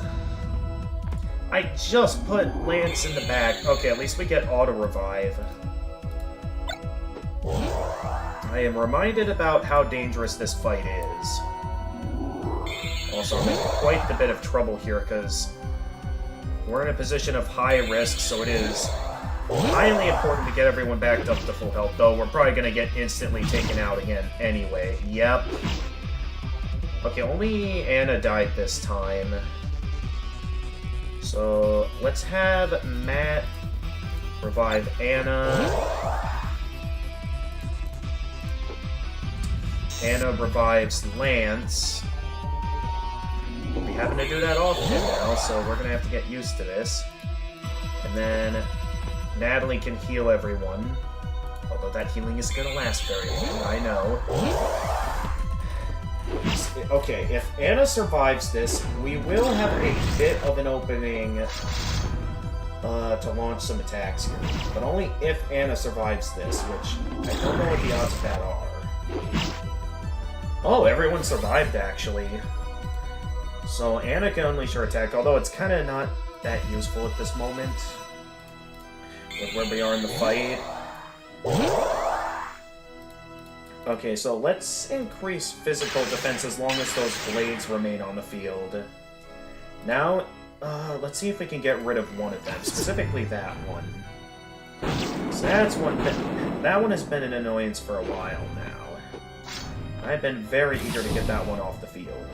I just put Lance in the back. Okay, at least we get auto-revive. I am reminded about how dangerous this fight is. Also, I'm in quite a bit of trouble here, because we're in a position of high risk, so it is highly important to get everyone backed up to full health, though we're probably going to get instantly taken out again anyway. Yep. Okay, only Anna died this time. So, let's have Matt revive Anna. Anna revives Lance. We'll be having to do that often now, so we're going to have to get used to this. And then Natalie can heal everyone. Although that healing isn't going to last very long, I know. Okay, if Anna survives this, we will have a bit of an opening to launch some attacks here. But only if Anna survives this, which I don't know what the odds of that are. Oh, everyone survived, actually. So Anna can unleash her attack, although it's kind of not that useful at this moment, with where we are in the fight. Okay, so let's increase physical defense as long as those blades remain on the field. Now, let's see if we can get rid of one of them, specifically that one. So that's one that one has been an annoyance for a while now. I've been very eager to get that one off the field.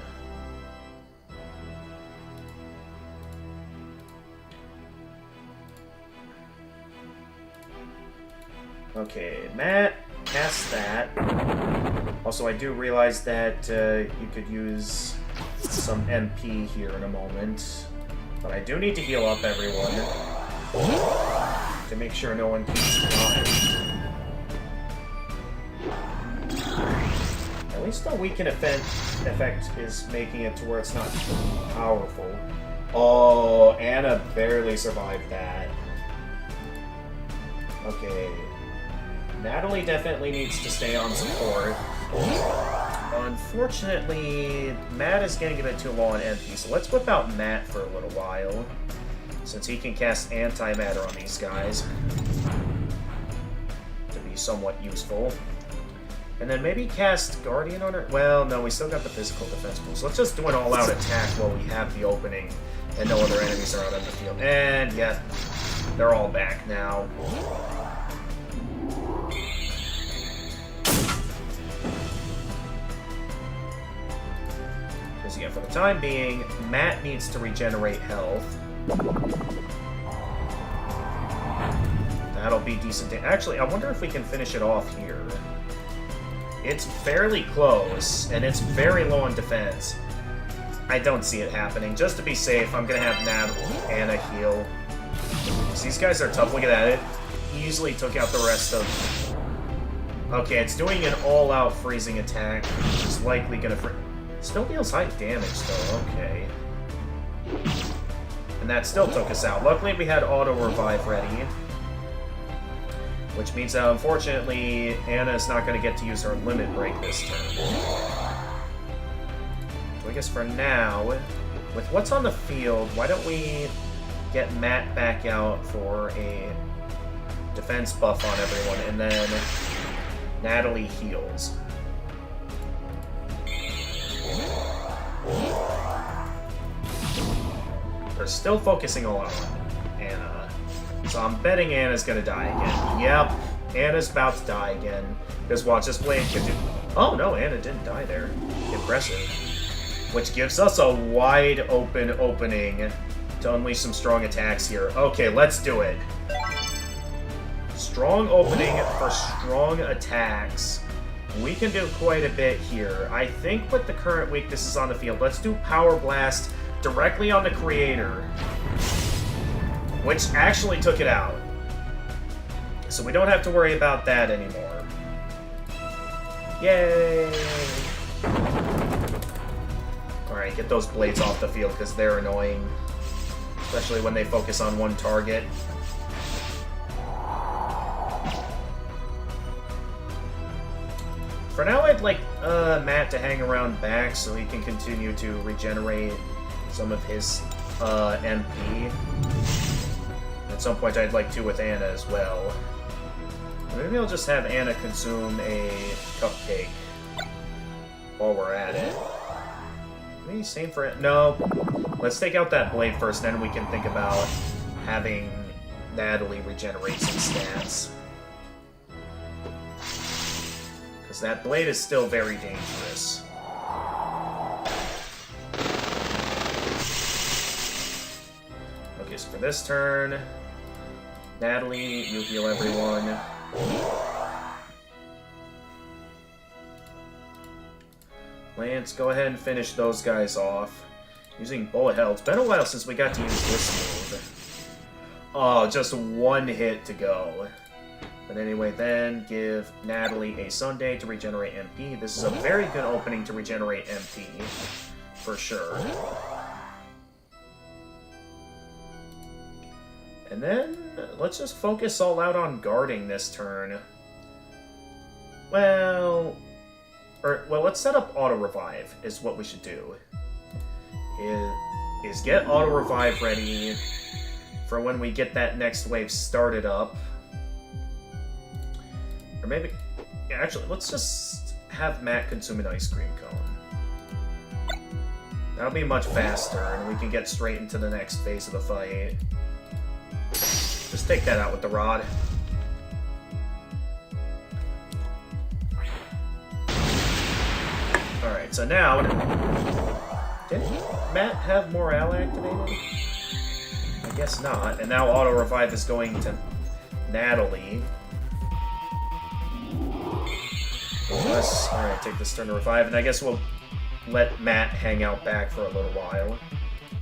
Okay, Matt, cast that. Also, I do realize that you could use some MP here in a moment. But I do need to heal up everyone to make sure no one keeps dying. At least the weaken effect is making it to where it's not powerful. Oh, Anna barely survived that. Okay. Natalie definitely needs to stay on support. Unfortunately, Matt is getting a bit too low on MP, so let's whip out Matt for a little while, since he can cast antimatter on these guys to be somewhat useful. And then maybe cast Guardian on her? Well, no, we still got the physical defense moves. Let's just do an all-out attack while we have the opening and no other enemies are out on the field. And, yeah, they're all back now. Because, yeah, for the time being, Matt needs to regenerate health. That'll be decent. Actually, I wonder if we can finish it off here. It's fairly close, and it's very low on defense. I don't see it happening. Just to be safe, I'm going to have Anna heal. So these guys are tough. Look at that. It easily took out the rest of... Okay, it's doing an all-out freezing attack, which is likely going to... Still deals high damage, though. Okay. And that still took us out. Luckily, we had auto-revive ready. Which means that, unfortunately, Anna's not going to get to use her limit break this turn. So I guess for now, with what's on the field, why don't we get Matt back out for a defense buff on everyone, and then Natalie heals. We're still focusing a lot on Anna. So I'm betting Anna's gonna die again. Yep, Anna's about to die again. Because watch, this blade can do... Oh no, Anna didn't die there. Impressive. Which gives us a wide open opening to unleash some strong attacks here. Okay, let's do it. Strong opening for strong attacks. We can do quite a bit here. I think with the current weaknesses on the field, let's do Power Blast directly on the creator. Which actually took it out. So we don't have to worry about that anymore. Yay! Alright, get those blades off the field because they're annoying. Especially when they focus on one target. For now, I'd like Matt to hang around back so he can continue to regenerate some of his MP. At some point, I'd like to with Anna as well. Maybe I'll just have Anna consume a cupcake while we're at it. Maybe same for it. No. Let's take out that blade first, then we can think about having Natalie regenerate some stats. Because that blade is still very dangerous. Okay, so for this turn, Natalie, you heal everyone. Lance, go ahead and finish those guys off. Using bullet hell. It's been a while since we got to use this move. Oh, just one hit to go. But anyway, then give Natalie a Sunday to regenerate MP. This is a very good opening to regenerate MP, for sure. And then, let's just focus all out on guarding this turn. Well, let's set up auto-revive, is what we should do. Is get auto-revive ready for when we get that next wave started up. Or maybe... Yeah, actually, let's just have Matt consume an ice cream cone. That'll be much faster, and we can get straight into the next phase of the fight. Just take that out with the rod. Alright, so now... Did Matt have morale activated? I guess not. And now auto-revive is going to Natalie. Alright, take this turn to revive, and I guess we'll let Matt hang out back for a little while.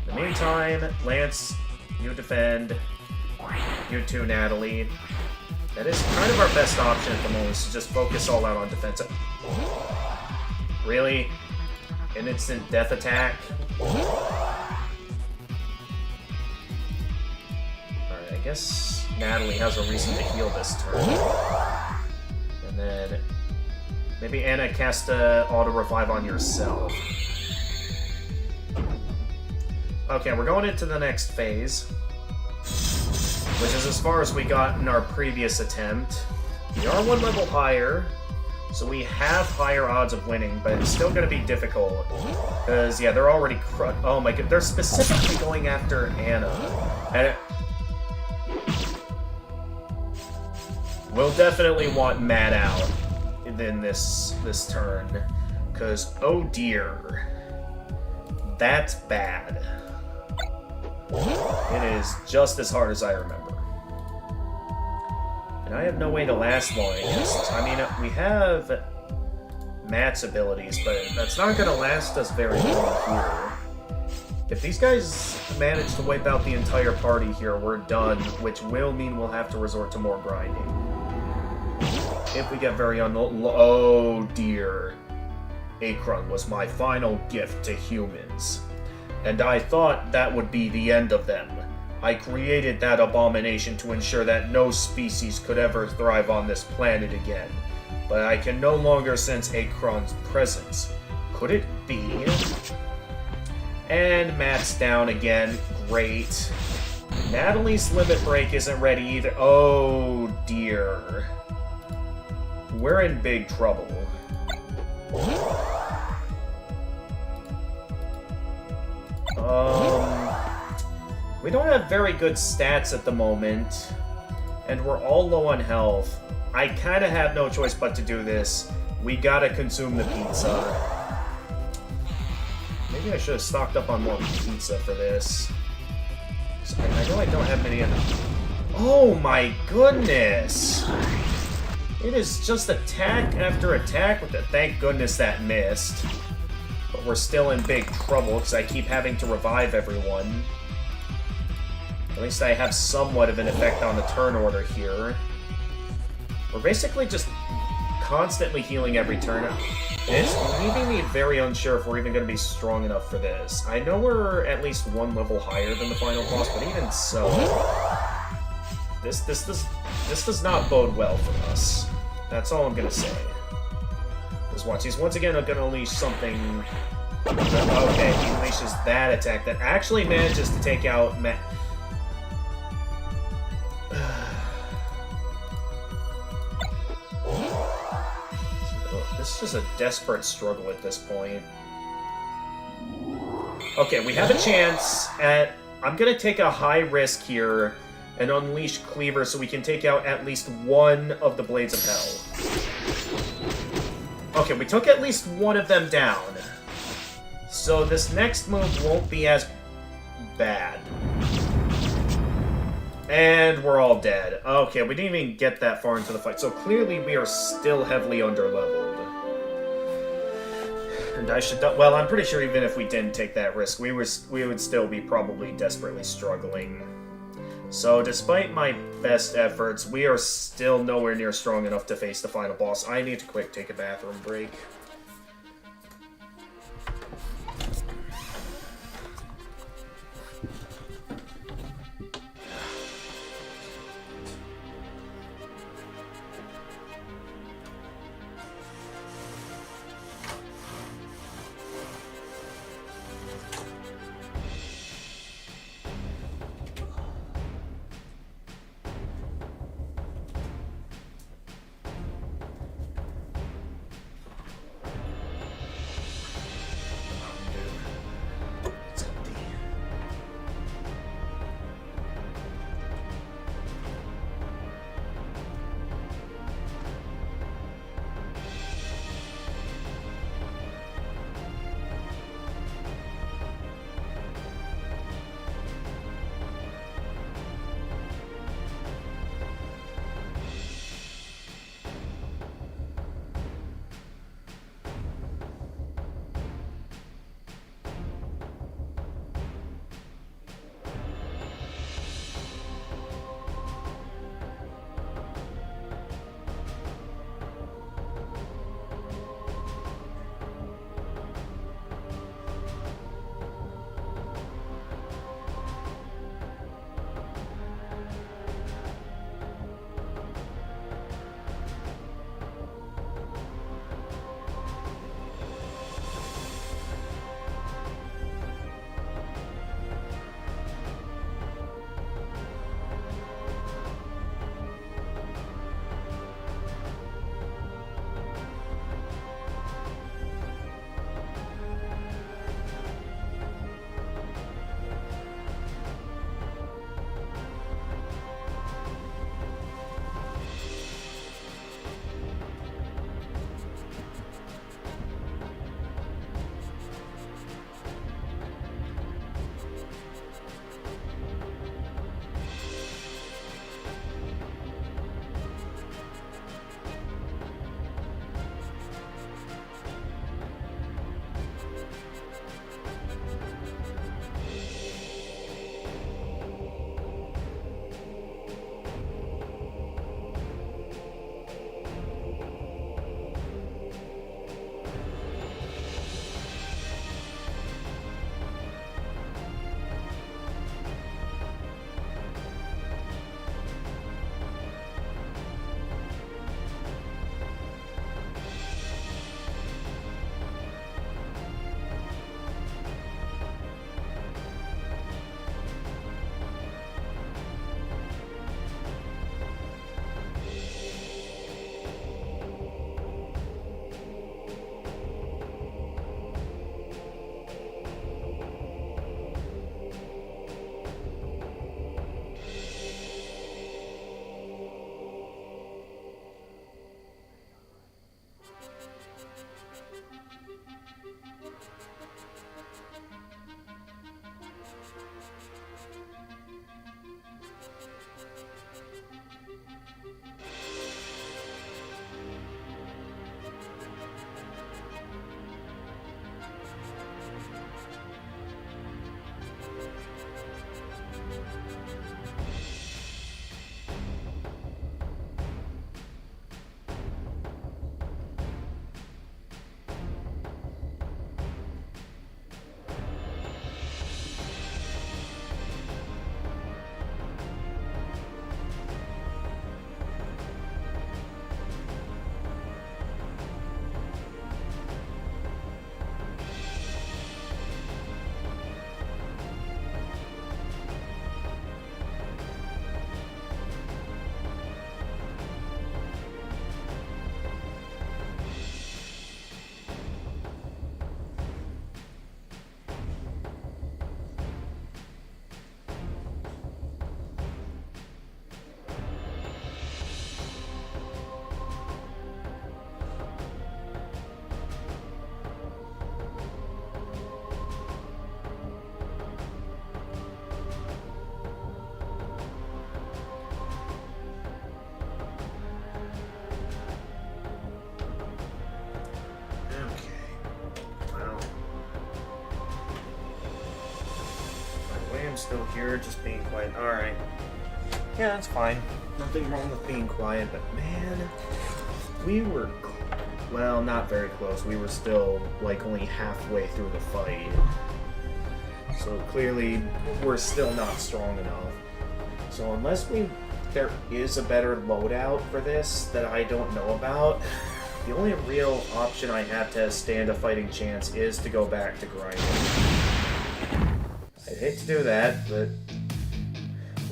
In the meantime, Lance, you defend. You too, Natalie. That is kind of our best option at the moment, so just focus all out on defense. Really? An instant death attack? Alright, I guess Natalie has a reason to heal this turn. And then maybe Anna cast a auto-revive on yourself. Okay, we're going into the next phase, which is as far as we got in our previous attempt. We are one level higher, So we have higher odds of winning, but it's still going to be difficult. Because, yeah, they're already oh my god, they're specifically going after Anna. And we'll definitely want Matt out in this turn. Because, oh dear. That's bad. It is just as hard as I remember. And I have no way to last long against. I mean, we have Matt's abilities, but that's not going to last us very long here. If these guys manage to wipe out the entire party here, we're done, which will mean we'll have to resort to more grinding. If we get very oh dear. Akron was my final gift to humans. And I thought that would be the end of them. I created that abomination to ensure that no species could ever thrive on this planet again. But I can no longer sense Akron's presence. Could it be? And Matt's down again. Great. Natalie's limit break isn't ready either. Oh dear. We're in big trouble. We don't have very good stats at the moment, and we're all low on health. I kind of have no choice but to do this. We gotta consume the pizza. Maybe I should have stocked up on more pizza for this. I know I don't have many other... Oh my goodness! It is just attack after attack with the... Thank goodness that missed. But we're still in big trouble because I keep having to revive everyone. At least I have somewhat of an effect on the turn order here. We're basically just constantly healing every turn. It's leaving me very unsure if we're even going to be strong enough for this. I know we're at least one level higher than the final boss, but even so... This does not bode well for us. That's all I'm going to say. Because watch, he's once again going to unleash something... Okay, he unleashes that attack that actually manages to take out Matt. This is a desperate struggle at this point. Okay, we have a chance at... I'm going to take a high risk here and unleash Cleaver so we can take out at least one of the Blades of Hell. Okay, we took at least one of them down. So this next move won't be as bad. And we're all dead. Okay, we didn't even get that far into the fight. So clearly we are still heavily underleveled. And I should... Well, I'm pretty sure even if we didn't take that risk, we would still be probably desperately struggling. So despite my best efforts, we are still nowhere near strong enough to face the final boss. I need to quick take a bathroom break. I'm still here, just being quiet. Alright. Yeah, that's fine. Nothing wrong with being quiet, but man, we were, well, not very close. We were still, like, only halfway through the fight. So clearly, we're still not strong enough. So unless there is a better loadout for this that I don't know about, the only real option I have to stand a fighting chance is to go back to grinding. I'd hate to do that, but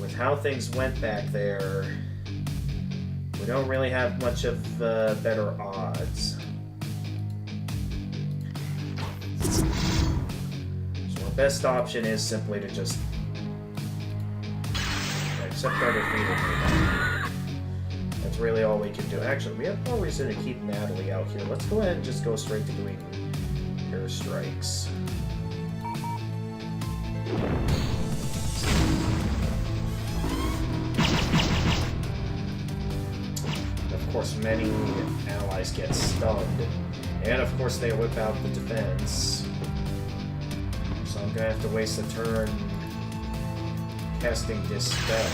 with how things went back there, we don't really have much of better odds. So our best option is simply to just accept our defeat. That's really all we can do. Actually, we have no reason to keep Natalie out here. Let's go ahead and just go straight to doing airstrikes. Of course, many allies get stunned. And of course, they whip out the defense. So I'm gonna have to waste a turn casting Dispel.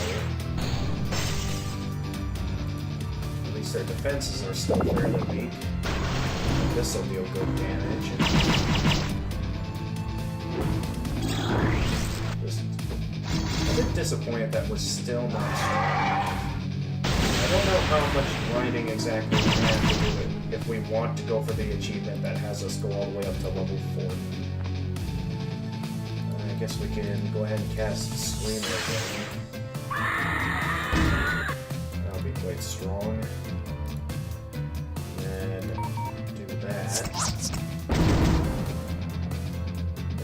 At least their defenses are still fairly weak. This'll deal good damage. Just a bit disappointed that we're still not strong. I don't know how much grinding exactly we have to do it if we want to go for the achievement that has us go all the way up to level 40. I guess we can go ahead and cast Screamer again. That'll be quite strong. And do that.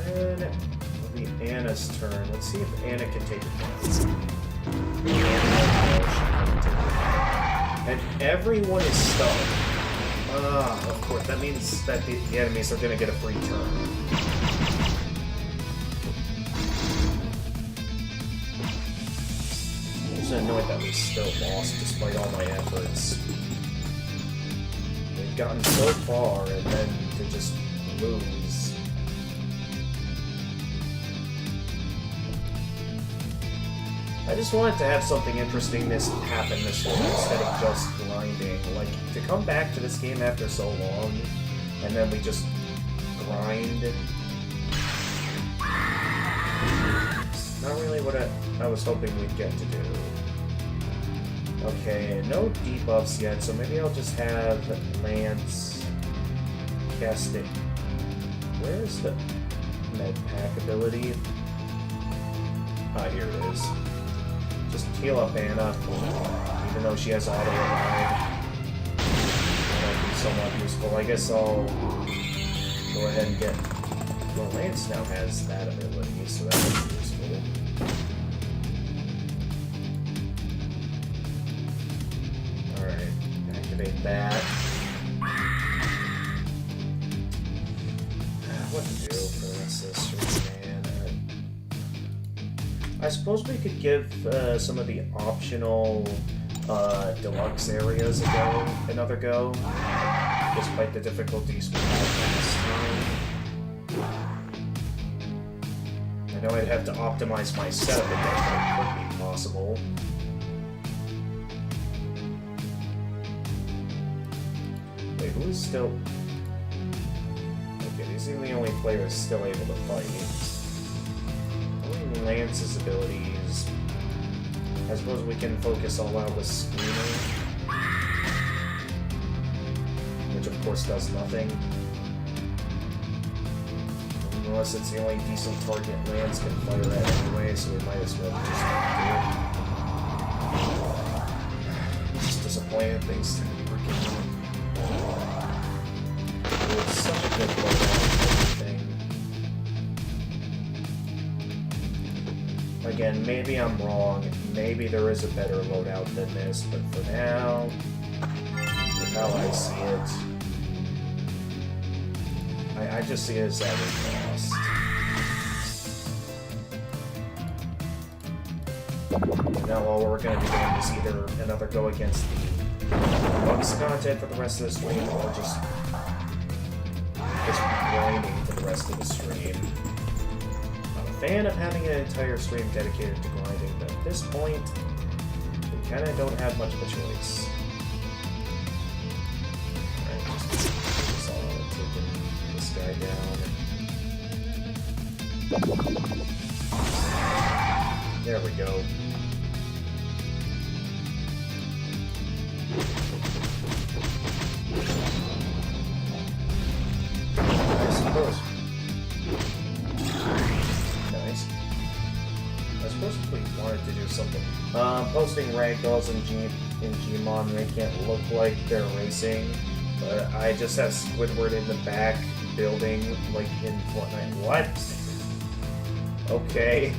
Then it'll be Anna's turn. Let's see if Anna can take it down. And everyone is stunned. Of course, that means that the enemies are going to get a free turn. I'm just annoyed that we still lost despite all my efforts. We've gotten so far and then to just lose. I just wanted to have something interesting happen this way instead of just grinding. Like, to come back to this game after so long, and then we just grind. Not really what I was hoping we'd get to do. Okay, no debuffs yet, so maybe I'll just have Lance cast it. Where's the med pack ability? Ah, here it is. Just heal up Anna, even though she has auto revive. That'll be somewhat useful. I guess I'll go ahead and get. Well, Lance now has that ability, so that will be useful. Alright, activate that. What to do for the rest of this stream, man? I suppose we could give some of the optional deluxe areas another go, despite the difficulties we had last time. I know I'd have to optimize my setup again, but it could be possible. Wait, who's still... Okay, these are the only players still able to fight. Lance's abilities. I suppose we can focus all out with Screamer, which of course does nothing. Unless it's the only decent target Lance can fire at anyway, so we might as well just do it. Just disappointed things to be working on. It's such a good loadout. Again, maybe I'm wrong, maybe there is a better loadout than this, but for now, with how I see it, I just see it as that we lost. Now all we're going to be doing is either another go against the Deluxe content for the rest of the stream, or just grinding for the rest of the stream. fan of having an entire stream dedicated to grinding, but at this point, we kind of don't have much of a choice. Alright, just focus all on taking this guy down. There we go. I suppose. Nice. I suppose if we wanted to do something. Posting ragdolls in Gmon make it look like they're racing, but I just have Squidward in the back building like in Fortnite. What? Okay.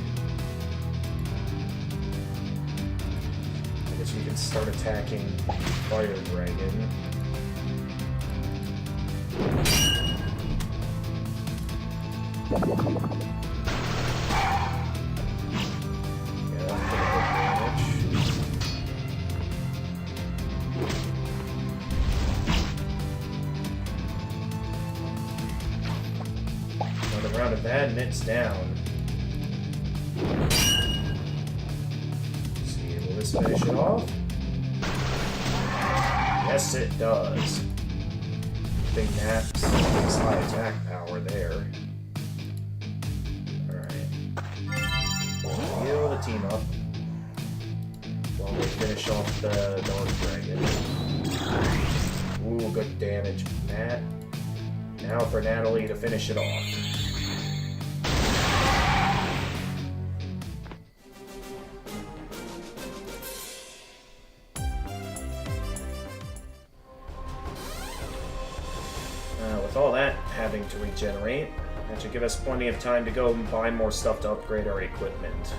I guess we can start attacking Fire Dragon. Another round of that, and it's down. Let's see, will this finish it off? Yes, it does. Big naps, makes high attack power there. Alright. Heal the team up while we finish off the Dark Dragon. Ooh, good damage, Matt. Now for Natalie to finish it off. With all that having to regenerate, that should give us plenty of time to go and buy more stuff to upgrade our equipment.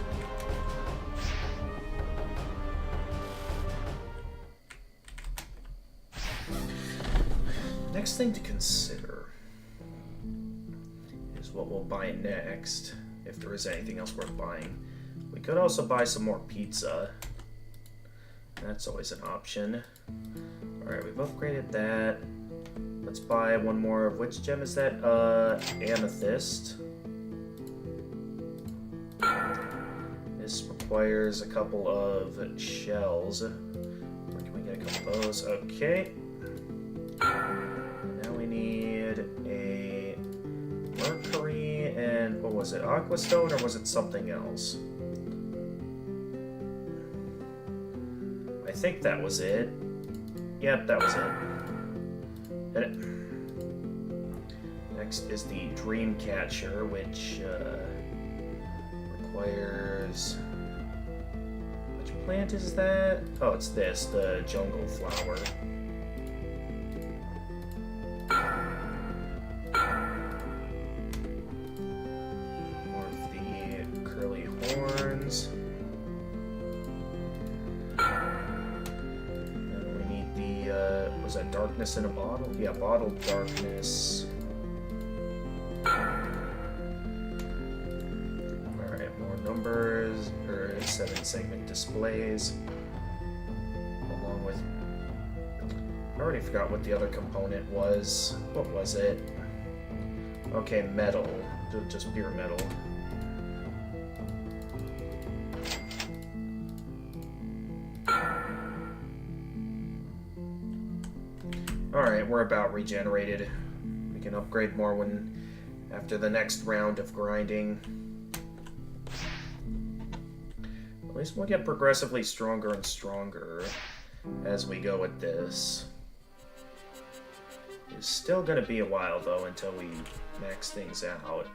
Next thing to consider is what we'll buy next, if there is anything else worth buying. We could also buy some more pizza. That's always an option. Alright, we've upgraded that. Let's buy one more of which gem is that? Amethyst. This requires a couple of shells. Where can we get a couple of those? Okay. Now we need a mercury and what was it? Aquastone, or was it something else? I think that was it. Yep, that was it. Next is the Dream Catcher, which requires... Which plant is that? Oh, it's this, the jungle flower. More of the curly horns. Was that darkness in a bottle? Yeah, bottled darkness. Alright, more numbers, or 7 segment displays. Along with... I already forgot what the other component was. What was it? Okay, metal. Just pure metal. Alright, we're about regenerated. We can upgrade more when after the next round of grinding. At least we'll get progressively stronger and stronger as we go with this. It's still gonna be a while though until we max things out.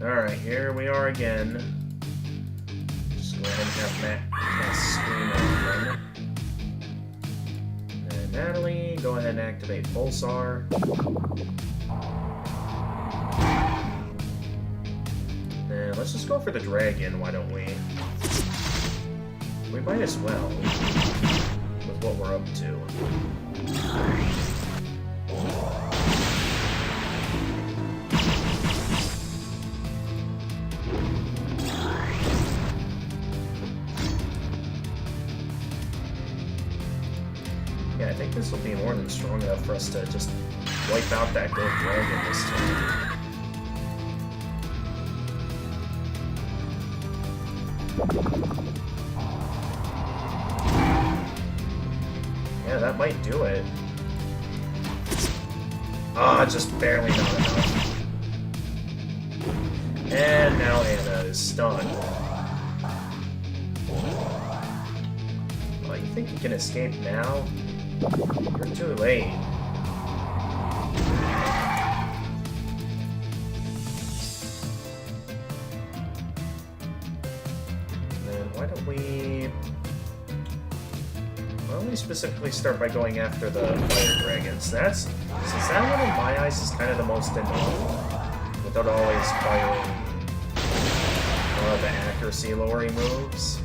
Alright, here we are again. Go ahead and have Matt screen open. And Natalie, go ahead and activate Pulsar. And let's just go for the dragon, why don't we? We might as well, with what we're up to. Yeah, I think this will be more than strong enough for us to just wipe out that gold dragon this time. Yeah, that might do it. Ah, just barely not enough. And now Anna is stunned. Oh, you think you can escape now? You're too late. Then why don't we specifically start by going after the fire dragons? Since that one in my eyes is kind of the most annoying, without always firing the accuracy lowering moves.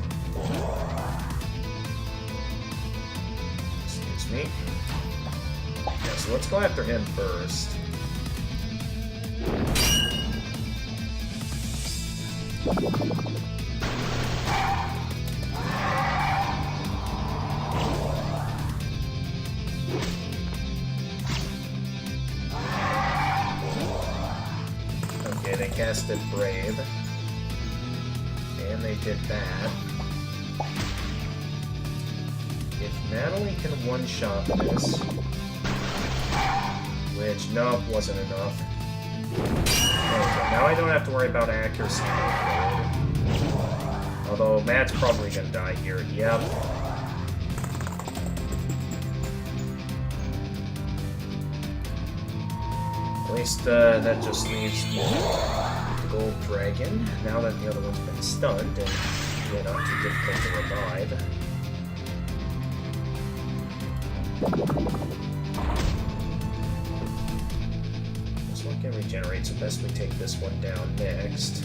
Excuse me. Yeah, so let's go after him first. Okay, they casted Brave. And they did that. If Natalie can one-shot this, which, nope, wasn't enough. Okay, now I don't have to worry about accuracy. Although Matt's probably gonna die here. Yep. At least that just leaves the gold dragon. Now that the other one's been stunned and not too difficult to revive. This one can regenerate, so best we take this one down next.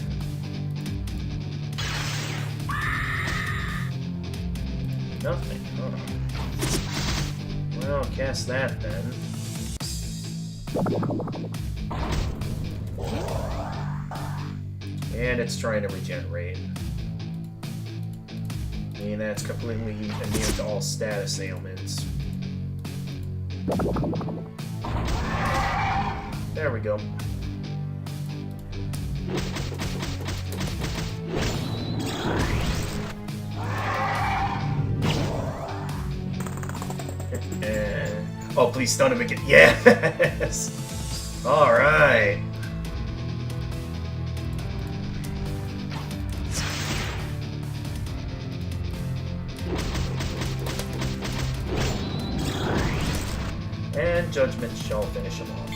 Nothing, huh? Well, cast that then. And it's trying to regenerate. And that's completely immune to all status ailments. There we go. Oh, please stun him again. Yes! Alright. And Judgment shall finish him off.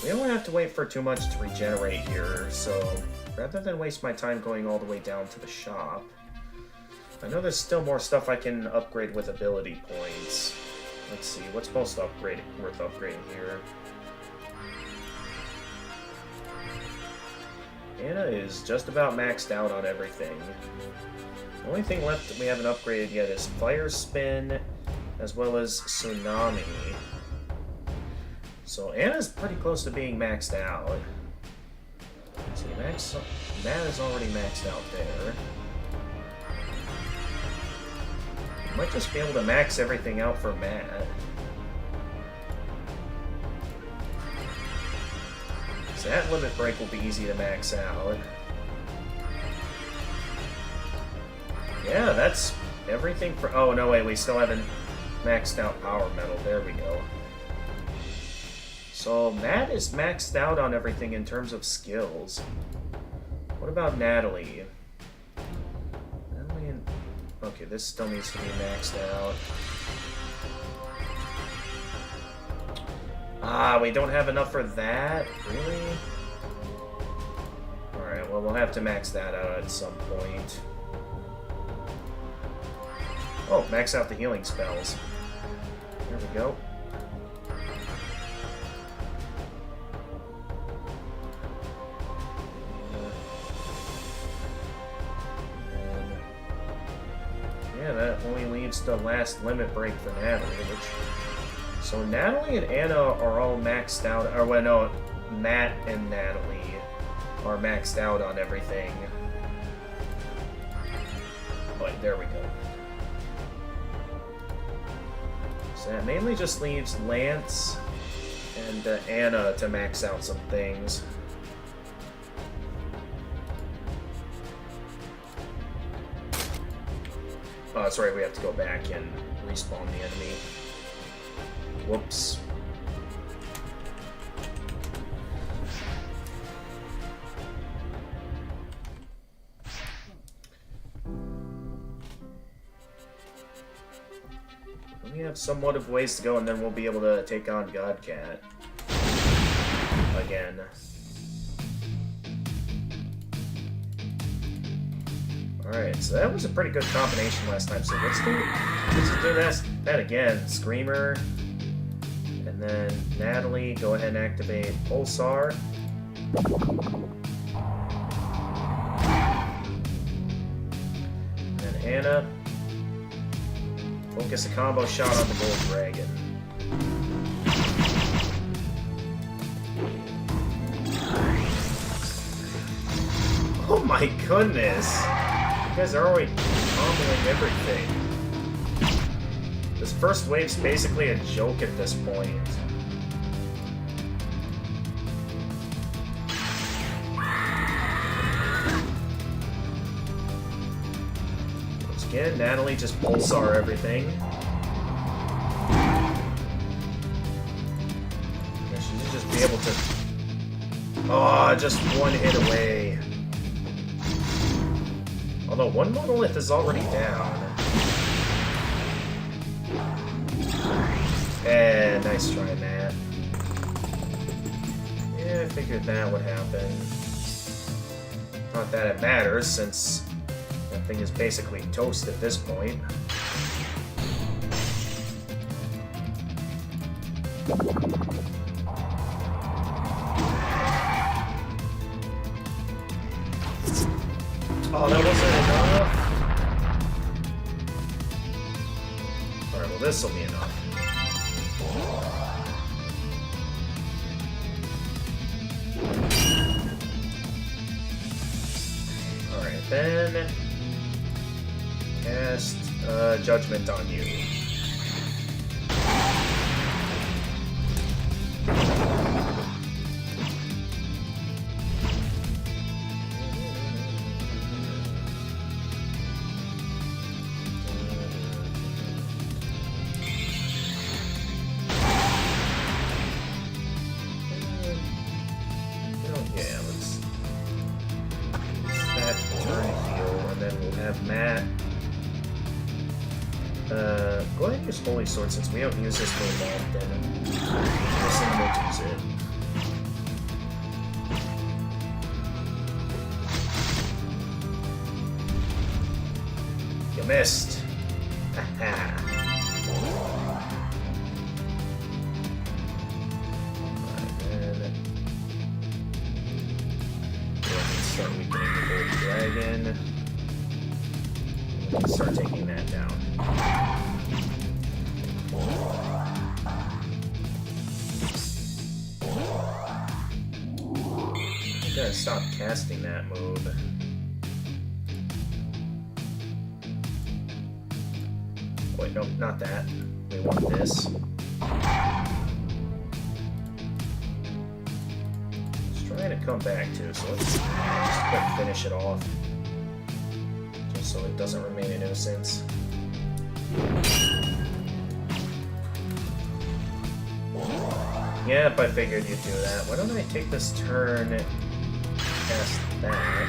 We don't have to wait for too much to regenerate here, so rather than waste my time going all the way down to the shop, I know there's still more stuff I can upgrade with ability points. Let's see, what's most worth upgrading here? Anna is just about maxed out on everything. The only thing left that we haven't upgraded yet is Fire Spin, as well as Tsunami. So Anna's pretty close to being maxed out. See, Matt is already maxed out there. Might just be able to max everything out for Matt. So that limit break will be easy to max out. Yeah, that's everything for... Oh, no, wait, we still haven't maxed out Power Metal. There we go. So Matt is maxed out on everything in terms of skills. What about Natalie? Okay, this still needs to be maxed out. Ah, we don't have enough for that? Really? Alright, well, we'll have to max that out at some point. Oh, max out the healing spells. There we go. Yeah, that only leaves the last limit break for Natalie, which... So Natalie and Anna are all maxed out, or well, no, Matt and Natalie are maxed out on everything. Alright, there we go. So that mainly just leaves Lance and Anna to max out some things. Oh, that's right, we have to go back and respawn the enemy. Whoops. We have somewhat of ways to go, and then we'll be able to take on Godcat again. Alright, so that was a pretty good combination last time, so let's just do that again. Screamer, and then Natalie, go ahead and activate Pulsar. And then Anna, focus a combo shot on the Gold Dragon. Oh my goodness! You guys are already comboing everything. This first wave's basically a joke at this point. Once again, Natalie just Pulsar everything. Yeah, she should just be able to... Oh, just one hit away. Although one monolith is already down. Eh, nice try, Matt. Yeah, I figured that would happen. Not that it matters, since that thing is basically toast at this point. Oh, that wasn't enough. Alright, well this will be enough. Alright, then cast Judgment on you. Go ahead and use Holy Sword since we don't use this move often. Listen, we'll use it. You missed. Haha. Start weakening the Gold Dragon. Start taking that down. I gotta stop casting that move. Wait, no, not that. We want this. It's trying to come back too, so let's just quick finish it off. So it doesn't remain a nuisance. Yep, I figured you'd do that. Why don't I take this turn, cast that,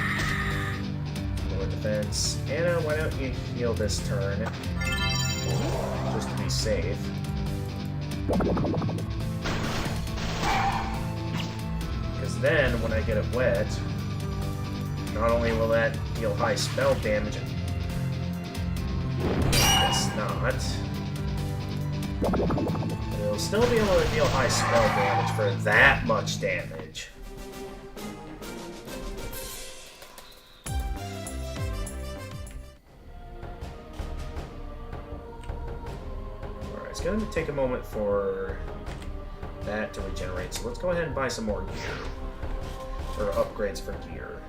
lower defense. Anna, why don't you heal this turn, just to be safe. Because then, when I get it wet, not only will that deal high spell damage, it's not. It'll still be able to deal high spell damage for that much damage. Alright, it's gonna take a moment for that to regenerate, so let's go ahead and buy some more gear. Or upgrades for gear.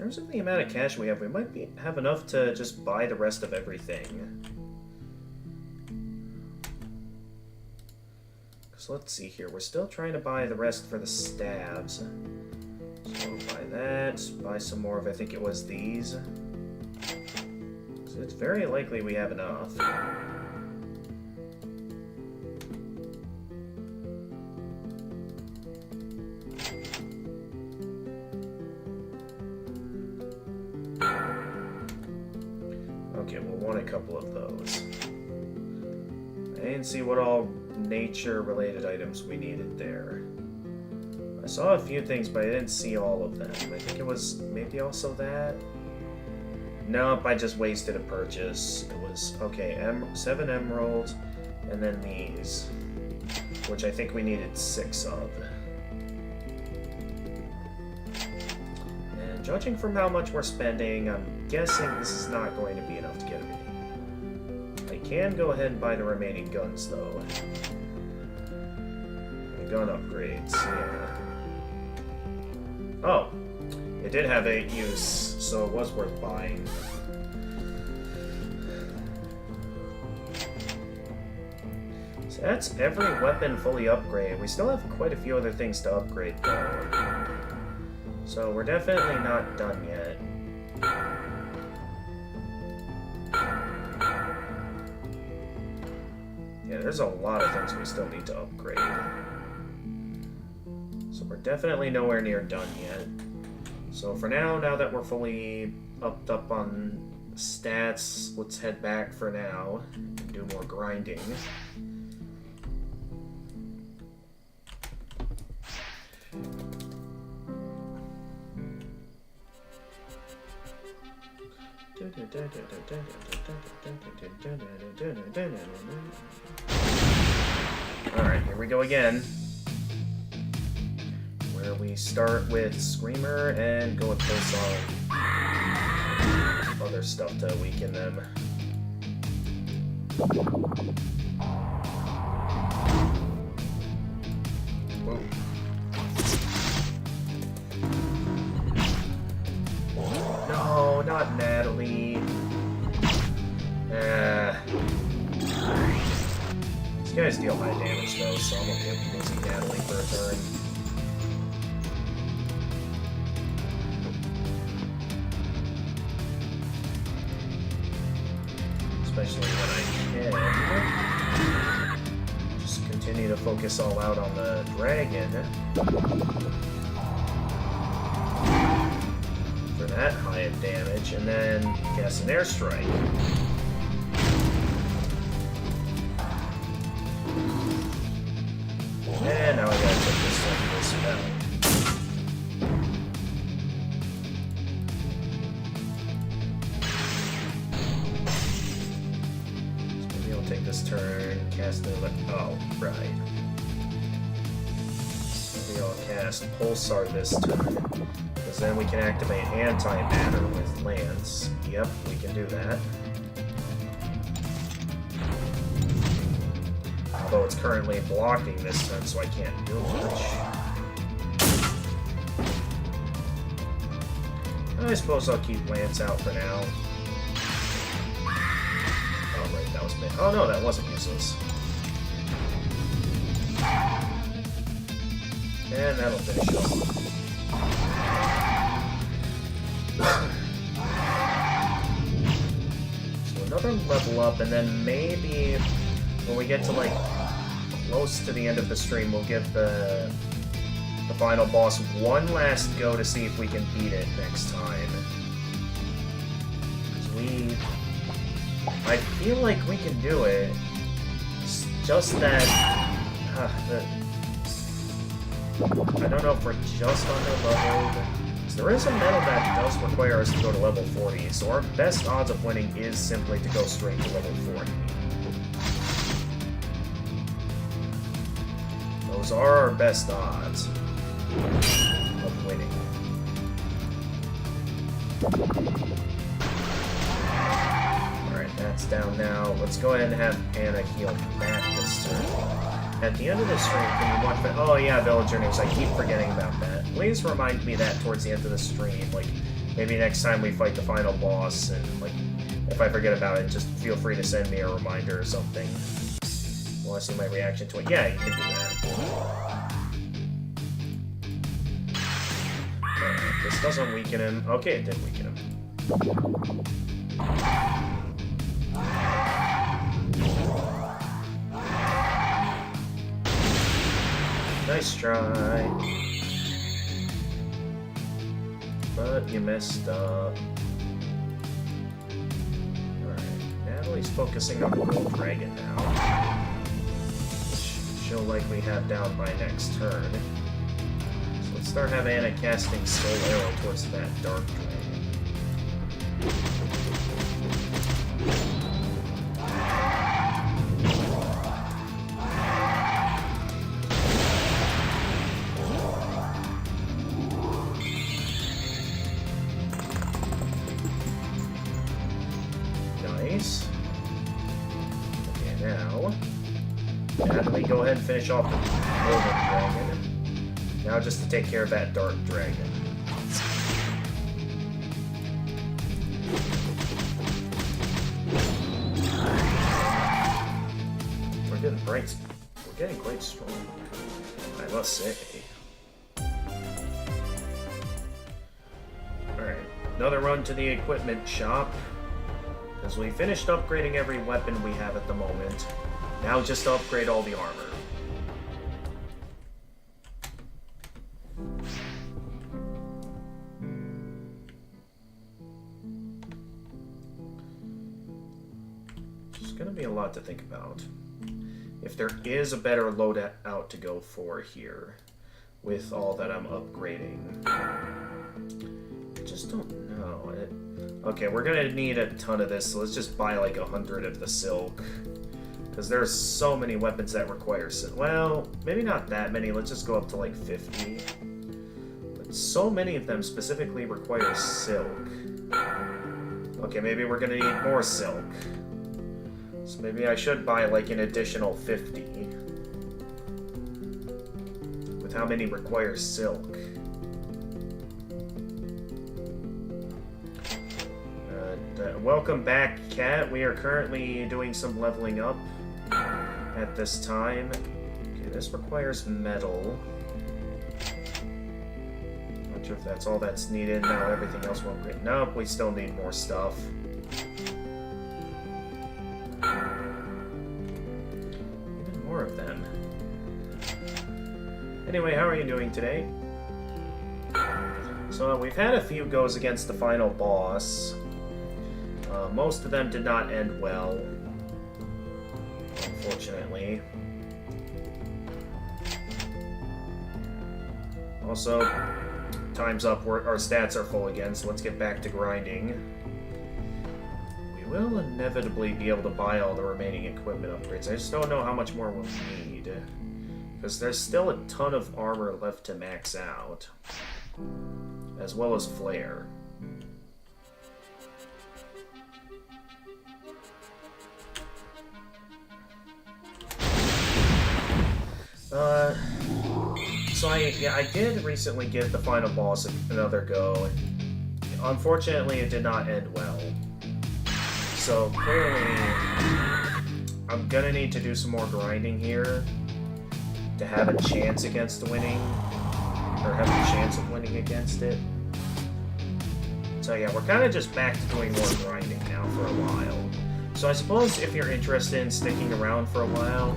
terms of the amount of cash we might have enough to just buy the rest of everything. So let's see here. We're still trying to buy the rest for the stabs. So we'll buy that. Buy some more of, I think it was these. So it's very likely we have enough. Okay, we'll want a couple of those. I didn't see what all nature-related items we needed there. I saw a few things, but I didn't see all of them. I think it was maybe also that. Nope, I just wasted a purchase. It was, okay, 7 emeralds, and then these, which I think we needed 6 of. And judging from how much we're spending, I'm guessing this is not going to be enough to get me. I can go ahead and buy the remaining guns, though. The gun upgrades, yeah. Oh, it did have 8 use, so it was worth buying. So that's every weapon fully upgraded. We still have quite a few other things to upgrade, though. So we're definitely not done yet. Yeah, there's a lot of things we still need to upgrade. So we're definitely nowhere near done yet. So for now that we're fully upped up on stats, let's head back for now and do more grinding. Alright, here we go again. Where we start with Screamer and go with Pulsar. Other stuff to weaken them. Whoa. No, not Natalie. These guys deal high damage though, so I'm okay with losing Natalie for a turn. Especially when I can just continue to focus all out on the dragon. For that high of damage, and then cast an airstrike. And now I gotta take this one for a spell. So maybe I'll take this turn, cast the oh, right. Maybe I'll cast Pulsar this turn. Because then we can activate anti-matter with Lance. Yep, we can do that. Although it's currently blocking this turn, so I can't do much. I suppose I'll keep Lance out for now. Oh, right, that was me. Oh no, that wasn't useless. And that'll finish off. So another level up, and then maybe when we get to like close to the end of the stream, we'll give the final boss one last go to see if we can beat it next time. Because I feel like we can do it. It's just that I don't know if we're just under leveled. There is a medal that does require us to go to level 40, so our best odds of winning is simply to go straight to level 40. Those are our best odds of winning. Alright, that's down now. Let's go ahead and have Anna heal Matt this turn. At the end of the stream, can you watch that? Oh yeah, Villager News. I keep forgetting about that. Please remind me that towards the end of the stream. Like, maybe next time we fight the final boss, and like, if I forget about it, just feel free to send me a reminder or something. Want to see my reaction to it? Yeah, you can do that. This doesn't weaken him. Okay, it did weaken him. Nice try. But you messed up. Alright, Natalie's focusing on the gold dragon now. Which she'll likely have down by next turn. So let's start having Anna casting Soul Arrow towards that dark dragon. Nice. Okay, now Natalie, go ahead and finish off the golden dragon. Now just to take care of that dark dragon. We're getting quite strong, I must say. Alright, another run to the equipment shop. Because we finished upgrading every weapon we have at the moment. Now just to upgrade all the armor. There's gonna be a lot to think about. If there is a better loadout to go for here, with all that I'm upgrading, I just don't know. Okay, we're gonna need a ton of this, so let's just buy like 100 of the silk. Because there's so many weapons that require silk. Well, maybe not that many, let's just go up to like 50. But so many of them specifically require silk. Okay, maybe we're gonna need more silk. So maybe I should buy like an additional 50. With how many require silk? Welcome back, Cat. We are currently doing some leveling up at this time. Okay, this requires metal. Not sure if that's all that's needed. Now everything else will upgrade. Nope, we still need more stuff. Even more of them. Anyway, how are you doing today? So we've had a few goes against the final boss. Most of them did not end well, unfortunately. Also, time's up. Our stats are full again, so let's get back to grinding. We will inevitably be able to buy all the remaining equipment upgrades. I just don't know how much more we'll need, because there's still a ton of armor left to max out, as well as flare. So I did recently give the final boss another go. Unfortunately, it did not end well. So clearly, I'm gonna need to do some more grinding here to have a chance against winning, or have a chance of winning against it. So yeah, we're kind of just back to doing more grinding now for a while. So I suppose if you're interested in sticking around for a while,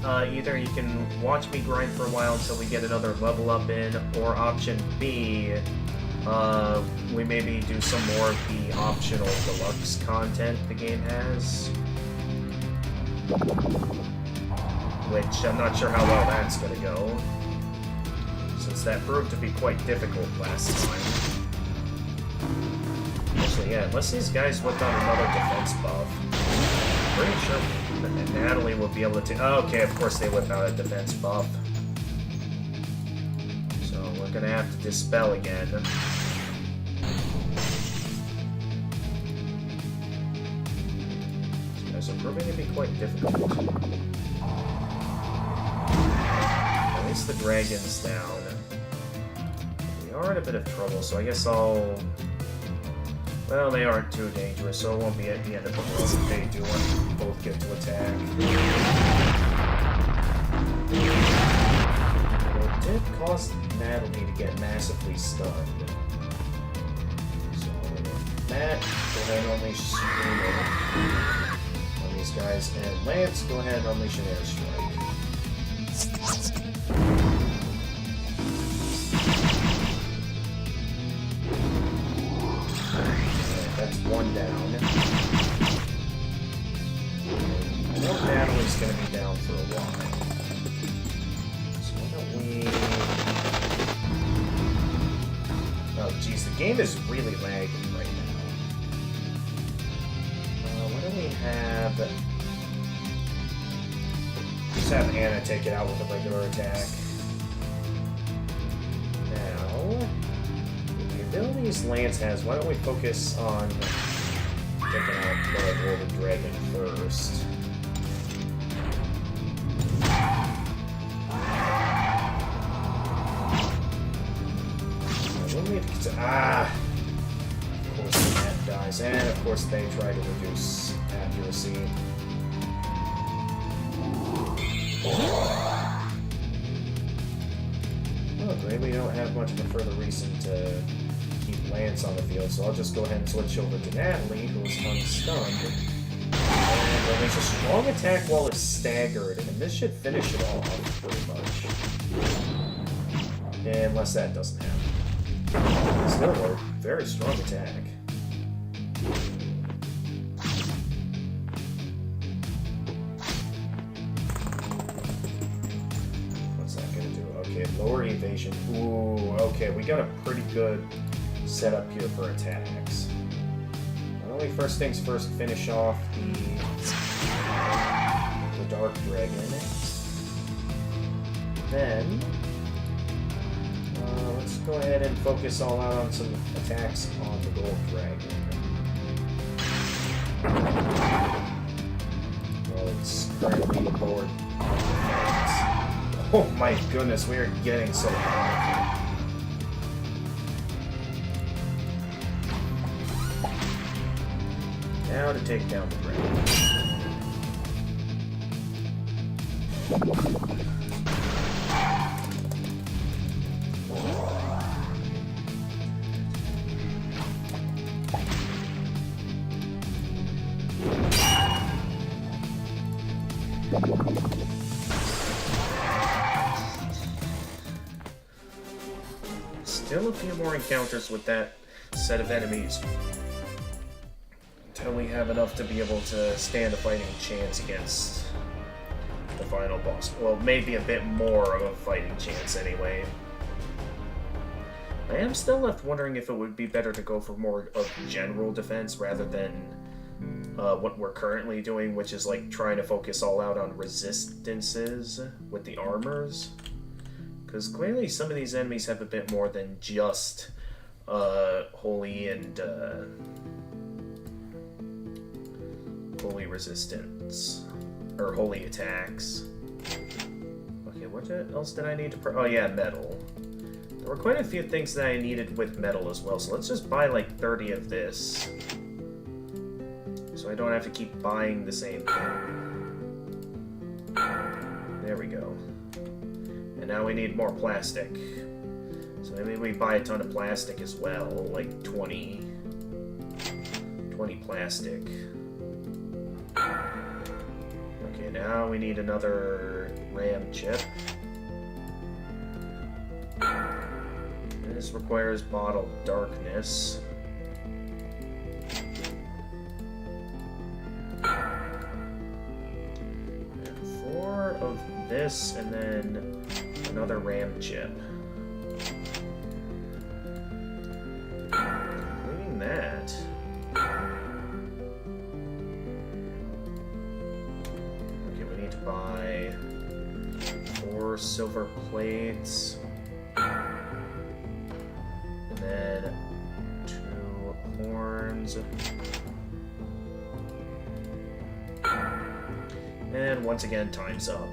either you can watch me grind for a while until we get another level up in, or option B, we maybe do some more of the optional deluxe content the game has. Which I'm not sure how well that's gonna go, since that proved to be quite difficult last time. Actually, yeah, unless these guys whipped out another defense buff. Pretty sure that Natalie will be able to... Oh, okay, of course they whip out a defense buff. So we're gonna have to dispel again. These guys are proving to be quite difficult. At least the dragon's down. We are in a bit of trouble, so I guess I'll Well, they aren't too dangerous, so it won't be at the end of the world if they do both get to attack. It did cause Natalie to get massively stunned. So, Matt, go ahead and unleash Screamer on these guys, and Lance, go ahead and unleash an airstrike. That's one down. I know Natalie's gonna be down for a while. So why don't we... Oh geez, the game is really lagging right now. Why don't we have... Just have Anna take it out with a regular attack. Now... the abilities Lance has, why don't we focus on taking out the Golden Dragon first? Of course the net dies, and of course they try to reduce accuracy. Oh, great, we don't have much of a further reason to keep Lance on the field, so I'll just go ahead and switch over to Natalie, who is unstunned. And there's a strong attack while it's staggered, and this should finish it off, pretty much. Unless that doesn't happen. Still a very strong attack. What's that gonna do? Okay, lower evasion. Ooh, okay, we got a pretty good setup here for attacks. Why don't we first things first finish off the Dark Dragon. Then let's go ahead and focus all out on some attacks on the Gold Dragon. Well, it's currently lowered. Oh my goodness, we are getting so powerful. Now to take down the dragon. Still a few more encounters with that set of enemies until we have enough to be able to stand a fighting chance against the final boss. Well, maybe a bit more of a fighting chance anyway. I am still left wondering if it would be better to go for more of general defense rather than what we're currently doing, which is like trying to focus all out on resistances with the armors. Because clearly some of these enemies have a bit more than just holy and holy resistance. Or holy attacks. Okay, what else did I need to... Oh yeah, metal. There were quite a few things that I needed with metal as well, so let's just buy like 30 of this. So I don't have to keep buying the same thing. There we go. And now we need more plastic. So maybe we buy a ton of plastic as well, like 20 plastic. Okay, now we need another RAM chip. This requires bottled darkness. And 4 of this, and then another RAM chip. Including that. Okay, we need to buy 4 silver plates. And then 2 horns. And once again, time's up.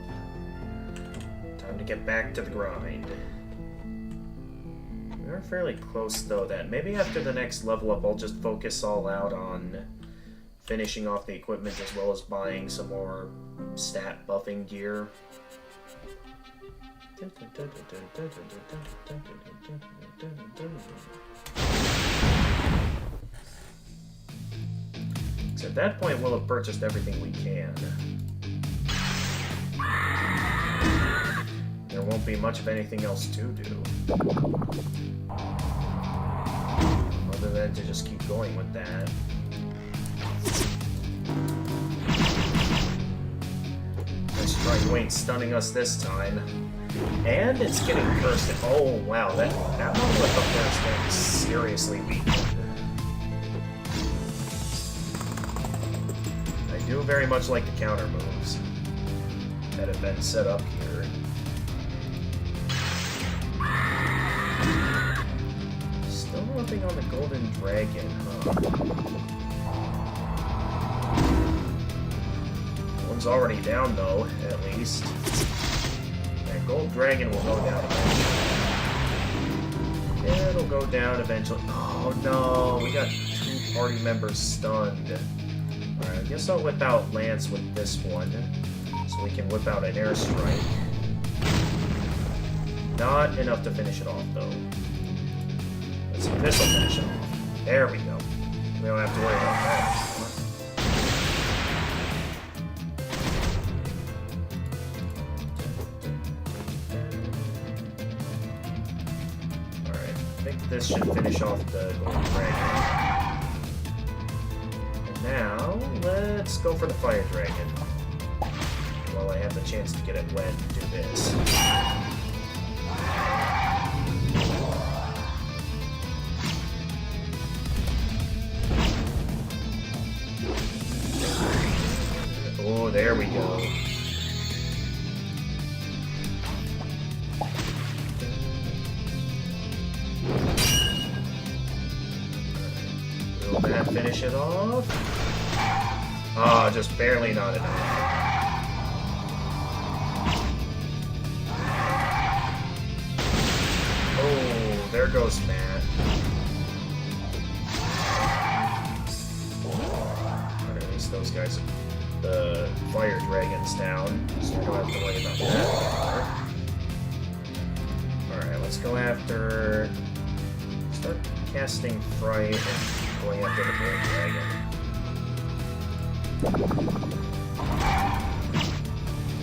Time to get back to the grind. We're fairly close though. That maybe after the next level up, I'll just focus all out on finishing off the equipment as well as buying some more stat buffing gear. So at that point, we'll have purchased everything we can. There won't be much of anything else to do. Other than to just keep going with that. Let's try you ain't stunning us this time. And it's getting cursed. Oh wow, that monolith up there is getting seriously weakened. I do very much like the counter moves that have been set up here. Still nothing on the golden dragon, huh? One's already down though, at least. That gold dragon will go down eventually. It'll go down eventually. Oh no, we got 2 party members stunned. Alright, I guess I'll whip out Lance with this one, so we can whip out an airstrike. Not enough to finish it off, though. Let's see if this will finish it off. There we go. We don't have to worry about that. Alright, I think this should finish off the golden dragon. Now, let's go for the fire dragon. While I have the chance to get it wet and do this. Oh, there we go. Will that finish it off? Ah, just barely not enough. Oh, there goes Matt. Alright, at least those guys, the fire dragon's down, so we don't have to worry about that anymore. Alright, let's go after... Start casting Fright and going after the gold dragon.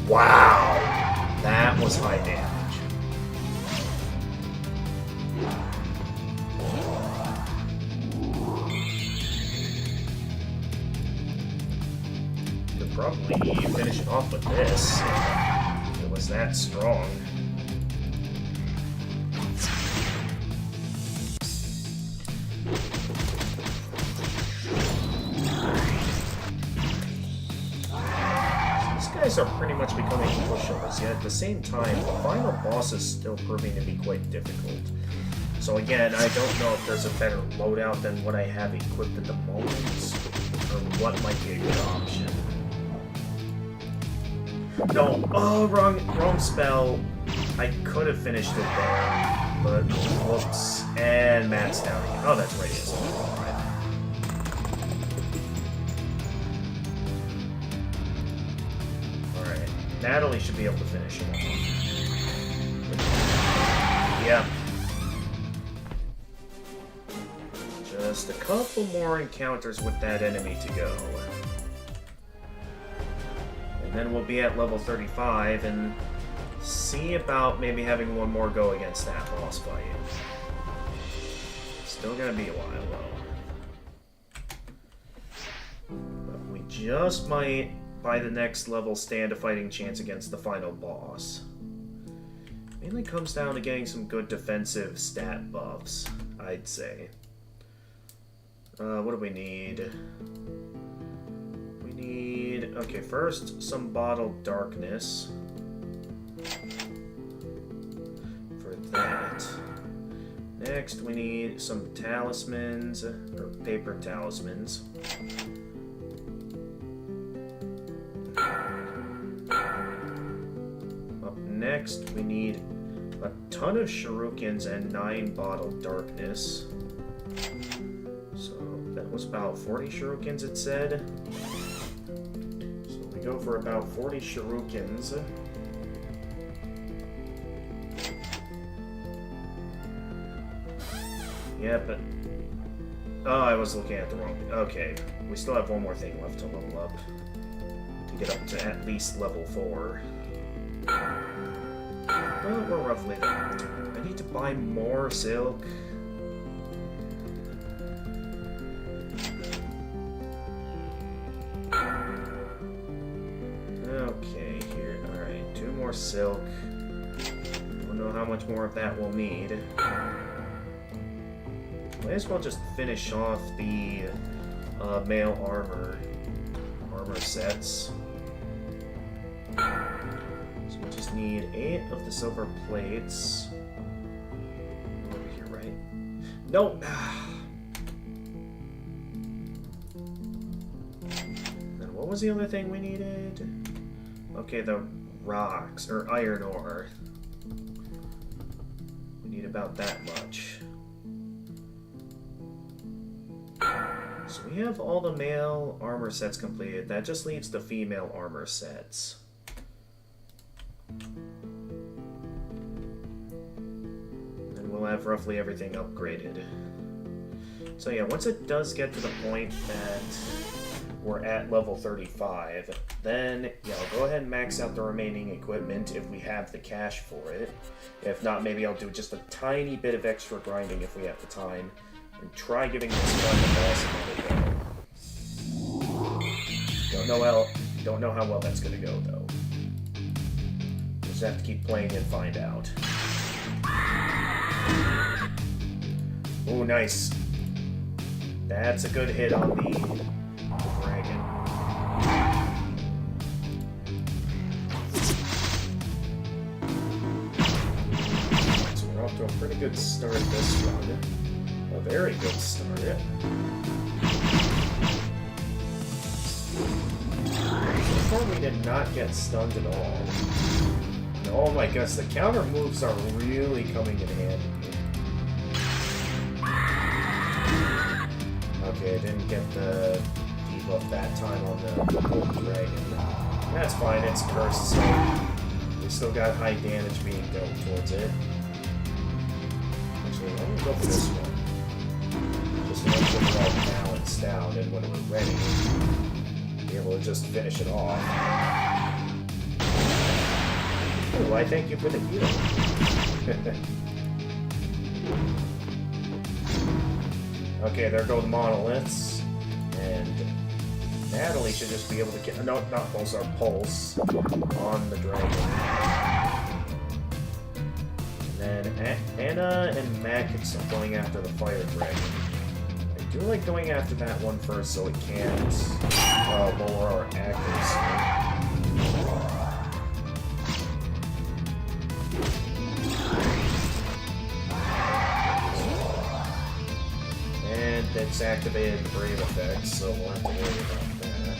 Wow! That was high damage. Could probably finish it off with this. If it was that strong. Guys are pretty much becoming pushovers, yet at the same time, the final boss is still proving to be quite difficult. So again, I don't know if there's a better loadout than what I have equipped at the moment, or what might be a good option. No, oh, wrong spell. I could have finished it there, but whoops. And Matt's down again. Oh, that's right, he is. Alright. Natalie should be able to finish it off. Yeah. Just a couple more encounters with that enemy to go. And then we'll be at level 35 and see about maybe having one more go against that boss fight. Still gonna be a while though. But we just might, by the next level, stand a fighting chance against the final boss. Mainly comes down to getting some good defensive stat buffs, I'd say. What do we need? We need... Okay, first, some bottled darkness. For that. Next, we need some talismans, or paper talismans. Up next, we need A ton of shurikens and 9 bottled darkness. So that was about 40 shurikens, it said. So we go for about 40 shurikens. Yeah, but... Oh, I was looking at the wrong... Okay, we still have one more thing left to level up. To get up to at least level 4. Well, we're roughly there. I need to buy more silk. Okay, here. Alright, 2 more silk. Don't know how much more of that we'll need. Might as well just finish off the male armor sets. So we just need 8 of the silver plates. Over here, right? No! Then what was the other thing we needed? Okay, the rocks, or iron ore. We need about that much. So we have all the male armor sets completed. That just leaves the female armor sets. And we'll have roughly everything upgraded. So yeah, once it does get to the point that we're at level 35, then yeah, I'll go ahead and max out the remaining equipment if we have the cash for it. If not, maybe I'll do just a tiny bit of extra grinding if we have the time. And try giving this one the boss another go. Don't know how well that's gonna go though. Just have to keep playing and find out. Oh, nice. That's a good hit on the dragon. So we're off to a pretty good start this run. A very good start. So far we did not get stunned at all. And oh my gosh, the counter moves are really coming in handy. Okay, I didn't get the debuff that time on the gold dragon. That's fine, it's cursed, so we still got high damage being dealt towards it. Actually, I'm gonna go for this one. Just to make sure we're all balanced out, and when we're ready, be able to just finish it off. Oh, I thank you for the heal. Okay, there go the monoliths, and Natalie should just be able to get, no, not pulse, our pulse on the dragon. And then Anna and Matt can start going after the fire dragon. I do like going after that one first so it can't lower our accuracy. And it's activated the brave effect, so we'll have to worry about that.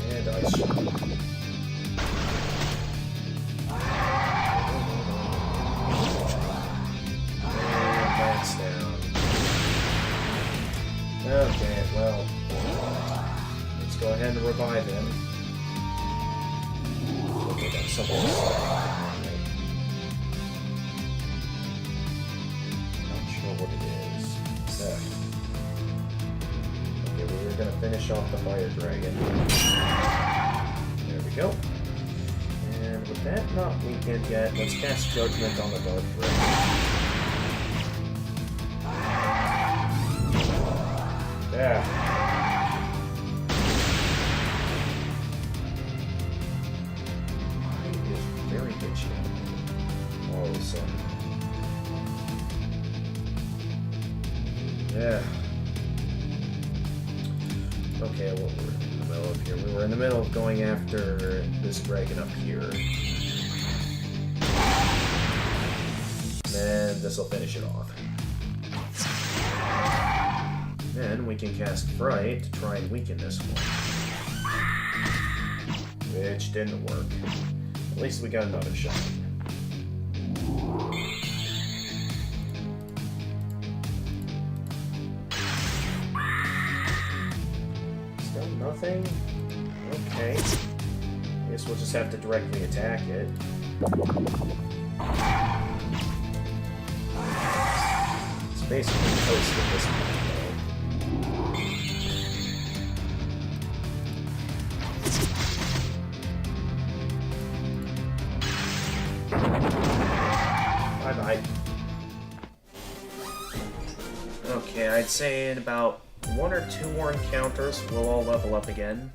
And ice shot. Okay, well, let's go ahead and revive him. Okay, that's something. Not sure what it is. Okay, we were gonna finish off the fire dragon. There we go. And with that not weakened yet, let's cast Judgment on the dark dragon. Yeah. He is very bitchy all of a sudden. Yeah. Okay, well, we're in the middle of here. We were in the middle of going after this dragon up here. And this will finish it off. Then we can cast Fright to try and weaken this one. which didn't work. At least we got another shot. Still nothing? Okay. Guess we'll just have to directly attack it. It's basically toast at this point, though. Bye-bye. Okay, I'd say in about 1 or 2 more encounters, we'll all level up again.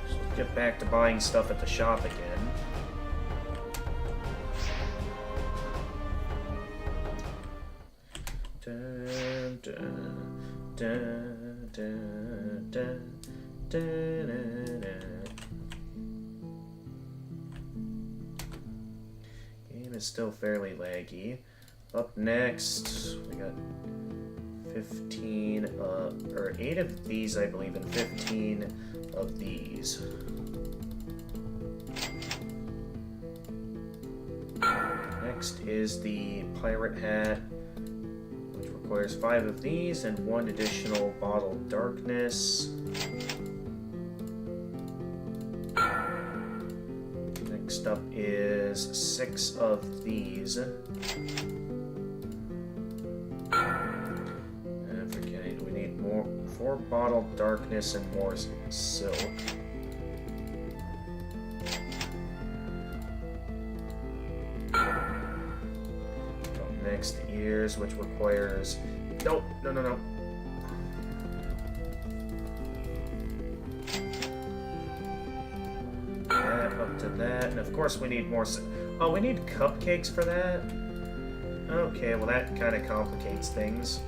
So get back to buying stuff at the shop again. Dun, dun, dun, dun, dun, dun, dun, dun. Game is still fairly laggy. Up next, we got 15, or 8 of these, I believe, and 15 of these. Next is the pirate hat, which requires 5 of these and 1 additional bottled darkness. Next up is 6 of these. We need more 4 bottled darkness and more silk. Next, ears, which requires... Nope, no. That, up to that, and of course we need more... Oh, we need cupcakes for that? Okay, well that kind of complicates things.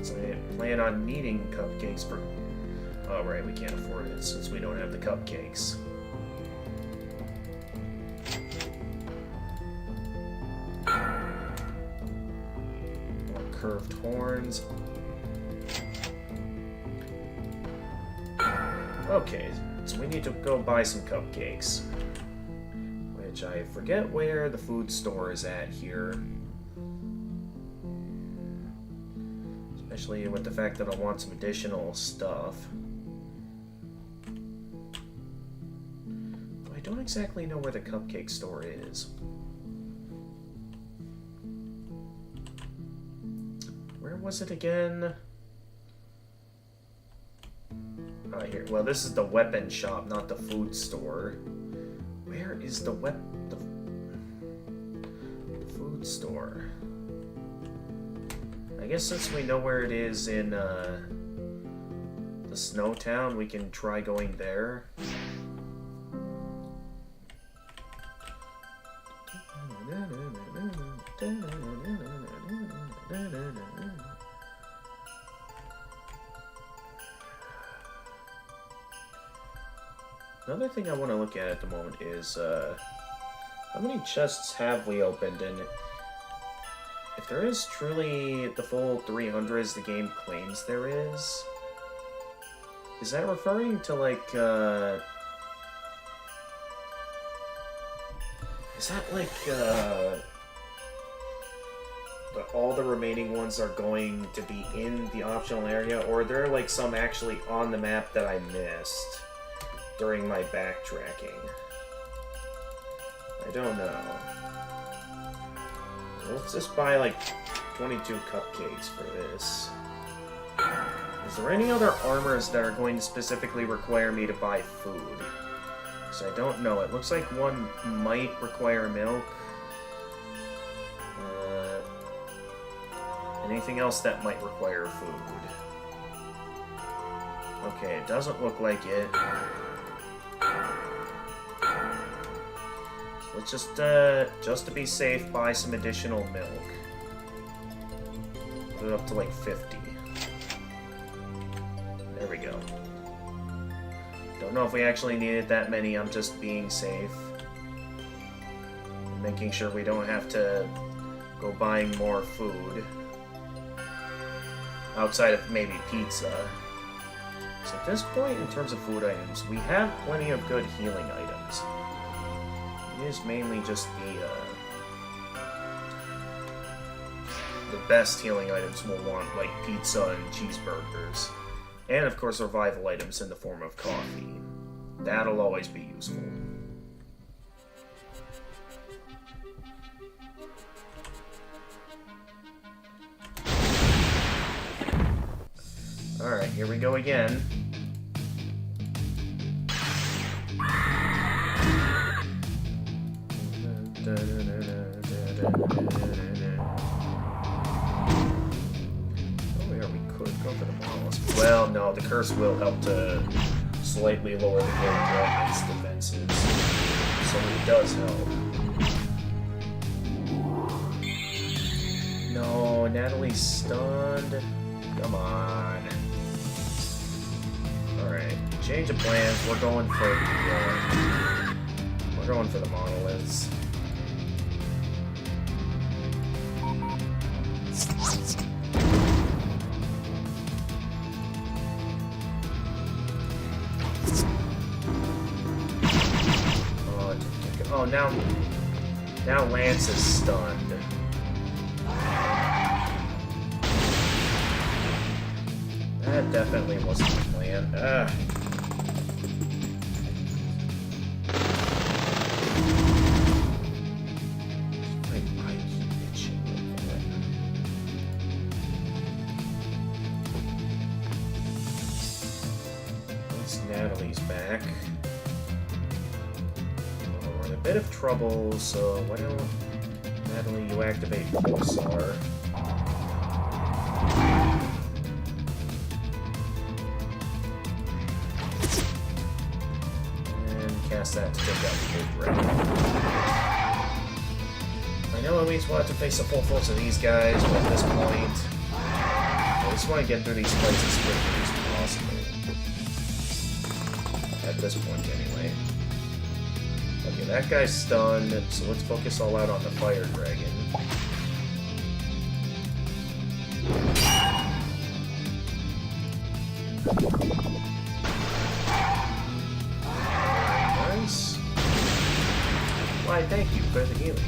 So I plan on needing cupcakes for... Oh, right, we can't afford it since we don't have the cupcakes. Curved horns. Okay, so we need to go buy some cupcakes. Which I forget where the food store is at here. Especially with the fact that I want some additional stuff. I don't exactly know where the cupcake store is. Was it again? Here. Well, this is the weapon shop, not the food store. Where is the food store? I guess since we know where it is in the Snow Town, we can try going there. Another thing I want to look at the moment is, how many chests have we opened, and if there is truly the full 300 as the game claims there is that referring to, like, is that, like, all the remaining ones are going to be in the optional area, or are there, like, some actually on the map that I missed during my backtracking? I don't know. Let's just buy like 22 cupcakes for this. Is there any other armors that are going to specifically require me to buy food? Because I don't know. It looks like one might require milk. Anything else that might require food? Okay, it doesn't look like it. Let's just to be safe, buy some additional milk. Put it up to like 50. There we go. Don't know if we actually needed that many, I'm just being safe. Making sure we don't have to go buying more food. Outside of maybe pizza. So at this point, in terms of food items, we have plenty of good healing items. It is mainly just the best healing items we'll want, like pizza and cheeseburgers. And of course, revival items in the form of coffee. That'll always be useful. Alright, here we go again. Go for the mollusk. Well, no, the curse will help to slightly lower the gold dragon's defenses, so it does help. No, Natalie's stunned. Come on. Alright, change of plans. We're going for the monoliths. Oh, now Lance is stunned. That definitely wasn't the plan. Ugh. My eye keep itching. At least Natalie's back. We're in a bit of trouble, so why don't Natalie, you activate Pulsar. Cast that to take out the big dragon. I know Elise wanted to face the full force of these guys, but at this point, I just want to get through these fights as quickly as possible. At this point, anyway. Okay, that guy's stunned, so let's focus all out on the fire dragon. Why, thank you for the healing.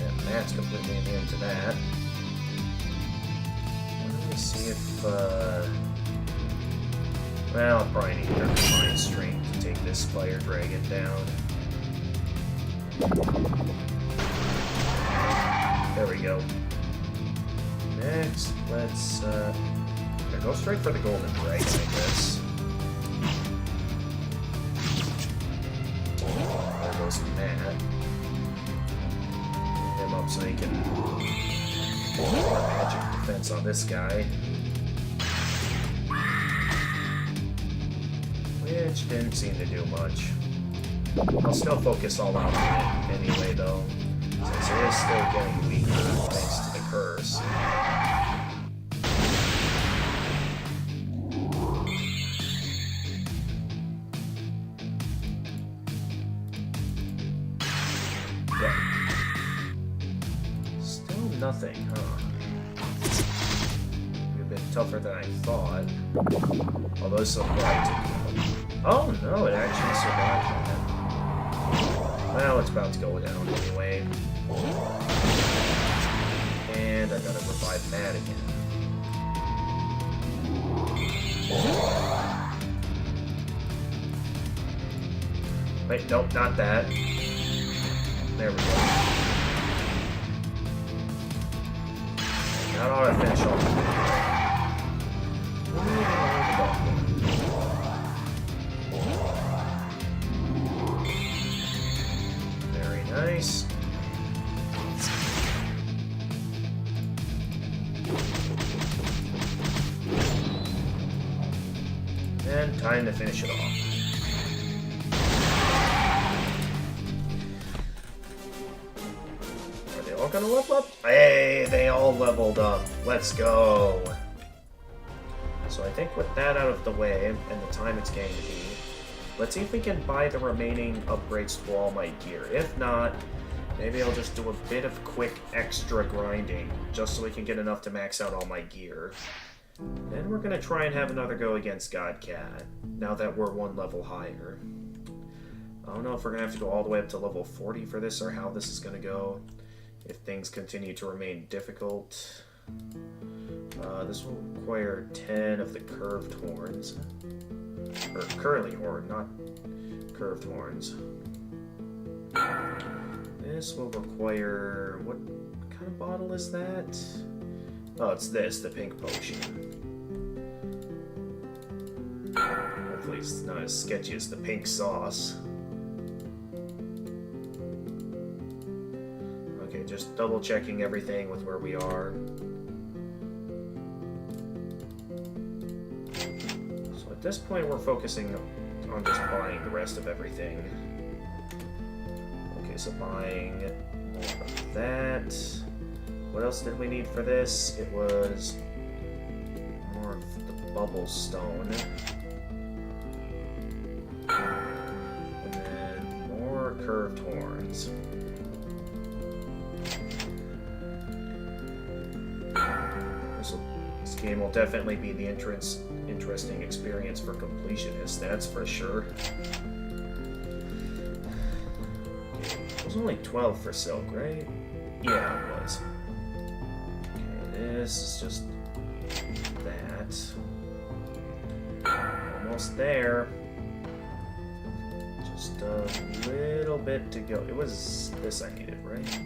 And Matt's completely immune to that. Let me see if, well, I'll probably need their combined strength to take this fire dragon down. There we go. Next, let's, go straight for the golden dragon, I guess. Matt. Him up so he can magic defense on this guy. Which didn't seem to do much. I'll still focus all out on it anyway, though, since it is still getting weaker thanks to the curse. Nothing, huh? A bit tougher than I thought. Although some oh no, it actually survived that. Well, it's about to go down anyway. And I gotta revive Matt again. Wait, nope, not that. There we go. Not ought to finish off. Very nice. And time to finish it off. All gonna level up? Hey, they all leveled up. Let's go. So I think with that out of the way, and the time it's going to be, let's see if we can buy the remaining upgrades to all my gear. If not, maybe I'll just do a bit of quick extra grinding, just so we can get enough to max out all my gear. And we're gonna try and have another go against Godcat, now that we're one level higher. I don't know if we're gonna have to go all the way up to level 40 for this, or how this is gonna go. If things continue to remain difficult. This will require 10 of the curved horns. Or curly horn, not curved horns. This will require... what kind of bottle is that? Oh, it's this, the pink potion. Hopefully it's not as sketchy as the pink sauce. Okay, just double checking everything with where we are. So at this point we're focusing on just buying the rest of everything. Okay, so buying more of that. What else did we need for this? It was more of the bubble stone. And then more curved horns. This game will definitely be the interesting experience for completionists, that's for sure. Okay, it was only 12 for silk, right? Yeah, it was. This is just that. Almost there. Just a little bit to go. It was this I needed, right?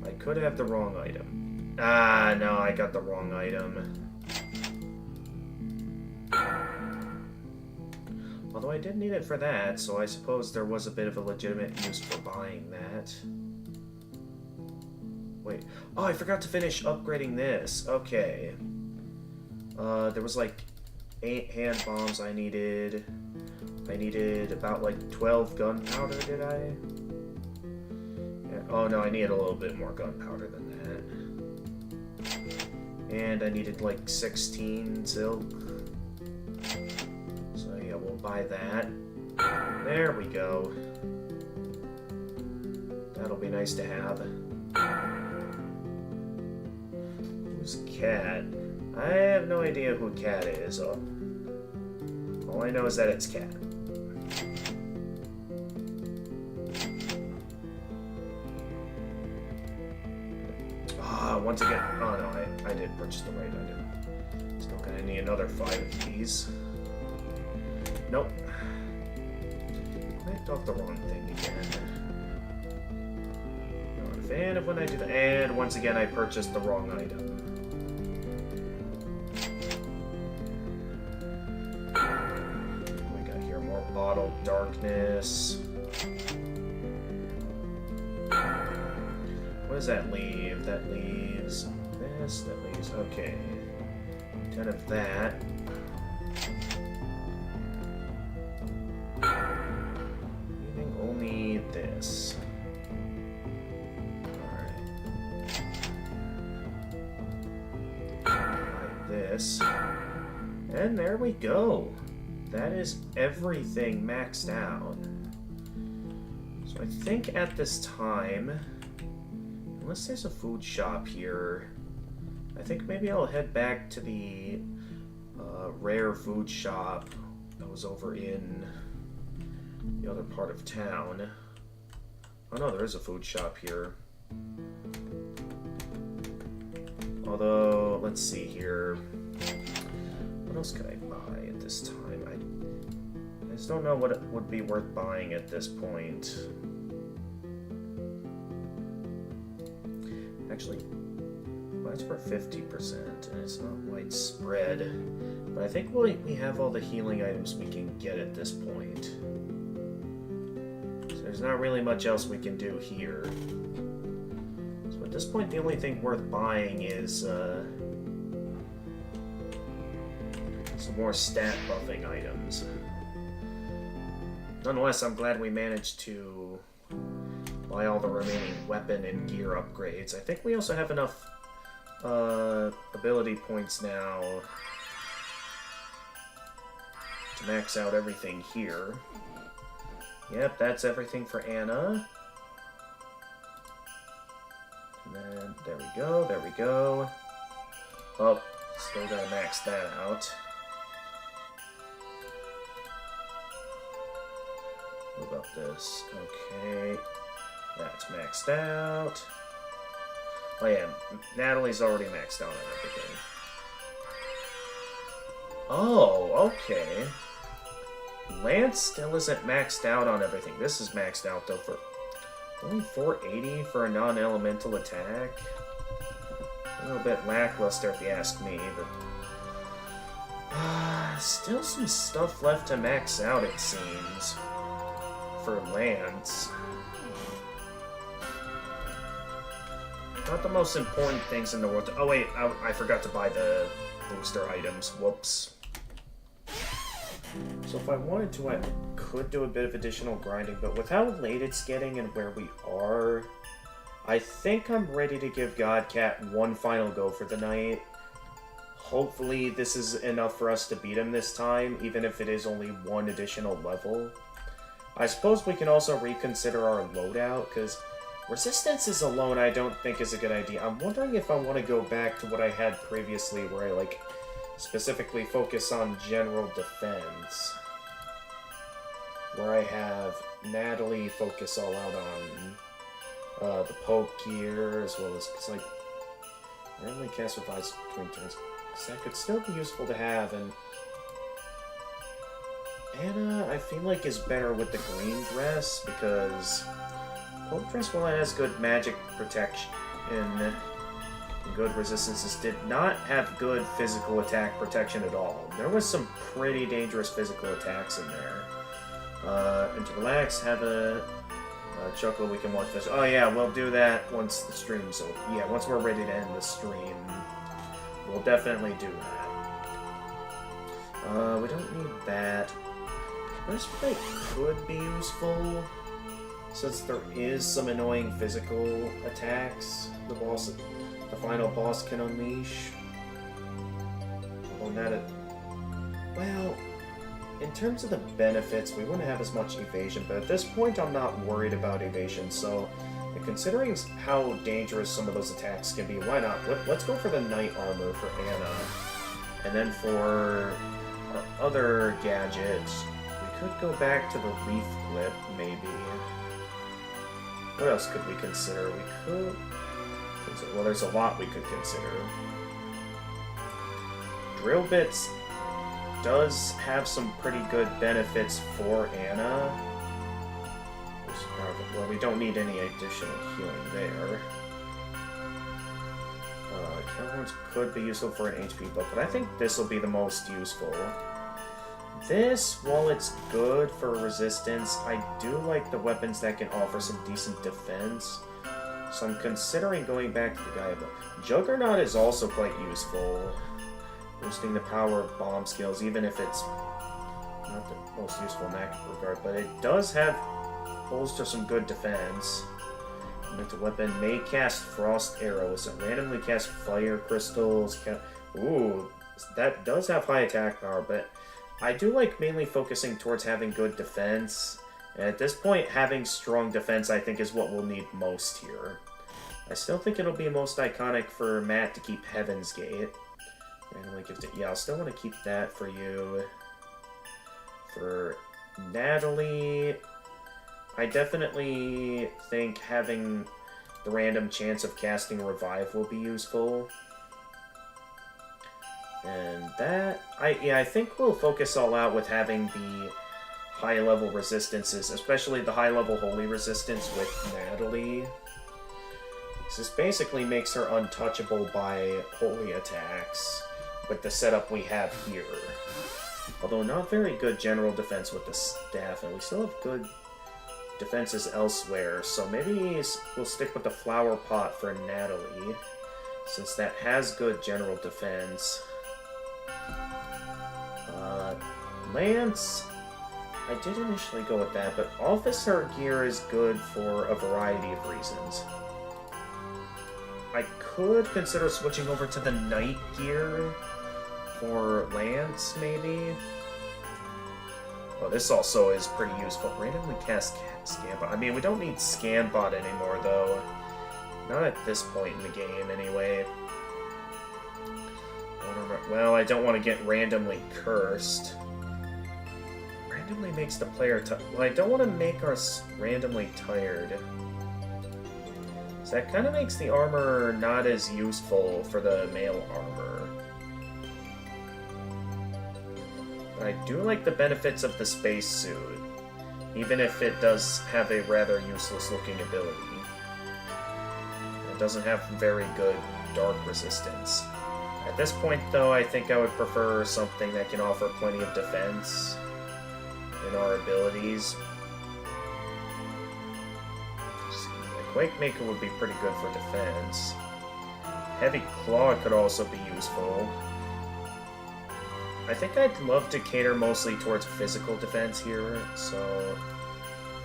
I could have the wrong item. Ah, no, I got the wrong item. Although I did need it for that, so I suppose there was a bit of a legitimate use for buying that. Wait. Oh, I forgot to finish upgrading this. Okay. There was like 8 hand bombs I needed. I needed about like 12 gunpowder, did I? Yeah. Oh no, I needed a little bit more gunpowder than that. And I needed like 16 silk. So yeah, we'll buy that. There we go. That'll be nice to have. Who's Cat? I have no idea who Cat is. All I know is that it's Cat. Ah, once again. Oh no, I did purchase the right item. Still gonna need another 5 of these. Nope. Clicked off the wrong thing again. Not a fan of when I do that. And once again, I purchased the wrong item. We got here more bottled darkness. What does that leave? That leaves this. That leaves. Okay. 10 of that. Leaving only this. Alright. This. And there we go. That is everything maxed out. So I think at this time, unless there's a food shop here, I think maybe I'll head back to the rare food shop that was over in the other part of town. Oh no, there is a food shop here. Although, let's see here. What else could I buy at this time? I just don't know what it would be worth buying at this point. Actually, mine's for 50% and it's not widespread. But I think we have all the healing items we can get at this point. So there's not really much else we can do here. So at this point, the only thing worth buying is some more stat buffing items. Nonetheless, I'm glad we managed to buy all the remaining weapon and gear upgrades. I think we also have enough ability points now to max out everything here. Yep, that's everything for Anna. And then, there we go, there we go. Oh, Still gotta max that out. Move up this. Okay. That's maxed out. Oh yeah, Natalie's already maxed out on everything. Oh, okay. Lance still isn't maxed out on everything. This is maxed out though for only 480 for a non-elemental attack. A little bit lackluster if you ask me, but still some stuff left to max out it seems for Lance. Not the most important things in the world. Oh wait, I forgot to buy the booster items. Whoops. So if I wanted to, I could do a bit of additional grinding, but with how late it's getting and where we are, I think I'm ready to give Godcat one final go for the night. Hopefully this is enough for us to beat him this time, even if it is only one additional level. I suppose we can also reconsider our loadout, because Resistances alone I don't think is a good idea. I'm wondering if I want to go back to what I had previously, where I, like, specifically focus on general defense. Where I have Natalie focus all out on the poke gear, as well as, because, like, randomly cast Revives between turns. So that could still be useful to have, and Anna, I feel like, is better with the green dress, because Poke Dress, while it has good magic protection and good resistances, did not have good physical attack protection at all. There was some pretty dangerous physical attacks in there. And to relax, have a chuckle, we can watch this. Oh yeah, we'll do that once the stream's over. Yeah, once we're ready to end the stream, we'll definitely do that. We don't need that. Breastplate could be useful, since there is some annoying physical attacks the final boss can unleash. Well, in terms of the benefits, we wouldn't have as much evasion, but at this point I'm not worried about evasion, so considering how dangerous some of those attacks can be, why not? Let's go for the Knight Armor for Anna, and then for our other gadgets, we could go back to the Leaf Clip, maybe. What else could we consider? We could consider, well, there's a lot we could consider. Drill Bits does have some pretty good benefits for Anna. Well, we don't need any additional healing there. Cowhorns could be useful for an HP buff, but I think this will be the most useful. This, while it's good for resistance, I do like the weapons that can offer some decent defense. So I'm considering going back to the guy, but Juggernaut is also quite useful. Boosting the power of bomb skills, even if it's not the most useful in that regard, but it does have holds to some good defense. The weapon may cast Frost Arrows and randomly cast Fire Crystals. Ooh, that does have high attack power, but I do like mainly focusing towards having good defense. And at this point, having strong defense I think is what we'll need most here. I still think it'll be most iconic for Matt to keep Heaven's Gate. Randomly gifted. Yeah, I'll still want to keep that for you. For Natalie, I definitely think having the random chance of casting Revive will be useful. And that, I think we'll focus all out with having the high-level resistances, especially the high-level Holy Resistance with Natalie. This basically makes her untouchable by Holy attacks with the setup we have here. Although not very good general defense with the staff, and we still have good defenses elsewhere, so maybe we'll stick with the Flower Pot for Natalie, since that has good general defense. Lance, I did initially go with that, but Officer Gear is good for a variety of reasons. I could consider switching over to the Knight Gear for Lance, maybe. Oh, this also is pretty useful. Randomly cast Scambot. I mean, we don't need Scambot anymore, though. Not at this point in the game, anyway. well, I don't want to get randomly cursed. Randomly makes the player well, I don't want to make us randomly tired. So that kind of makes the armor not as useful for the male armor. But I do like the benefits of the spacesuit, even if it does have a rather useless looking ability. It doesn't have very good dark resistance. At this point, though, I think I would prefer something that can offer plenty of defense in our abilities. Quake Maker would be pretty good for defense. Heavy Claw could also be useful. I think I'd love to cater mostly towards physical defense here, so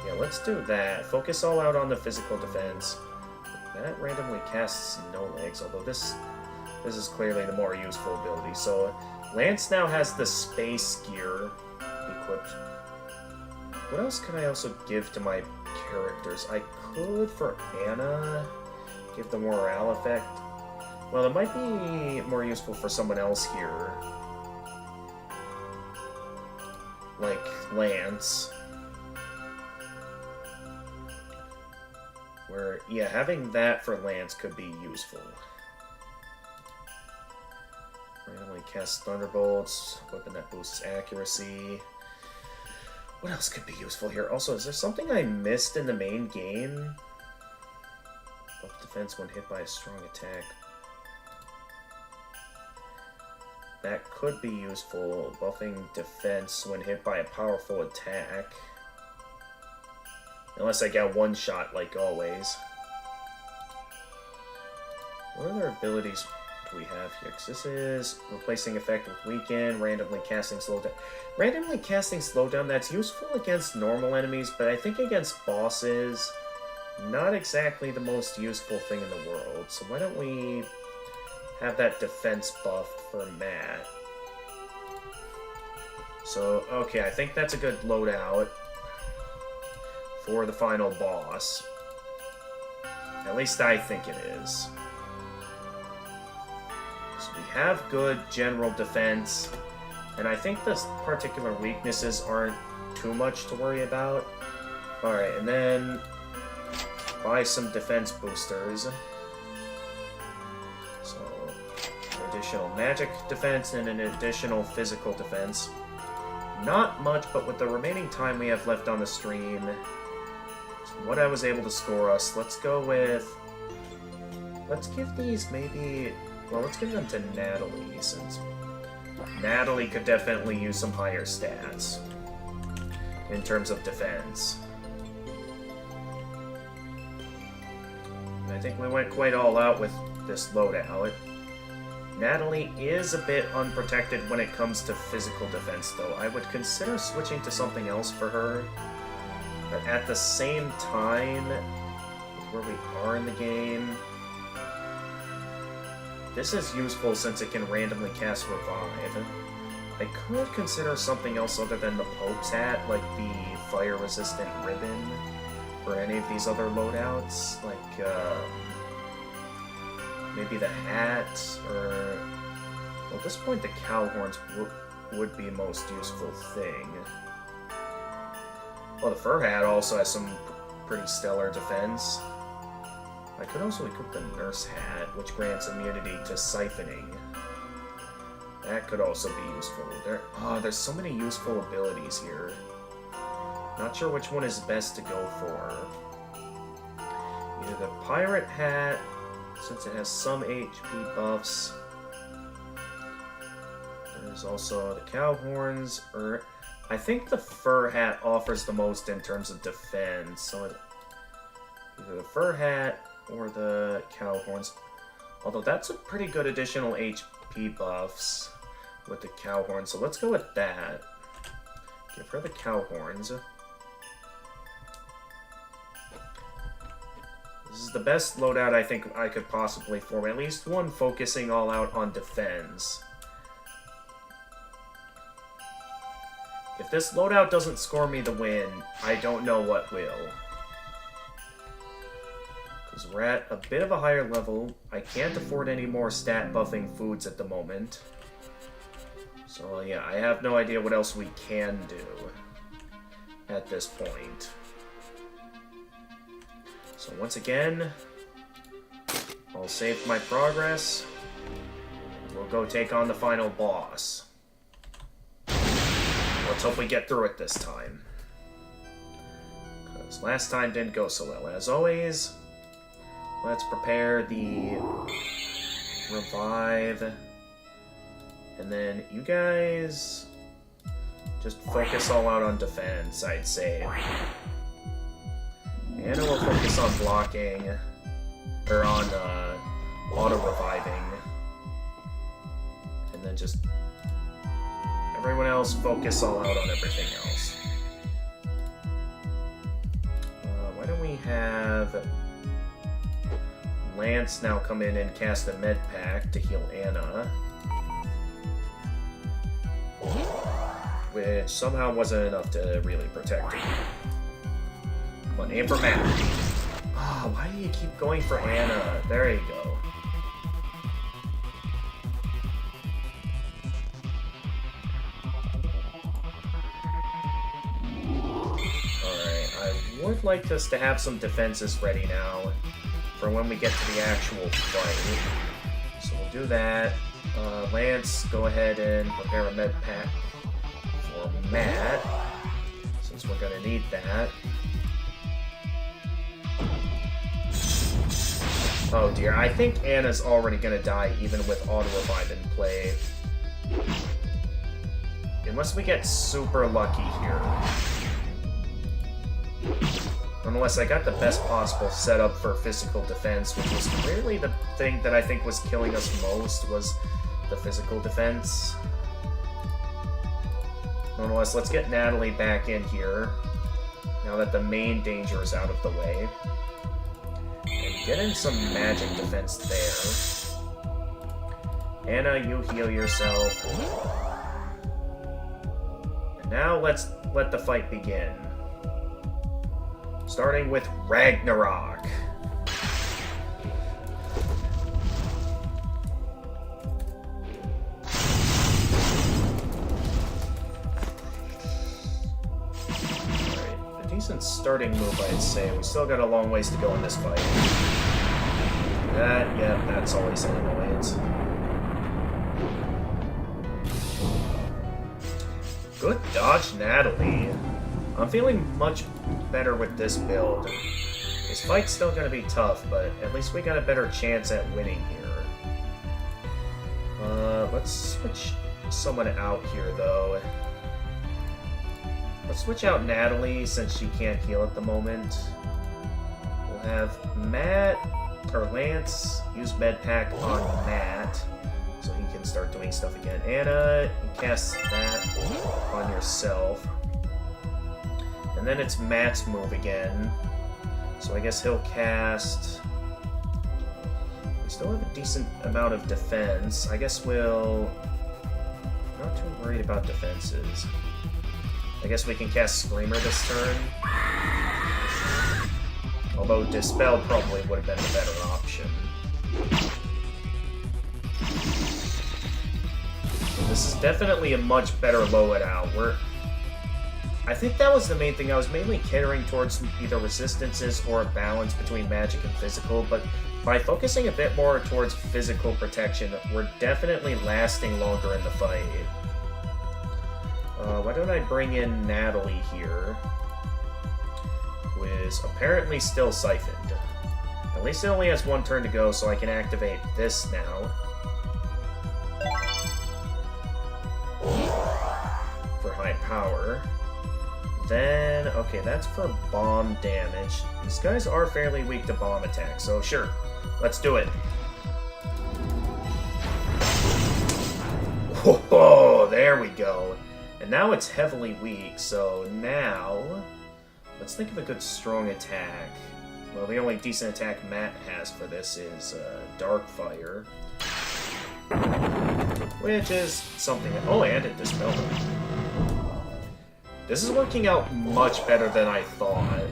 yeah, let's do that. Focus all out on the physical defense. That randomly casts no legs, although this is clearly the more useful ability. So Lance now has the space gear equipped. What else can I also give to my characters? I could, for Anna, give the morale effect. Well, it might be more useful for someone else here. Like Lance. Where, yeah, having that for Lance could be useful. Randomly cast Thunderbolts, weapon that boosts accuracy. What else could be useful here? Also, is there something I missed in the main game? Buff defense when hit by a strong attack. That could be useful. Buffing defense when hit by a powerful attack. Unless I get one shot, like always. What other abilities do we have here? Because this is replacing effect with weaken, randomly casting slowdown. Randomly casting slowdown, that's useful against normal enemies, but I think against bosses, not exactly the most useful thing in the world. So why don't we have that defense buff for Matt? So, okay, I think that's a good loadout for the final boss. At least I think it is. So we have good general defense, and I think the particular weaknesses aren't too much to worry about. Alright, and then buy some defense boosters. So, additional magic defense and an additional physical defense. Not much, but with the remaining time we have left on the stream, what I was able to score us, let's go with... Let's give these maybe... Well, let's give them to Natalie, since Natalie could definitely use some higher stats in terms of defense. And I think we went quite all out with this loadout. Natalie is a bit unprotected when it comes to physical defense, though. I would consider switching to something else for her. But at the same time, with where we are in the game, this is useful since it can randomly cast Revive. I could consider something else other than the Pope's hat, like the fire-resistant ribbon, or any of these other loadouts, like maybe the hat, or... Well, at this point, the cow horns would be most useful thing. Well, the fur hat also has some pretty stellar defense. I could also equip the nurse hat, which grants immunity to siphoning. That could also be useful. There's so many useful abilities here. Not sure which one is best to go for. Either the pirate hat, since it has some HP buffs. There's also the cow horns, or I think the fur hat offers the most in terms of defense. So either the fur hat or the cow horns. Although that's a pretty good additional HP buffs with the cow horns. So let's go with that. Give her the cow horns. This is the best loadout I think I could possibly form. At least one focusing all out on defense. If this loadout doesn't score me the win, I don't know what will. Because we're at a bit of a higher level. I can't afford any more stat buffing foods at the moment. So yeah, I have no idea what else we can do at this point. So once again, I'll save my progress. We'll go take on the final boss. Let's hope we get through it this time. Because last time didn't go so well. As always, let's prepare the revive. And then you guys just focus all out on defense, I'd say. And we'll focus on blocking, or on auto-reviving. And then just everyone else focus all out on everything else. Why don't we have Lance now come in and cast a med pack to heal Anna. Which somehow wasn't enough to really protect her. Come on, aim for Matt. Oh, why do you keep going for Anna? There you go. Alright, I would like us to have some defenses ready now for when we get to the actual fight. So we'll do that. Lance, go ahead and prepare a med pack for Matt, since we're gonna need that. Oh dear, I think Anna's already gonna die even with auto-revive in play. Unless we get super lucky here. Unless I got the best possible setup for physical defense, which was really the thing that I think was killing us most, was the physical defense. Nonetheless, let's get Natalie back in here, now that the main danger is out of the way. And get in some magic defense there. Anna, you heal yourself. And now let's let the fight begin. Starting with Ragnarok. Alright, a decent starting move, I'd say. We still got a long ways to go in this fight. Yeah, that's always an annoyance. Good dodge, Natalie. I'm feeling much better with this build. This fight's still gonna be tough, but at least we got a better chance at winning here. Let's switch someone out here, though. Let's switch out Natalie, since she can't heal at the moment. We'll have Matt, or Lance, use med pack on Matt, so he can start doing stuff again. Anna, you cast that on yourself. And then it's Matt's move again. So I guess he'll cast... We still have a decent amount of defense. I guess we'll... Not too worried about defenses. I guess we can cast Screamer this turn. Although Dispel probably would have been a better option. So this is definitely a much better loadout. I think that was the main thing. I was mainly catering towards either resistances or a balance between magic and physical, but by focusing a bit more towards physical protection, we're definitely lasting longer in the fight. Why don't I bring in Natalie here, who is apparently still siphoned. At least it only has one turn to go, so I can activate this now. For high power. Then, okay, that's for bomb damage. These guys are fairly weak to bomb attacks, so sure, let's do it. Whoa, there we go. And now it's heavily weak, so now, let's think of a good strong attack. Well, the only decent attack Matt has for this is Darkfire. Which is something that, oh, and it dispelled it. This is working out much better than I thought.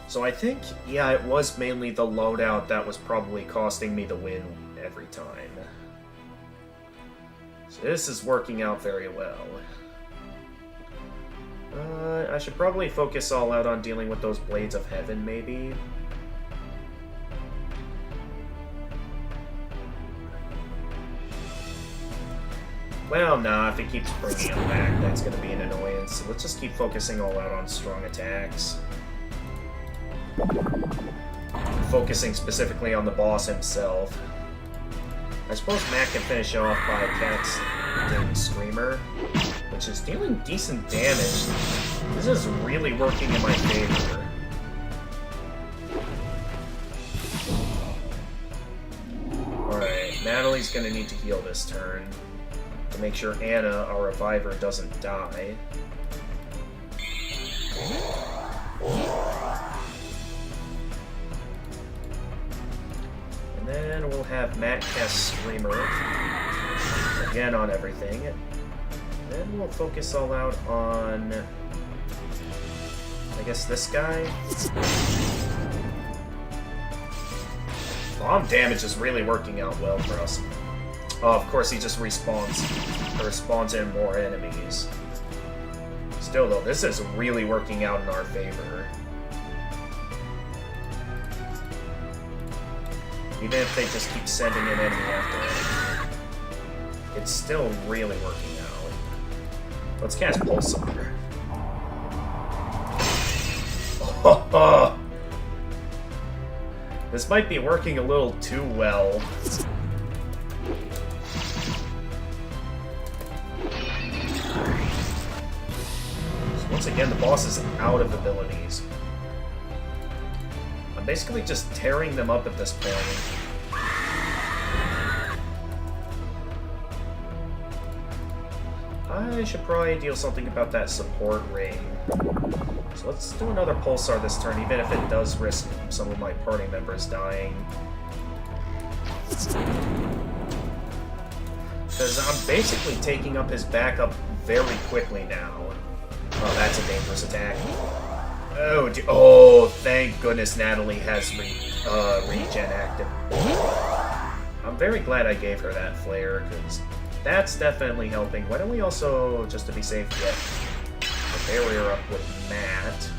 So I think, yeah, it was mainly the loadout that was probably costing me the win every time. So this is working out very well. I should probably focus all out on dealing with those Blades of Heaven, maybe. Well, nah, if it keeps bringing him back, that's gonna be an annoyance. So let's just keep focusing all out on strong attacks. Focusing specifically on the boss himself. I suppose Matt can finish off by casting Screamer, which is dealing decent damage. This is really working in my favor. Alright, Natalie's gonna need to heal this turn to make sure Anna, our reviver, doesn't die. And then we'll have Matt cast Screamer again on everything. Then we'll focus all out on, I guess, this guy. Bomb damage is really working out well for us. Oh, of course he just respawns, or spawns in more enemies. Still though, this is really working out in our favor. Even if they just keep sending in enemy after enemy, it's still really working out. Let's cast Pulsar. Oh, this might be working a little too well. Once again, the boss is out of abilities. I'm basically just tearing them up at this point. I should probably deal something about that support ring. So let's do another Pulsar this turn, even if it does risk some of my party members dying. Because I'm basically taking up his backup very quickly now. Oh, that's a dangerous attack. Oh, oh, thank goodness Natalie has regen active. I'm very glad I gave her that flare, because that's definitely helping. Why don't we also, just to be safe, get the barrier up with Matt.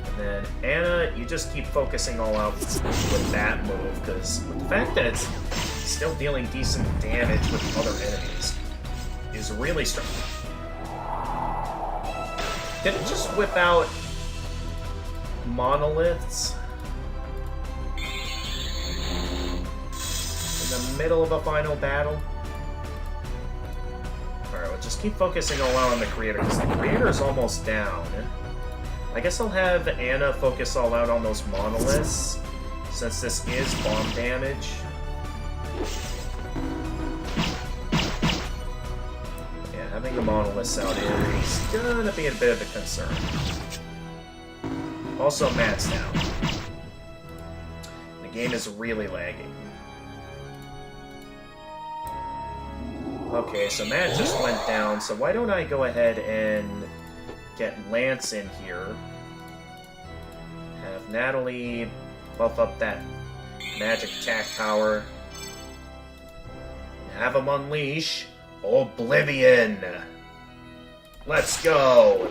And then Anna, you just keep focusing all out with that move, because the fact that it's still dealing decent damage with other enemies is really strong. Did it just whip out monoliths in the middle of a final battle? Alright, we'll just keep focusing all out on the creator, because the creator is almost down. I guess I'll have Anna focus all out on those monoliths, since this is bomb damage. Having the monoliths out is gonna be a bit of a concern. Also, Matt's down. The game is really lagging. Okay, so Matt just went down, so why don't I go ahead and get Lance in here. Have Natalie buff up that magic attack power. Have him unleash Oblivion! Let's go!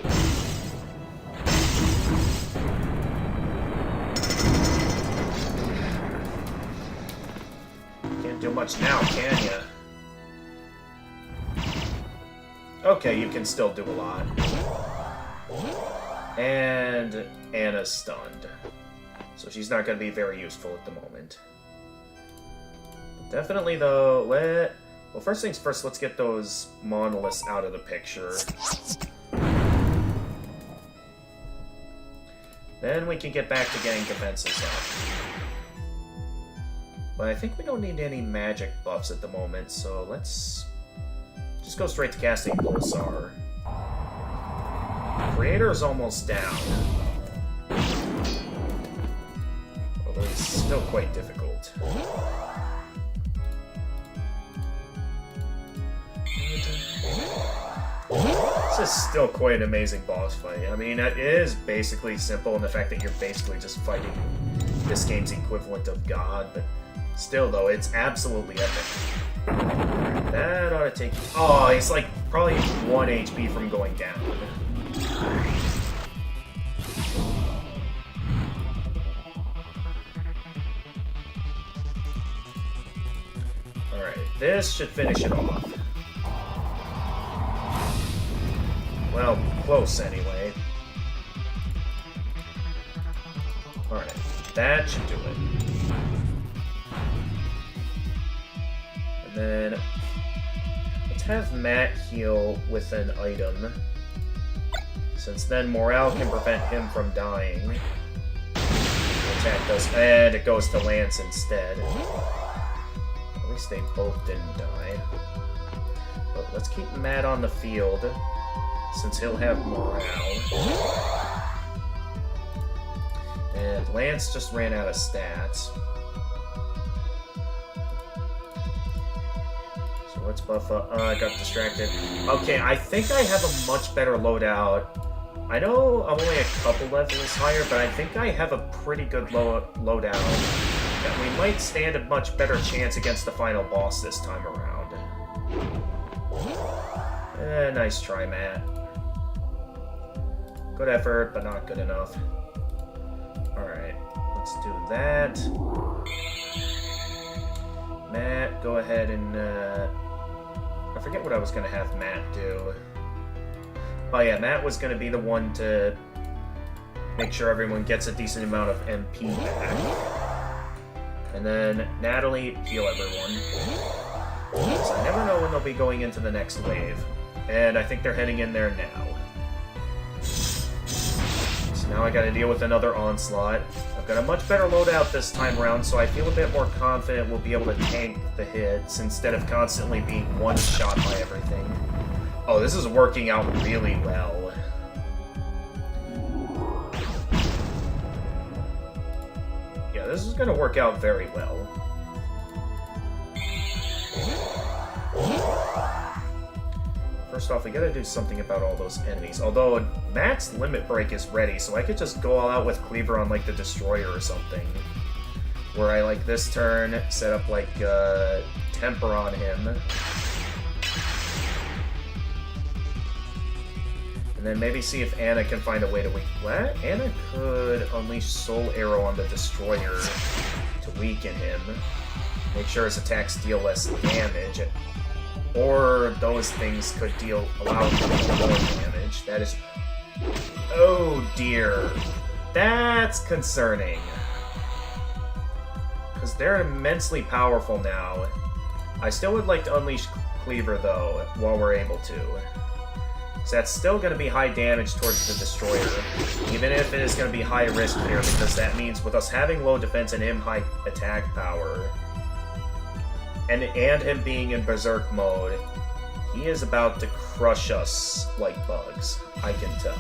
Can't do much now, can ya? Okay, you can still do a lot. And Anna's stunned. So she's not going to be very useful at the moment. Definitely, though, well, first things first, let's get those monoliths out of the picture. Then we can get back to getting defenses up. But I think we don't need any magic buffs at the moment, so let's just go straight to casting Pulsar. Creator's almost down. Although he's still quite difficult. This is still quite an amazing boss fight. I mean, it is basically simple in the fact that you're basically just fighting this game's equivalent of God, but Still, though, it's absolutely epic. That ought to take... Oh, he's like probably 1 HP from going down. Alright, this should finish it off. Well, close anyway. Alright, that should do it. And then let's have Matt heal with an item, since then morale can prevent him from dying. Attack does, and it goes to Lance instead. At least they both didn't die. But let's keep Matt on the field, since he'll have morale. And Lance just ran out of stats. So let's buff up. I got distracted. Okay, I think I have a much better loadout. I know I'm only a couple levels higher, but I think I have a pretty good loadout. That we might stand a much better chance against the final boss this time around. Nice try, Matt. Good effort, but not good enough. Alright, let's do that. Matt, go ahead and, I forget what I was going to have Matt do. Oh yeah, Matt was going to be the one to make sure everyone gets a decent amount of MP back. And then Natalie, heal everyone. So I never know when they'll be going into the next wave. And I think they're heading in there now. Now I gotta deal with another onslaught. I've got a much better loadout this time around, so I feel a bit more confident we'll be able to tank the hits instead of constantly being one-shot by everything. Oh, this is working out really well. Yeah, this is gonna work out very well. First off, we gotta do something about all those enemies. Although, Matt's limit break is ready, so I could just go all out with Cleaver on, like, the Destroyer or something. Where I, like, this turn, set up, like, Temper on him. And then maybe see if Anna can find a way to what? Anna could unleash Soul Arrow on the Destroyer to weaken him. Make sure his attacks deal less damage. Or those things could allow him to deal more damage. That is... Oh dear. That's concerning. Because they're immensely powerful now. I still would like to unleash Cleaver, though, while we're able to. So that's still going to be high damage towards the Destroyer. Even if it is going to be high risk there, because that means with us having low defense and him high attack power... And him being in Berserk mode, he is about to crush us like bugs, I can tell.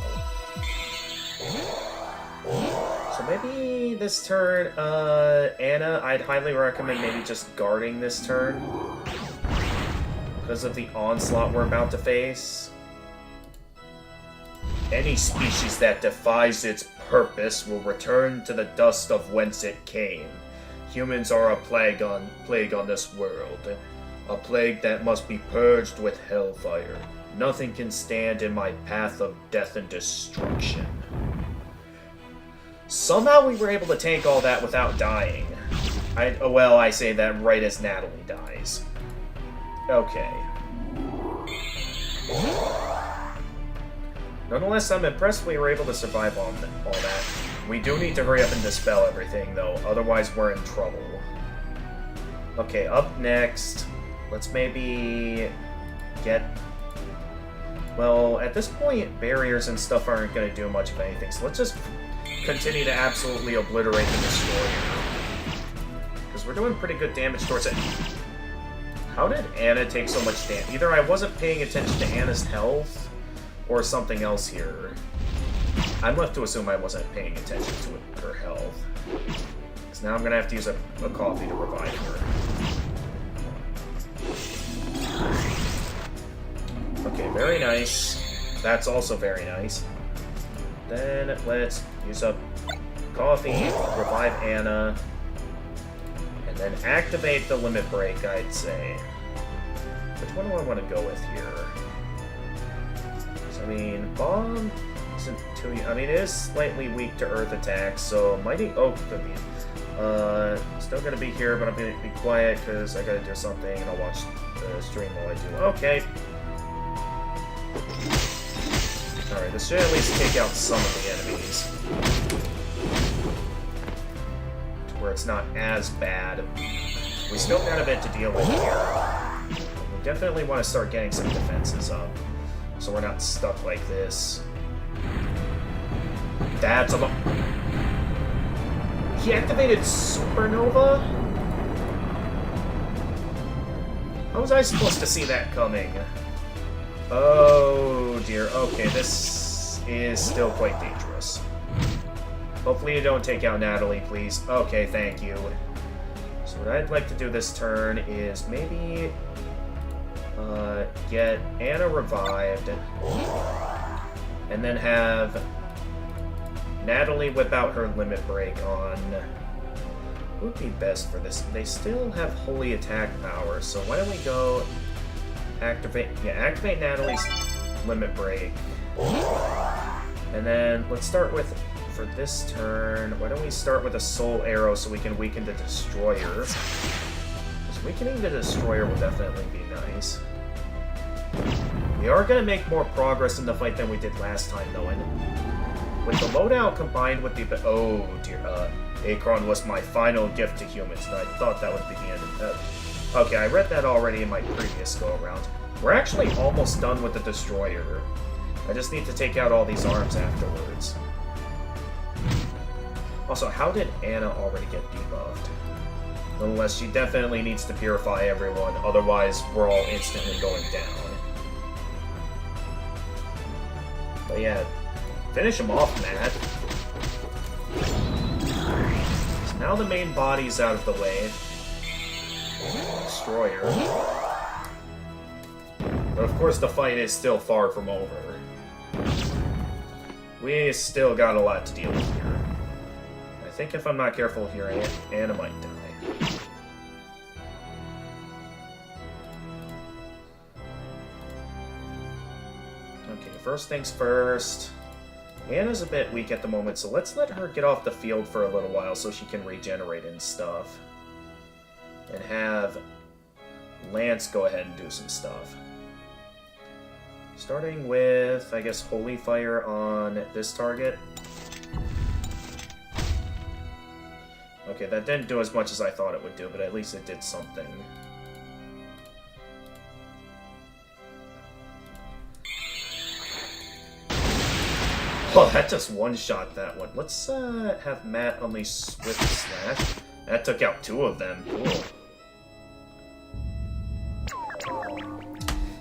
So maybe this turn, Anna, I'd highly recommend maybe just guarding this turn. Because of the onslaught we're about to face. Any species that defies its purpose will return to the dust of whence it came. Humans are a plague on this world. A plague that must be purged with hellfire. Nothing can stand in my path of death and destruction. Somehow we were able to tank all that without dying. I say that right as Natalie dies. Okay. Nonetheless, I'm impressed we were able to survive on all that. We do need to hurry up and dispel everything, though, otherwise we're in trouble. Okay, up next, let's maybe get... Well, at this point, barriers and stuff aren't going to do much of anything, so let's just continue to absolutely obliterate the Destroyer. Because we're doing pretty good damage towards it. How did Anna take so much damage? Either I wasn't paying attention to Anna's health, or something else here. I'm left to assume I wasn't paying attention to her health. Because now I'm going to have to use a coffee to revive her. Okay, very nice. That's also very nice. Then let's use up coffee, revive Anna, and Then activate the limit break, I'd say. Which one do I want to go with here? So, I mean, Bomb isn't too... I mean, it is slightly weak to Earth attacks, so Mighty Oak could be... still gonna be here, but I'm gonna be quiet because I gotta do something, and I'll watch the stream while I do. Okay. Alright, this should at least take out some of the enemies. To where it's not as bad. We still got a bit to deal with here. We definitely want to start getting some defenses up, so we're not stuck like this. That's a lot. He activated Supernova? How was I supposed to see that coming? Oh dear. Okay, this is still quite dangerous. Hopefully you don't take out Natalie, please. Okay, thank you. So what I'd like to do this turn is maybe get Anna revived and then have Natalie whip out her limit break on... What would be best for this? They still have holy attack power, so why don't we go activate Natalie's limit break. And then let's start with, for this turn, why don't we start with a soul arrow so we can weaken the destroyer. Because weakening the destroyer will definitely be nice. We are going to make more progress in the fight than we did last time though, and with the loadout combined with the... Oh dear, Akron was my final gift to humans, and I thought that would be the end of that. Okay, I read that already in my previous go-around. We're actually almost done with the destroyer. I just need to take out all these arms afterwards. Also, how did Anna already get debuffed? Unless she definitely needs to purify everyone, otherwise we're all instantly going down. But yeah, finish him off, Matt. So now the main body's out of the way. Destroyer. But of course the fight is still far from over. We still got a lot to deal with here. I think if I'm not careful here, Anna might die. Okay, first things first. Anna's a bit weak at the moment, so let's let her get off the field for a little while so she can regenerate and stuff. And have Lance go ahead and do some stuff. Starting with, I guess, Holy Fire on this target. Okay, that didn't do as much as I thought it would do, but at least it did something. Oh, that just one-shot that one. Let's have Matt unleash Swift Slash. That took out two of them. Cool.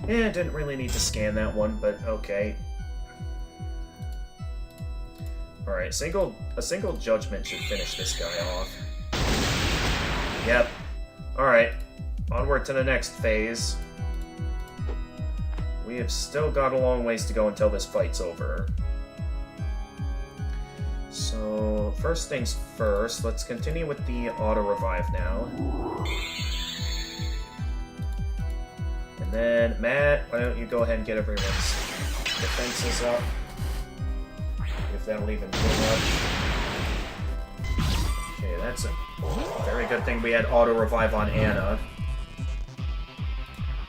Yeah, didn't really need to scan that one, but okay. Alright, a single judgment should finish this guy off. Yep. Alright, onward to the next phase. We have still got a long ways to go until this fight's over. So, first things first, let's continue with the auto-revive now. And then, Matt, why don't you go ahead and get everyone's defenses up. If that'll even do much. Okay, that's a very good thing we had auto-revive on Anna.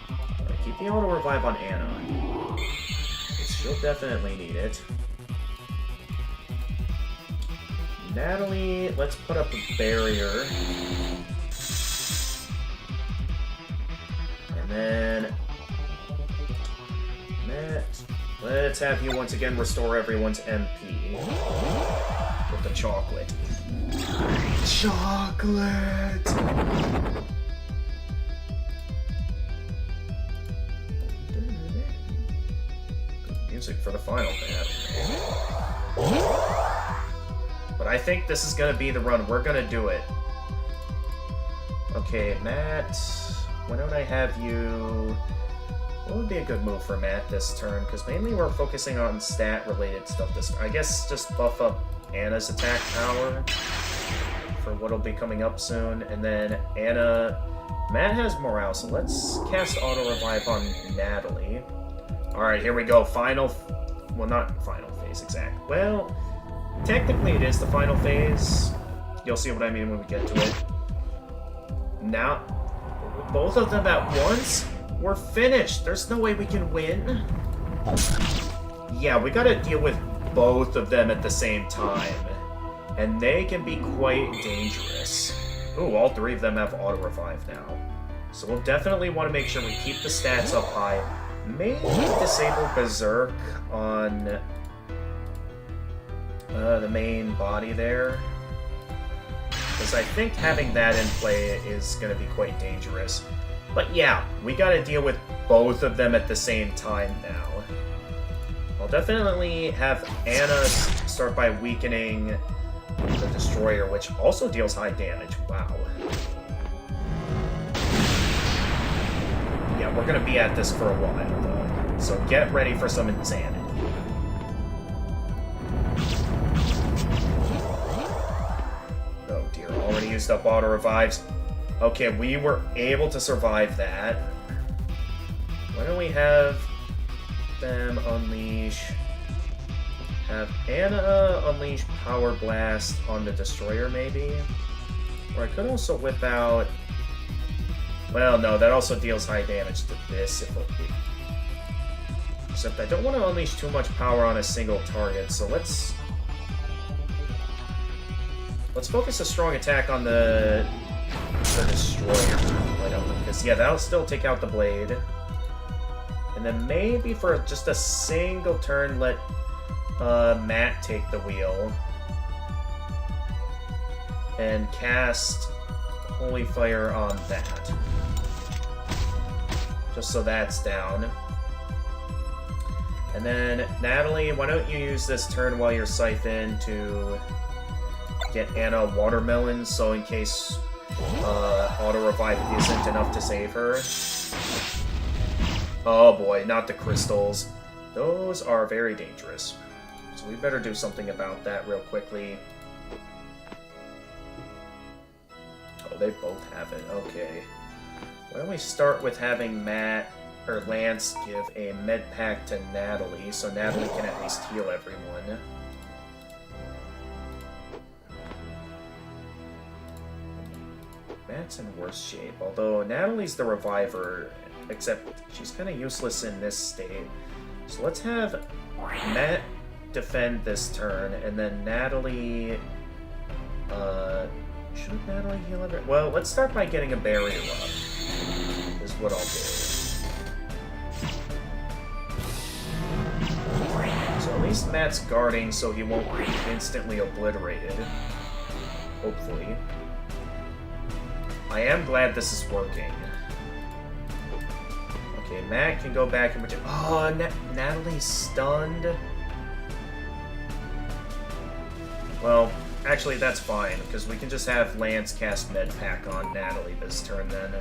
Right, keep the auto-revive on Anna. She'll definitely need it. Natalie, let's put up a barrier. And then... Matt, let's have you once again restore everyone's MP. With the chocolate. Chocolate! Good music for the final battle. But I think this is gonna be the run. We're gonna do it. Okay, Matt, why don't I have you... What would be a good move for Matt this turn? Because mainly we're focusing on stat-related stuff this... I guess just buff up Anna's attack power. for what'll be coming up soon. And then Matt has morale, so let's cast Auto Revive on Natalie. Alright, here we go. Well, not final phase, exact. Well, technically it is the final phase. You'll see what I mean when we get to it. Now, both of them at once? We're finished. There's no way we can win. Yeah, we gotta deal with both of them at the same time. And they can be quite dangerous. Ooh, all three of them have Auto Revive now. So we'll definitely want to make sure we keep the stats up high. Maybe disable Berserk on the main body there. Because I think having that in play is going to be quite dangerous. But yeah, we got to deal with both of them at the same time now. I'll definitely have Anna start by weakening the Destroyer, which also deals high damage. Wow. Yeah, we're gonna be at this for a while, though. So get ready for some insanity. Oh dear, already used up Auto Revives. Okay, we were able to survive that. Why don't we have them unleash... Have Anna unleash Power Blast on the Destroyer, maybe? Or I could also whip out... Well, no, that also deals high damage to this. Except I don't want to unleash too much power on a single target, so let's focus a strong attack on the Destroyer. Because, yeah, that'll still take out the Blade. And then maybe for just a single turn, let Matt take the wheel. And cast Holy Fire on that. Just so that's down. And then, Natalie, why don't you use this turn while you're Siphon to get Anna Watermelon, so in case Auto Revive isn't enough to save her. Oh boy, not the crystals. Those are very dangerous. So we better do something about that real quickly. Oh, they both have it. Okay. Why don't we start with having Matt or Lance give a med pack to Natalie, so Natalie can at least heal everyone. Matt's in worse shape, although Natalie's the reviver, except she's kind of useless in this state. So let's have Matt defend this turn, and then Natalie... should Natalie heal everyone? Well, let's start by getting a barrier up, is what I'll do. So at least Matt's guarding so he won't be instantly obliterated. Hopefully. I am glad this is working. Okay, Matt can go back and protect. Oh, Natalie's stunned. Well, actually that's fine, because we can just have Lance cast Med Pack on Natalie this turn then.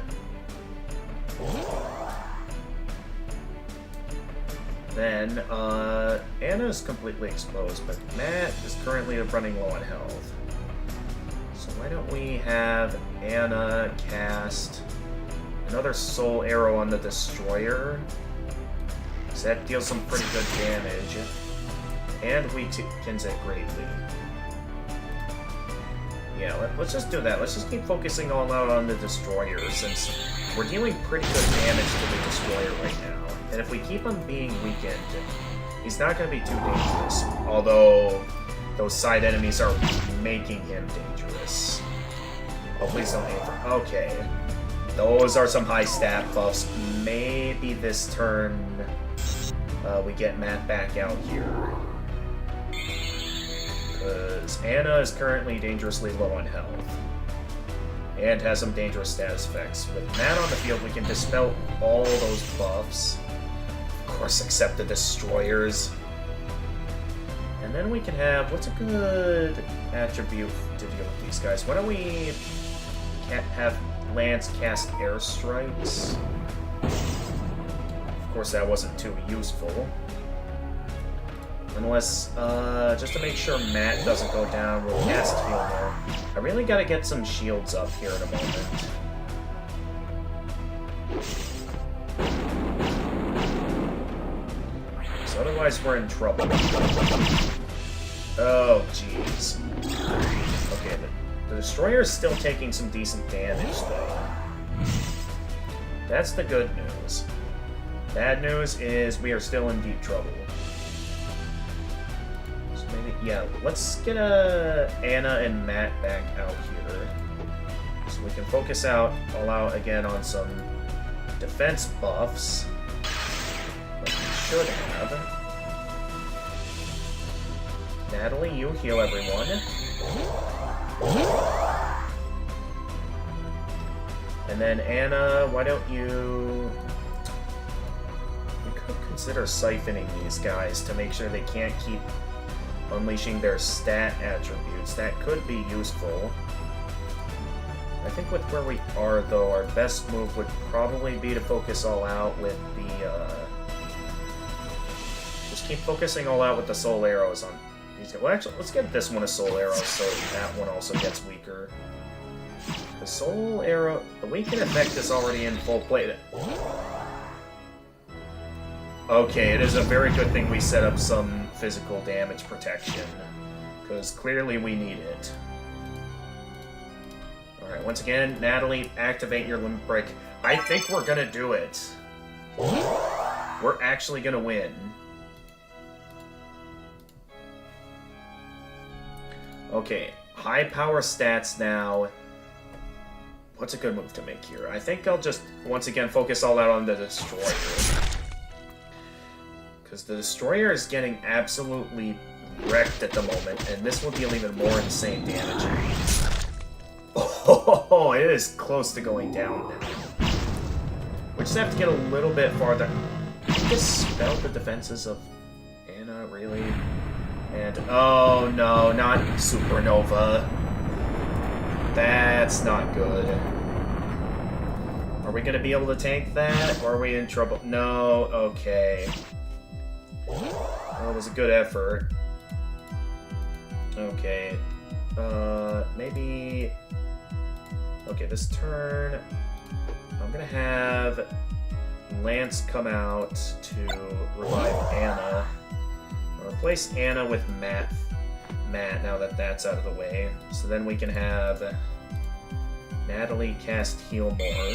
Then, Anna's completely exposed, but Matt is currently running low on health. So why don't we have Anna cast another Soul Arrow on the Destroyer? So that deals some pretty good damage. And weakens it greatly. Yeah, let's just do that. Let's just keep focusing all out on the Destroyer, since we're dealing pretty good damage to the Destroyer right now. And if we keep him being weakened, he's not going to be too dangerous. Although, those side enemies are making him dangerous. Oh, please don't aim for... Okay. Those are some high stat buffs. Maybe this turn we get Matt back out here. Because Anna is currently dangerously low on health. And has some dangerous status effects. With Matt on the field, we can dispel all those buffs. Of course, except the Destroyers. And then we can have... What's a good attribute to deal with these guys? Why don't we have Lance cast Airstrikes? Of course, that wasn't too useful. Unless, just to make sure Matt doesn't go down, we'll cast heal more. I really gotta get some shields up here in a moment. So otherwise we're in trouble. Oh, jeez. Okay, the Destroyer's still taking some decent damage, though. That's the good news. Bad news is we are still in deep trouble. So maybe, yeah, let's get Anna and Matt back out here. So we can focus all out again on some defense buffs. Like we should have. Natalie, you heal everyone. And then Anna, why don't you... We could consider siphoning these guys to make sure they can't keep unleashing their stat attributes. That could be useful. I think with where we are, though, our best move would probably be to focus all out with the, just keep focusing all out with the soul arrows on these guys. Well, actually, let's get this one a soul arrow so that one also gets weaker. The soul arrow, the weaken effect is already in full play. Okay, it is a very good thing we set up some physical damage protection, because clearly we need it. Alright, once again, Natalie, activate your limit break. I think we're gonna do it. We're actually gonna win. Okay, high power stats now. What's a good move to make here? I think I'll just, once again, focus all out on the Destroyer. Because the Destroyer is getting absolutely wrecked at the moment, and this will deal even more insane damage. Oh, it is close to going down now. We just have to get a little bit farther. Dispel the defenses of Anna, really? And, oh no, not Supernova. That's not good. Are we gonna be able to tank that, or are we in trouble? No, okay. Well, it was a good effort. Okay. Maybe... Okay, this turn... I'm gonna have Lance come out to revive Anna. I'll replace Anna with Matt now that that's out of the way. So then we can have Natalie cast Heal More.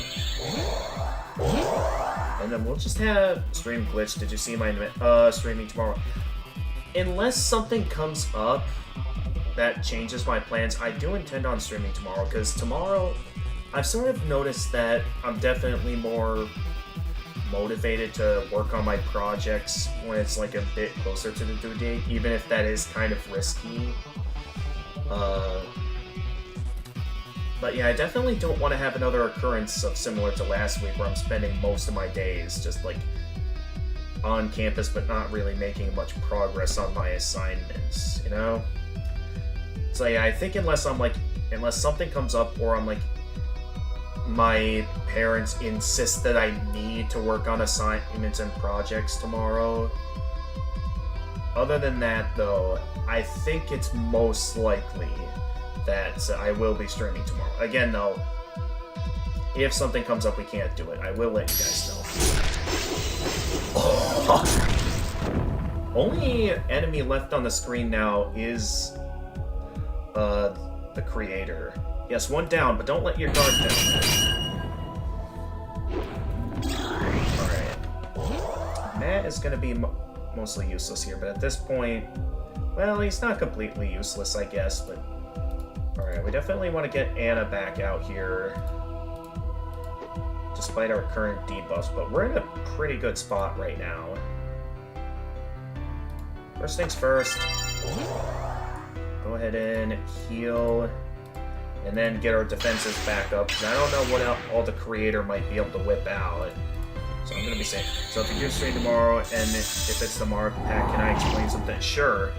And then we'll just have Stream Glitch. Did you see my streaming tomorrow? Unless something comes up that changes my plans, I do intend on streaming tomorrow, because tomorrow I've sort of noticed that I'm definitely more motivated to work on my projects when it's like a bit closer to the due date, even if that is kind of risky. But yeah, I definitely don't want to have another occurrence of similar to last week where I'm spending most of my days just like on campus but not really making much progress on my assignments, you know? So yeah, I think unless something comes up or I'm like, my parents insist that I need to work on assignments and projects tomorrow. Other than that, though, I think it's most likely that I will be streaming tomorrow. Again, though, if something comes up we can't do it, I will let you guys know. Only enemy left on the screen now is the creator. Yes, one down, but don't let your guard down. Alright. Matt is going to be mostly useless here, but at this point, well, he's not completely useless, I guess, but... Alright, we definitely want to get Anna back out here, despite our current debuffs, but we're in a pretty good spot right now. First things first, go ahead and heal, and then get our defenses back up, because I don't know what all the creator might be able to whip out. So I'm going to be saying, so if you do stream tomorrow, and if it's the Mark pack, can I explain something? Sure.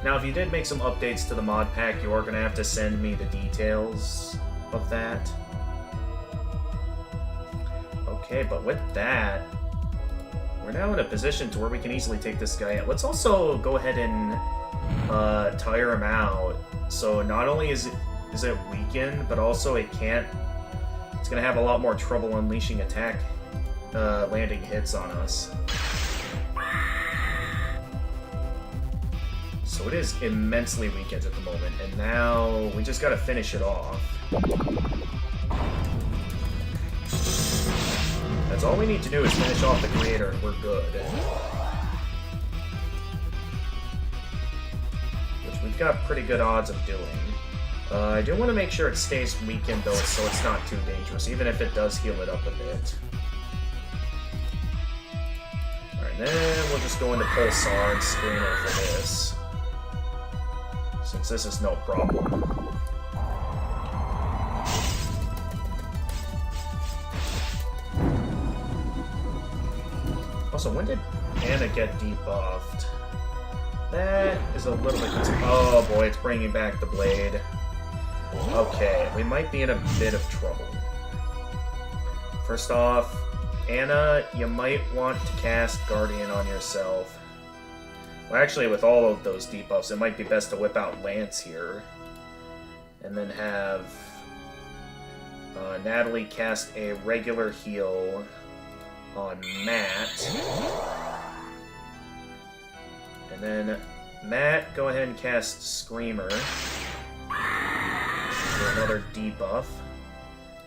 Now, if you did make some updates to the mod pack, you are going to have to send me the details of that. Okay, but with that, we're we're now in a position to where we can easily take this guy out. Let's also go ahead and tire him out. So not only is it weakened, but also it's gonna have a lot more trouble unleashing attack landing hits on us. So it is immensely weakened at the moment, and now we just gotta finish it off. That's all we need to do is finish off the creator and we're good. Which we've got pretty good odds of doing. I do want to make sure it stays weakened though, so it's not too dangerous, even if it does heal it up a bit. Alright, then we'll just go into Pulsar and Screamer for this. Since this is no problem. Also, when did Anna get debuffed? That is a little bit... Oh boy, it's bringing back the blade. Okay, we might be in a bit of trouble. First off, Anna, you might want to cast Guardian on yourself. Well, actually, with all of those debuffs, it might be best to whip out Lance here. And then have Natalie cast a regular heal on Matt. And then Matt, go ahead and cast Screamer for another debuff.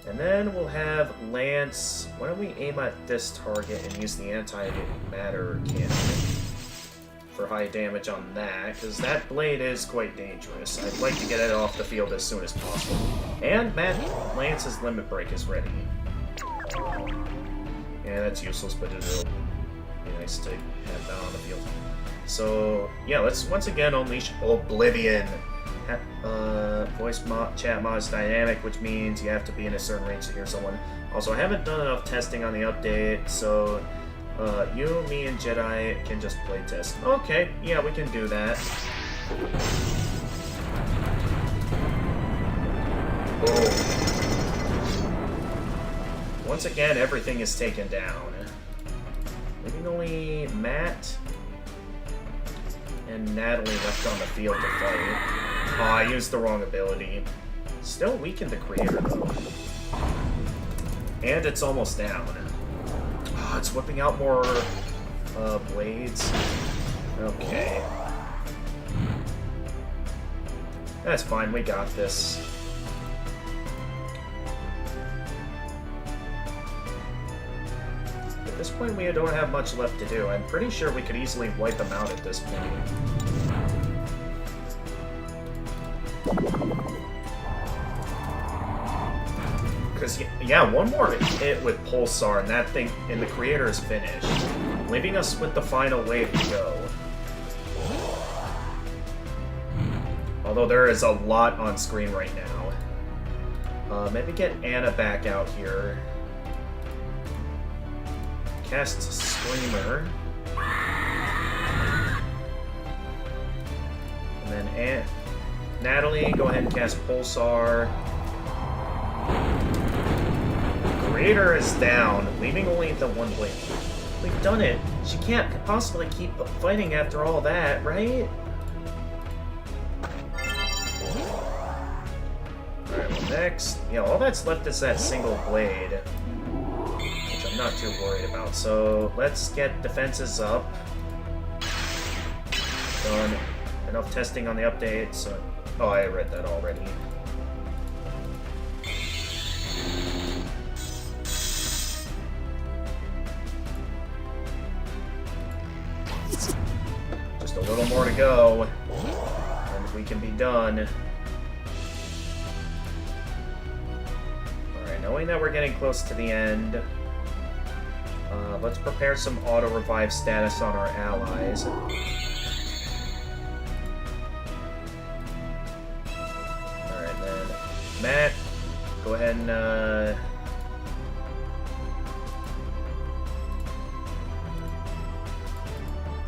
And then we'll have Lance. Why don't we aim at this target and use the anti-matter cannon for high damage on that, because that blade is quite dangerous. I'd like to get it off the field as soon as possible. And Lance's Limit Break is ready. Yeah, that's useless, but it'll be nice to have that on the field. So, yeah, let's once again unleash Oblivion. Chat mod is dynamic, which means you have to be in a certain range to hear someone. Also, I haven't done enough testing on the update, so you, me, and Jedi can just play test. Okay, yeah, we can do that. Boom. Once again, everything is taken down. Leaving only Matt and Natalie left on the field to fight. Oh, I used the wrong ability. Still weakened the creator, though. And it's almost down. Oh, it's whipping out more blades. Okay. That's fine, we got this. At this point, we don't have much left to do. I'm pretty sure we could easily wipe them out at this point. Because, yeah, one more hit with Pulsar and that thing, and the creator is finished. Leaving us with the final wave to go. Although there is a lot on screen right now. Maybe get Anna back out here. Cast Screamer. And then Natalie, go ahead and cast Pulsar. Creator is down, leaving only the one blade. We've done it. She can't possibly keep fighting after all that, right? Alright, well next... Yeah, all that's left is that single blade. Which I'm not too worried about. So, let's get defenses up. Done. Enough testing on the update, so... Oh, I read that already. Just a little more to go, and we can be done. Alright, knowing that we're getting close to the end, let's prepare some auto-revive status on our allies. Alright then, Matt, go ahead and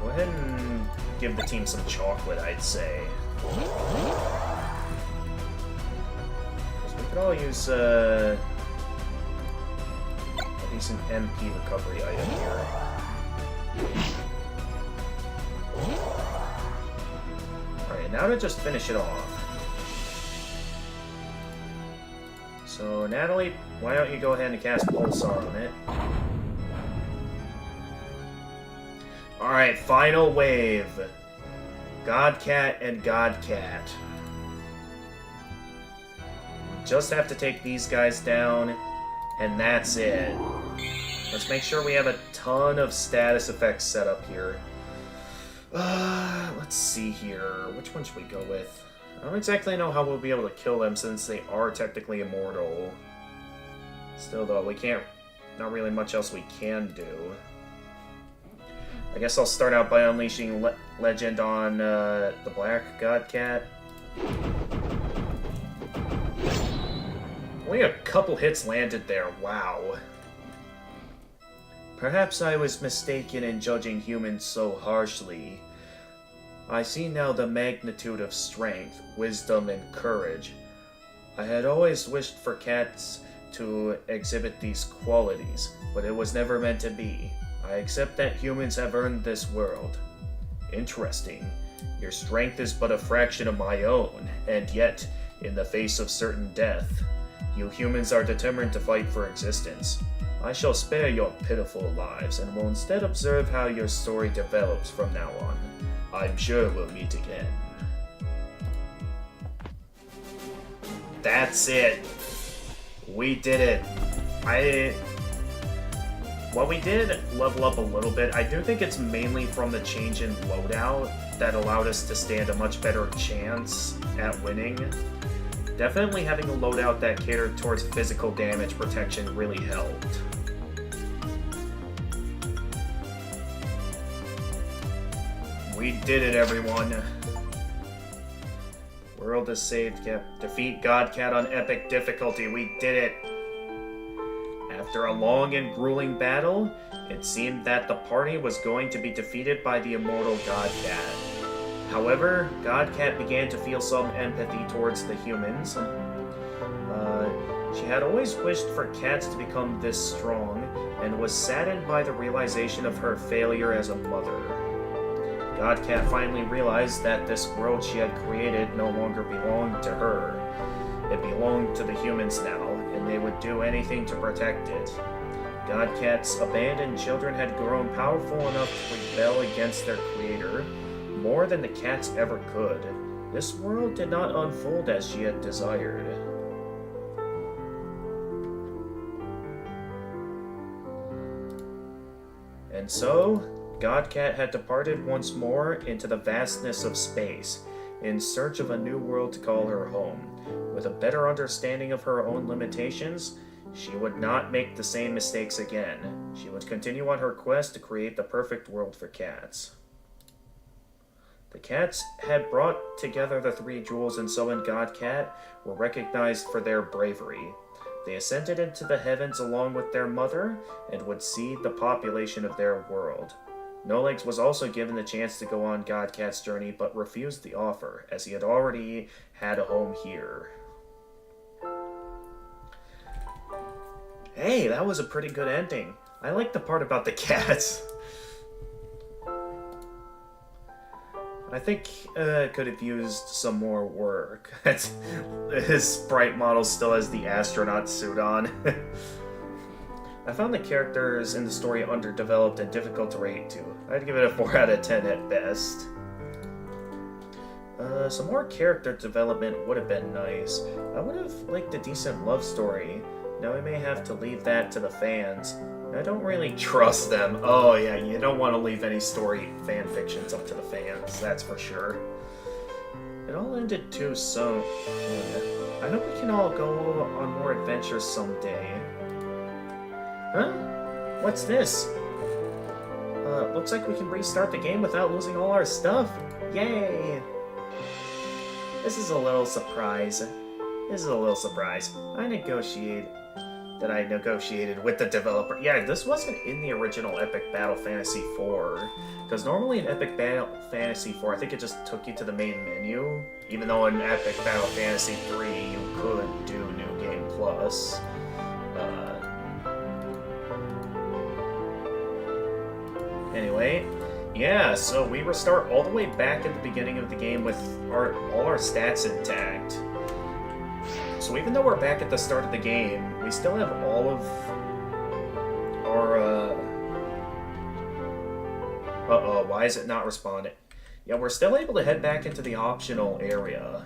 go ahead and give the team some chocolate, I'd say. Because we could all use a decent MP recovery item here. Alright, now to just finish it off. So, Natalie, why don't you go ahead and cast Pulsar on it? Alright, final wave. Godcat and Godcat. Just have to take these guys down, and that's it. Let's make sure we have a ton of status effects set up here. Let's see here. Which one should we go with? I don't exactly know how we'll be able to kill them since they are technically immortal. Still, though, we can't... Not really much else we can do. I guess I'll start out by unleashing Legend on the Black Godcat. Only a couple hits landed there, wow. Perhaps I was mistaken in judging humans so harshly. I see now the magnitude of strength, wisdom, and courage. I had always wished for cats to exhibit these qualities, but it was never meant to be. I accept that humans have earned this world. Interesting. Your strength is but a fraction of my own, and yet, in the face of certain death, you humans are determined to fight for existence. I shall spare your pitiful lives, and will instead observe how your story develops from now on. I'm sure we'll meet again. That's it. We did it. Well, we did level up a little bit. I do think it's mainly from the change in loadout that allowed us to stand a much better chance at winning. Definitely having a loadout that catered towards physical damage protection really helped. We did it, everyone. World is saved. Defeat Godcat on epic difficulty. We did it. After a long and grueling battle, it seemed that the party was going to be defeated by the immortal Godcat. However, Godcat began to feel some empathy towards the humans. She had always wished for cats to become this strong, and was saddened by the realization of her failure as a mother. Godcat finally realized that this world she had created no longer belonged to her. It belonged to the humans now, and they would do anything to protect it. Godcat's abandoned children had grown powerful enough to rebel against their creator, more than the cats ever could. This world did not unfold as she had desired. And so, Godcat had departed once more into the vastness of space, in search of a new world to call her home. With a better understanding of her own limitations, she would not make the same mistakes again. She would continue on her quest to create the perfect world for cats. The cats had brought together the three jewels, and so in Godcat were recognized for their bravery. They ascended into the heavens along with their mother, and would seed the population of their world. No Legs was also given the chance to go on Godcat's journey, but refused the offer, as he had already had a home here. Hey, that was a pretty good ending. I like the part about the cats. I think could have used some more work. His sprite model still has the astronaut suit on. I found the characters in the story underdeveloped and difficult to rate to. I'd give it a 4 out of 10 at best. Some more character development would have been nice. I would have liked a decent love story. Now we may have to leave that to the fans. I don't really trust them. Oh yeah, you don't want to leave any story fan fictions up to the fans, that's for sure. It all ended too soon. I hope we can all go on more adventures someday. Huh? What's this? Looks like we can restart the game without losing all our stuff. Yay! This is a little surprise. I negotiated with the developer. Yeah, this wasn't in the original Epic Battle Fantasy 4. Because normally in Epic Battle Fantasy 4, I think it just took you to the main menu. Even though in Epic Battle Fantasy 3, you could do New Game Plus. Anyway, yeah, so we restart all the way back at the beginning of the game with all our stats intact. So even though we're back at the start of the game, we still have all of our, uh-oh, why is it not responding? Yeah, we're still able to head back into the optional area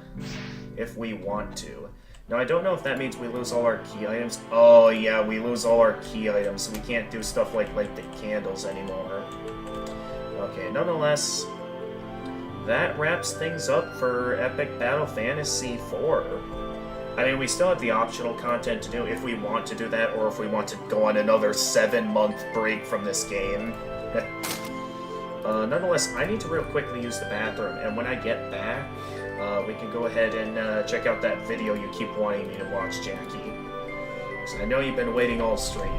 if we want to. Now, I don't know if that means we lose all our key items. Oh, yeah, we lose all our key items, so we can't do stuff like light the candles anymore. Okay, nonetheless, that wraps things up for Epic Battle Fantasy 4. I mean, we still have the optional content to do if we want to do that, or if we want to go on another 7-month break from this game. Nonetheless, I need to real quickly use the bathroom, and when I get back, we can go ahead and check out that video you keep wanting me to watch, Jackie. Because I know you've been waiting all stream.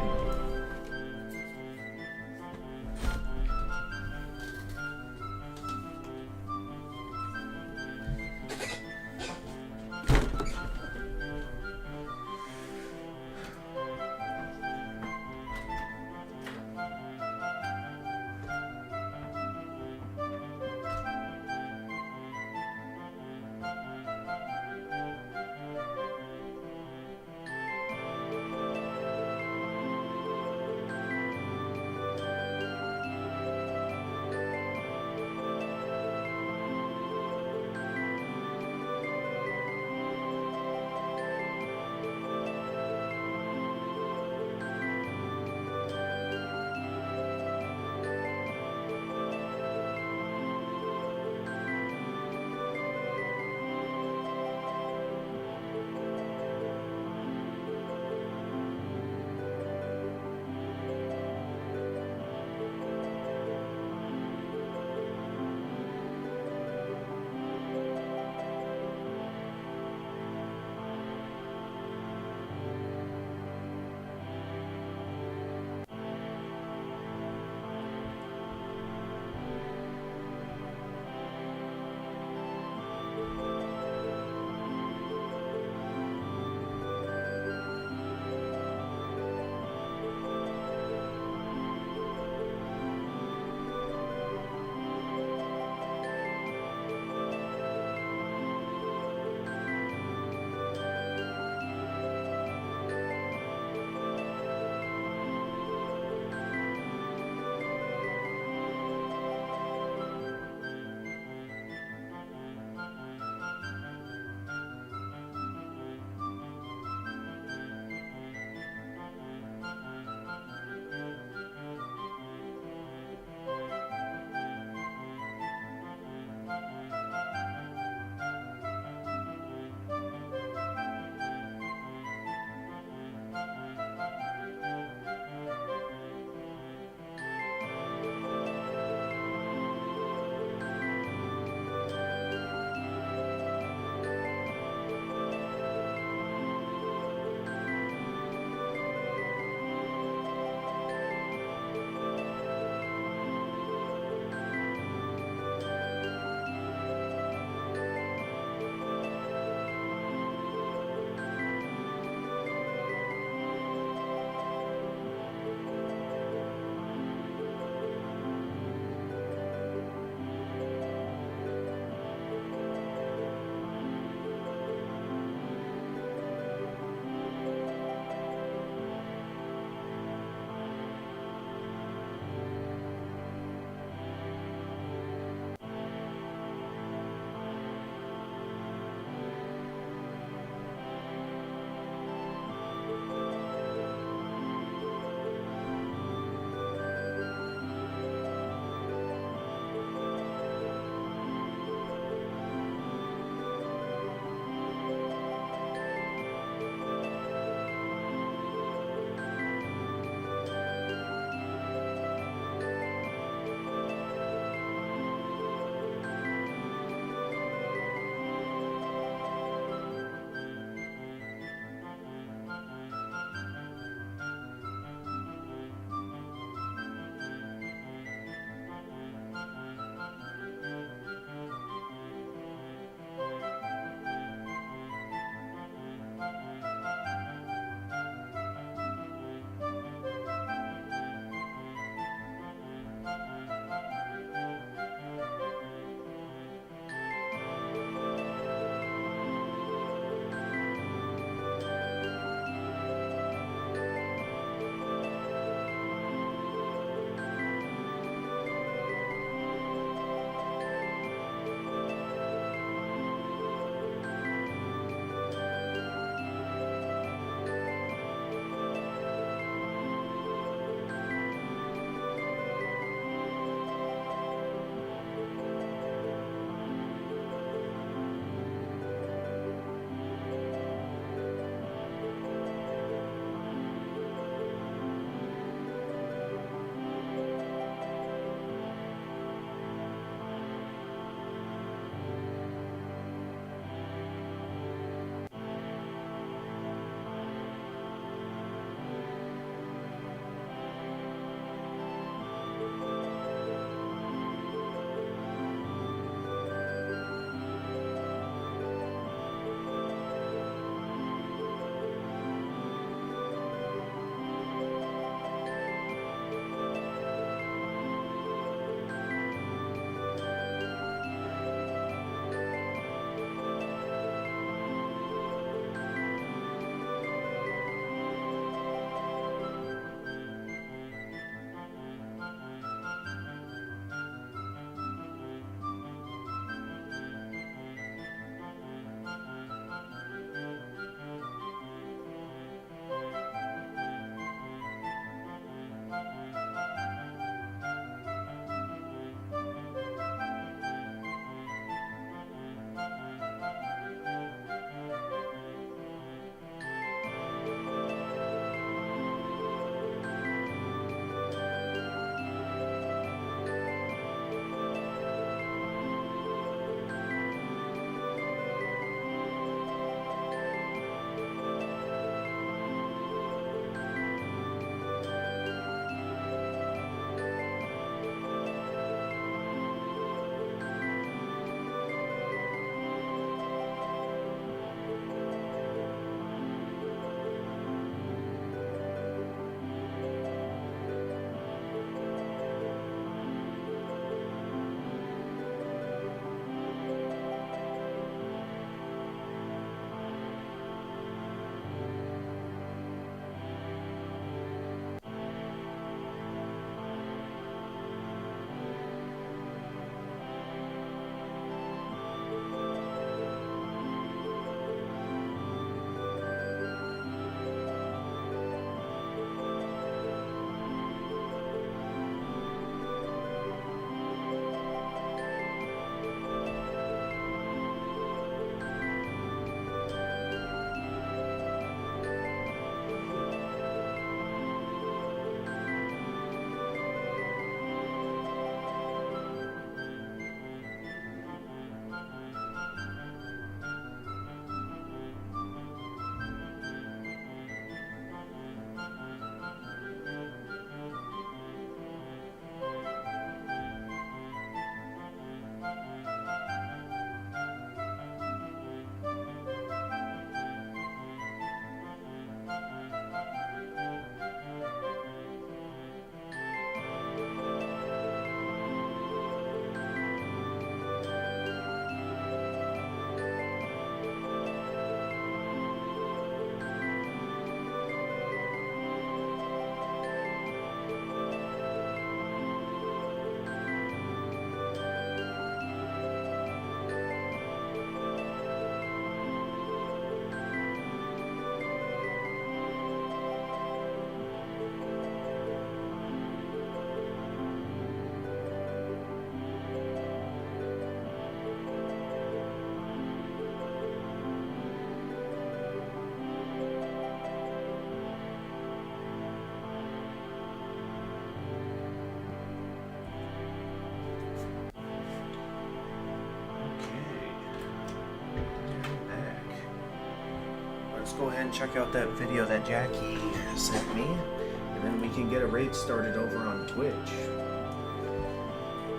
go ahead and check out that video that Jackie sent me, and then we can get a raid started over on Twitch.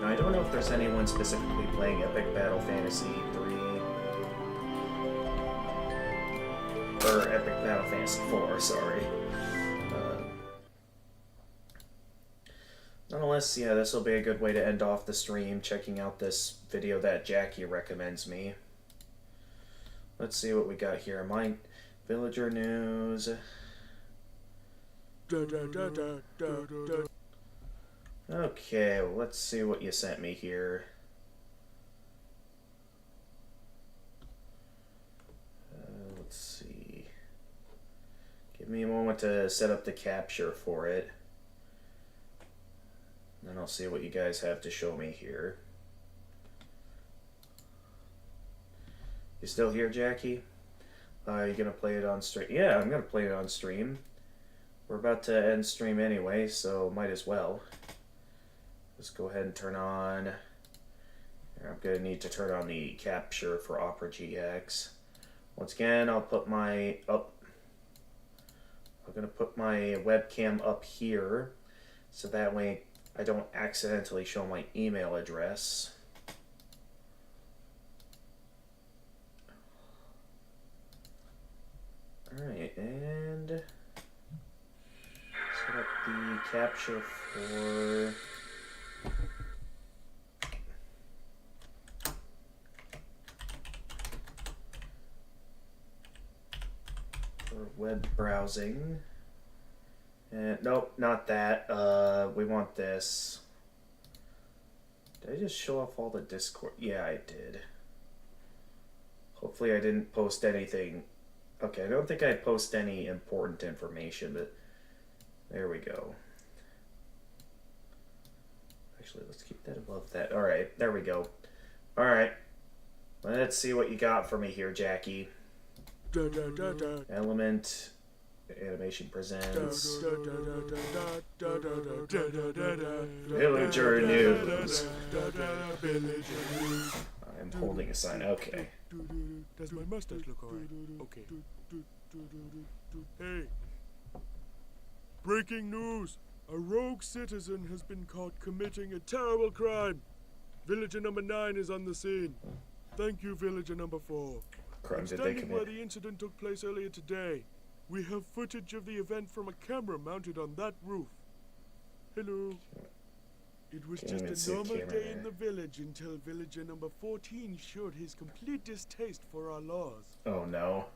Now, I don't know if there's anyone specifically playing Epic Battle Fantasy 3, or Epic Battle Fantasy 4, sorry. Nonetheless, yeah, this will be a good way to end off the stream, checking out this video that Jackie recommends me. Let's see what we got here. Mine villager news. Okay, well, let's see what you sent me here. Let's see. Give me a moment to set up the capture for it. Then I'll see what you guys have to show me here. You still here, Jackie? Are you gonna play it on stream? Yeah, I'm gonna play it on stream. We're about to end stream anyway, so might as well. Let's go ahead and turn on. I'm gonna need to turn on the capture for Opera GX. Once again, I'll put my I'm gonna put my webcam up here, so that way I don't accidentally show my email address. Alright, and set up the capture for web browsing. And nope, not that. We want this. Did I just show off all the Discord? Yeah, I did. Hopefully I didn't post anything. Okay, I don't think I post any important information, but there we go. Actually, let's keep that above that. Alright, there we go. Alright. Let's see what you got for me here, Jackie. Element Animation presents Villager News. I'm holding a sign. Okay. Does my mustache look alright? Okay. Hey. Breaking news! A rogue citizen has been caught committing a terrible crime. Villager number 9 is on the scene. Thank you, Villager number 4. Crime I'm did they standing where commit? the incident took place earlier today. We have footage of the event from a camera mounted on that roof. Hello. It was Can't even just see a a normal camera day there. in the village until villager number 14 showed his complete distaste for our laws. Oh no.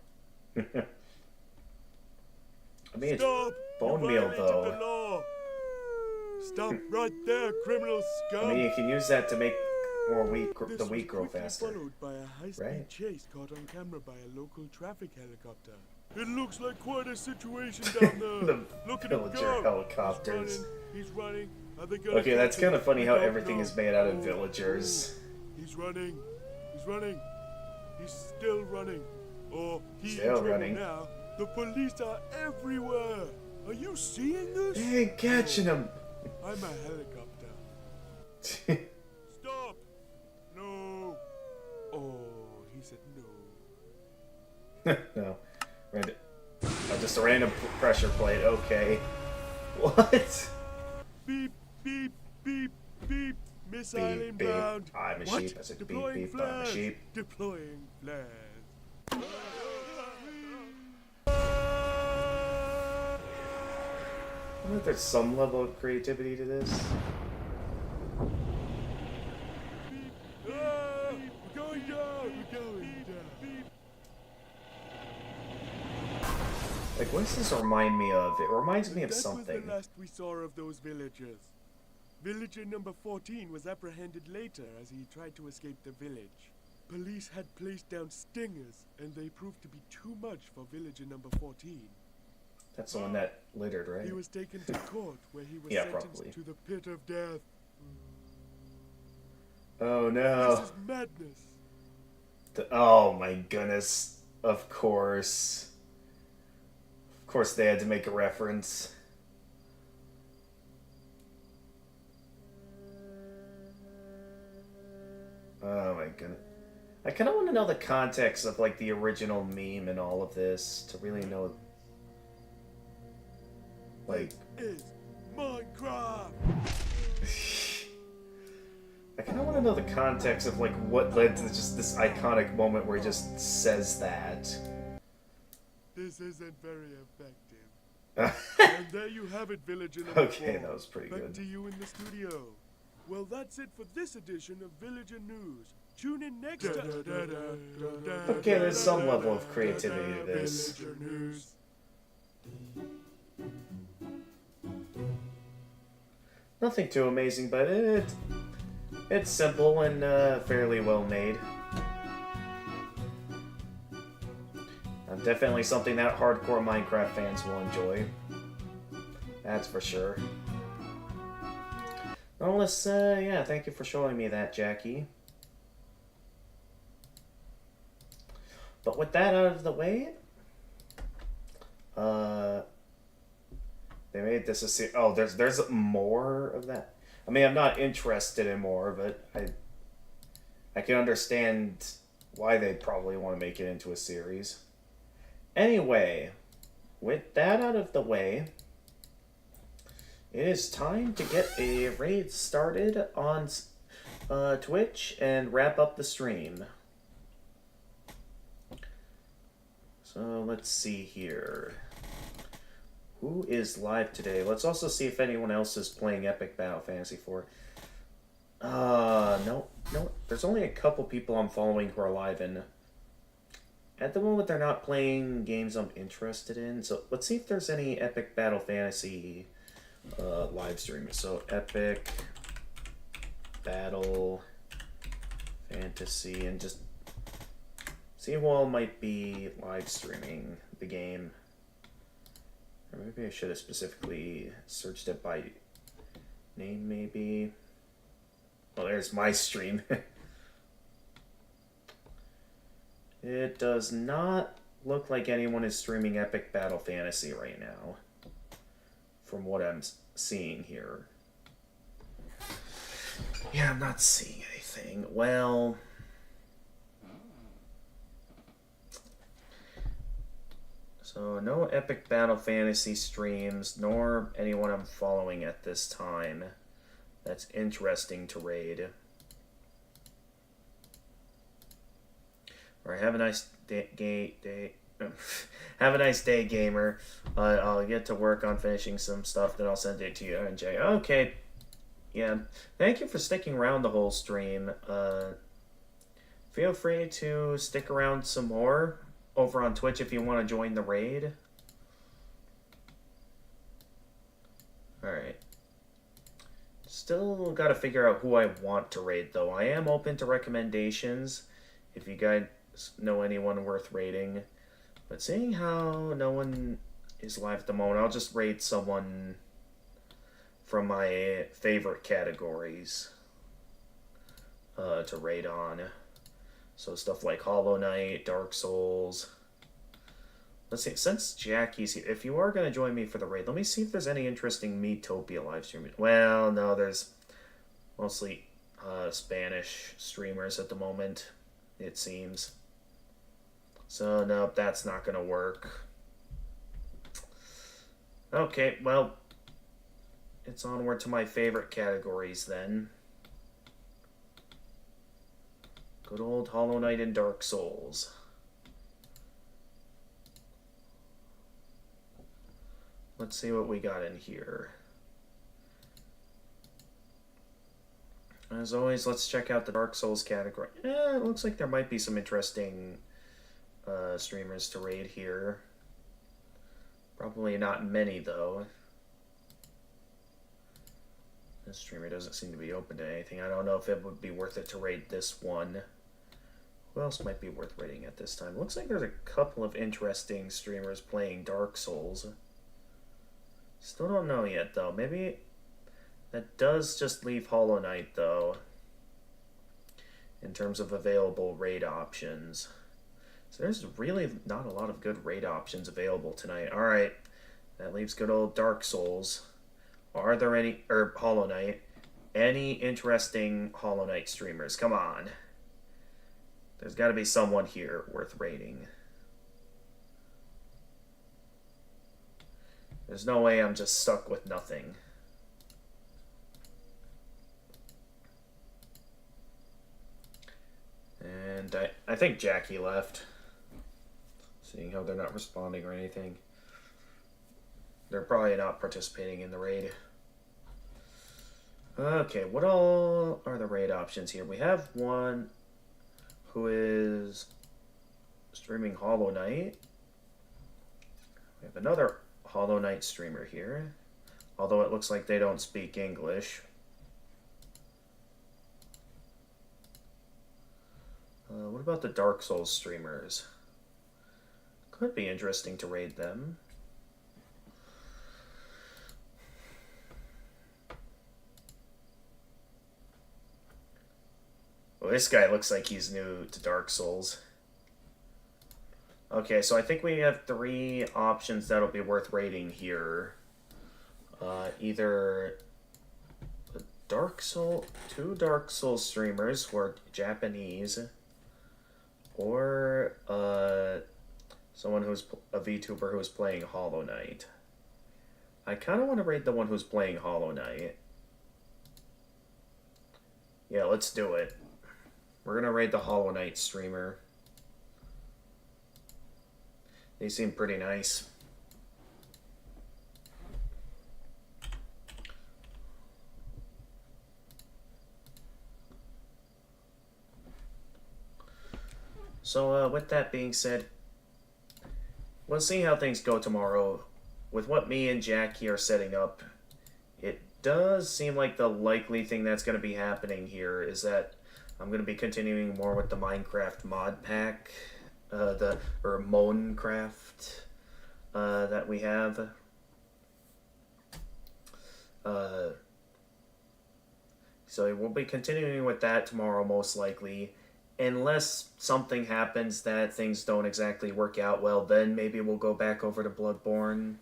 I mean, it's Stop! bone You meal violated though. the law. Stop right there, criminal scum! I mean, you can use that to make more wheat, This the was wheat grow quickly faster. followed by a high-speed Right. chase caught on camera by a local traffic helicopter. It looks like quite a situation down there. The Look at him villager go! helicopters. He's running. Are they gonna Okay, catch that's him? kind of funny We how don't everything know. is made out of Oh, villagers. oh. He's running. He's running. He's still running. Oh, he's Still in trouble running. now. The police are everywhere. Are you seeing this? They ain't catching him. I'm a helicopter. Stop! No. Oh, he said no. No. Just a random pressure plate. Okay. What? Beep, beep, beep, beep. Missile Beep, beep. inbound. I'm a What? sheep. I said beep, Deploying beep. I'm a flares. sheep. Deploying flares. I wonder if there's some level of creativity to this. Ah, we're going down. We're going down. Like, what does this remind me of? It reminds me of That was something. the last we saw of those villagers. Villager number 14 was apprehended later as he tried to escape the village. Police had placed down stingers, and they proved to be too much for villager number 14. That's the one that littered, right? He was taken to court, where he was Yeah, sentenced probably. to the pit of death. Oh no. This is madness. Oh my goodness. Of course. Of course they had to make a reference. Oh my goodness. I kind of want to know the context of like the original meme and all of this to really know. Like, This is Minecraft. I kind of want to know the context of like what led to just this iconic moment where he just says that. This isn't very effective. And there you have it, villager number Okay, 4. that was pretty Back good. to you in the studio. Well, that's it for this edition of Villager News. Tune in next time. Okay, there's some level of creativity to this. Villager News. Nothing too amazing, but it's simple and fairly well made. Definitely something that hardcore Minecraft fans will enjoy. That's for sure. Nonetheless, yeah, thank you for showing me that, Jackie. But with that out of the way, they made this a series. Oh, there's more of that. I mean, I'm not interested in more, but I can understand why they'd probably want to make it into a series. Anyway, with that out of the way, it is time to get a raid started on Twitch and wrap up the stream. So let's see here. Who is live today? Let's also see if anyone else is playing Epic Battle Fantasy 4. No. There's only a couple people I'm following who are live, and at the moment they're not playing games I'm interested in. So let's see if there's any Epic Battle Fantasy live streamers. So Epic Battle Fantasy, and just see who all might be live streaming the game. Or maybe I should have specifically searched it by name, maybe. Well, there's my stream. It does not look like anyone is streaming Epic Battle Fantasy right now, from what I'm seeing here. Yeah, I'm not seeing anything. Well, so no Epic Battle Fantasy streams, nor anyone I'm following at this time. That's interesting to raid. Alright, have a nice day. Have a nice day, gamer. I'll get to work on finishing some stuff, then I'll send it to you, NJ. Okay. Yeah. Thank you for sticking around the whole stream. Feel free to stick around some more over on Twitch if you want to join the raid. Alright. Still got to figure out who I want to raid, though. I am open to recommendations if you guys know anyone worth raiding. But seeing how no one is live at the moment, I'll just raid someone from my favorite categories to raid on. So stuff like Hollow Knight, Dark Souls. Let's see, since Jackie's here, if you are going to join me for the raid, let me see if there's any interesting Metopia live streaming. Well, no, there's mostly Spanish streamers at the moment, it seems. So, nope, that's not going to work. Okay, well, it's onward to my favorite categories then. Good old Hollow Knight and Dark Souls. Let's see what we got in here. As always, let's check out the Dark Souls category. It looks like there might be some interesting streamers to raid here. Probably not many, though. This streamer doesn't seem to be open to anything. I don't know if it would be worth it to raid this one. Who else might be worth raiding at this time? Looks like there's a couple of interesting streamers playing Dark Souls. Still don't know yet, though. Maybe that does just leave Hollow Knight, though, in terms of available raid options. So there's really not a lot of good raid options available tonight. Alright, that leaves good old Dark Souls. Are there any, or Hollow Knight, any interesting Hollow Knight streamers? Come on. There's got to be someone here worth raiding. There's no way I'm just stuck with nothing. And I think Jackie left. Seeing how they're not responding or anything. They're probably not participating in the raid. Okay, what all are the raid options here? We have one who is streaming Hollow Knight. We have another Hollow Knight streamer here. Although it looks like they don't speak English. What about the Dark Souls streamers? Could be interesting to raid them. Well, this guy looks like he's new to Dark Souls. Okay, so I think we have 3 options that'll be worth raiding here. Either the two Dark Souls streamers who are Japanese, or someone who's a VTuber who's playing Hollow Knight. I kind of want to raid the one who's playing Hollow Knight. Yeah, let's do it. We're gonna raid the Hollow Knight streamer. They seem pretty nice. So, with that being said, we'll see how things go tomorrow. With what me and Jackie are setting up, it does seem like the likely thing that's going to be happening here is that I'm going to be continuing more with the Minecraft mod pack, or Minecraft that we have. So we'll be continuing with that tomorrow, most likely. Unless something happens that things don't exactly work out well, then maybe we'll go back over to Bloodborne.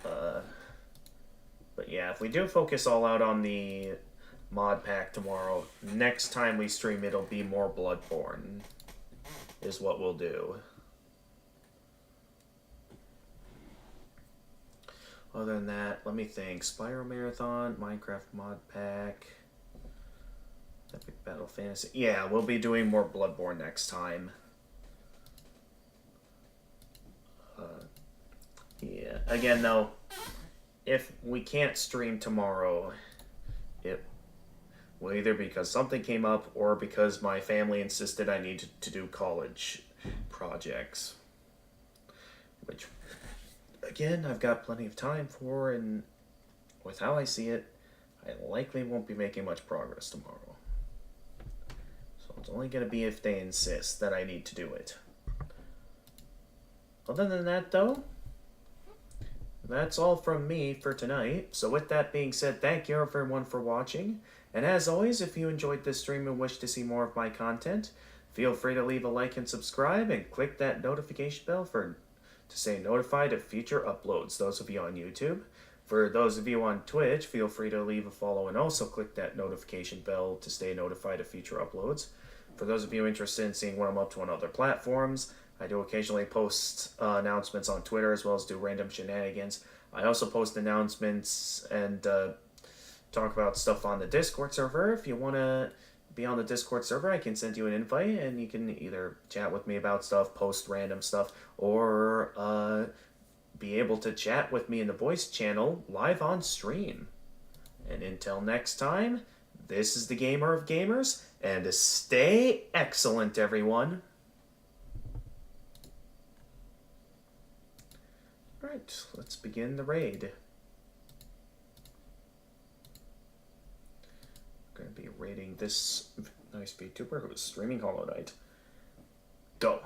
But yeah, if we do focus all out on the mod pack tomorrow, next time we stream it'll be more Bloodborne, is what we'll do. Other than that, let me think. Spyro Marathon, Minecraft mod pack, Epic Battle Fantasy. Yeah, we'll be doing more Bloodborne next time. Yeah, again though, if we can't stream tomorrow, it will either because something came up or because my family insisted I needed to do college projects. Which, again, I've got plenty of time for, and with how I see it, I likely won't be making much progress tomorrow. So it's only going to be if they insist that I need to do it. Other than that, though, that's all from me for tonight. So with that being said, thank you everyone for watching. And as always, if you enjoyed this stream and wish to see more of my content, feel free to leave a like and subscribe and click that notification bell to stay notified of future uploads, those of you on YouTube. For those of you on Twitch, feel free to leave a follow and also click that notification bell to stay notified of future uploads. For those of you interested in seeing what I'm up to on other platforms, I do occasionally post announcements on Twitter as well as do random shenanigans. I also post announcements and talk about stuff on the Discord server. If you want to be on the Discord server, I can send you an invite and you can either chat with me about stuff, post random stuff, or be able to chat with me in the voice channel live on stream. And until next time, this is the Gamer of Gamers, and stay excellent, everyone. Alright, let's begin the raid. I'm going to be raiding this nice VTuber who is streaming Hollow Knight. Go!